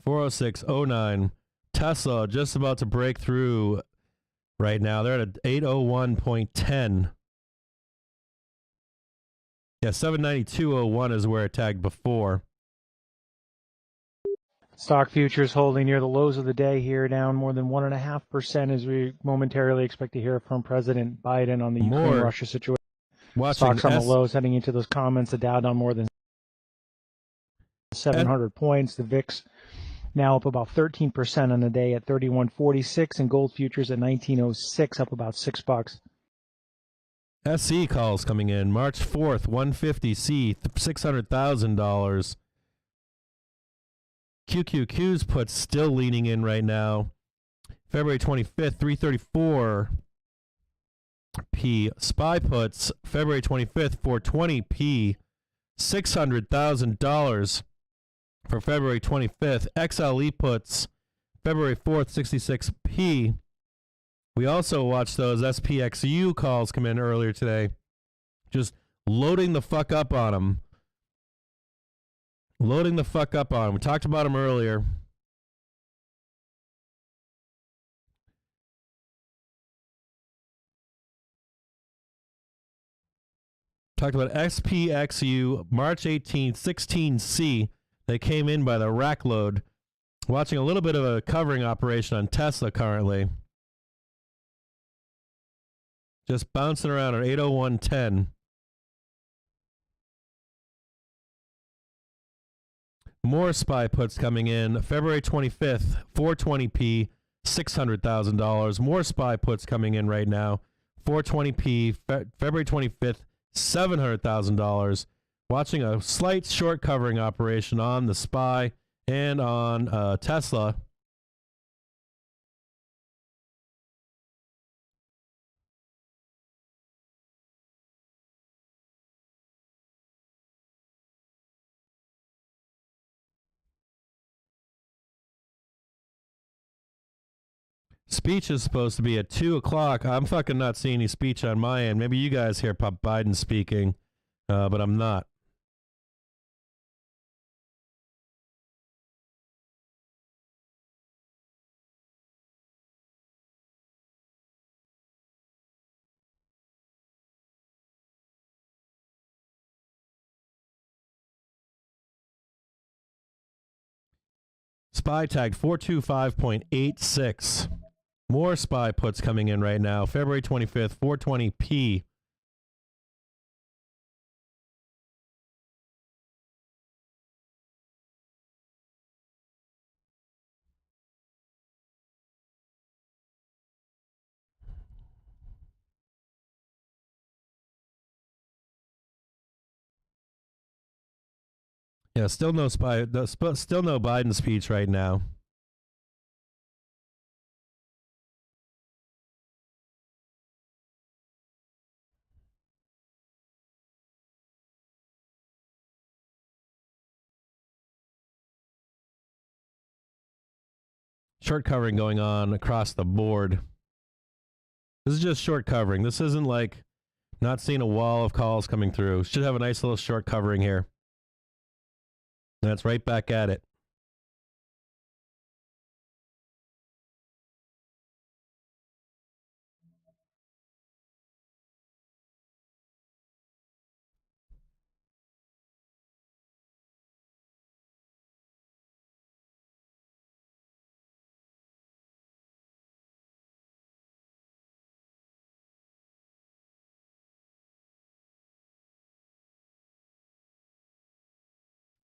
$406.09. Tesla just about to break through right now. They're at 801.10. Yeah, 792.01 is where it tagged before. Stock futures holding near the lows of the day here, down more than 1.5% as we momentarily expect to hear from President Biden on the Ukraine-Russia situation. Stocks on the lows heading into those comments. The Dow down more than 700 points. The VIX now up about 13% on the day at 31.46, and gold futures at 19.06, up about $6. SC calls coming in. March 4th, 150C, $600,000. QQQ's puts still leaning in right now. February 25th, 334p. SPY puts February 25th, 420p. $600,000 for February 25th. XLE puts February 4th, 66p. We also watched those SPXU calls come in earlier today. Just loading the fuck up on them. Loading the fuck up on them. We talked about them earlier. Talked about SPXU, March 18th, 16C. They came in by the rack load. Watching a little bit of a covering operation on Tesla currently. Just bouncing around at 801.10. More SPY puts coming in. February 25th, 420p, $600,000. More SPY puts coming in right now. 420p, February 25th, $700,000. Watching a slight short covering operation on the SPY and on Tesla. Speech is supposed to be at 2 o'clock. I'm fucking not seeing any speech on my end. Maybe you guys hear Pop Biden speaking, but I'm not. SPY tagged 425.86. More SPY puts coming in right now. February 25th, 420p. Yeah, still no SPY, still no Biden speech right now. Short covering going on across the board. This is just short covering. This isn't like not seeing a wall of calls coming through. Should have a nice little short covering here. And that's right back at it.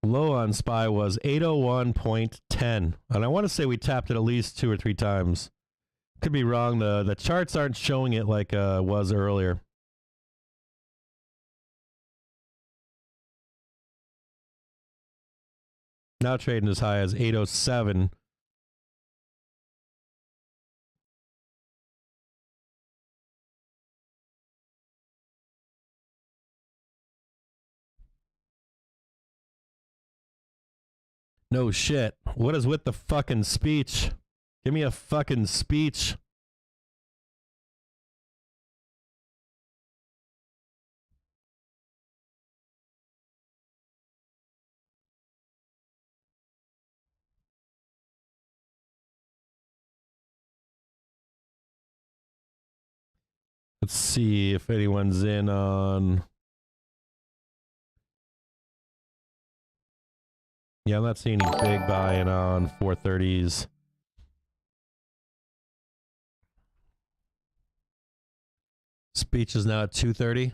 Low on SPY was 801.10. And I want to say we tapped it at least 2 or 3 times. Could be wrong. The charts aren't showing it like was earlier. Now trading as high as 807. No shit. What is with the fucking speech? Give me a fucking speech. Let's see if anyone's in on... Yeah, I'm not seeing any big buy-in on 430s. Speech is now at 2:30.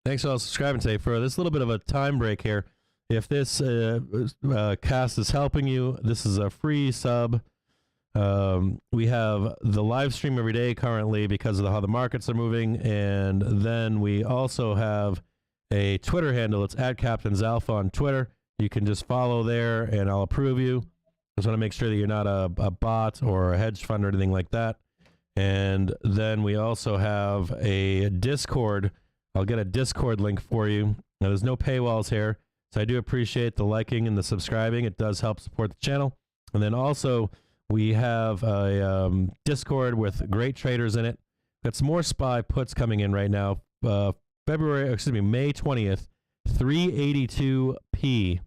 Thanks for all subscribing today. For this little bit of a time break here, if this cast is helping you, this is a free sub. We have the live stream every day currently because of how the markets are moving, and then we also have a Twitter handle. It's at Captain's Alpha on Twitter. You can just follow there, and I'll approve you. Just want to make sure that you're not a bot or a hedge fund or anything like that. And then we also have a Discord. I'll get a Discord link for you. Now, there's no paywalls here, So I do appreciate the liking and the subscribing. It does help support the channel. And then also we have a Discord with great traders in it. Got some more SPY puts coming in right now. May 20th, 382p,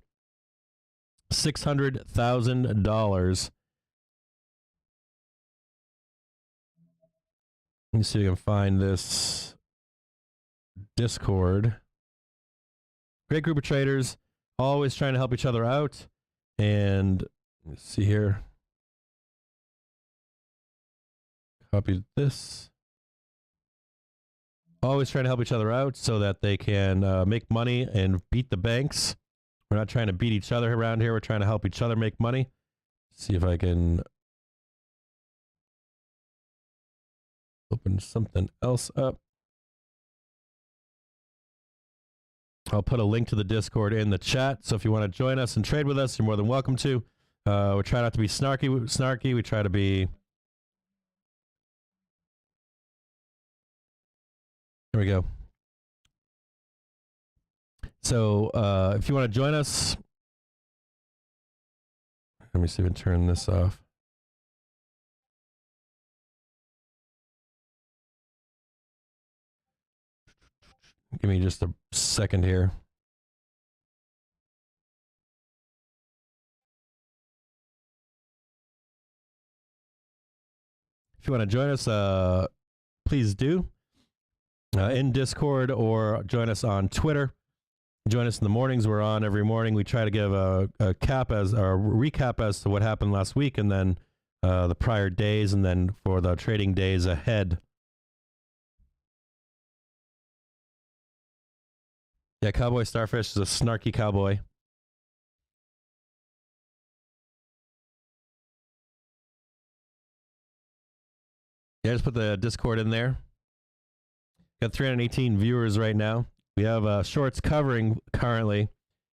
$600,000. Let me see if I can find this Discord. Great group of traders, always trying to help each other out. And let's see here. Copy this. Always trying to help each other out so that they can make money and beat the banks. We're not trying to beat each other around here. We're trying to help each other make money. See if I can open something else up. I'll put a link to the Discord in the chat. So if you want to join us and trade with us, you're more than welcome to. We try not to be snarky. We try to be... There we go. So if you want to join us, let me see if I can turn this off. Give me just a second here. If you want to join us, please do. In Discord or join us on Twitter. Join us in the mornings. We're on every morning. We try to give a recap as to what happened last week, and then the prior days, and then for the trading days ahead. Yeah, Cowboy Starfish is a snarky cowboy. Yeah, just put the Discord in there. Got 318 viewers right now. We have shorts covering currently,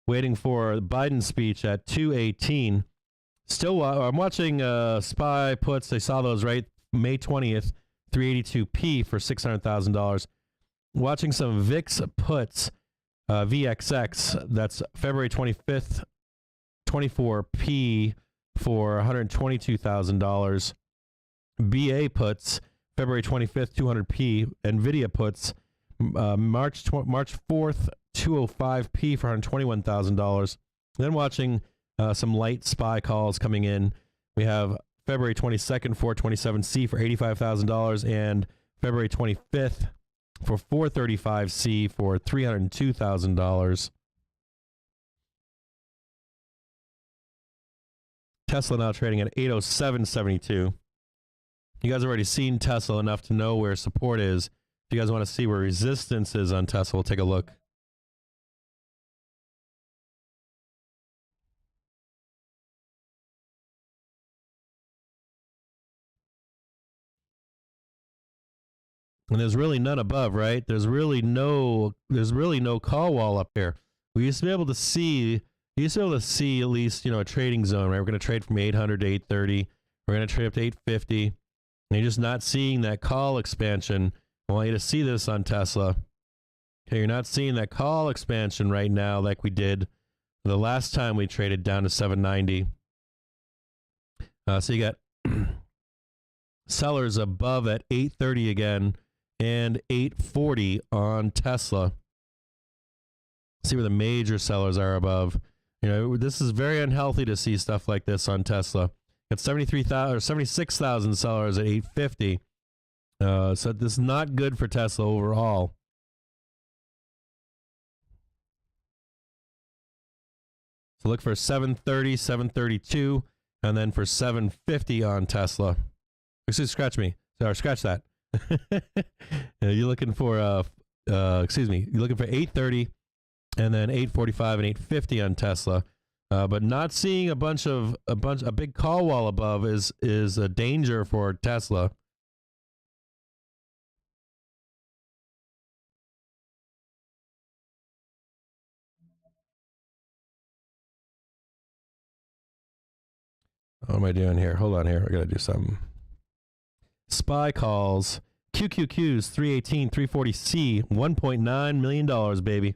waiting for Biden's speech at 2:18. Still, I'm watching SPY puts. I saw those right May 20th, 382p for $600,000. Watching some VIX puts, VXX. That's February 25th, 24p for $122,000. BA puts. February 25th, 200p. NVIDIA puts March 4th, 205p for $121,000. Then watching some light SPY calls coming in. We have February 22nd, 427C for $85,000 and February 25th for 435C for $302,000. Tesla now trading at 807.72. You guys have already seen Tesla enough to know where support is. If you guys want to see where resistance is on Tesla, we'll take a look. And there's really none above, right? There's really no call wall up here. We used to be able to see at least, a trading zone, right? We're going to trade from 800 to 830. We're going to trade up to 850. And you're just not seeing that call expansion. I want you to see this on Tesla. Okay, you're not seeing that call expansion right now like we did the last time we traded down to 790. So you got sellers above at 830 again and 840 on Tesla. See where the major sellers are above. This is very unhealthy to see stuff like this on Tesla. Got 73,000 or 76,000 sellers at 850. So this is not good for Tesla overall. So look for 730, 732, and then for 750 on Tesla. Excuse, scratch me. Sorry, scratch that. You're looking for you're looking for 830, and then 845 and 850 on Tesla. But not seeing a big call wall above is a danger for Tesla. What am I doing here? Hold on here. I gotta do something. SPY calls. QQQs 318, 340C, $1.9 million, baby.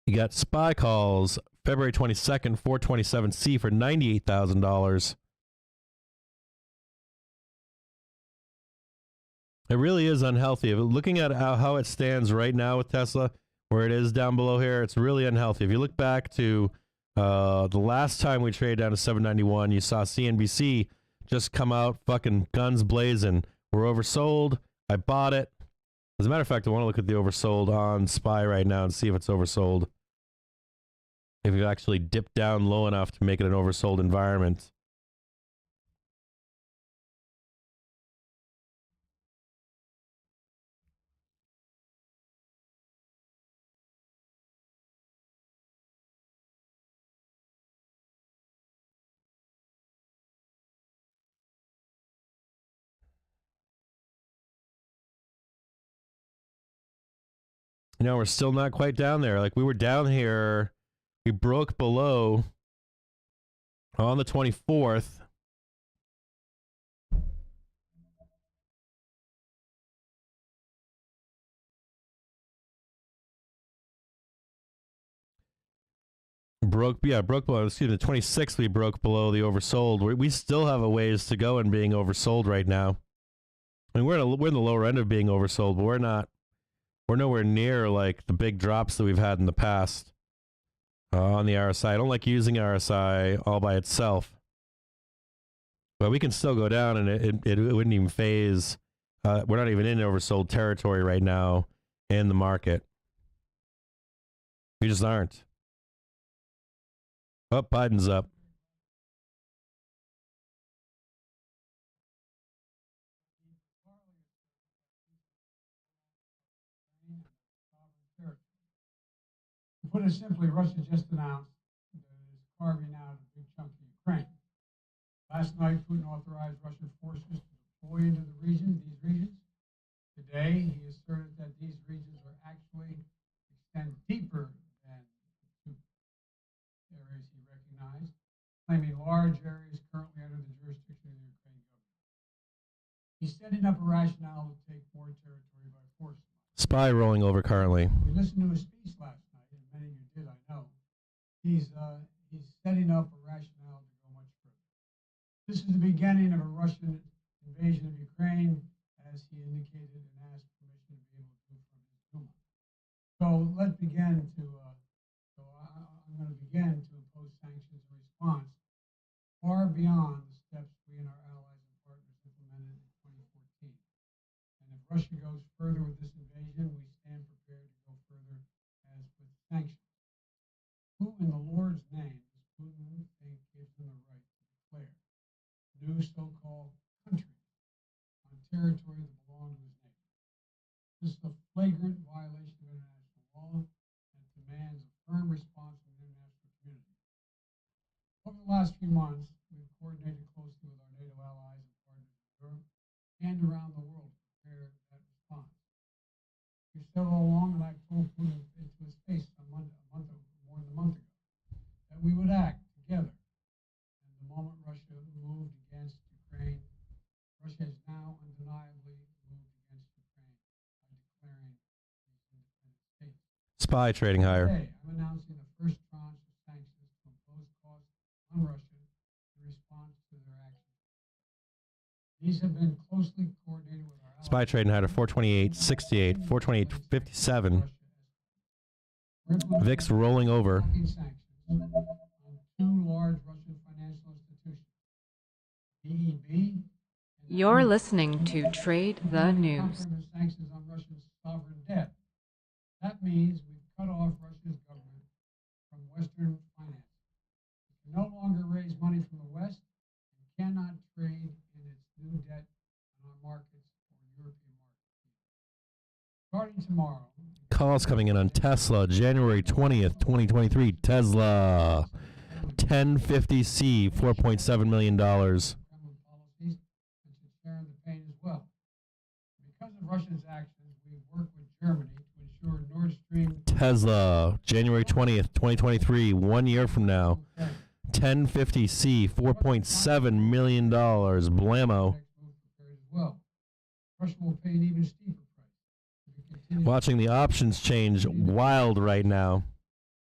You got SPY calls February 22nd, 427C for $98,000. It really is unhealthy. Looking at how it stands right now with Tesla, where it is down below here, it's really unhealthy. If you look back to the last time we traded down to 791, you saw CNBC just come out fucking guns blazing. We're oversold. I bought it. As a matter of fact, I want to look at the oversold on SPY right now and see if it's oversold. If you actually dipped down low enough to make it an oversold environment. You know, we're still not quite down there. Like, we were down here. We broke below on the 24th. Broke below, excuse me, the 26th we broke below the oversold. We still have a ways to go in being oversold right now. I mean, we're in the lower end of being oversold, but we're nowhere near like the big drops that we've had in the past on the RSI. I don't like using RSI all by itself, but we can still go down and it wouldn't even phase. We're not even in oversold territory right now in the market. We just aren't. Oh, Biden's up. To put it simply, Russia just announced that it is carving out a big chunk of Ukraine. Last night, Putin authorized Russian forces to deploy into these regions. Today, he asserted that these regions are actually extend deeper than the two areas he recognized, claiming large areas currently under the jurisdiction of the Ukraine government. He's setting up a rationale to take more territory by force. SPY rolling over currently. We listened to his speech last night, and many of you did, I know. He's setting up a rationale to go much further. This is the beginning of a Russian invasion of Ukraine, as he indicated and asked permission to be able to do from his Duma. So let's begin to. I'm going to begin to impose sanctions in response far beyond the steps we and our allies and partners implemented in 2014. And if Russia goes further with this invasion, we stand prepared to go further as with sanctions. Who in the Lord's name does Putin think gives him the right to declare new so-called countries on territory that belong to his neighbor? This is a flagrant violation of international law and demands a firm response from the international community. Over the last few months, we've coordinated closely with our NATO allies and partners in Europe and around the world to prepare that response. We've said all along, and I've told Putin into his face more than a month ago, that we would act together. And the moment Russia moved against Ukraine, Russia has now undeniably moved against Ukraine by declaring these independent states. SPY trading higher. Today, I'm announcing the first tranche of sanctions to impose costs on Russia in response to their actions. These have been closely coordinated with our allies. SPY trading higher to 428.68, 428.57. VIX rolling over. Sanctions on two large Russian financial institutions, BEB. You're listening to Trade the News. Sanctions on Russia's sovereign debt. That means we've cut off Russia's government from Western finance. It can no longer raise money from the West and cannot trade in its new debt on our markets or European markets. Starting tomorrow. Calls coming in on Tesla, January 20th, 2023. Tesla, 1050C, $4.7 million. Policies and should share in the pain as well. Because of Russia's actions, we've worked with Germany to ensure Nord Stream. Tesla, January 20th, 2023, 1 year from now. 1050C, $4.7 million. Blammo. Russia will pay an even steeper price. Watching the options change wild right now.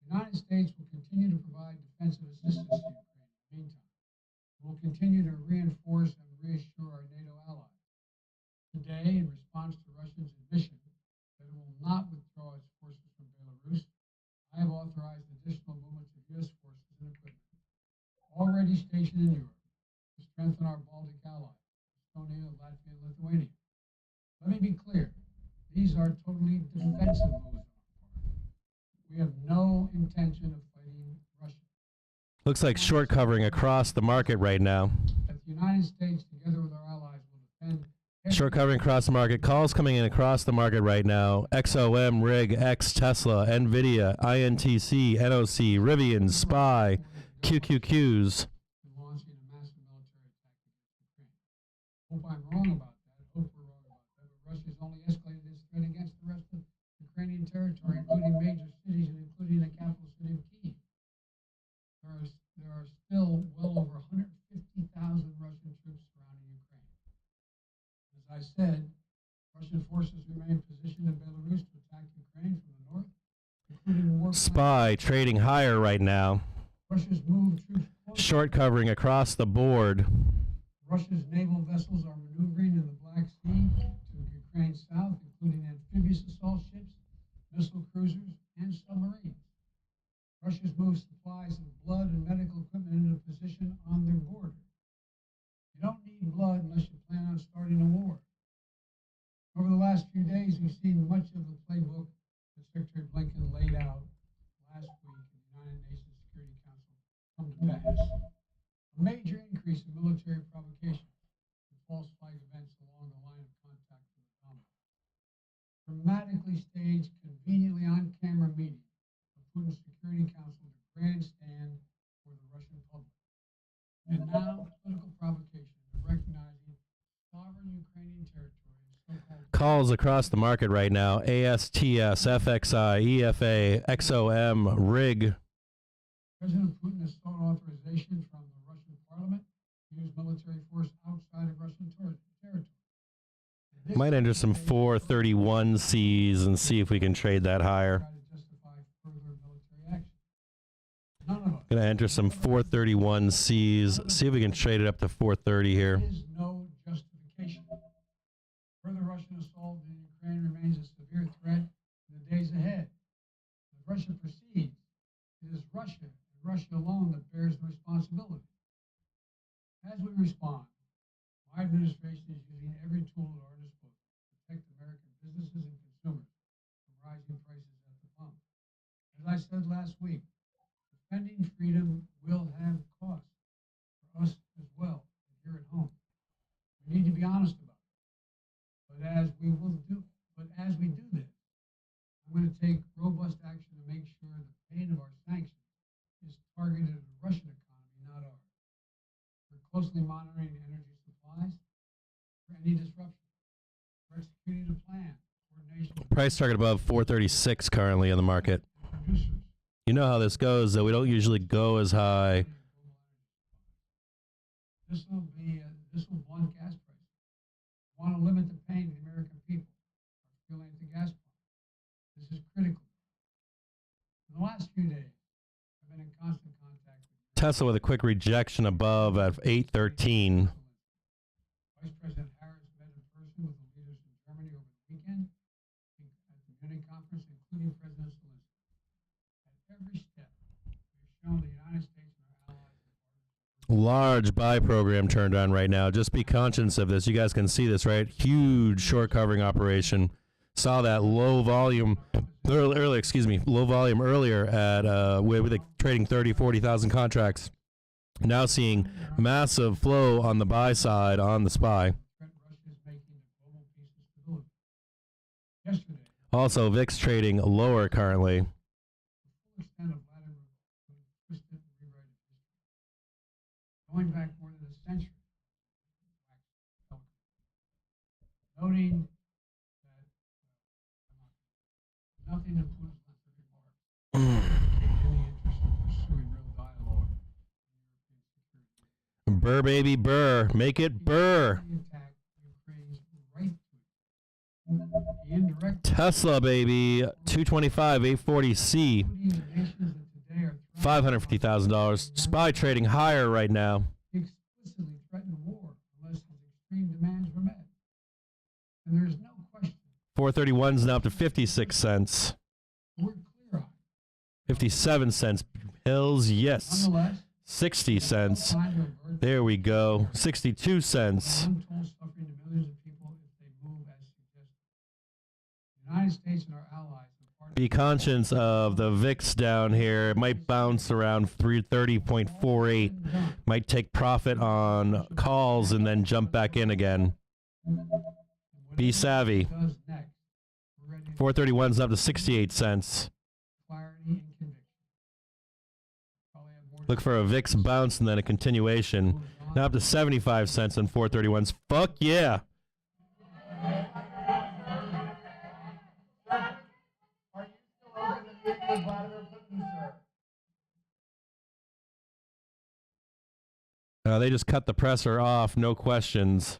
The United States will continue to provide defensive assistance to Ukraine. In the meantime, we'll continue to reinforce and reassure our NATO allies. Today, in response to Russia's admission that it will not withdraw its forces from Belarus, I have authorized additional movements of U.S. forces and equipment already stationed in Europe to strengthen our Baltic allies, Estonia, Latvia, and Lithuania. Let me be clear, these are totally defensive moves on our part. We have no intention of fighting Russia. Looks like short covering across the market right now. That the United States, together with our allies, will defend Short covering across the market. Calls coming in across the market right now. XOM, RIG, X, Tesla, NVIDIA, INTC, NOC, Rivian, SPY, QQQs. launching a massive military attack against Ukraine. Hope I'm wrong about that. Hope we're wrong about that. But Russia has only escalated its threat against the rest of Ukrainian territory, including major cities and including the capital city of Kyiv. There are still well over 150,000 Russian troops surrounding Ukraine. As I said, Russian forces remain positioned in Belarus to attack Ukraine from the north, including war SPY trading higher right now. Russia's moved troops closer. Short covering across the board. Russia's naval vessels are maneuvering in the Black Sea to Ukraine's south, including amphibious assault ships, missile cruisers, and submarines. Russia's moved supplies of blood and medical equipment into position on their border. You don't need blood unless you plan on starting a war. Over the last few days, we've seen much of the playbook that Secretary Blinken laid out last week at the United Nations Security Council come to pass. A major increase in military provocation and false flag events along the line of contact with the dominant. Dramatically staged, conveniently on-camera meeting of Putin's Security Council to grandstand for the Russian public. And now, political provocation of recognizing sovereign Ukrainian territory as so-called Calls across the market right now. ASTS, FXI, EFA, XOM, RIG. President Putin has sought authorization from the Russian parliament to use military force outside of Russian territory. Might enter some 431 Cs and see if we can trade that higher. Try to justify further military action. None of us. Gonna enter some 431 Cs. See if we can trade it up to 430 here. There is no justification. Further Russian assault in Ukraine remains a severe threat in the days ahead. As Russia proceeds, it is Russia and Russia alone that bears the responsibility. As we respond, my administration is using every tool at our disposal to protect American businesses and consumers from rising prices at the pump. As I said last week, defending freedom will have costs for us as well here at home. We need to be honest about it. But as we do this, I'm going to take robust action to make sure the pain of our sanctions is targeted at the Russian economy, not ours. We're closely monitoring energy supplies for any disruption. We're executing a plan, coordination with Price target above 436 currently in the market. producers. You know how this goes, though. We don't usually go as high. This will blunt gas prices. We want to limit the pain of the American people are feeling at the gas pump. This is critical. In the last few days, I've been in constant contact with Tesla with a quick rejection above at 813. Vice President Harris met in person with the leaders in Germany over the weekend at the Munich conference, including President Zelensky. At every step, we've shown the United States and our allies and partners. Large buy program turned on right now. Just be conscious of this. You guys can see this, right? Huge short covering operation. Saw that low volume low volume earlier at with trading 40,000 contracts. Now seeing massive flow on the buy side on the SPY. Threat Russia is making to global peace and stability. Yesterday, Also, VIX trading lower currently. the full extent of Vladimir Putin's twisted and rewriting history, going back more than a century, noting that nothing in Putin's left remarks in any interest in pursuing real dialogue in European security. Burr, baby, burr. Make it burr. He attacked Ukraine's right to it. The indirect Tesla, baby. 225, 840C. including the nations that $550,000. SPY trading higher right now. He explicitly threatened war unless his extreme demands were met. And there's no question. 431's now up to 56 cents. We're clear on 57 cents. Hills, it. yes. Nonetheless, 60 cents. time to avert There we go. 62 cents. untold suffering to millions of people if they move as suggested. The United States and our allies and partners Be conscious of the VIX down here. It might bounce around 330.48. Might take profit on calls and then jump back in again. Be savvy. does next. We're ready to 431's up to 68 cents. clarity and conviction. Probably have more Look for a VIX bounce and then a continuation. Now up to 75 cents on 431's. Fuck yeah. They just cut the presser off, no questions.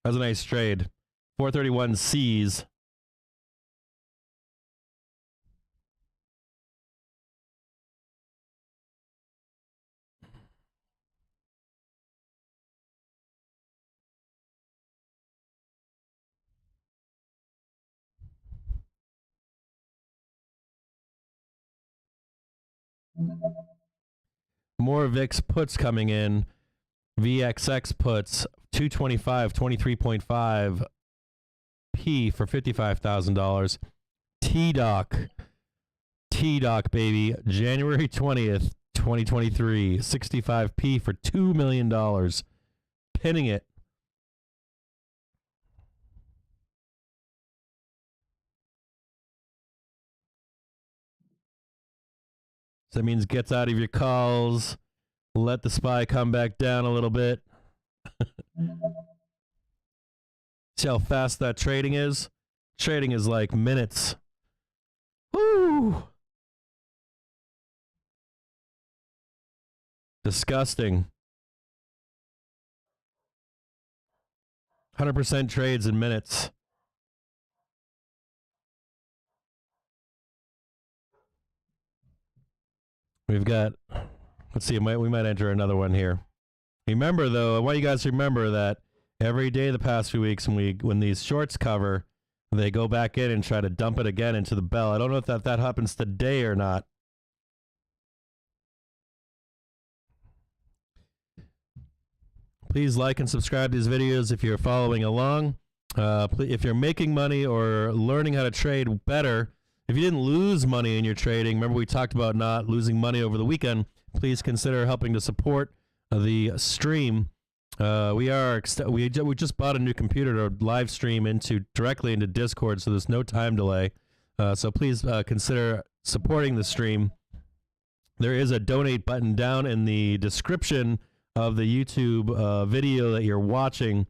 That was a nice trade. 431 C's. More VIX puts coming in. VXX puts 225, 23.5 P for $55,000. T-Doc, baby. January 20th, 2023. 65 P for $2 million. Pinning it. So that means gets out of your calls. Let the SPY come back down a little bit. See how fast that trading is? Trading is like minutes. Woo! Disgusting. 100% trades in minutes. We've got, let's see, we might enter another one here. Remember, though, I want you guys to remember that every day the past few weeks when these shorts cover, they go back in and try to dump it again into the bell. I don't know if that happens today or not. Please like and subscribe to these videos if you're following along. If you're making money or learning how to trade better, if you didn't lose money in your trading, remember we talked about not losing money over the weekend, please consider helping to support the stream. We just bought a new computer to live stream directly into Discord, so there's no time delay. So please consider supporting the stream. There is a donate button down in the description of the YouTube video that you're watching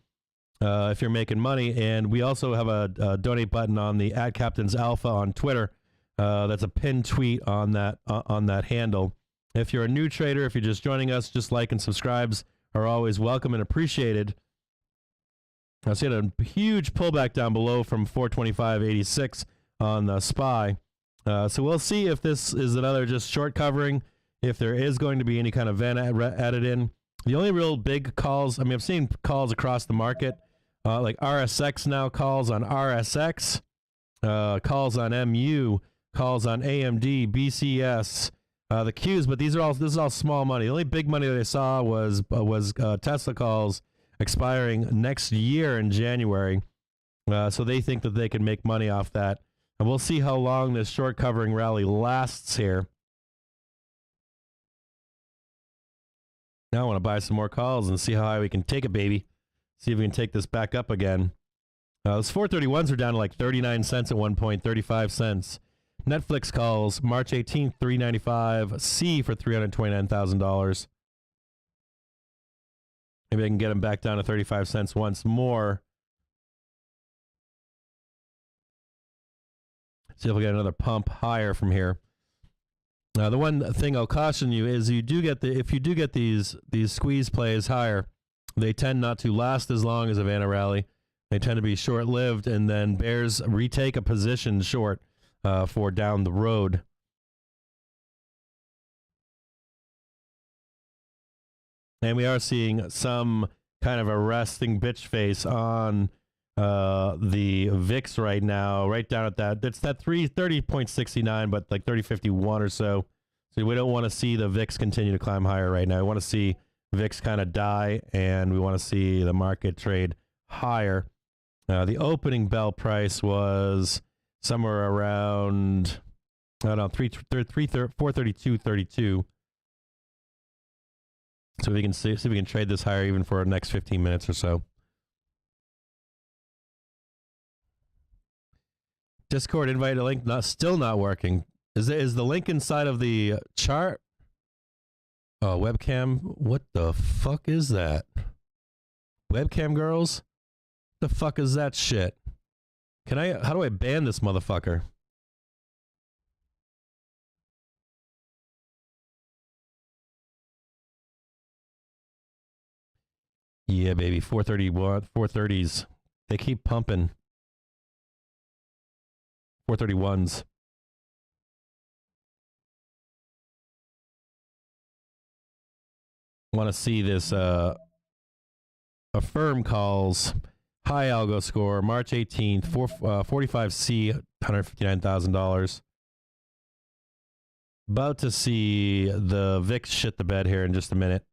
if you're making money, and we also have a donate button on the @CaptainsAlpha on Twitter. That's a pinned tweet on that handle. If you're a new trader, if you're just joining us, just like and subscribes are always welcome and appreciated. I see a huge pullback down below from 425.86 on the SPY. So we'll see if this is another just short covering, if there is going to be any kind of event added in. The only real big calls, I've seen calls across the market, like RSX now calls on RSX, calls on MU, calls on AMD, BCS, the Qs, but this is all small money. The only big money that I saw was Tesla calls expiring next year in January. So they think that they can make money off that. And we'll see how long this short covering rally lasts here. Now I want to buy some more calls and see how high we can take it, baby. See if we can take this back up again. Those 431s are down to like 39 cents at one point, 35 cents. Netflix calls March 18th, 395. C for $329,000. Maybe I can get them back down to 35 cents once more. See if we get another pump higher from here. The one thing I'll caution you is if you do get these squeeze plays higher, they tend not to last as long as a Vanna rally. They tend to be short-lived, and then bears retake a position short. for down the road. And we are seeing some kind of a resting bitch face on the VIX right now, right down at that. It's that 30.69, but like 30.51 or so. So we don't want to see the VIX continue to climb higher right now. We want to see VIX kind of die, and we want to see the market trade higher. The opening bell price was somewhere around, I don't know, 432.32. So we can see if we can trade this higher even for our next 15 minutes or so. Discord invite link still not working. Is the link inside of the chart? Oh, webcam. What the fuck is that? Webcam girls? The fuck is that shit? How do I ban this motherfucker? Yeah, baby. 431, 430s. They keep pumping. 431s. Want to see this Affirm calls high algo score March 18th 45C $159,000. About to see the VIX shit the bed here in just a minute.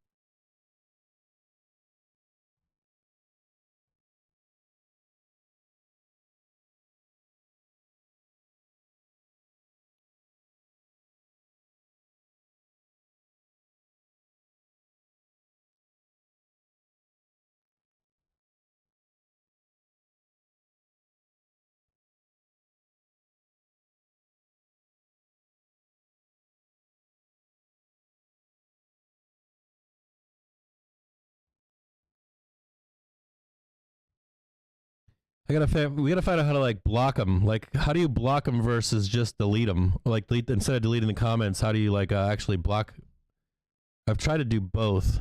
We gotta find out how to like block them. Like, how do you block them versus just delete them? Like, instead of deleting the comments, how do you like actually block? I've tried to do both.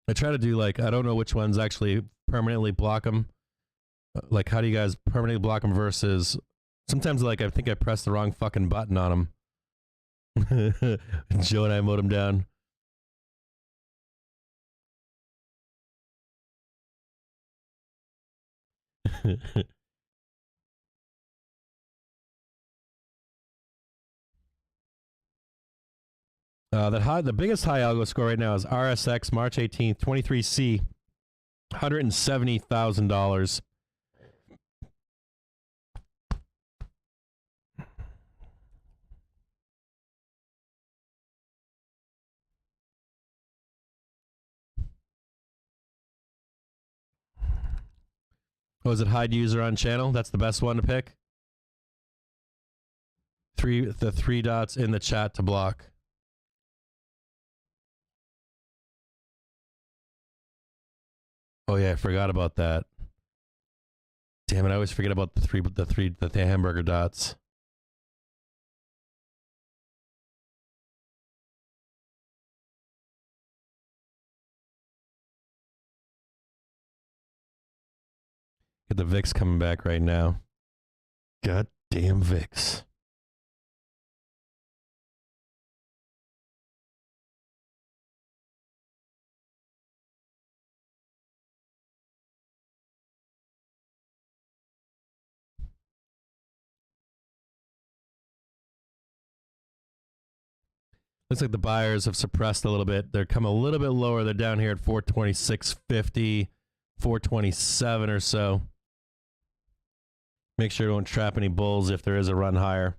I try to do like, I don't know which ones actually permanently block them. Like, how do you guys permanently block them versus sometimes like I think I pressed the wrong fucking button on them. Joe and I mowed them down. The biggest high algo score right now is RSX March 18th 23C $170,000. Oh, is it hide user on channel? That's the best one to pick. The three dots in the chat to block. Oh yeah, I forgot about that. Damn it, I always forget about the hamburger dots. Get the VIX coming back right now. God damn VIX. Looks like the buyers have suppressed a little bit. They're come a little bit lower. They're down here at 426.50, 427 or so. Make sure you don't trap any bulls if there is a run higher.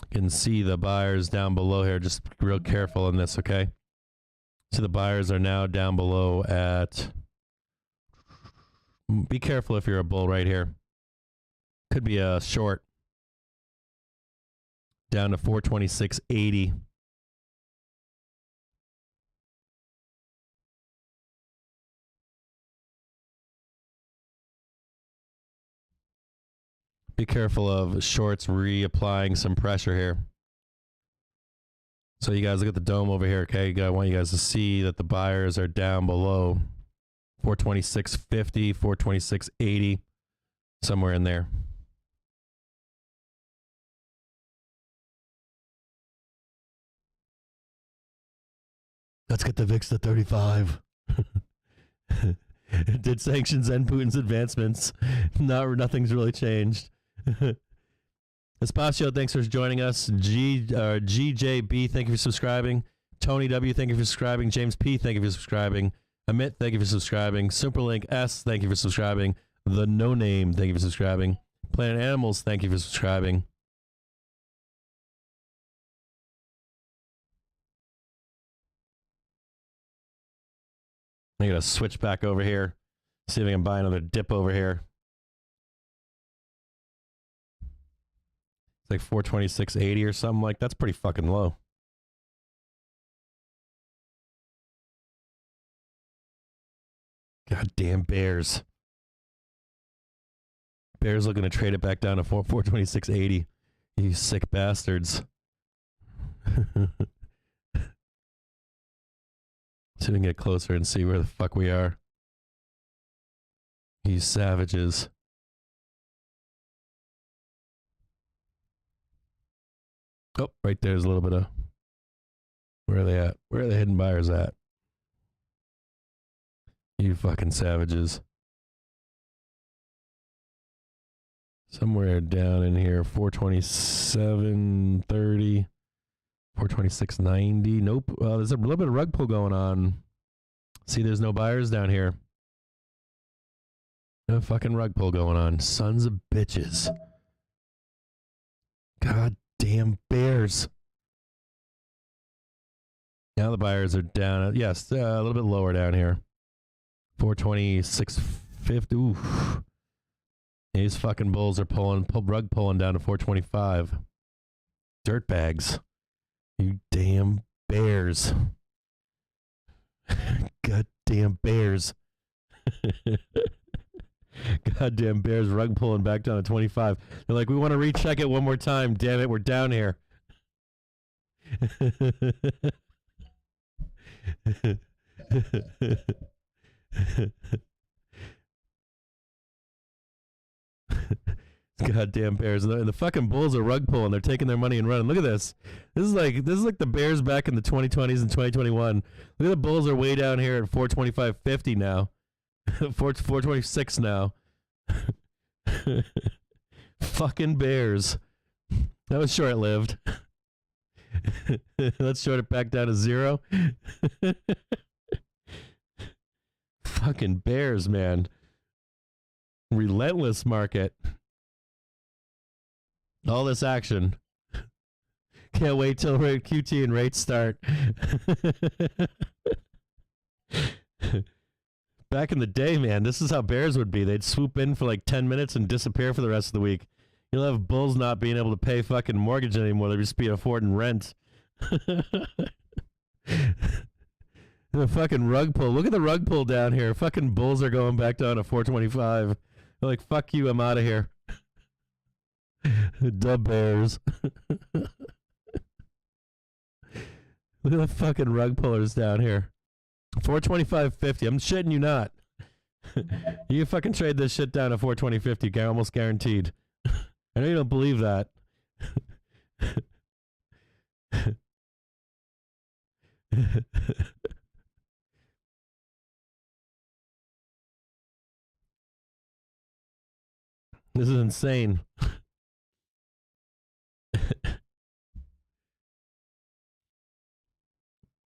You can see the buyers down below here. Just be real careful in this, okay? So the buyers are now down below at... Be careful if you're a bull right here. Could be a short. Down to 426.80. Be careful of shorts reapplying some pressure here. So you guys look at the dome over here, okay? I want you guys to see that the buyers are down below 426.50, 426.80, somewhere in there. Let's get the VIX to 35. Did sanctions end Putin's advancements? Nothing's really changed. Espacio, thanks for joining us. GJB, thank you for subscribing. Tony W, thank you for subscribing. James P, thank you for subscribing. Amit, thank you for subscribing. Superlink S, thank you for subscribing. The No Name, thank you for subscribing. Planet Animals, thank you for subscribing. I gotta switch back over here. See if I can buy another dip over here. It's like 426.80 or something like that's pretty fucking low. Goddamn bears. Bears looking to trade it back down to 426.80. You sick bastards. So we can get closer and see where the fuck we are. You savages. Oh, right there's a little bit of... Where are they at? Where are the hidden buyers at? You fucking savages. Somewhere down in here, 427.30, 426.90. Nope. There's a little bit of rug pull going on. See, there's no buyers down here. No fucking rug pull going on. Sons of bitches. Goddamn bears. Now the buyers are down. Yes, a little bit lower down here. 426.50. Oof. These fucking bulls are rug pulling down to 425. Dirtbags. You damn bears. Goddamn bears. Goddamn bears rug pulling back down to 25. They're like, we want to recheck it one more time. Damn it, we're down here. Goddamn bears. And the fucking bulls are rug pulling. They're taking their money and running. Look at this. This is like the bears back in the 2020s and 2021. Look at the bulls are way down here at 425.50 now. 426 now. Fucking bears. That was short lived. Let's short it back down to 0. Fucking bears, man. Relentless market. All this action. Can't wait till QT and rates start. Back in the day, man, this is how bears would be. They'd swoop in for like 10 minutes and disappear for the rest of the week. You'll have bulls not being able to pay fucking mortgage anymore. They'll just be affording rent. The fucking rug pull. Look at the rug pull down here. Fucking bulls are going back down to 425. They're like, fuck you, I'm out of here. Dub bears. Look at the fucking rug pullers down here. 425.50. I'm shitting you not. You fucking trade this shit down to 420.50, almost guaranteed. I know you don't believe that. This is insane.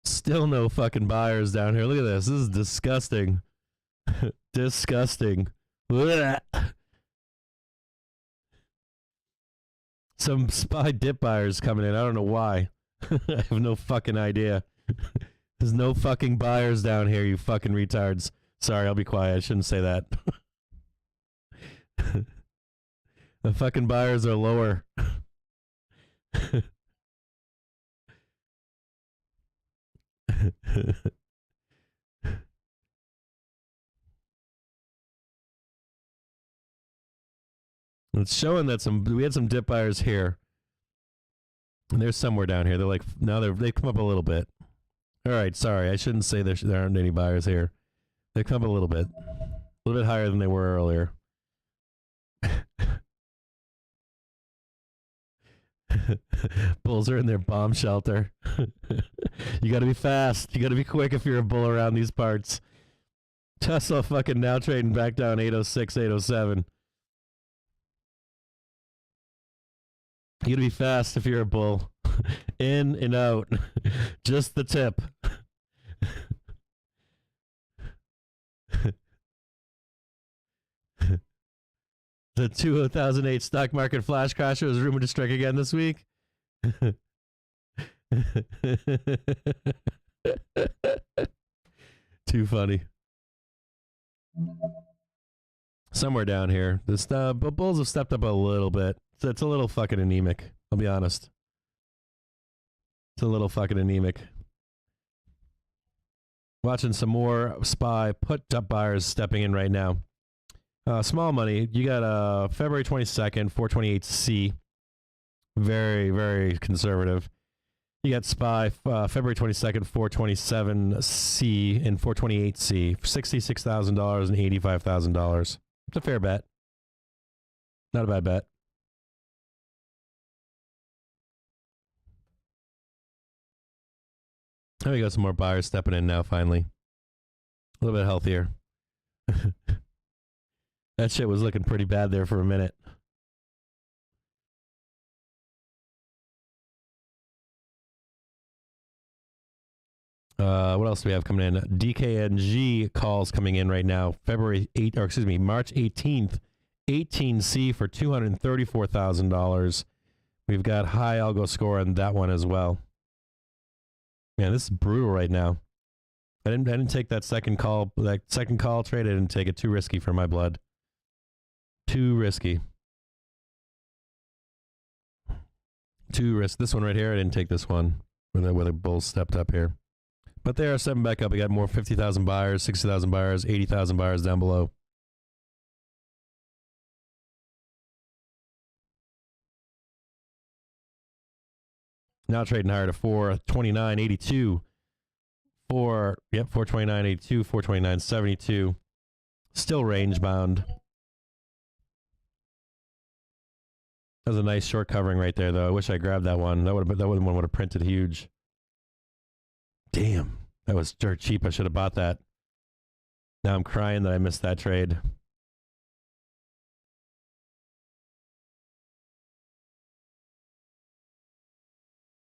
Still no fucking buyers down here. Look at this. This is disgusting. Disgusting. Blech. Some SPY dip buyers coming in. I don't know why. I have no fucking idea. There's no fucking buyers down here, you fucking retards. Sorry, I'll be quiet. I shouldn't say that. The fucking buyers are lower. It's showing that we had some dip buyers here. And they're somewhere down here. They're like, now they've come up a little bit. All right, sorry. I shouldn't say there aren't any buyers here. They've come up a little bit higher than they were earlier. Bulls are in their bomb shelter. You got to be fast. You got to be quick if you're a bull around these parts. Tesla fucking now trading back down 806, 807. You got to be fast if you're a bull. In and out. Just the tip. The 2008 stock market flash crasher is rumored to strike again this week. Too funny. Somewhere down here, the bulls have stepped up a little bit. It's a little fucking anemic. I'll be honest. It's a little fucking anemic. Watching some more SPY put up buyers stepping in right now. Small money. You got February 22nd, 428C. Very, very conservative. You got SPY February 22nd, 427C and 428C. $66,000 and $85,000. It's a fair bet. Not a bad bet. Oh, we got some more buyers stepping in now, finally. A little bit healthier. That shit was looking pretty bad there for a minute. What else do we have coming in? DKNG calls coming in right now. March 18th. 18C for $234,000. We've got high algo score on that one as well. Man, this is brutal right now. I didn't take that second call trade. I didn't take it. Too risky for my blood. Too risky. Too risk. This one right here, I didn't take this one where the bulls stepped up here. But they are stepping back up. We got more 50,000 buyers, 60,000 buyers, 80,000 buyers down below. Now trading higher to 429.82. 429.82, 429.72. Still range bound. That was a nice short covering right there, though. I wish I grabbed that one. That one would have printed huge. Damn, that was dirt cheap. I should have bought that. Now I'm crying that I missed that trade.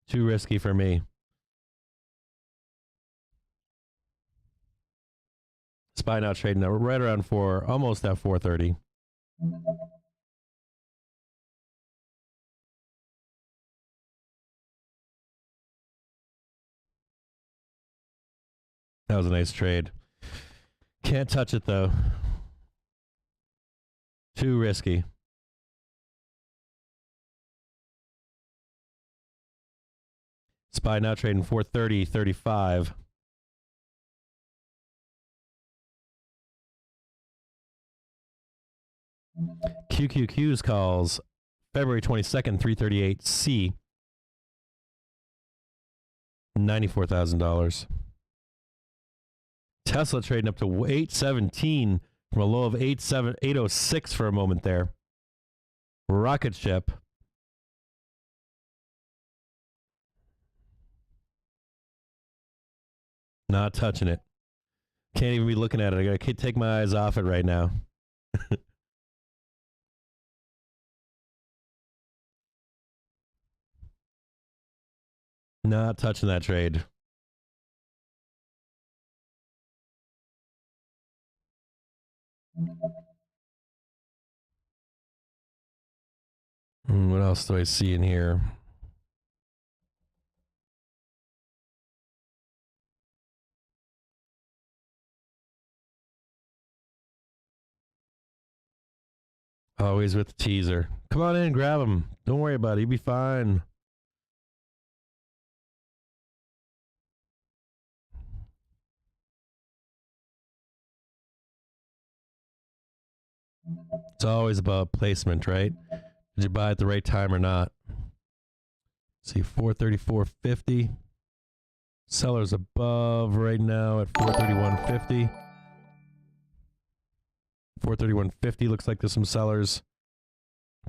Too risky for me. SPY now trading right around 4, almost at 430. That was a nice trade. Can't touch it, though. Too risky. SPY now trading 430.35. QQQ's calls February 22nd, 338C. $94,000. Tesla trading up to 817 from a low of 806 for a moment there. Rocket ship. Not touching it. Can't even be looking at it. I gotta take my eyes off it right now. Not touching that trade. What else do I see in here? Always with the teaser. Come on in, grab him. Don't worry about it. You'll be fine. It's always about placement, right? Did you buy at the right time or not? See, 434.50. Sellers above right now at 431.50. 431.50 looks like there's some sellers.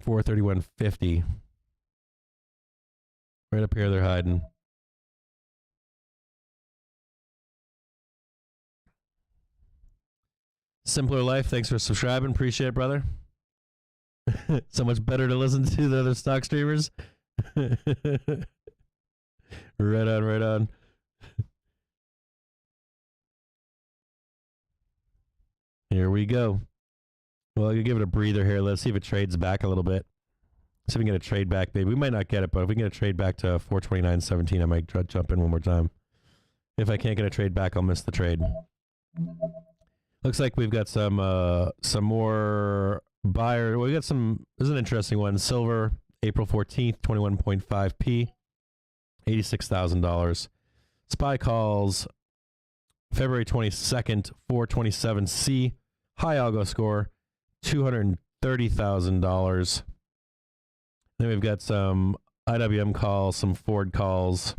431.50. Right up here they're hiding. Simpler Life, thanks for subscribing. Appreciate it, brother. So much better to listen to the other stock streamers. Right on, right on. Here we go. Well, you give it a breather here. Let's see if it trades back a little bit. See if we can get a trade back, maybe. We might not get it, but if we can get a trade back to 429.17, I might jump in one more time. If I can't get a trade back, I'll miss the trade. Looks like we've got some more buyer. We got some. This is an interesting one. Silver, April 14th, 21.5p, $86,000. SPY calls February 22nd, 427C. High algo score, $230,000. Then we've got some IWM calls, some Ford calls.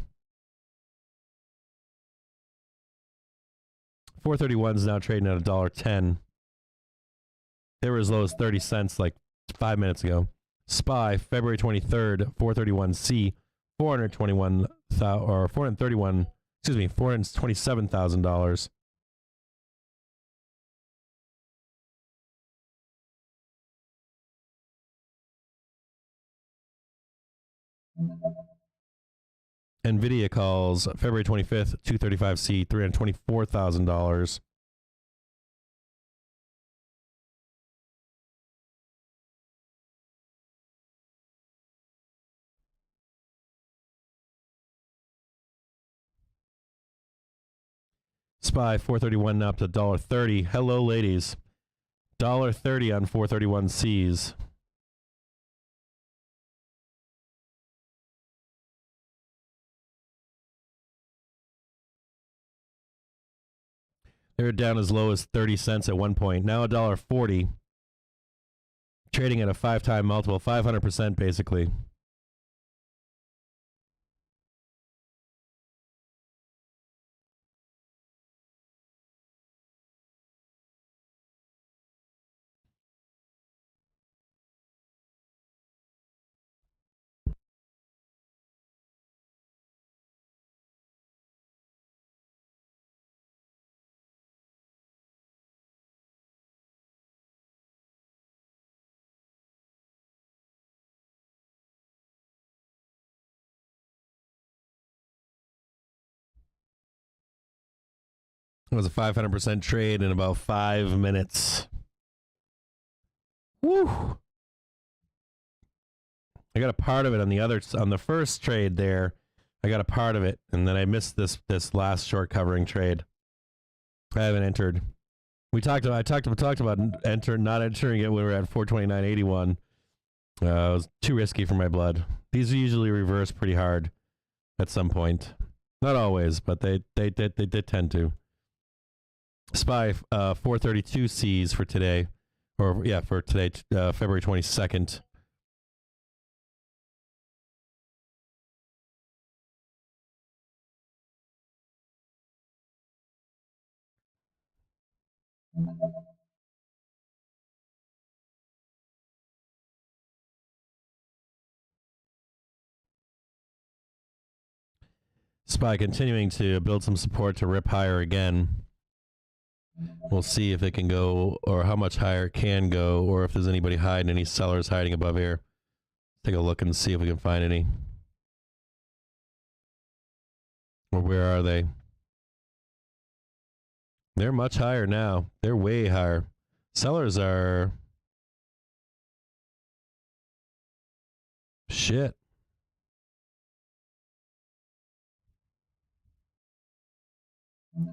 431 is now trading at $1.10. They were as low as 30 cents like 5 minutes ago. SPY, February 23rd, 431C, $427,000. NVIDIA calls February 25th, 235C, $324,000. SPY 431 now up to $1.30. Hello, ladies. $1.30 on 431Cs. They were down as low as 30 cents at one point. Now $1.40. Trading at a 5-time multiple, 500% basically. It was a 500% trade in about 5 minutes. Woo! I got a part of it on the first trade there. I got a part of it, and then I missed this last short covering trade. I haven't entered. I talked about not entering it when we were at 429.81. It was too risky for my blood. These usually reverse pretty hard at some point. Not always, but they tend to. SPY 432 Cs for today, for today, February 22nd. SPY continuing to build some support to rip higher again. We'll see if it can go, or how much higher it can go, or if there's anybody hiding, any sellers hiding above here. Take a look and see if we can find any. Or where are they? They're much higher now. They're way higher. Sellers are... shit.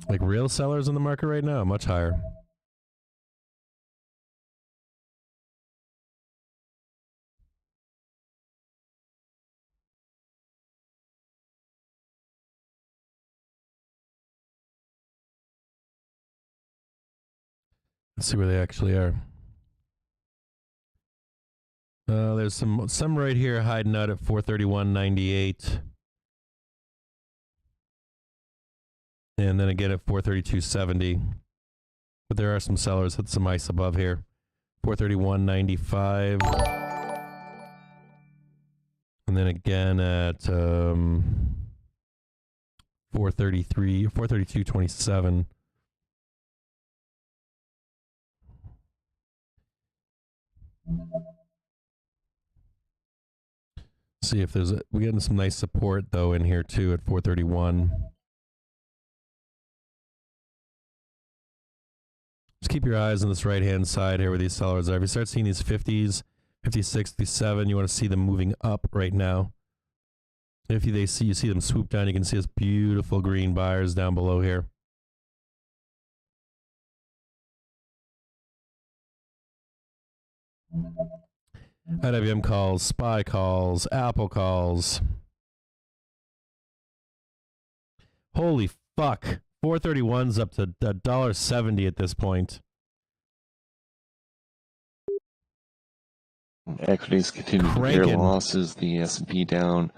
Like real sellers in the market right now, much higher. Let's see where they actually are. There's some right here hiding out at 431.98. And then again at 432.70. But there are some sellers with some ice above here. 431.95. And then again at 432.27. See if there's we're getting some nice support though in here too at 431. Just keep your eyes on this right hand side here where these sellers are. If you start seeing these 50s, 56, 57, you want to see them moving up right now. If you see them swoop down, you can see this beautiful green buyers down below here. IWM calls, SPY calls, Apple calls. Holy fuck. 431's up to $1.70 at this point. Equities continue to bear losses. The S&P down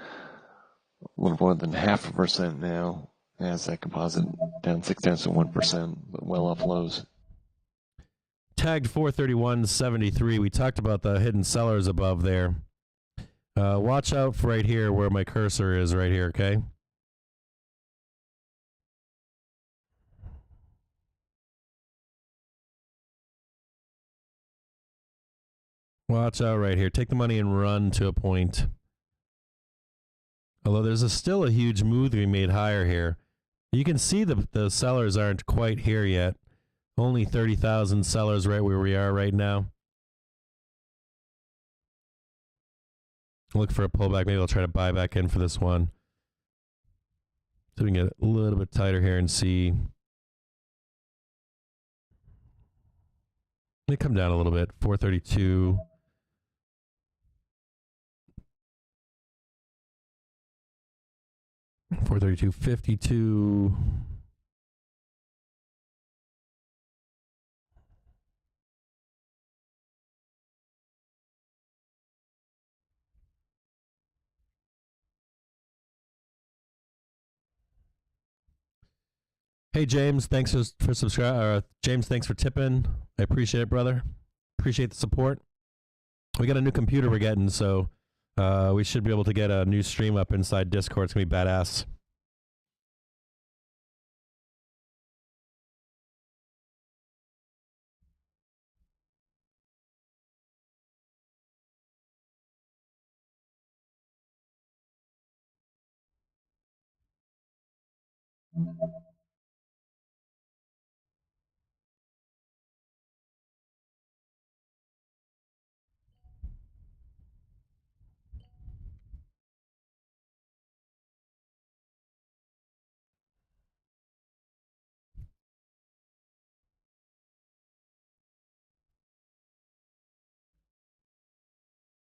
a little more than 0.5% now. Nasdaq Composite down 0.6%, but well off lows. Tagged 431.73. We talked about the hidden sellers above there. Watch out for right here where my cursor is right here, okay? Watch out right here. Take the money and run to a point. Although there's still a huge move to be made higher here. You can see the sellers aren't quite here yet. Only 30,000 sellers right where we are right now. Look for a pullback. Maybe I'll try to buy back in for this one. So we can get a little bit tighter here and see. Let me come down a little bit. 432. $432.52. Hey James, thanks for subscribing. James, thanks for tipping. I appreciate it, brother. Appreciate the support. We got a new computer we're getting, so we should be able to get a new stream up inside Discord. It's gonna be badass.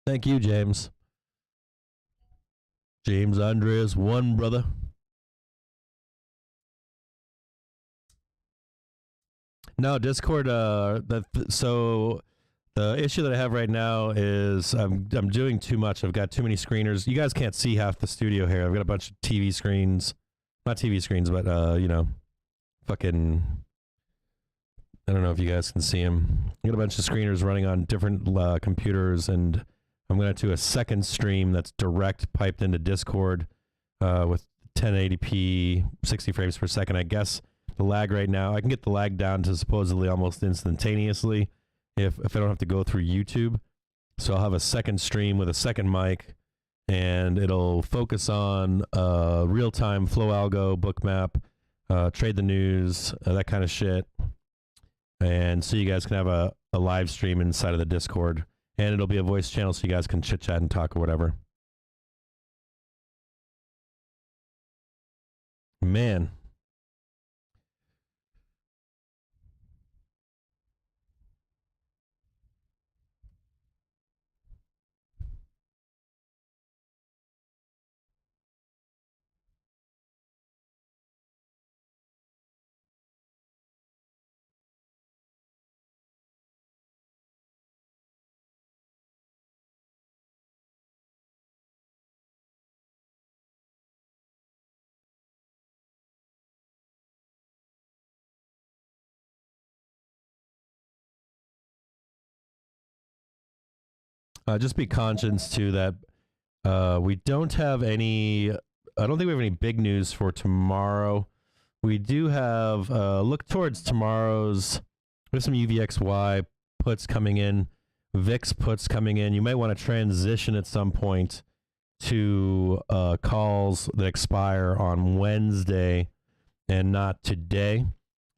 Thank you, James. James Andreas, one brother. No, Discord. So the issue that I have right now is I'm doing too much. I've got too many screeners. You guys can't see half the studio here. I've got a bunch of TV screens, not TV screens, but you know, fucking. I don't know if you guys can see them. I got a bunch of screeners running on different computers, and I'm going to do a second stream that's direct piped into Discord with 1080p, 60 frames per second. I guess the lag right now, I can get the lag down to supposedly almost instantaneously if I don't have to go through YouTube. So I'll have a second stream with a second mic, and it'll focus on real-time flow algo, Bookmap, trade the news, that kind of shit. And so you guys can have a live stream inside of the Discord. And it'll be a voice channel so you guys can chit-chat and talk or whatever. Man. Just be conscious too that we don't have any. I don't think we have any big news for tomorrow. We do have look towards tomorrow's. We have some UVXY puts coming in, VIX puts coming in. You might want to transition at some point to calls that expire on Wednesday and not today.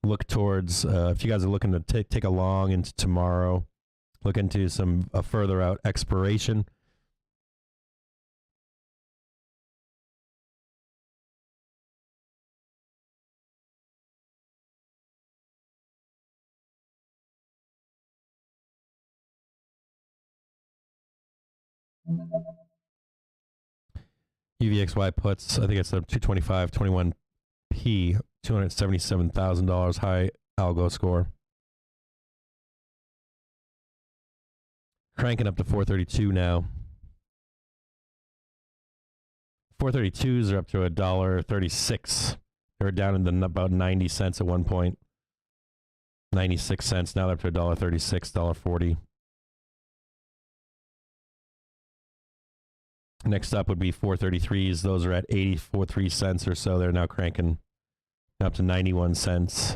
Look towards if you guys are looking to take a long into tomorrow. Look into some further out expiration. UVXY puts, I think it's a 225.21p, $277,000 high algo score. Cranking up to 432 now. 432s are up to $1.36. They were down in about 90 cents at one point. 96 cents. Now they're up to $1.36, $1.40. Next up would be 433s. Those are at 84 cents or so. They're now cranking up to 91 cents.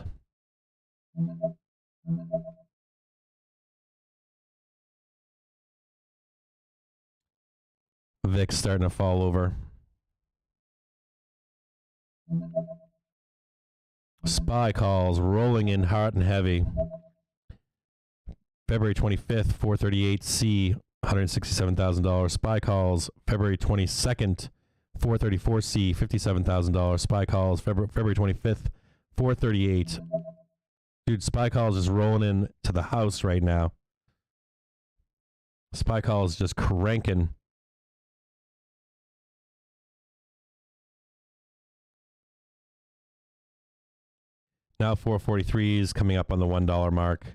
VIX starting to fall over. SPY calls rolling in hot and heavy. February 25th, 438C, $167,000. SPY calls February 22nd, 434C, $57,000. SPY calls February 25th, 438. Dude, SPY calls is rolling in to the house right now. SPY calls just cranking. Now 443s coming up on the $1 mark.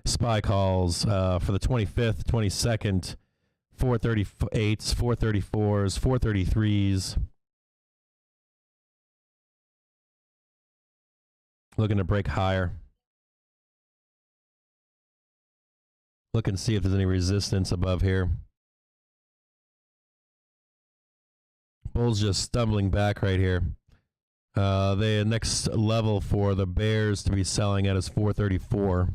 SPY calls for the 25th, 22nd, 438s, 434s, 433s. Looking to break higher. Look and see if there's any resistance above here. Bulls just stumbling back right here. The next level for the bears to be selling at is 434.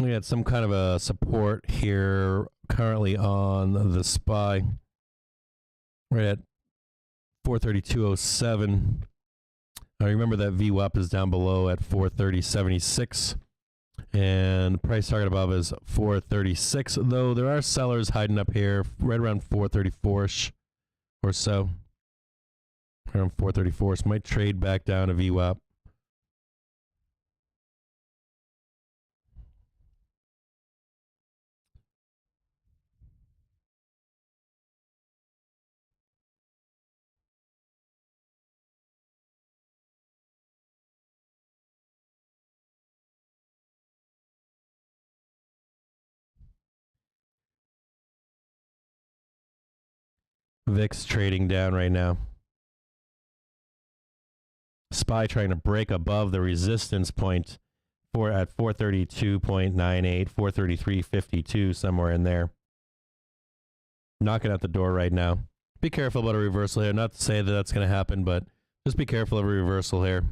We had some kind of a support here currently on the SPY. Right at 432.07. I remember that VWAP is down below at 430.76. And price target above is 436, though there are sellers hiding up here right around 434-ish or so. Around 434, so might trade back down to VWAP. VIX trading down right now. SPY trying to break above the resistance point at 432.98, 433.52, somewhere in there. Knocking at the door right now. Be careful about a reversal here. Not to say that that's going to happen, but just be careful of a reversal here.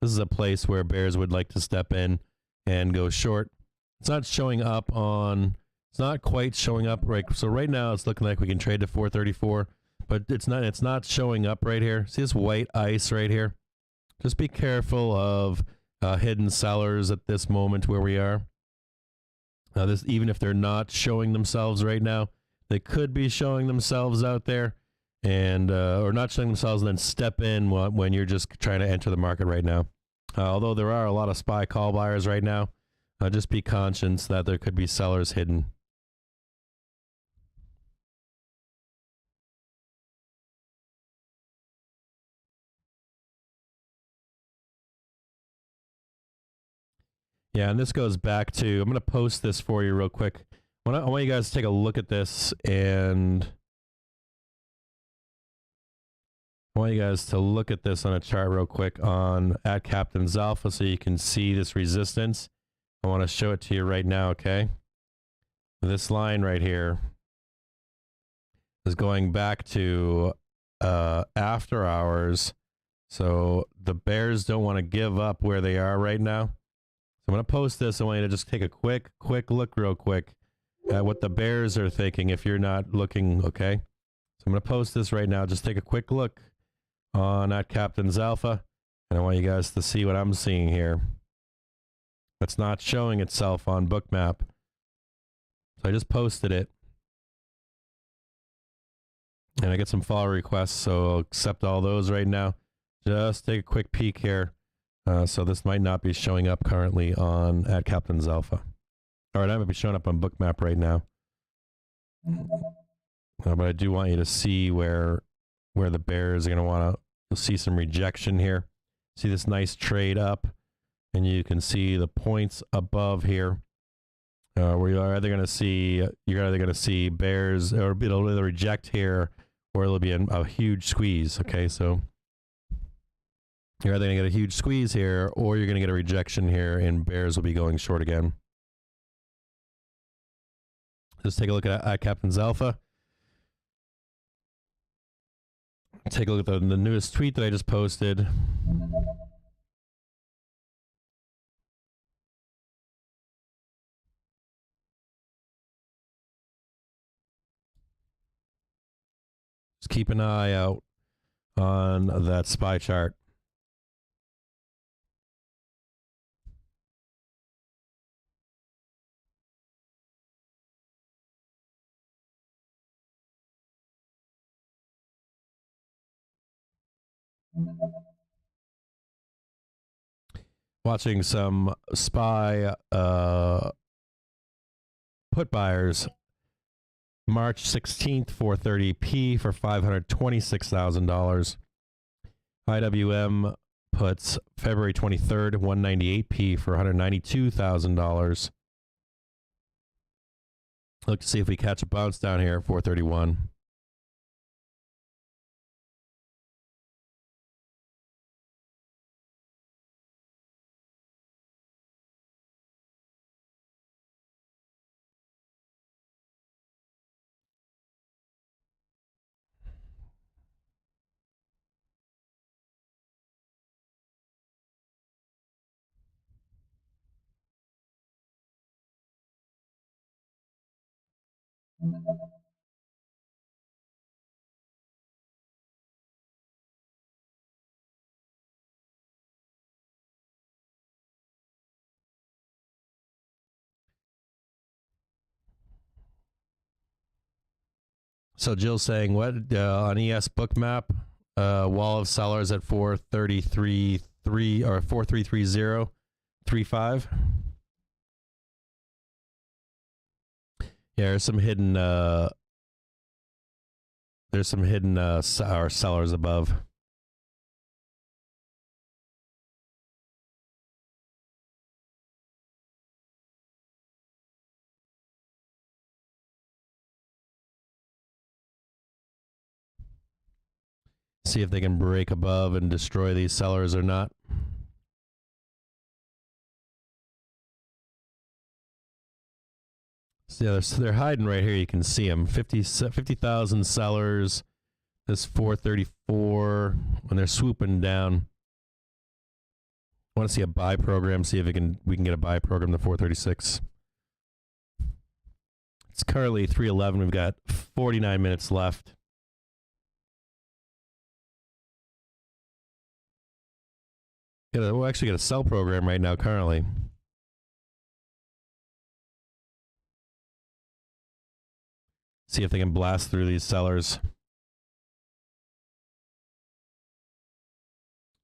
This is a place where bears would like to step in and go short. It's not showing up on... It's not quite showing up right. So right now it's looking like we can trade to 434, but it's not showing up right here. See this white ice right here? Just be careful of hidden sellers at this moment where we are. This, even if they're not showing themselves right now, they could be showing themselves out there, and or not showing themselves, and then step in when you're just trying to enter the market right now. Although there are a lot of SPY call buyers right now, just be conscious that there could be sellers hidden. Yeah, and this goes back to, I'm going to post this for you real quick. I want you guys to take a look at this, and I want you guys to look at this on a chart real quick at Captain's Alpha so you can see this resistance. I want to show it to you right now, okay? This line right here is going back to after hours. So the bears don't want to give up where they are right now. So I'm going to post this. I want you to just take a quick look real quick at what the bears are thinking if you're not looking, okay? So I'm going to post this right now. Just take a quick look at Captain's Alpha, and I want you guys to see what I'm seeing here. That's not showing itself on Bookmap. So I just posted it. And I get some follow requests, so I'll accept all those right now. Just take a quick peek here. So this might not be showing up currently at Captain's Alpha. All right, I might be showing up on Bookmap right now. But I do want you to see where the bears are going to want to see some rejection here. See this nice trade up, and you can see the points above here. Where you're either going to see bears, or it'll either reject here, or it'll be a huge squeeze. Okay, so you're either going to get a huge squeeze here, or you're going to get a rejection here, and bears will be going short again. Just take a look at Captain's Alpha. Take a look at the newest tweet that I just posted. Just keep an eye out on that SPY chart. Watching some SPY put buyers. March 16th, 430p for $526,000. IWM puts February 23rd, 198p for $192,000. Look to see if we catch a bounce down here at 431. So Jill's saying, what on ES Bookmap, wall of sellers at 433.3 or 4330.35. Yeah, there's some hidden sellers above. See if they can break above and destroy these sellers or not. So yeah, they're hiding right here. You can see them. 50,000 sellers. This 434 when they're swooping down. I want to see a buy program. See if we can get a buy program to 436. It's currently 3:11. We've got 49 minutes left. We'll actually get a sell program right now currently. See if they can blast through these sellers.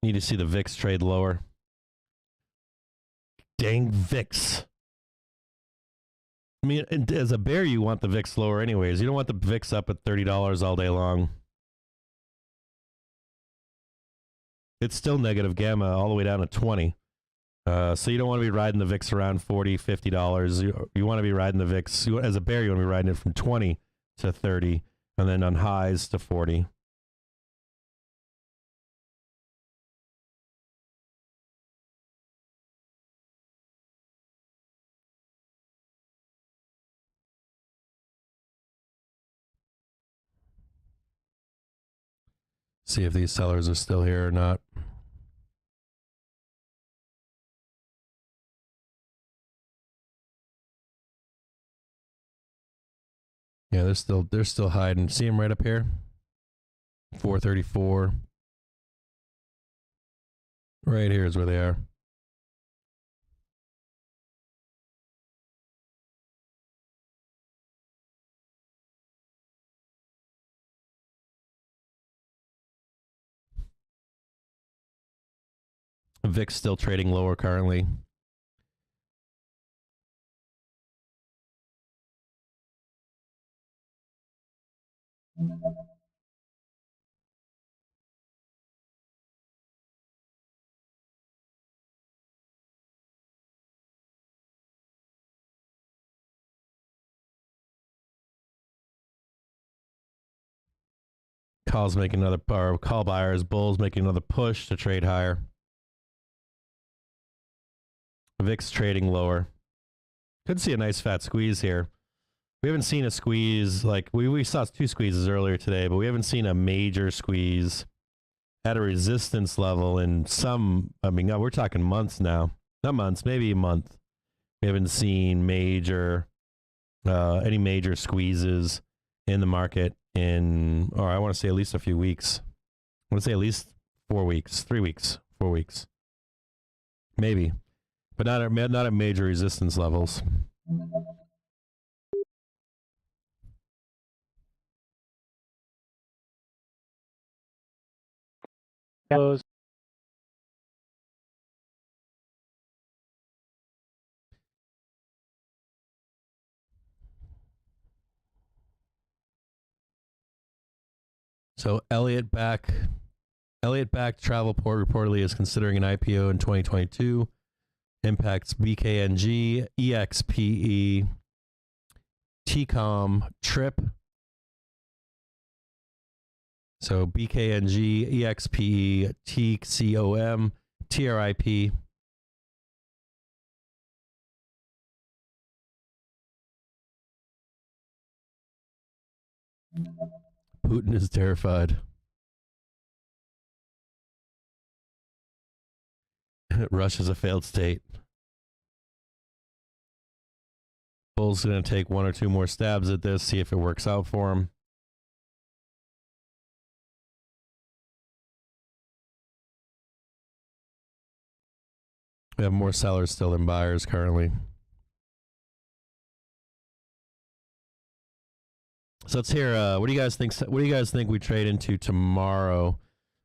Need to see the VIX trade lower. Dang VIX. I mean, as a bear, you want the VIX lower anyways. You don't want the VIX up at $30 all day long. It's still negative gamma all the way down to 20. So you don't want to be riding the VIX around $40, $50. You want to be riding the VIX. As a bear, you want to be riding it from 20 to 30, and then on highs to 40. See if these sellers are still here or not. Yeah, they're still hiding. See them right up here? 434. Right here is where they are. VIX still trading lower currently. Calls making another, or call buyers, bulls making another push to trade higher. VIX trading lower. Could see a nice fat squeeze here. We haven't seen a squeeze, like we saw 2 squeezes earlier today, but we haven't seen a major squeeze at a resistance level in some, I mean, we're talking months now. Not months, maybe a month. We haven't seen major, any major squeezes in the market in, or I want to say at least a few weeks. I want to say at least 4 weeks, 3 weeks, 4 weeks. Maybe, but not at major resistance levels. Close. So Elliott back Travelport reportedly is considering an IPO in 2022. Impacts BKNG, EXPE, TCOM, TRIP. So BKNG, EXPE, TCOM, TRIP. Putin is terrified. Russia's a failed state. Bull's going to take 1 or 2 more stabs at this, see if it works out for him. We have more sellers still than buyers currently. So let's hear. What do you guys think? What do you guys think we trade into tomorrow?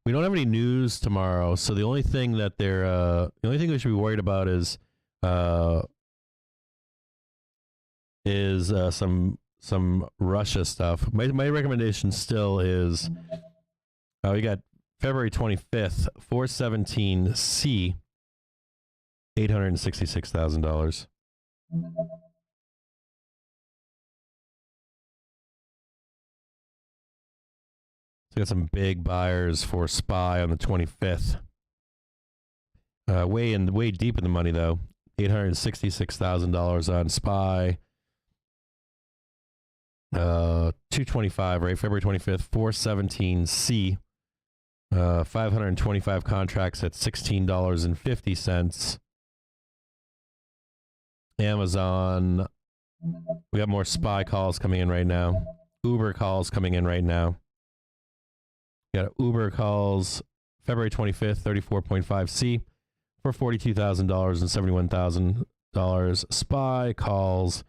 We don't have any news tomorrow, so the only thing that the only thing we should be worried about is some Russia stuff. My recommendation still is we got February 25th, 417C, $866,000. So we got some big buyers for SPY on the 25th. Way deep in the money though. $866,000 on SPY. 225, right? February 25th, 417C. 525 contracts at $16.50. Amazon. We got more SPY calls coming in right now. Uber calls coming in right now. We got Uber calls February 25th, 34.5C for $42,000 and $71,000. SPY calls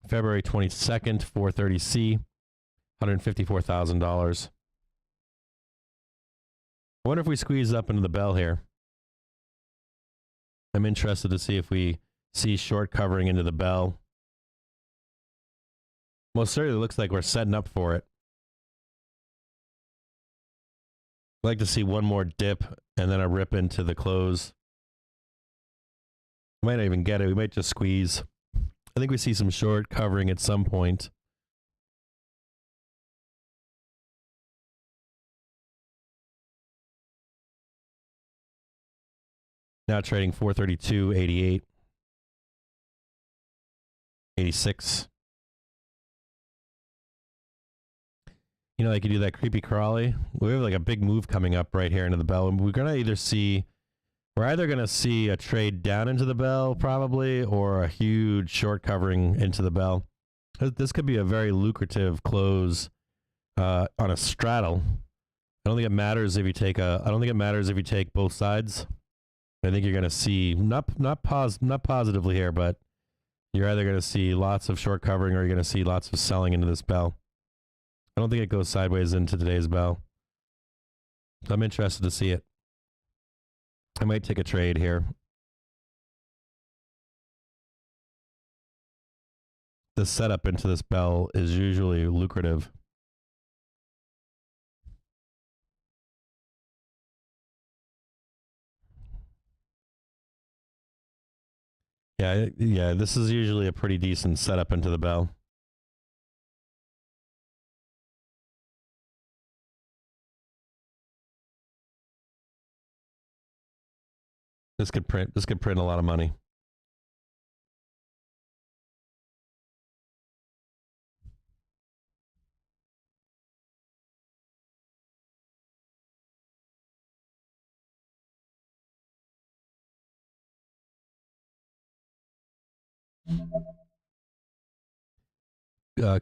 February 22nd, 430C $154,000. I wonder if we squeeze up into the bell here. I'm interested to see if we see short covering into the bell. Most certainly looks like we're setting up for it. I'd like to see one more dip and then a rip into the close. We might not even get it. We might just squeeze. I think we see some short covering at some point. Now trading 432.88. 86. You know, like you do that creepy crawly. We have like a big move coming up right here into the bell. And we're either going to see a trade down into the bell probably, or a huge short covering into the bell. This could be a very lucrative close on a straddle. I don't think it matters if you take both sides. I think you're going to see not positively here, but you're either going to see lots of short covering or you're going to see lots of selling into this bell. I don't think it goes sideways into today's bell. So I'm interested to see it. I might take a trade here. The setup into this bell is usually lucrative. Yeah, this is usually a pretty decent setup into the bell. This could print a lot of money.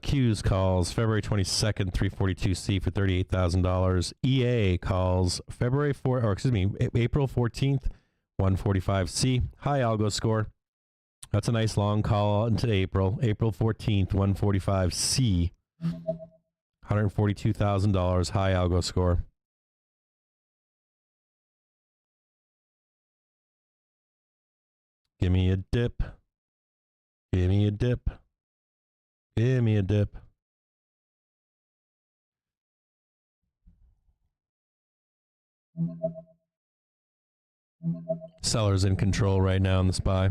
Q's calls February 22nd, 342C for $38,000. EA calls April 14th, 145C. High algo score. That's a nice long call into April 14th, 145C. $142,000 high algo score. Give me a dip. Give me a dip. Give me a dip. Seller's in control right now in the SPY.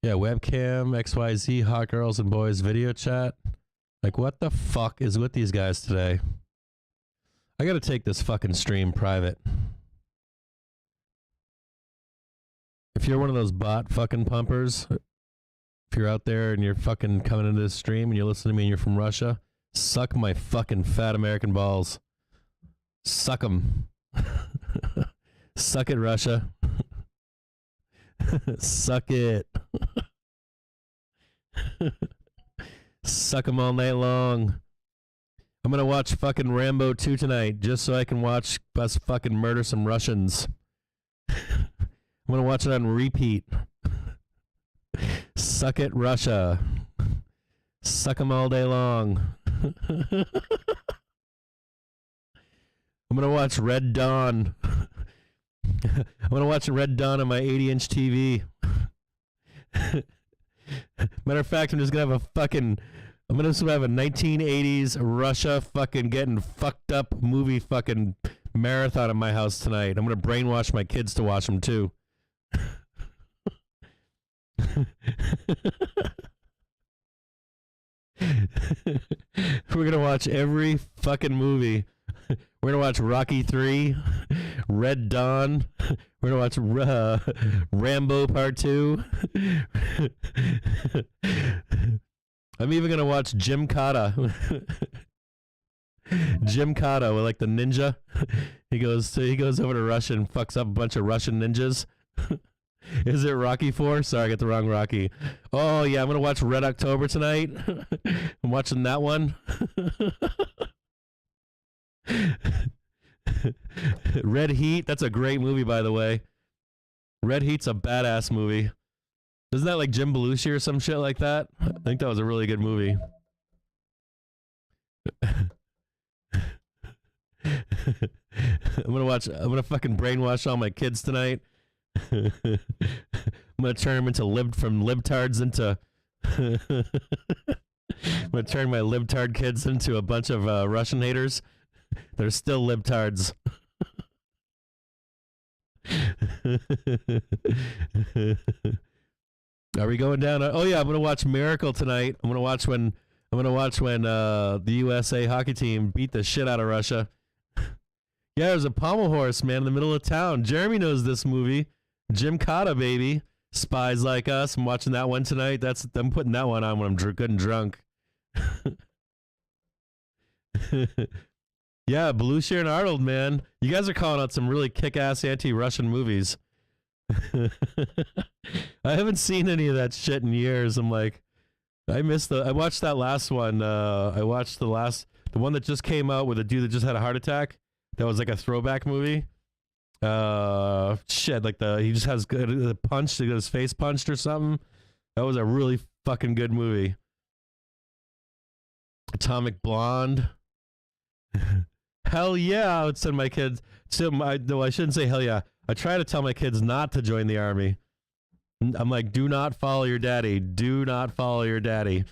Yeah, webcam, XYZ, hot girls and boys video chat. Like, what the fuck is with these guys today? I gotta take this fucking stream private. If you're one of those bot fucking pumpers, if you're out there and you're fucking coming into this stream and you're listening to me and you're from Russia, suck my fucking fat American balls. Suck them. Suck it, Russia. Suck it. Suck them all night long. I'm gonna watch fucking Rambo 2 tonight just so I can watch us fucking murder some Russians. I'm gonna watch it on repeat. Suck it, Russia. Suck them all day long. I'm gonna watch Red Dawn. I'm gonna watch Red Dawn on my 80-inch TV. Matter of fact, I'm just gonna have a 1980s Russia fucking getting fucked up movie fucking marathon in my house tonight. I'm gonna brainwash my kids to watch them too. We're gonna watch every fucking movie. We're gonna watch Rocky 3, Red Dawn. We're gonna watch Rambo Part 2. I'm even gonna watch Jim Cotta. Jim Cotta, with like the ninja. He goes over to Russia and fucks up a bunch of Russian ninjas. Is it Rocky 4? Sorry, I got the wrong Rocky. Oh, yeah, I'm going to watch Red October tonight. I'm watching that one. Red Heat, that's a great movie, by the way. Red Heat's a badass movie. Isn't that like Jim Belushi or some shit like that? I think that was a really good movie. I'm gonna fucking brainwash all my kids tonight. I'm gonna turn them into from libtards into I'm gonna turn my libtard kids into a bunch of Russian haters. They're still libtards. Are we going down? Oh yeah, I'm gonna watch Miracle tonight. I'm gonna watch when the USA hockey team beat the shit out of Russia. Yeah, there's a pommel horse, man, in the middle of town. Jeremy knows this movie. Jim Cotta, baby. Spies Like Us. I'm watching that one tonight. I'm putting that one on when I'm good and drunk. Yeah, Belushi and Arnold, man. You guys are calling out some really kick-ass anti-Russian movies. I haven't seen any of that shit in years. I'm like, I watched that last one. I watched the one that just came out with a dude that just had a heart attack. That was like a throwback movie. Shit, like he just has a punch, he got his face punched or something. That was a really fucking good movie. Atomic Blonde. Hell yeah, I would send my kids. No, I shouldn't say hell yeah. I try to tell my kids not to join the army. I'm like, do not follow your daddy. Do not follow your daddy.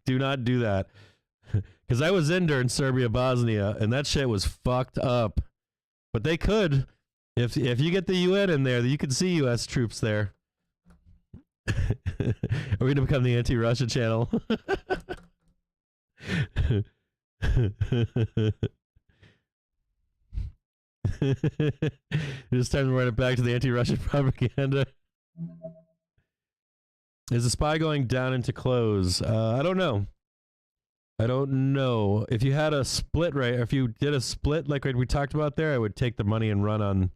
Do not do that. Because I was in during Serbia, Bosnia, and that shit was fucked up. But they could. If you get the UN in there, you could see U.S. troops there. Are we going to become the anti-Russia channel? It's time to run it back to the anti-Russian propaganda. Is the SPY going down into close? I don't know. If you had a split, right? Or if you did a split like we talked about there, I would take the money and run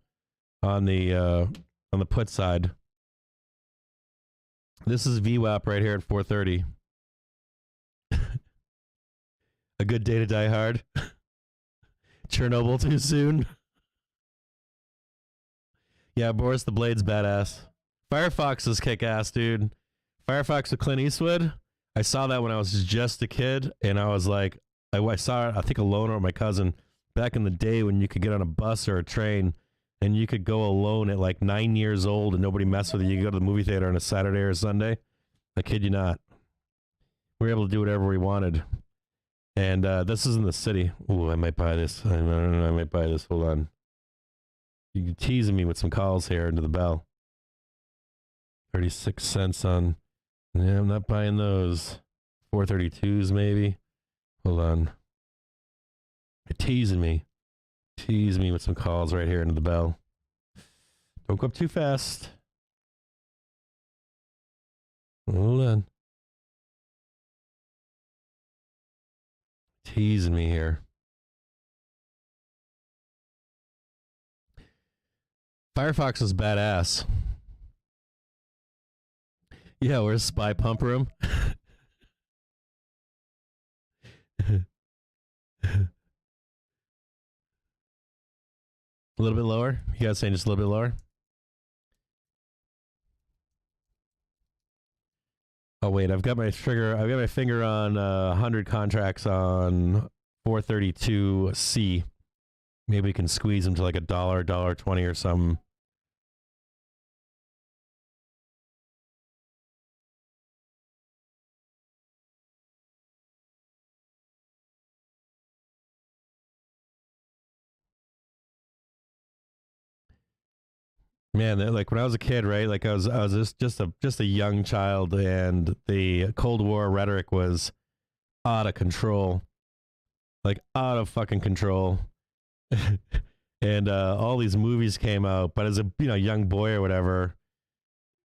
on the put side. This is VWAP right here at 4:30. A good day to die hard. Chernobyl too soon. Yeah, Boris the Blade's badass. Firefox is kick ass, dude. Firefox with Clint Eastwood. I saw that when I was just a kid, and I was like, I saw it, I think alone or with my cousin, back in the day when you could get on a bus or a train, and you could go alone at like 9 years old and nobody messed with you. You could go to the movie theater on a Saturday or a Sunday. I kid you not. We were able to do whatever we wanted. And this is in the city. Ooh, I might buy this. I don't know, I might buy this. Hold on. You're teasing me with some calls here into the bell. 36 cents on... Yeah, I'm not buying those. 432s maybe. Hold on. You're teasing me. Tease me with some calls right here into the bell. Don't go up too fast. Hold on. Teasing me here. Firefox is badass. Yeah, where's Spy Pump Room? A little bit lower? You guys saying just a little bit lower? Oh wait, I've got my finger on 100 contracts on 432C. Maybe we can squeeze them to like $1.20 or something. Man, like when I was a kid, right? Like I was just a young child, and the Cold War rhetoric was out of control, like out of fucking control. And all these movies came out, but as a young boy or whatever,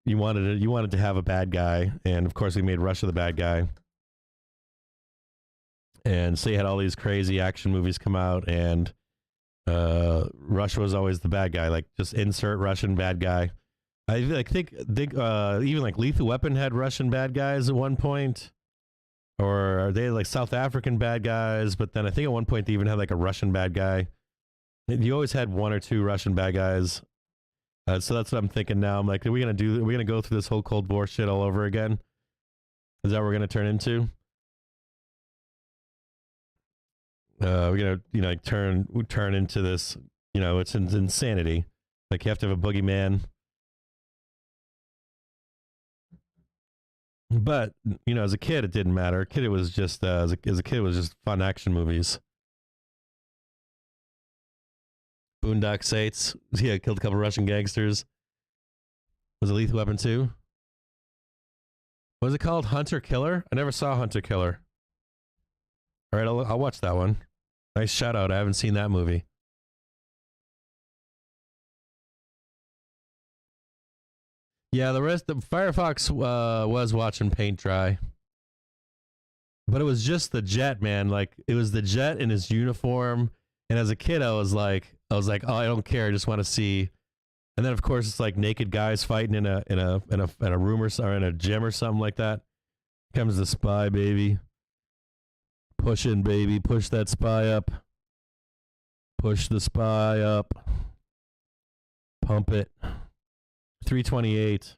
you wanted to have a bad guy, and of course we made Russia the bad guy. And so you had all these crazy action movies come out, and Russia was always the bad guy. Like, just insert Russian bad guy. I think even like Lethal Weapon had Russian bad guys at one point, or are they like South African bad guys? But then I think at one point they even had like a Russian bad guy. You always had one or two Russian bad guys. So that's what I'm thinking now. I'm like, are we gonna go through this whole Cold War shit all over again? Is that what we're gonna turn into? We're gonna like turn into this. It's insanity. Like you have to have a boogeyman. But as a kid, it didn't matter. It was just as a kid, it was just fun action movies. Boondock Saints, yeah, killed a couple Russian gangsters. Was it Lethal Weapon 2? What was it called? Hunter Killer? I never saw Hunter Killer. All right, I'll watch that one. Nice shout out. I haven't seen that movie. Yeah, the Firefox was watching paint dry. But it was just the Jet, man. Like, it was the Jet in his uniform. And as a kid, I was like, oh, I don't care. I just want to see. And then, of course, it's like naked guys fighting in a room or in a gym or something like that. Comes the spy, baby. Push in, baby. Push that spy up. Push the spy up. Pump it. 328.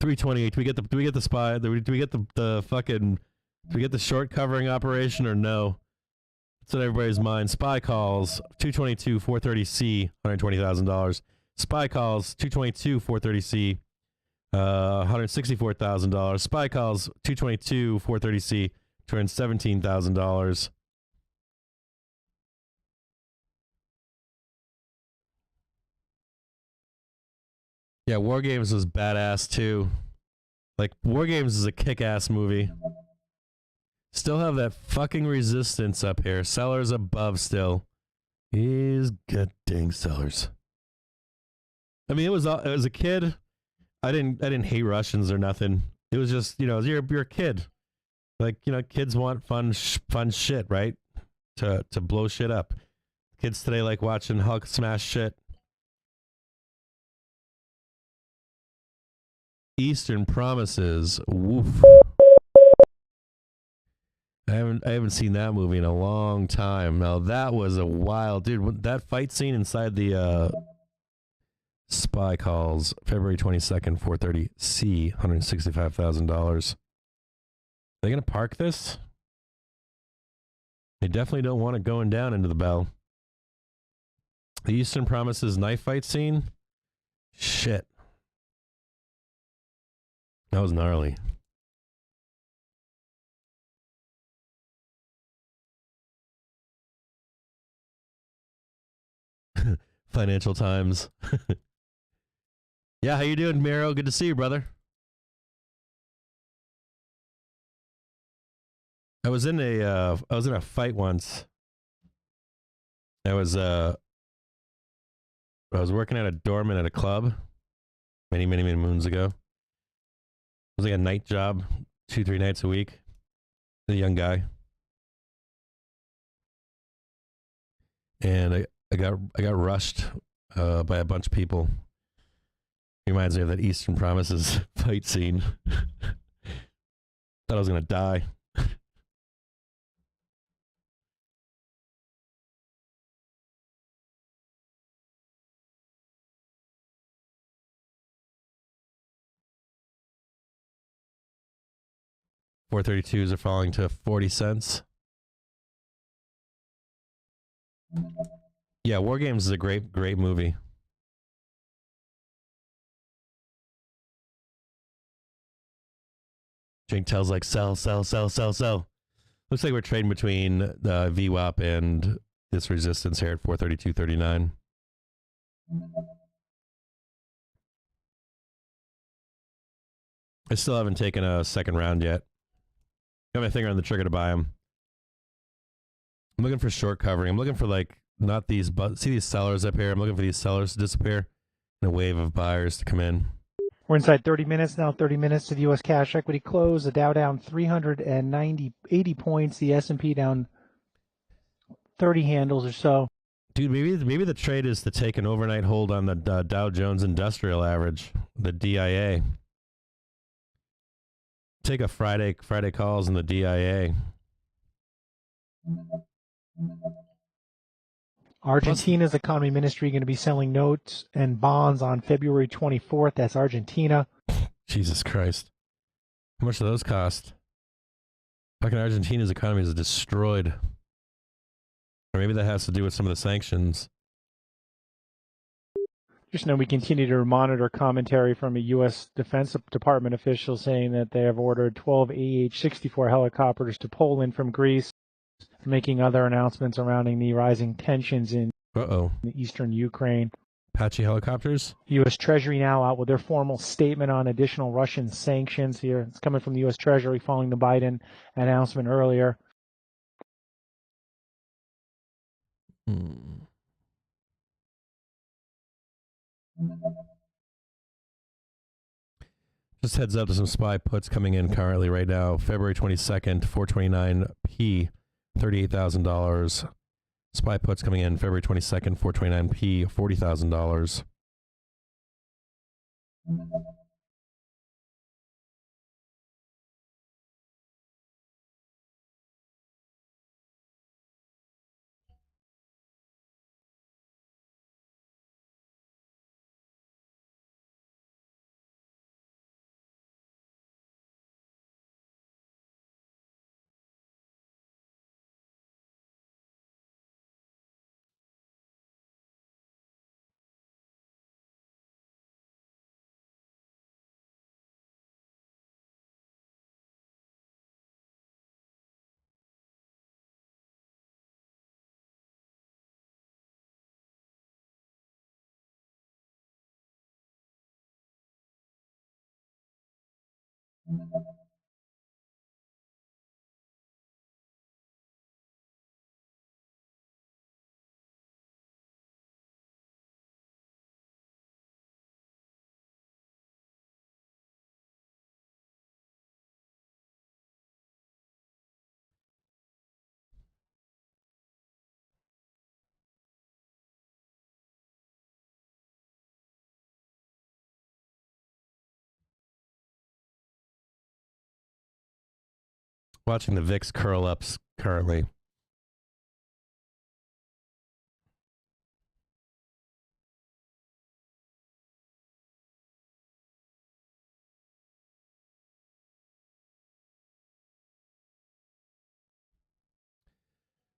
328. Do we get the spy? Do we get the fucking? Do we get the short covering operation or no? It's in everybody's mind. Spy calls 222 430C $120,000. Spy calls 222 430C $164,000. Spy calls 222 430C $217,000. Yeah, War Games was badass too. Like, War Games is a kick-ass movie. Still have that fucking Resistance up here. Sellers above still. He's good dang Sellers. I mean, it was as a kid, I didn't hate Russians or nothing. It was just, you're a kid. Like, kids want fun shit, right? To blow shit up. Kids today like watching Hulk smash shit. Eastern Promises. Woof. I haven't seen that movie in a long time. Now that was a wild dude. That fight scene inside the Spy Calls, February 22nd, 430C, $165,000. They gonna park this? They definitely don't want it going down into the bell. The Eastern Promises knife fight scene? Shit. That was gnarly. Financial Times. Yeah, how you doing, Miro? Good to see you, brother. I was in a fight once. I was working at a doorman at a club many moons ago. It was like a night job, 2-3 nights a week. A young guy. And I got rushed by a bunch of people. Reminds me of that Eastern Promises fight scene. Thought I was gonna die. $432s are falling to 40 cents. Yeah, War Games is a great movie. Jake tells like sell. Looks like we're trading between the VWAP and this resistance here at 432.39. I still haven't taken a second round yet. Got my finger on the trigger to buy them. I'm looking for short covering. I'm looking for like not these, but see these sellers up here. I'm looking for these sellers to disappear and a wave of buyers to come in. We're inside 30 minutes now. 30 minutes to the U.S. cash equity close. The Dow down 80 points. The S&P down 30 handles or so. Dude, maybe the trade is to take an overnight hold on the Dow Jones Industrial Average, the DIA. Take a Friday calls in the DIA. Argentina's economy ministry going to be selling notes and bonds on February 24th. That's Argentina. Jesus Christ. How much do those cost? Fucking Argentina's economy is destroyed. Or maybe that has to do with some of the sanctions. Just know we continue to monitor commentary from a U.S. Defense Department official saying that they have ordered 12 AH-64 helicopters to Poland from Greece, making other announcements surrounding the rising tensions in eastern Ukraine. Apache helicopters? U.S. Treasury now out with their formal statement on additional Russian sanctions here. It's coming from the U.S. Treasury following the Biden announcement earlier. Just heads up to some SPY puts coming in currently right now. February 22nd, 429p, $38,000. SPY puts coming in February 22nd, 429p, $40,000. Watching the VIX curl ups currently.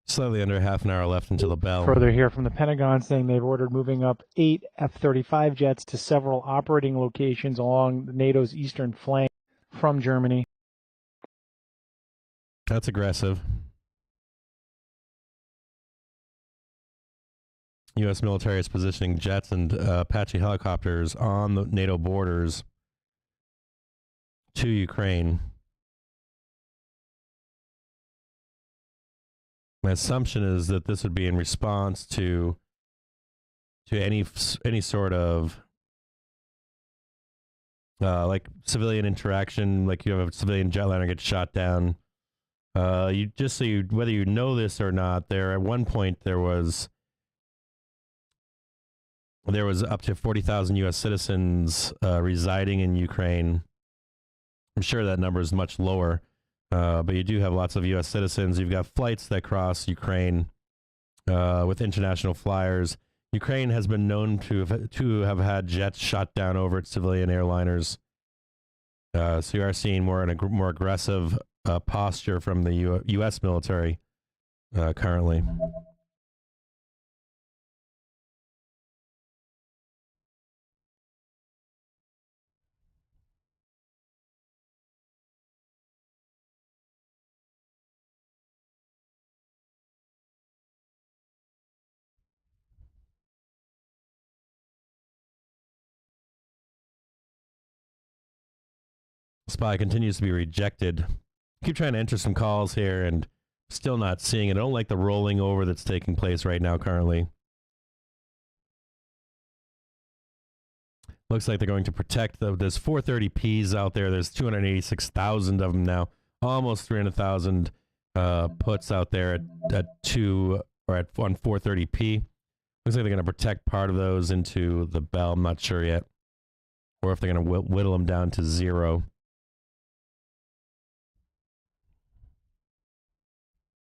Slightly under half an hour left until the bell. Further here from the Pentagon saying they've ordered moving up 8 F-35 jets to several operating locations along NATO's eastern flank from Germany. That's aggressive. U.S. military is positioning jets and Apache helicopters on the NATO borders to Ukraine. My assumption is that this would be in response to any sort of like civilian interaction, like you have a civilian jetliner get shot down. Whether you know this or not, there at one point there was up to 40,000 U.S. citizens residing in Ukraine. I'm sure that number is much lower, but you do have lots of U.S. citizens. You've got flights that cross Ukraine with international flyers. Ukraine has been known to have had jets shot down over its civilian airliners. So you are seeing more aggressive posture from the U.S. military currently. SPY continues to be rejected. Keep trying to enter some calls here and still not seeing it. I don't like the rolling over that's taking place right now currently. Looks like they're going to protect there's 430Ps out there. There's 286,000 of them now. Almost 300,000 puts out there at 2 or on 430P. Looks like they're going to protect part of those into the bell. I'm not sure yet. Or if they're going to whittle them down to 0.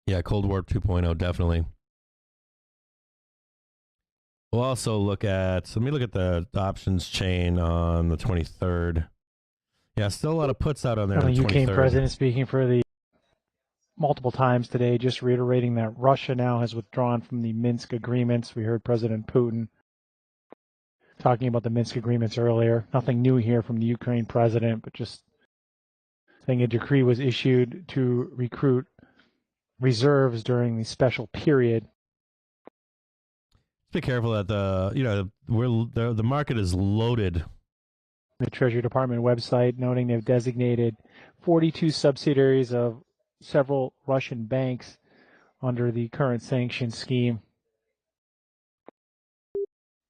Yeah, Cold War 2.0, definitely. We'll also look at, let me look at the options chain on the 23rd. Yeah, still a lot of puts out on there. The on the Ukraine 23rd. president speaking for the multiple times today, just reiterating that Russia now has withdrawn from the Minsk agreements. We heard President Putin talking about the Minsk agreements earlier. Nothing new here from the Ukraine president, but just saying a decree was issued to recruit reserves during the special period. Be careful that the market is loaded. The Treasury Department website noting they've designated 42 subsidiaries of several Russian banks under the current sanction scheme.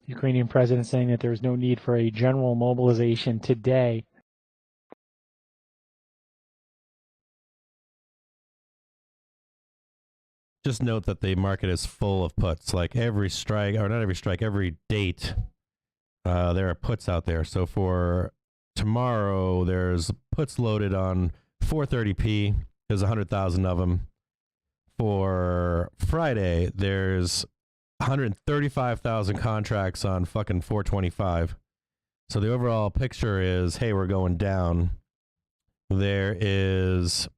Ukrainian president saying that there is no need for a general mobilization today. Just note that the market is full of puts. Like every strike, or not every strike, every date, there are puts out there. So for tomorrow, there's puts loaded on 430p. There's 100,000 of them. For Friday, there's 135,000 contracts on fucking 425. So the overall picture is, hey, we're going down. There is,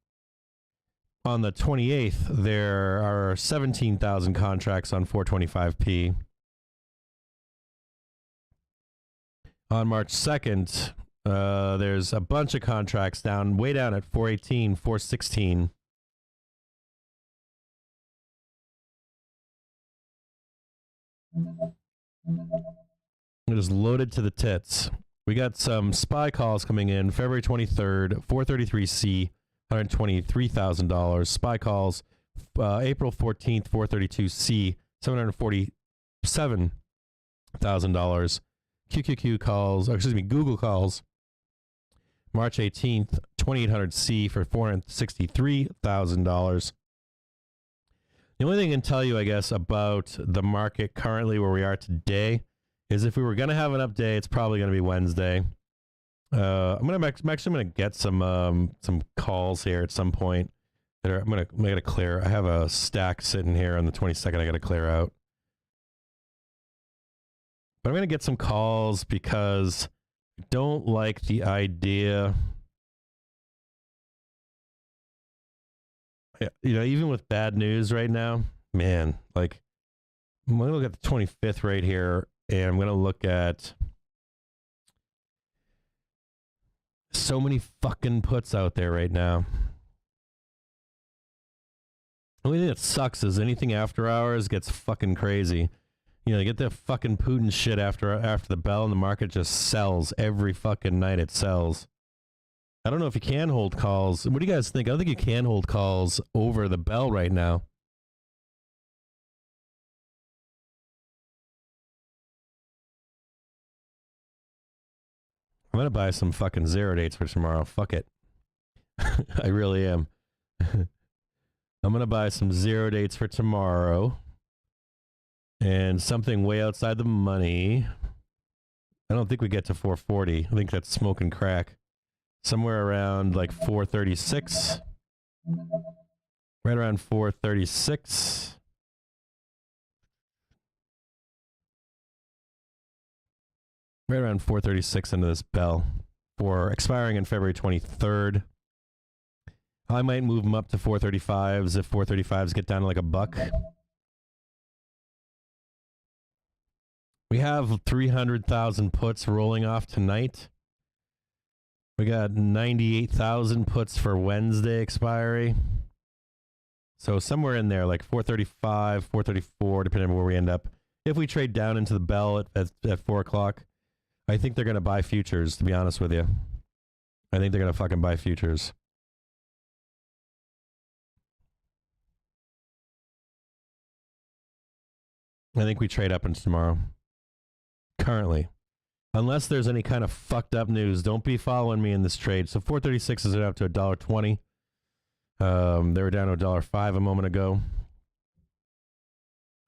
on the 28th, there are 17,000 contracts on 425p. On March 2nd, there's a bunch of contracts down, way down at 418, 416. It is loaded to the tits. We got some SPY calls coming in February 23rd, 433C, $123,000. SPY calls April 14th, 432C, $747,000. QQQ calls, Google calls March 18th, 2800C for $463,000. The only thing I can tell you, I guess, about the market currently where we are today is if we were going to have an update, it's probably going to be Wednesday. I'm actually going to get some calls here at some point that I'm going to clear. I have a stack sitting here on the 22nd I got to clear out. But I'm going to get some calls because I don't like the idea. Even with bad news right now, man, like, I'm going to look at the 25th right here, and I'm going to look at so many fucking puts out there right now. The only thing that sucks is anything after hours gets fucking crazy. You get the fucking Putin shit after the bell, and the market just sells every fucking night. It sells. I don't know if you can hold calls. What do you guys think? I don't think you can hold calls over the bell right now. I'm going to buy some fucking 0 dates for tomorrow. Fuck it. I really am. I'm going to buy some 0 dates for tomorrow. And something way outside the money. I don't think we get to 440. I think that's smoking crack. Somewhere around like 436. Right around 436. Right around 436 into this bell for expiring in February 23rd. I might move them up to 435s if 435s get down to like a buck. We have 300,000 puts rolling off tonight. We got 98,000 puts for Wednesday expiry. So somewhere in there, like 435, 434, depending on where we end up. If we trade down into the bell at 4 o'clock, I think they're going to buy futures, to be honest with you. I think they're going to fucking buy futures. I think we trade up into tomorrow. Currently. Unless there's any kind of fucked up news, don't be following me in this trade. So 436 is up to $1.20. They were down to $1.05 a moment ago.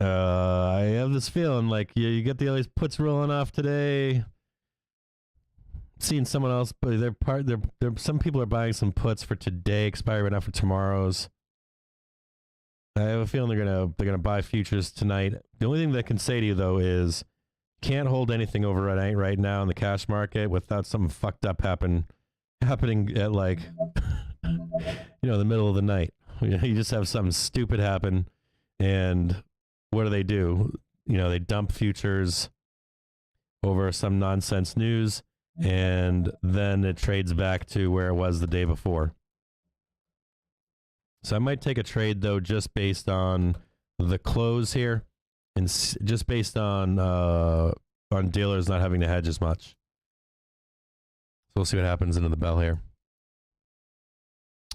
I have this feeling like you get all these puts rolling off today. Seeing someone else, but some people are buying some puts for today, expiry right now for tomorrow's. I have a feeling they're gonna buy futures tonight. The only thing that I can say to you though is can't hold anything overnight right now in the cash market without something fucked up happening at like the middle of the night. You just have something stupid happen, and what do? They dump futures over some nonsense news, and then it trades back to where it was the day before. So I might take a trade though, just based on the close here, and just based on dealers not having to hedge as much. So we'll see what happens into the bell here.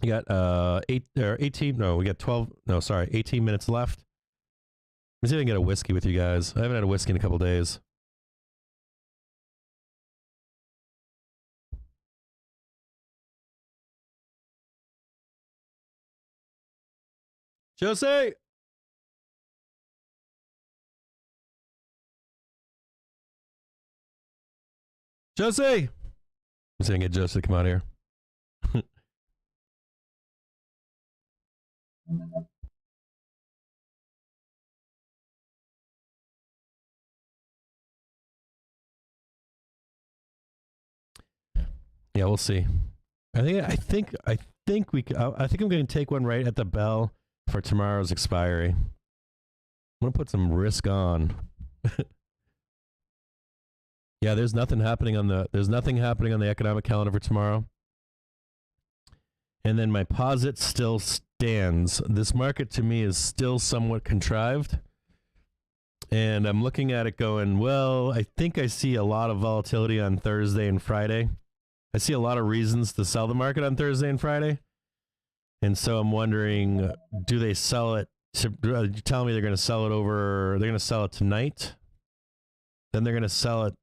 You got 18 minutes left. Let's see if I can get a whiskey with you guys. I haven't had a whiskey in a couple days. Jose! Jose! Let's see if I can get Jose to come out here. Yeah, we'll see. I think I'm going to take one right at the bell for tomorrow's expiry. I'm going to put some risk on. Yeah, there's nothing happening on the economic calendar for tomorrow. And then my posit still stands. This market to me is still somewhat contrived. And I'm looking at it going, well, I think I see a lot of volatility on Thursday and Friday. I see a lot of reasons to sell the market on Thursday and Friday. And so I'm wondering, do they sell it you tell me they're going to sell it tonight? Then they're going to sell it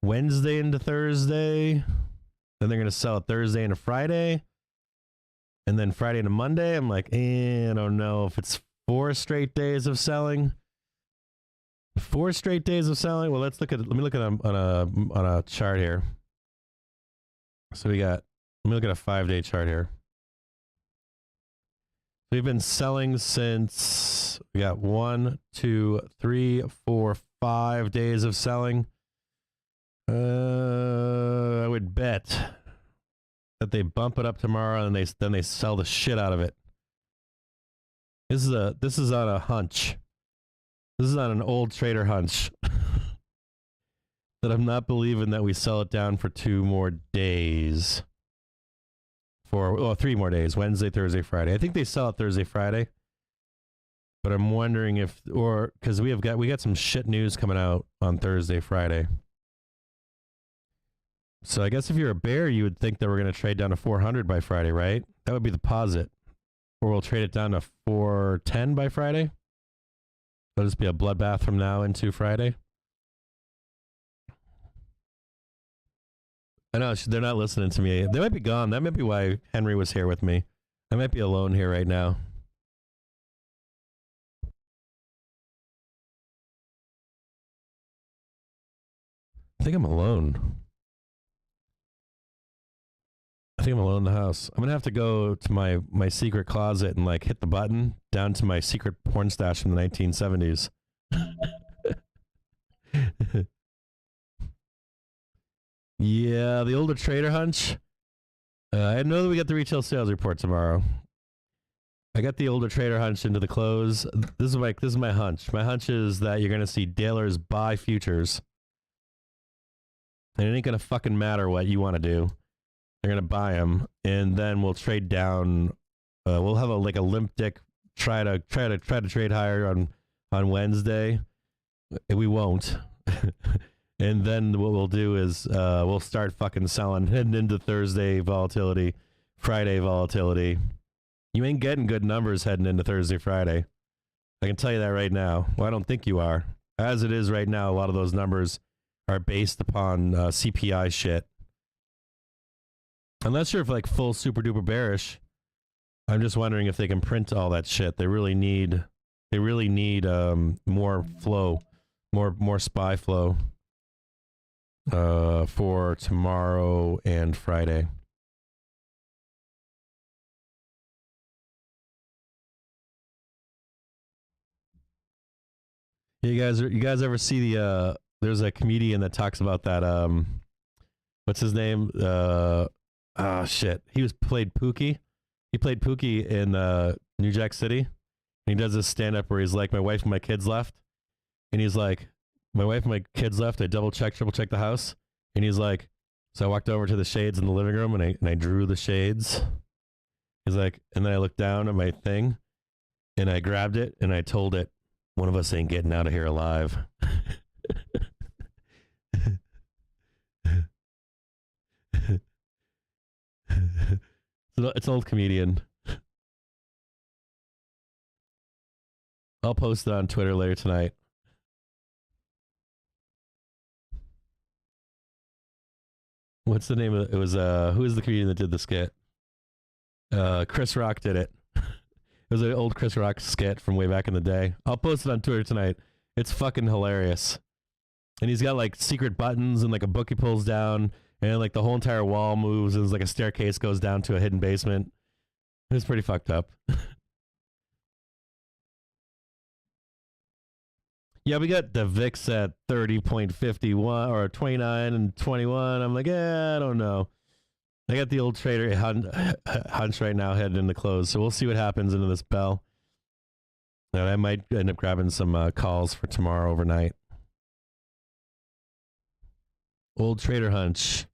Wednesday into Thursday. Then they're going to sell it Thursday into Friday. And then Friday into Monday. I'm like, I don't know if it's 4 straight days of selling. 4 straight days of selling. Well, let me look at on a chart here. So let me look at a 5-day chart here. We've been selling since we got 1, 2, 3, 4, 5 days of selling. I would bet that they bump it up tomorrow and then they sell the shit out of it. This is on a hunch. This is on an old trader hunch. That I'm not believing that we sell it down for 2 more days. 3 more days. Wednesday, Thursday, Friday. I think they sell it Thursday, Friday. But I'm wondering because we got some shit news coming out on Thursday, Friday. So I guess if you're a bear, you would think that we're going to trade down to 400 by Friday, right? That would be the posit. Or we'll trade it down to 410 by Friday. That'll just be a bloodbath from now into Friday. I know, they're not listening to me. They might be gone. That might be why Henry was here with me. I might be alone here right now. I think I'm alone. I think I'm alone in the house. I'm going to have to go to my secret closet and hit the button down to my secret porn stash from the 1970s. Yeah, the older trader hunch. I know that we got the retail sales report tomorrow. I got the older trader hunch into the close. This is my hunch. My hunch is that you're going to see dealers buy futures. And it ain't going to fucking matter what you want to do. They're going to buy them, and then we'll trade down. We'll have a limp dick try to trade higher on Wednesday. We won't. And then what we'll do is we'll start fucking selling, heading into Thursday volatility, Friday volatility. You ain't getting good numbers heading into Thursday, Friday. I can tell you that right now. Well, I don't think you are. As it is right now, a lot of those numbers are based upon CPI shit. Unless you're full super duper bearish, I'm just wondering if they can print all that shit. They really need They really need more flow, more SPY flow for tomorrow and Friday. You guys ever see the there's a comedian that talks about that what's his name? Shit. He played Pookie. He played Pookie in New Jack City. And he does this stand up where he's like, my wife and my kids left. And he's like, my wife and my kids left. I triple checked the house. And he's like, so I walked over to the shades in the living room and I drew the shades. He's like, and then I looked down at my thing and I grabbed it and I told it, one of us ain't getting out of here alive. It's an old comedian. I'll post it on Twitter later tonight. What's the name of it? It was who is the comedian that did the skit? Chris Rock did it. It was an old Chris Rock skit from way back in the day. I'll post it on Twitter tonight. It's fucking hilarious. And he's got like secret buttons and like a book he pulls down and like the whole entire wall moves and there's like a staircase goes down to a hidden basement. It's pretty fucked up. Yeah, we got the VIX at 30.51 or 29 and 21. I'm like, I don't know. I got the old trader hunch right now headed into close, so we'll see what happens into this bell. And I might end up grabbing some calls for tomorrow overnight. Old trader hunch.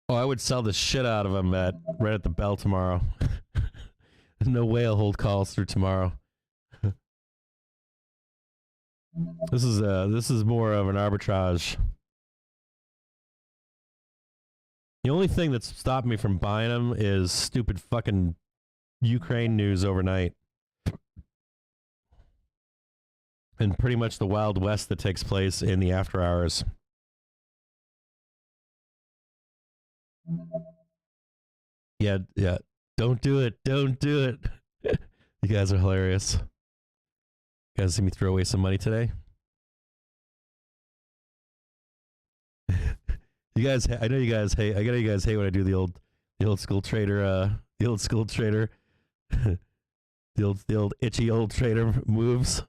Oh, I would sell the shit out of them right at the bell tomorrow. There's no way I'll hold calls through tomorrow. This is more of an arbitrage. The only thing that's stopped me from buying them is stupid fucking Ukraine news overnight. And pretty much the Wild West that takes place in the after hours. Yeah. Don't do it. Don't do it. You guys are hilarious. You guys see me throw away some money today? You guys, I know you guys hate. I know you guys hate when I do the old school trader, the old itchy old trader moves.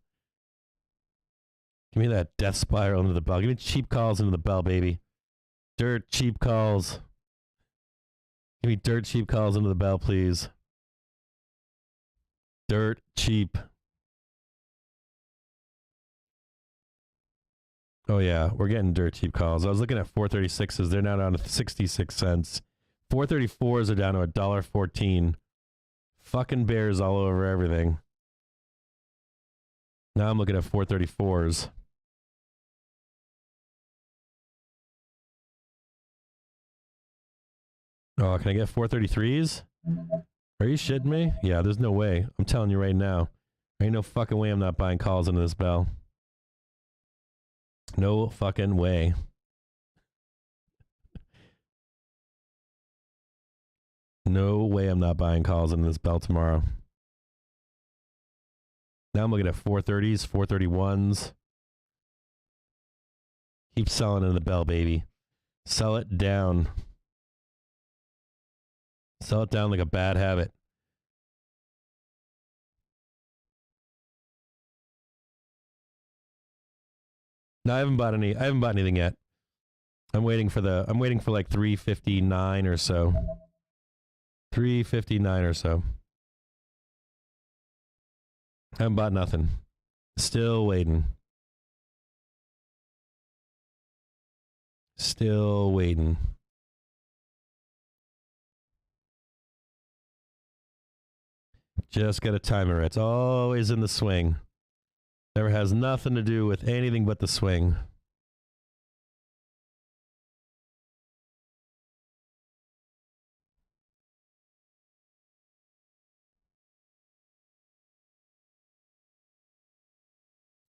Give me that death spiral into the bell. Give me cheap calls into the bell, baby. Dirt cheap calls. Give me dirt cheap calls into the bell, please. Dirt cheap. Oh yeah, we're getting dirt cheap calls. I was looking at 436s. They're now down to 66 cents. 434s are down to $1.14. Fucking bears all over everything. Now I'm looking at 434s. Oh, can I get 433s? Are you shitting me? Yeah, there's no way. I'm telling you right now. There ain't no fucking way I'm not buying calls into this bell. No fucking way. No way I'm not buying calls in this bell tomorrow. Now I'm looking at 430s, 431s. Keep selling in the bell, baby. Sell it down. Sell it down like a bad habit. No, I haven't bought anything yet. I'm waiting for like 359 or so. 359 or so. I haven't bought nothing. Still waiting. Still waiting. Just got a timer. It's always in the swing. Never has nothing to do with anything but the swing.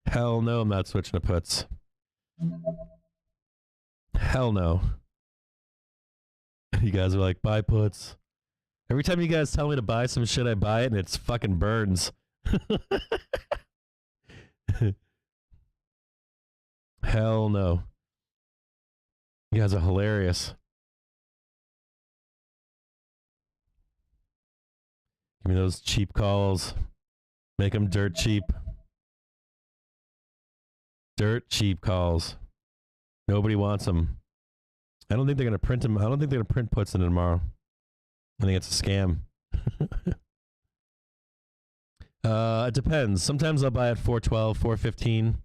Hell no, I'm not switching to puts. Hell no. You guys are like, buy puts. Every time you guys tell me to buy some shit, I buy it and it's fucking burns. Hell no. You guys are hilarious. Give me those cheap calls. Make them dirt cheap. Dirt cheap calls. Nobody wants them. I don't think they're going to print them. I don't think they're going to print puts in tomorrow. I think it's a scam. It depends. Sometimes I'll buy at 412, 415.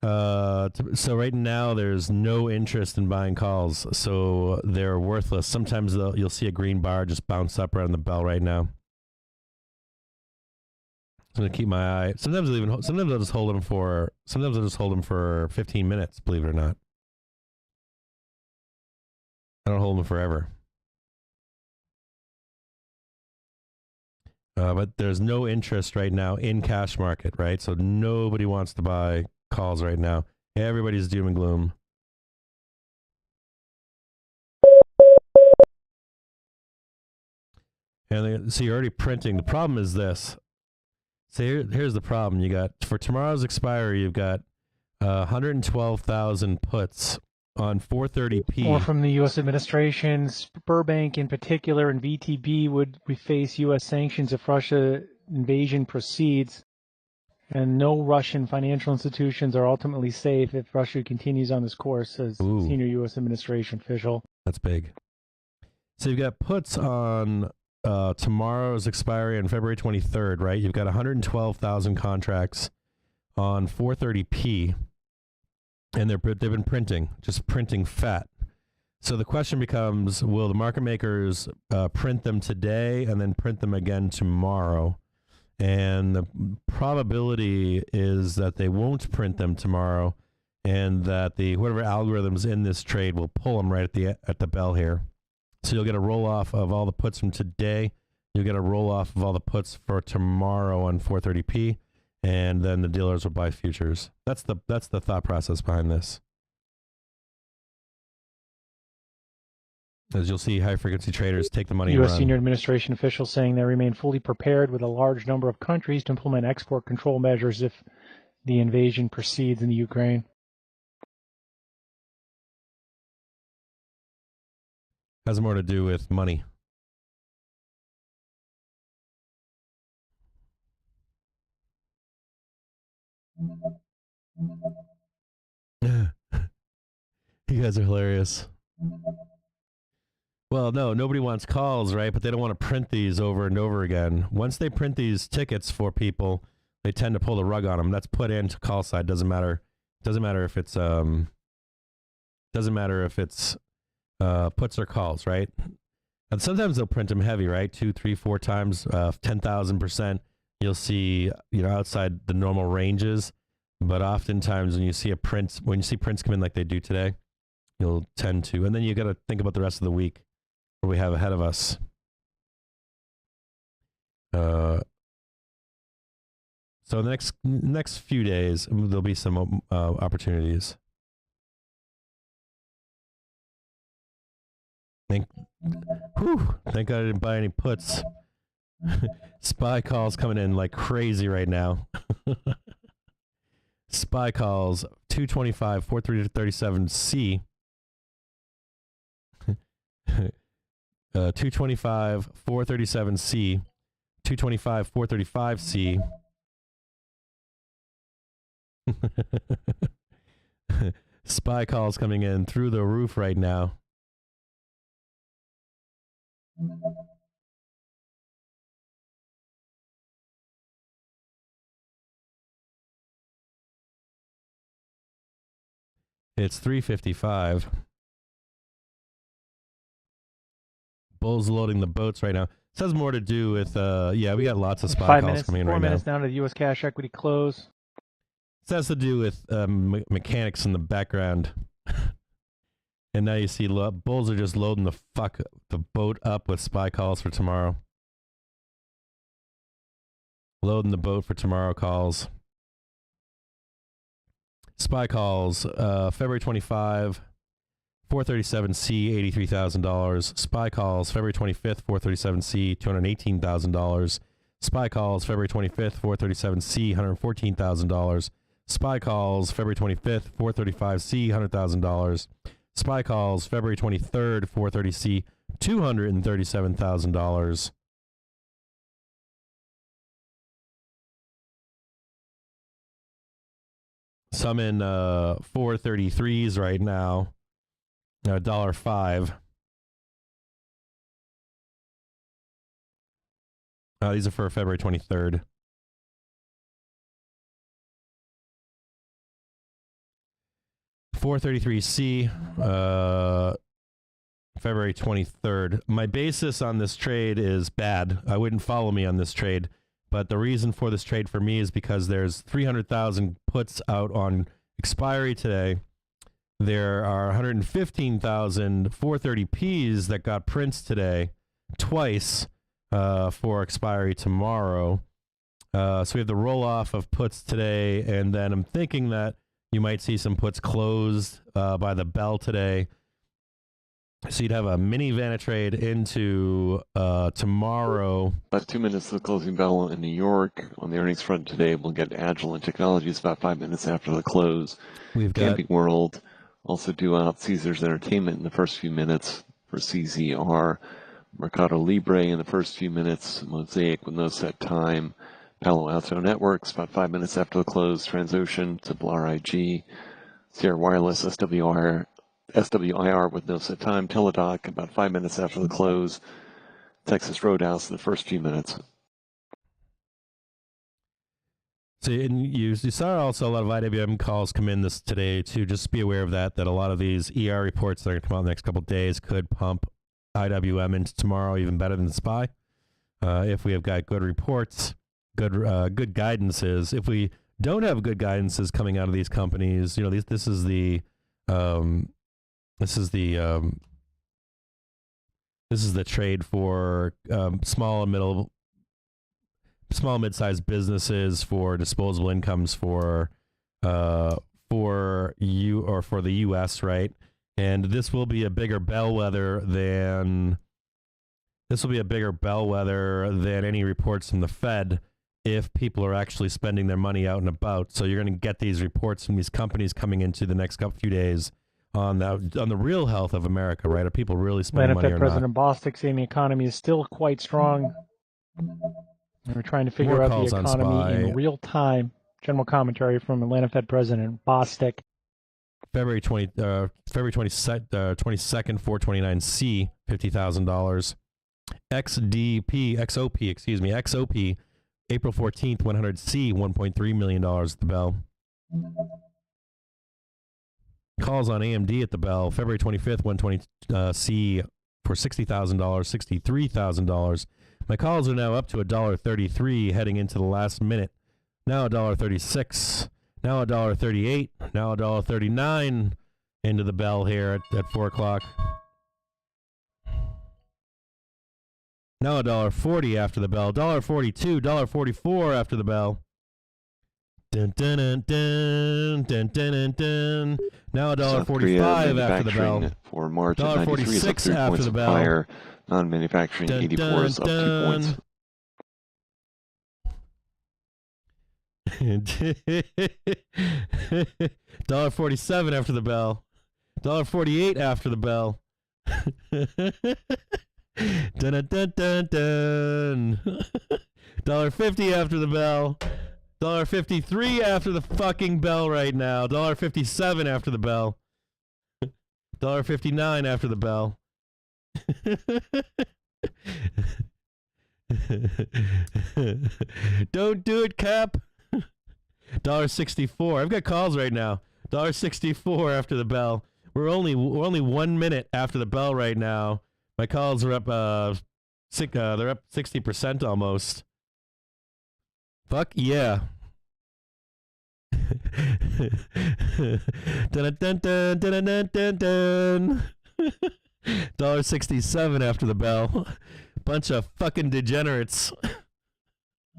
So right now there's no interest in buying calls, so they're worthless. Sometimes you'll see a green bar just bounce up around the bell right now. I'm gonna keep my eye. Sometimes I'll just hold them for. Sometimes I'll just hold them for 15 minutes. Believe it or not, I don't hold them forever. But there's no interest right now in cash market, right? So nobody wants to buy calls right now. Everybody's doom and gloom. And so you're already printing. The problem is this. So here's the problem. You got, for tomorrow's expiry, you've got 112,000 puts on 430p. More from the U.S. administration. Sberbank in particular and VTB would face U.S. sanctions if Russia invasion proceeds. And no Russian financial institutions are ultimately safe if Russia continues on this course, says senior U.S. administration official. That's big. So you've got puts on tomorrow's expiry on February 23rd, right? You've got 112,000 contracts on 430p. And they've been printing, just printing fat. So the question becomes, will the market makers print them today and then print them again tomorrow? And the probability is that they won't print them tomorrow, and that whatever algorithms in this trade will pull them right at the bell here. So you'll get a roll off of all the puts from today. You'll get a roll off of all the puts for tomorrow on 430p. And then the dealers will buy futures. That's the thought process behind this. As you'll see, high frequency traders take the money. U.S. senior administration officials saying they remain fully prepared with a large number of countries to implement export control measures if the invasion proceeds in the Ukraine. Has more to do with money. You guys are hilarious. Well, no, nobody wants calls, right? But they don't want to print these over and over again. Once they print these tickets for people, they tend to pull the rug on them. That's put into call side. Doesn't matter if it's puts or calls, right? And sometimes they'll print them heavy, right? 2, 3, 4 times, 10,000%. You'll see, outside the normal ranges. But oftentimes when you see prints come in like they do today, you'll tend to. And then you got to think about the rest of the week what we have ahead of us. So the next few days, there'll be some opportunities. Thank God I didn't buy any puts. Spy calls coming in like crazy right now. Spy calls 225 437C 225 437C 225 435C Spy calls coming in through the roof right now. It's 3:55. Bull's loading the boats right now. This has more to do with, we got lots of spy calls coming in right now. 4 minutes down to the U.S. cash equity close. This has to do with mechanics in the background. And now you see bulls are just loading the boat up with spy calls for tomorrow. Loading the boat for tomorrow calls. Spy calls, February 25, 437C, $83,000. Spy calls, February 25th, 437C, $218,000. SPY calls February 25th, 437C, $114,000. SPY calls February 25th, 435C, $100,000. SPY calls February 23rd, 430C, $237,000. Some in 433s right now, $1.05. These are for February 23rd. $433C, February 23rd. My basis on this trade is bad. I wouldn't follow me on this trade, but the reason for this trade for me is because there's 300,000 puts out on expiry today. There are 115,000 430Ps that got prints today, twice, for expiry tomorrow. So we have the roll-off of puts today, and then I'm thinking that you might see some puts closed by the bell today. So you'd have a mini Vanna trade into tomorrow. About 2 minutes to the closing bell in New York. On the earnings front today, we'll get Agilent Technologies about 5 minutes after the close. We've got Camping World also due out. Caesars Entertainment in the first few minutes for CZR. Mercado Libre in the first few minutes. Mosaic with no set time. Palo Alto Networks about 5 minutes after the close. Transocean, Tablar IG. Sierra Wireless, SWIR with no set time. Teladoc about 5 minutes after the close. Texas Roadhouse in the first few minutes. So and you saw also a lot of IWM calls come in today too. Just be aware of that a lot of these ER reports that are going to come out in the next couple of days could pump IWM into tomorrow even better than SPY. If we have got good reports, good guidances. If we don't have good guidances coming out of these companies, this is the trade for small mid-sized businesses, for disposable incomes for the U.S., right? And this will be a bigger bellwether than any reports from the Fed if people are actually spending their money out and about. So you're going to get these reports from these companies coming into the next few days on the real health of America, right? Are people really spending money or President not? Bostic saying the economy is still quite strong. We're trying to figure out the economy in real time. General commentary from Atlanta Fed President Bostic. February 22nd, 429C, $50,000. XOP, April 14th, 100C, $1.3 million at the bell. Calls on AMD at the bell, February 25th, 120C for $60,000, $63,000. My calls are now up to $1.33 heading into the last minute. Now $1.36. Now $1.38. Now $1.39 into the bell here at 4 o'clock. Now $1.40 after the bell. $1.42. $1.44 after the bell. Dun, dun, dun, dun, dun, dun, dun, dun. Now $1.45 after the bell. For March at 93 is up 3 after points the bell. higher. Non-manufacturing 84 is up 2 points. $1.47 after the bell. $1.48 after the bell. Dun dun dun dun dun. $1.50 after the bell. $1.53 after the fucking bell right now. $1.57 after the bell. $1.59 after the bell. Don't do it, Cap. $1.64. I've got calls right now. $1.64 after the bell. We're only 1 minute after the bell right now. My calls are up. They're up 60% almost. Fuck yeah. Dun dun dun dun dun dun dun. $1.67 after the bell. Bunch of fucking degenerates.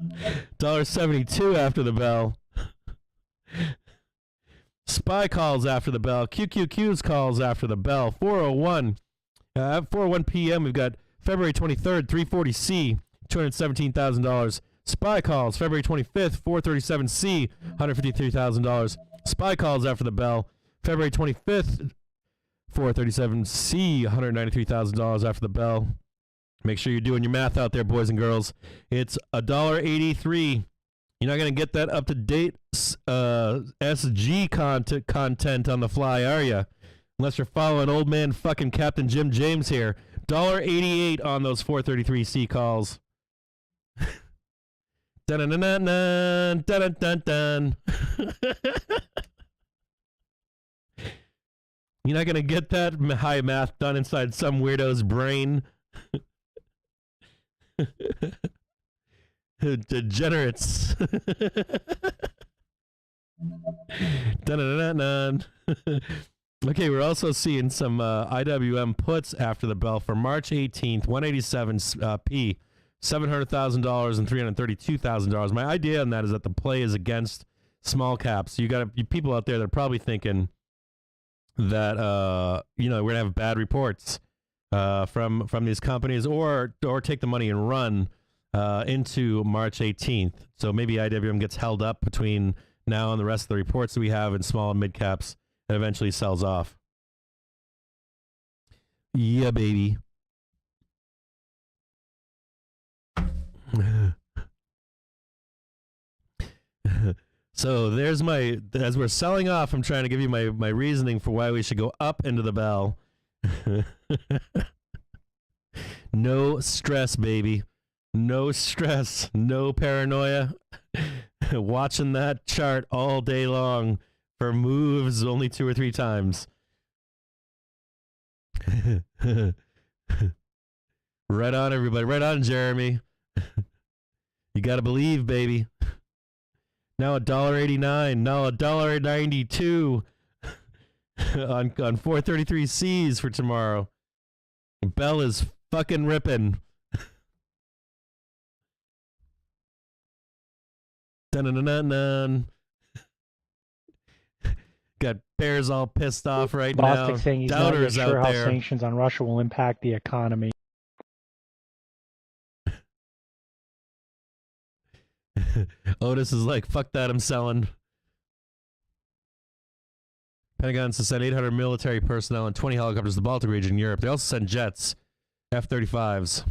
$1.72 after the bell. SPY calls after the bell. QQQ's calls after the bell. 4:01. At 4:01 p.m. we've got February 23rd, 340C, $217,000. SPY calls February 25th, 437C, $153,000. SPY calls after the bell February 25th, 437C, $193,000 after the bell. Make sure you're doing your math out there, boys and girls. It's $1.83. You're not going to get that up-to-date SG content on the fly, are you? Unless you're following old man fucking Captain Jim James here. $1.88 on those 433C calls. Dun-dun-dun-dun, dun-dun-dun-dun. You're not going to get that high math done inside some weirdo's brain. Degenerates. Dun-dun-dun-dun. Okay, we're also seeing some IWM puts after the bell for March 18th, 187p, $700,000 and $332,000. My idea on that is that the play is against small caps. You got people out there that are probably thinking that we're gonna have bad reports from these companies, or take the money and run into March 18th. So maybe IWM gets held up between now and the rest of the reports that we have in small and mid caps, and eventually sells off. Yeah, baby. So there's as we're selling off, I'm trying to give you my reasoning for why we should go up into the bell. No stress, baby. No stress. No paranoia. Watching that chart all day long for moves only 2 or 3 times. Right on, everybody. Right on, Jeremy. You got to believe, baby. Now $1.89. Now $1.92 on 433Cs for tomorrow. Bell is fucking ripping. Dun-dun-dun-dun. Got bears all pissed off right now. Bostic saying he's not yet Doubters sure out how there. sanctions on Russia will impact the economy. Otis is like, fuck that, I'm selling. Pentagon's to send 800 military personnel and 20 helicopters to the Baltic region in Europe. They also send jets, F-35s.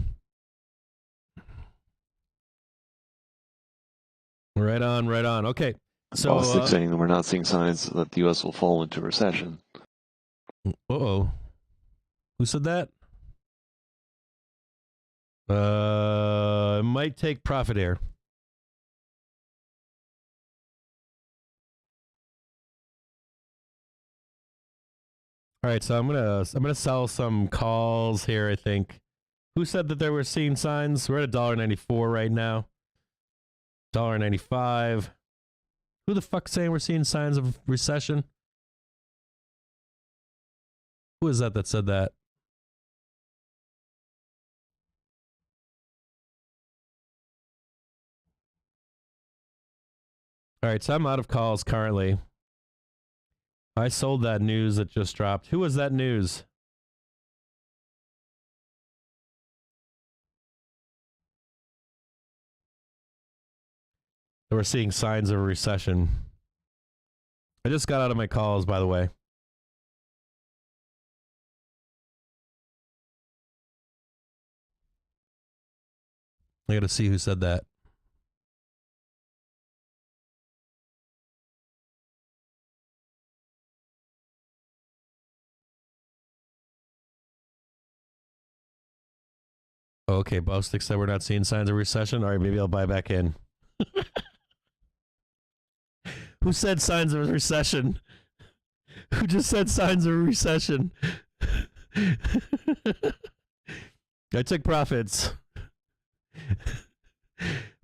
Right on, right on. Okay. So, Bostic saying that we're not seeing signs that the U.S. will fall into recession. Uh-oh. Who said that? It might take profit air. All right, so I'm gonna sell some calls here, I think. Who said that they were seeing signs? We're at $1.94 right now. $1.95. Who the fuck's saying we're seeing signs of recession? Who is that said that? All right, so I'm out of calls currently. I sold that news that just dropped. Who was that news? We're seeing signs of a recession. I just got out of my calls, by the way. I gotta see who said that. Okay, Bostic said we're not seeing signs of recession. All right, maybe I'll buy back in. Who said signs of recession? Who just said signs of recession? I took profits.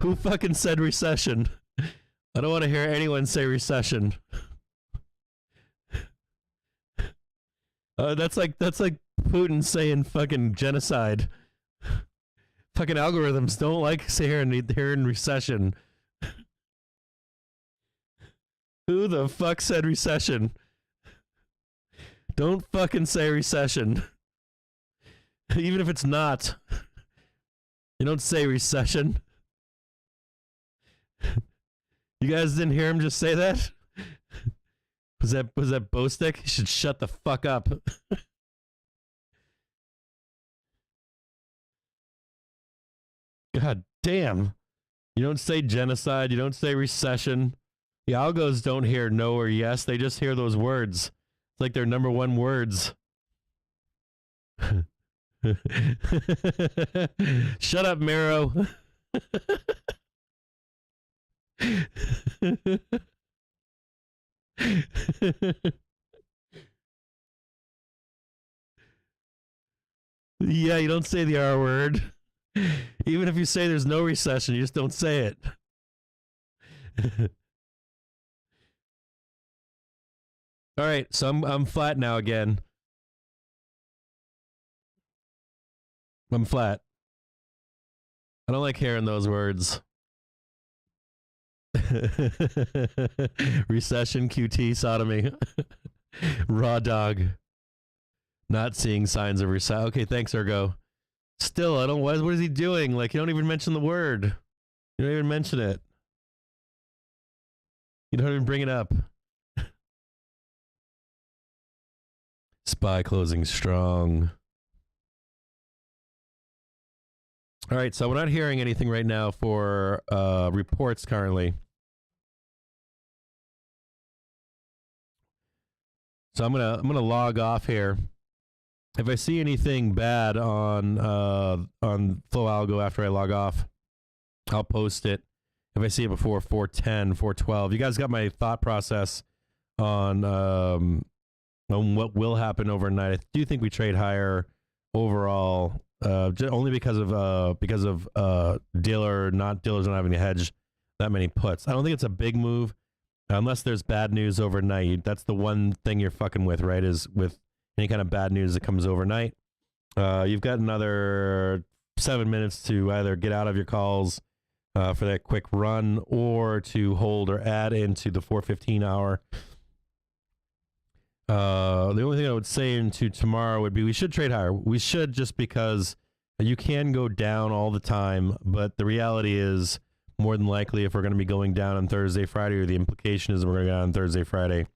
Who fucking said recession? I don't want to hear anyone say recession. That's like Putin saying fucking genocide. Fucking algorithms don't like hearing recession. Who the fuck said recession? Don't fucking say recession. Even if it's not. You don't say recession. You guys didn't hear him just say that? Was that Bostic? You should shut the fuck up. God damn. You don't say genocide. You don't say recession. The algos don't hear no or yes. They just hear those words. It's like their number one words. Shut up, Mero. Yeah, you don't say the R word. Even if you say there's no recession, you just don't say it. All right, so I'm flat now again. I'm flat. I don't like hearing those words. Recession, QT, sodomy. Raw dog. Not seeing signs of recession. Okay, thanks, Ergo. Still, I don't. What is he doing? Like, you don't even mention the word. You don't even mention it. You don't even bring it up. SPY closing strong. All right, so we're not hearing anything right now for reports currently. So I'm gonna log off here. If I see anything bad on Flow Algo after I log off, I'll post it. If I see it before 4:10, 4:12, you guys got my thought process on what will happen overnight. I do think we trade higher overall, only because of dealers not having to hedge that many puts. I don't think it's a big move unless there's bad news overnight. That's the one thing you're fucking with, right? Is with any kind of bad news that comes overnight. You've got another 7 minutes to either get out of your calls for that quick run or to hold or add into the 4:15 hour. The only thing I would say into tomorrow would be we should trade higher. We should, just because you can go down all the time, but the reality is more than likely if we're going to be going down on Thursday, Friday, or the implication is we're going to go down on Thursday, Friday,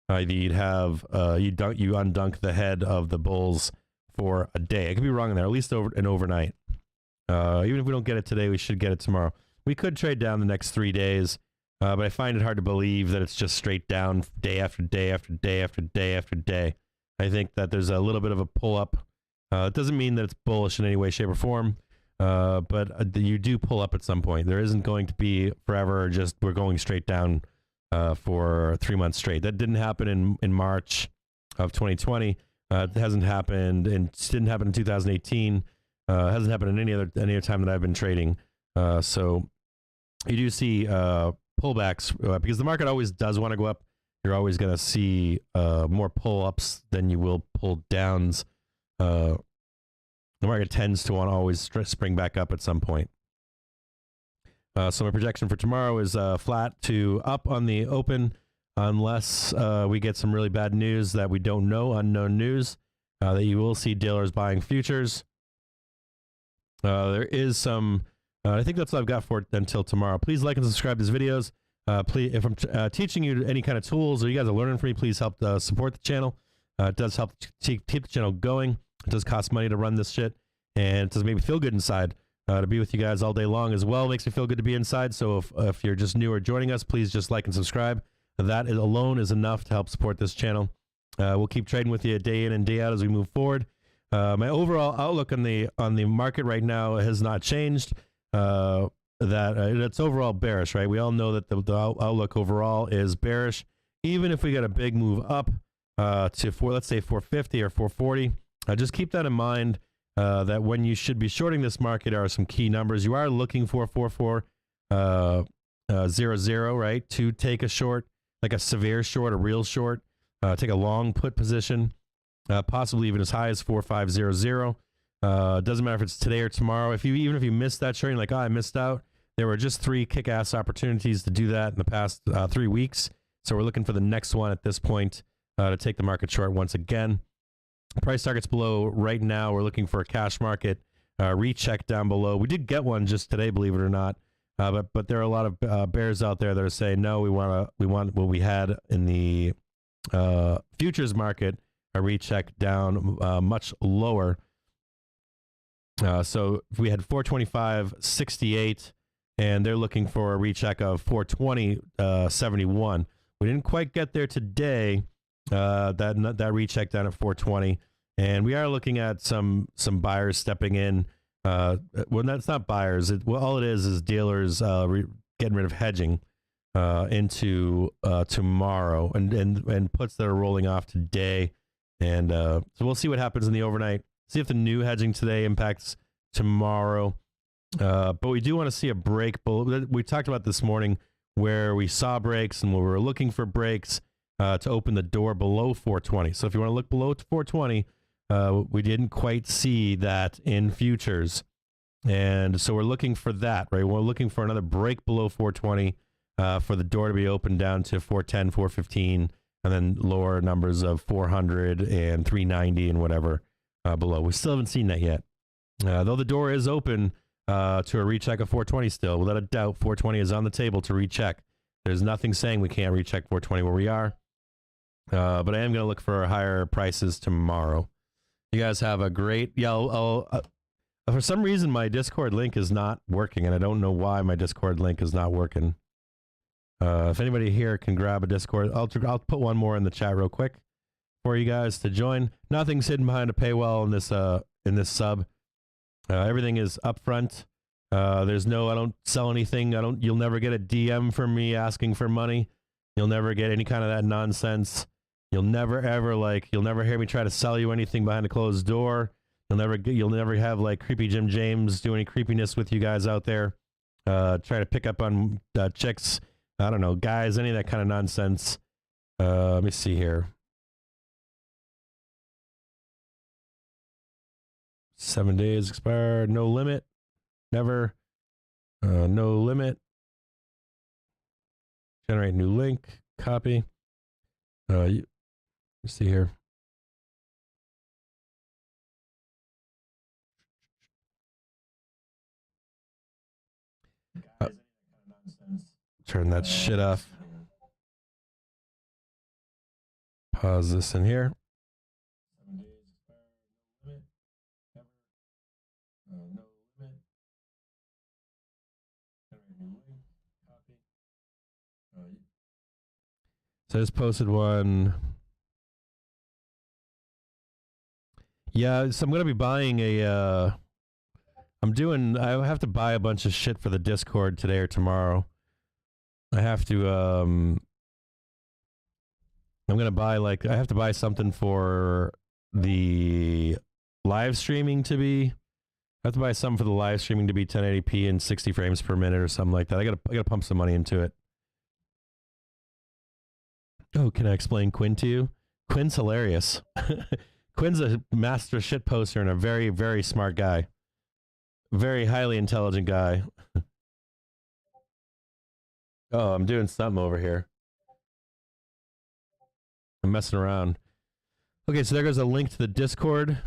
you'd have you undunk the head of the bulls for a day. I could be wrong on there, at least an overnight. Even if we don't get it today, we should get it tomorrow. We could trade down the next 3 days. But I find it hard to believe that it's just straight down day after day after day after day after day. I think that there's a little bit of a pull up. It doesn't mean that it's bullish in any way, shape, or form, but you do pull up at some point. There isn't going to be forever just we're going straight down for 3 months straight. That didn't happen in March of 2020. It hasn't happened, and it didn't happen in 2018. It hasn't happened in any other time that I've been trading. So you do see pullbacks because the market always does want to go up. You're always going to see more pull-ups than you will pull downs. The market tends to want to always spring back up at some point. So my projection for tomorrow is flat to up on the open, unless we get some really bad news that we don't know, unknown news, that you will see dealers buying futures. There is some... I think that's what I've got for until tomorrow. Please like and subscribe to these videos. Please, if I'm teaching you any kind of tools or you guys are learning from me, please help support the channel. It does help keep the channel going. It does cost money to run this shit, and it does make me feel good inside to be with you guys all day long as well. It makes me feel good to be inside. So if you're just new or joining us, please just like and subscribe. That alone is enough to help support this channel. We'll keep trading with you day in and day out as we move forward. My overall outlook on the market right now has not changed. It's overall bearish, right? We all know that the outlook overall is bearish. Even if we get a big move up to let's say 450 or 440, just keep that in mind. That when you should be shorting this market are some key numbers. You are looking for 4400, right? To take a short, like a severe short, a real short, take a long put position, possibly even as high as 4500. Doesn't matter if it's today or tomorrow. Even if you missed that short, you're like, oh, I missed out. There were just 3 kick-ass opportunities to do that in the past 3 weeks. So we're looking for the next one at this point to take the market short once again. Price targets below right now. We're looking for a cash market recheck down below. We did get one just today, believe it or not. But there are a lot of bears out there that are saying no. We want what we had in the futures market, a recheck down much lower. So if we had 425.68, and they're looking for a recheck of 420.71. We didn't quite get there today. That recheck down at 420, and we are looking at some buyers stepping in. Well, that's not buyers. All it is dealers getting rid of hedging into tomorrow, and puts that are rolling off today. And so we'll see what happens in the overnight. See if the new hedging today impacts tomorrow. But we do want to see a break. We talked about this morning where we saw breaks and we were looking for breaks to open the door below 420. So if you want to look below 420, we didn't quite see that in futures. And so we're looking for that, right? We're looking for another break below 420 for the door to be opened down to 410, 415, and then lower numbers of 400 and 390 and whatever below. We still haven't seen that yet. Though the door is open to a recheck of 420 still. Without a doubt, 420 is on the table to recheck. There's nothing saying we can't recheck 420 where we are. But I am going to look for higher prices tomorrow. You guys have a great... Yeah, for some reason, my Discord link is not working, and I don't know why my Discord link is not working. If anybody here can grab a Discord, I'll put one more in the chat real quick for you guys to join. Nothing's hidden behind a paywall in this sub. Everything is upfront. There's no, I don't sell anything. You'll never get a DM from me asking for money. You'll never get any kind of that nonsense. You'll never hear me try to sell you anything behind a closed door. You'll never have like creepy Jim James do any creepiness with you guys out there. Try to pick up on chicks. I don't know, guys, any of that kind of nonsense. Let me see here. 7 days expired. No limit. Never. No limit. Generate new link. Copy. Let's see here. Turn that shit off. Pause this in here. 7 days expired. No limit. Never. No limit. Generate new link. Copy. So I just posted one. Yeah, so I'm going to be buying I have to buy a bunch of shit for the Discord today or tomorrow. I have to, I'm going to buy I have to buy something for the live streaming to be, I have to buy something for the live streaming to be 1080p and 60 frames per minute or something like that. I got to pump some money into it. Oh, can I explain Quinn to you? Quinn's hilarious. Quinn's a master shit poster and a very, very smart guy. Very highly intelligent guy. Oh, I'm doing something over here. I'm messing around. Okay, so there goes a link to the Discord.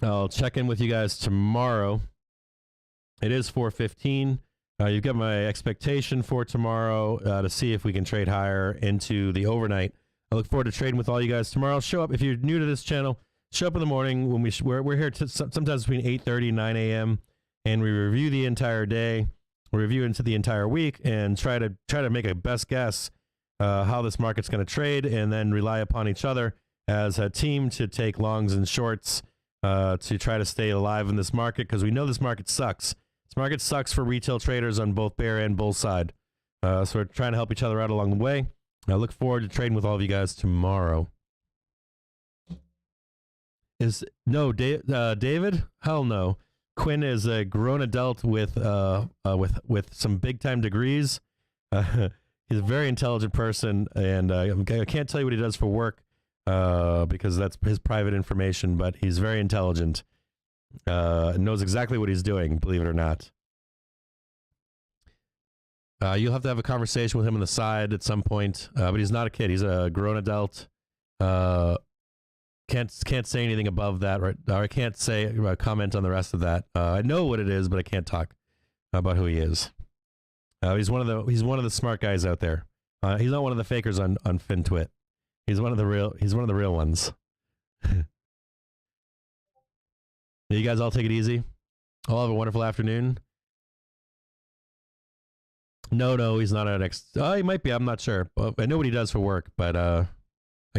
I'll check in with you guys tomorrow. It is 4:15. You've got my expectation for tomorrow to see if we can trade higher into the overnight. I look forward to trading with all you guys tomorrow. Show up if you're new to this channel. Show up in the morning when we're here sometimes between 8:30 and 9 a.m. and we review the entire day, we review into the entire week, and try to make a best guess how this market's going to trade, and then rely upon each other as a team to take longs and shorts to try to stay alive in this market, because we know this market sucks. This market sucks for retail traders on both bear and bull side. So we're trying to help each other out along the way. I look forward to trading with all of you guys tomorrow. David? Hell no. Quinn is a grown adult with some big time degrees. He's a very intelligent person, and I can't tell you what he does for work because that's his private information. But he's very intelligent, knows exactly what he's doing. Believe it or not. You'll have to have a conversation with him on the side at some point. But he's not a kid; he's a grown adult. Can't say anything above that, right? Or I can't say comment on the rest of that. I know what it is, but I can't talk about who he is. He's one of the smart guys out there. He's not one of the fakers on FinTwit. He's one of the real ones. You guys all take it easy. All have a wonderful afternoon. No, he's not an ex. Oh, he might be. I'm not sure. I know what he does for work, but I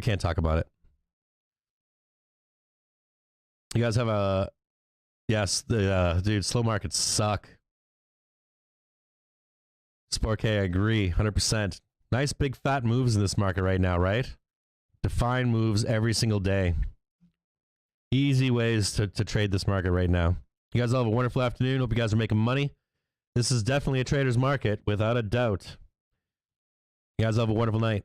can't talk about it. You guys have a... Yes, dude, slow markets suck. Sport K, I agree, 100%. Nice big fat moves in this market right now, right? Defined moves every single day. Easy ways to trade this market right now. You guys all have a wonderful afternoon. Hope you guys are making money. This is definitely a trader's market, without a doubt. You guys have a wonderful night.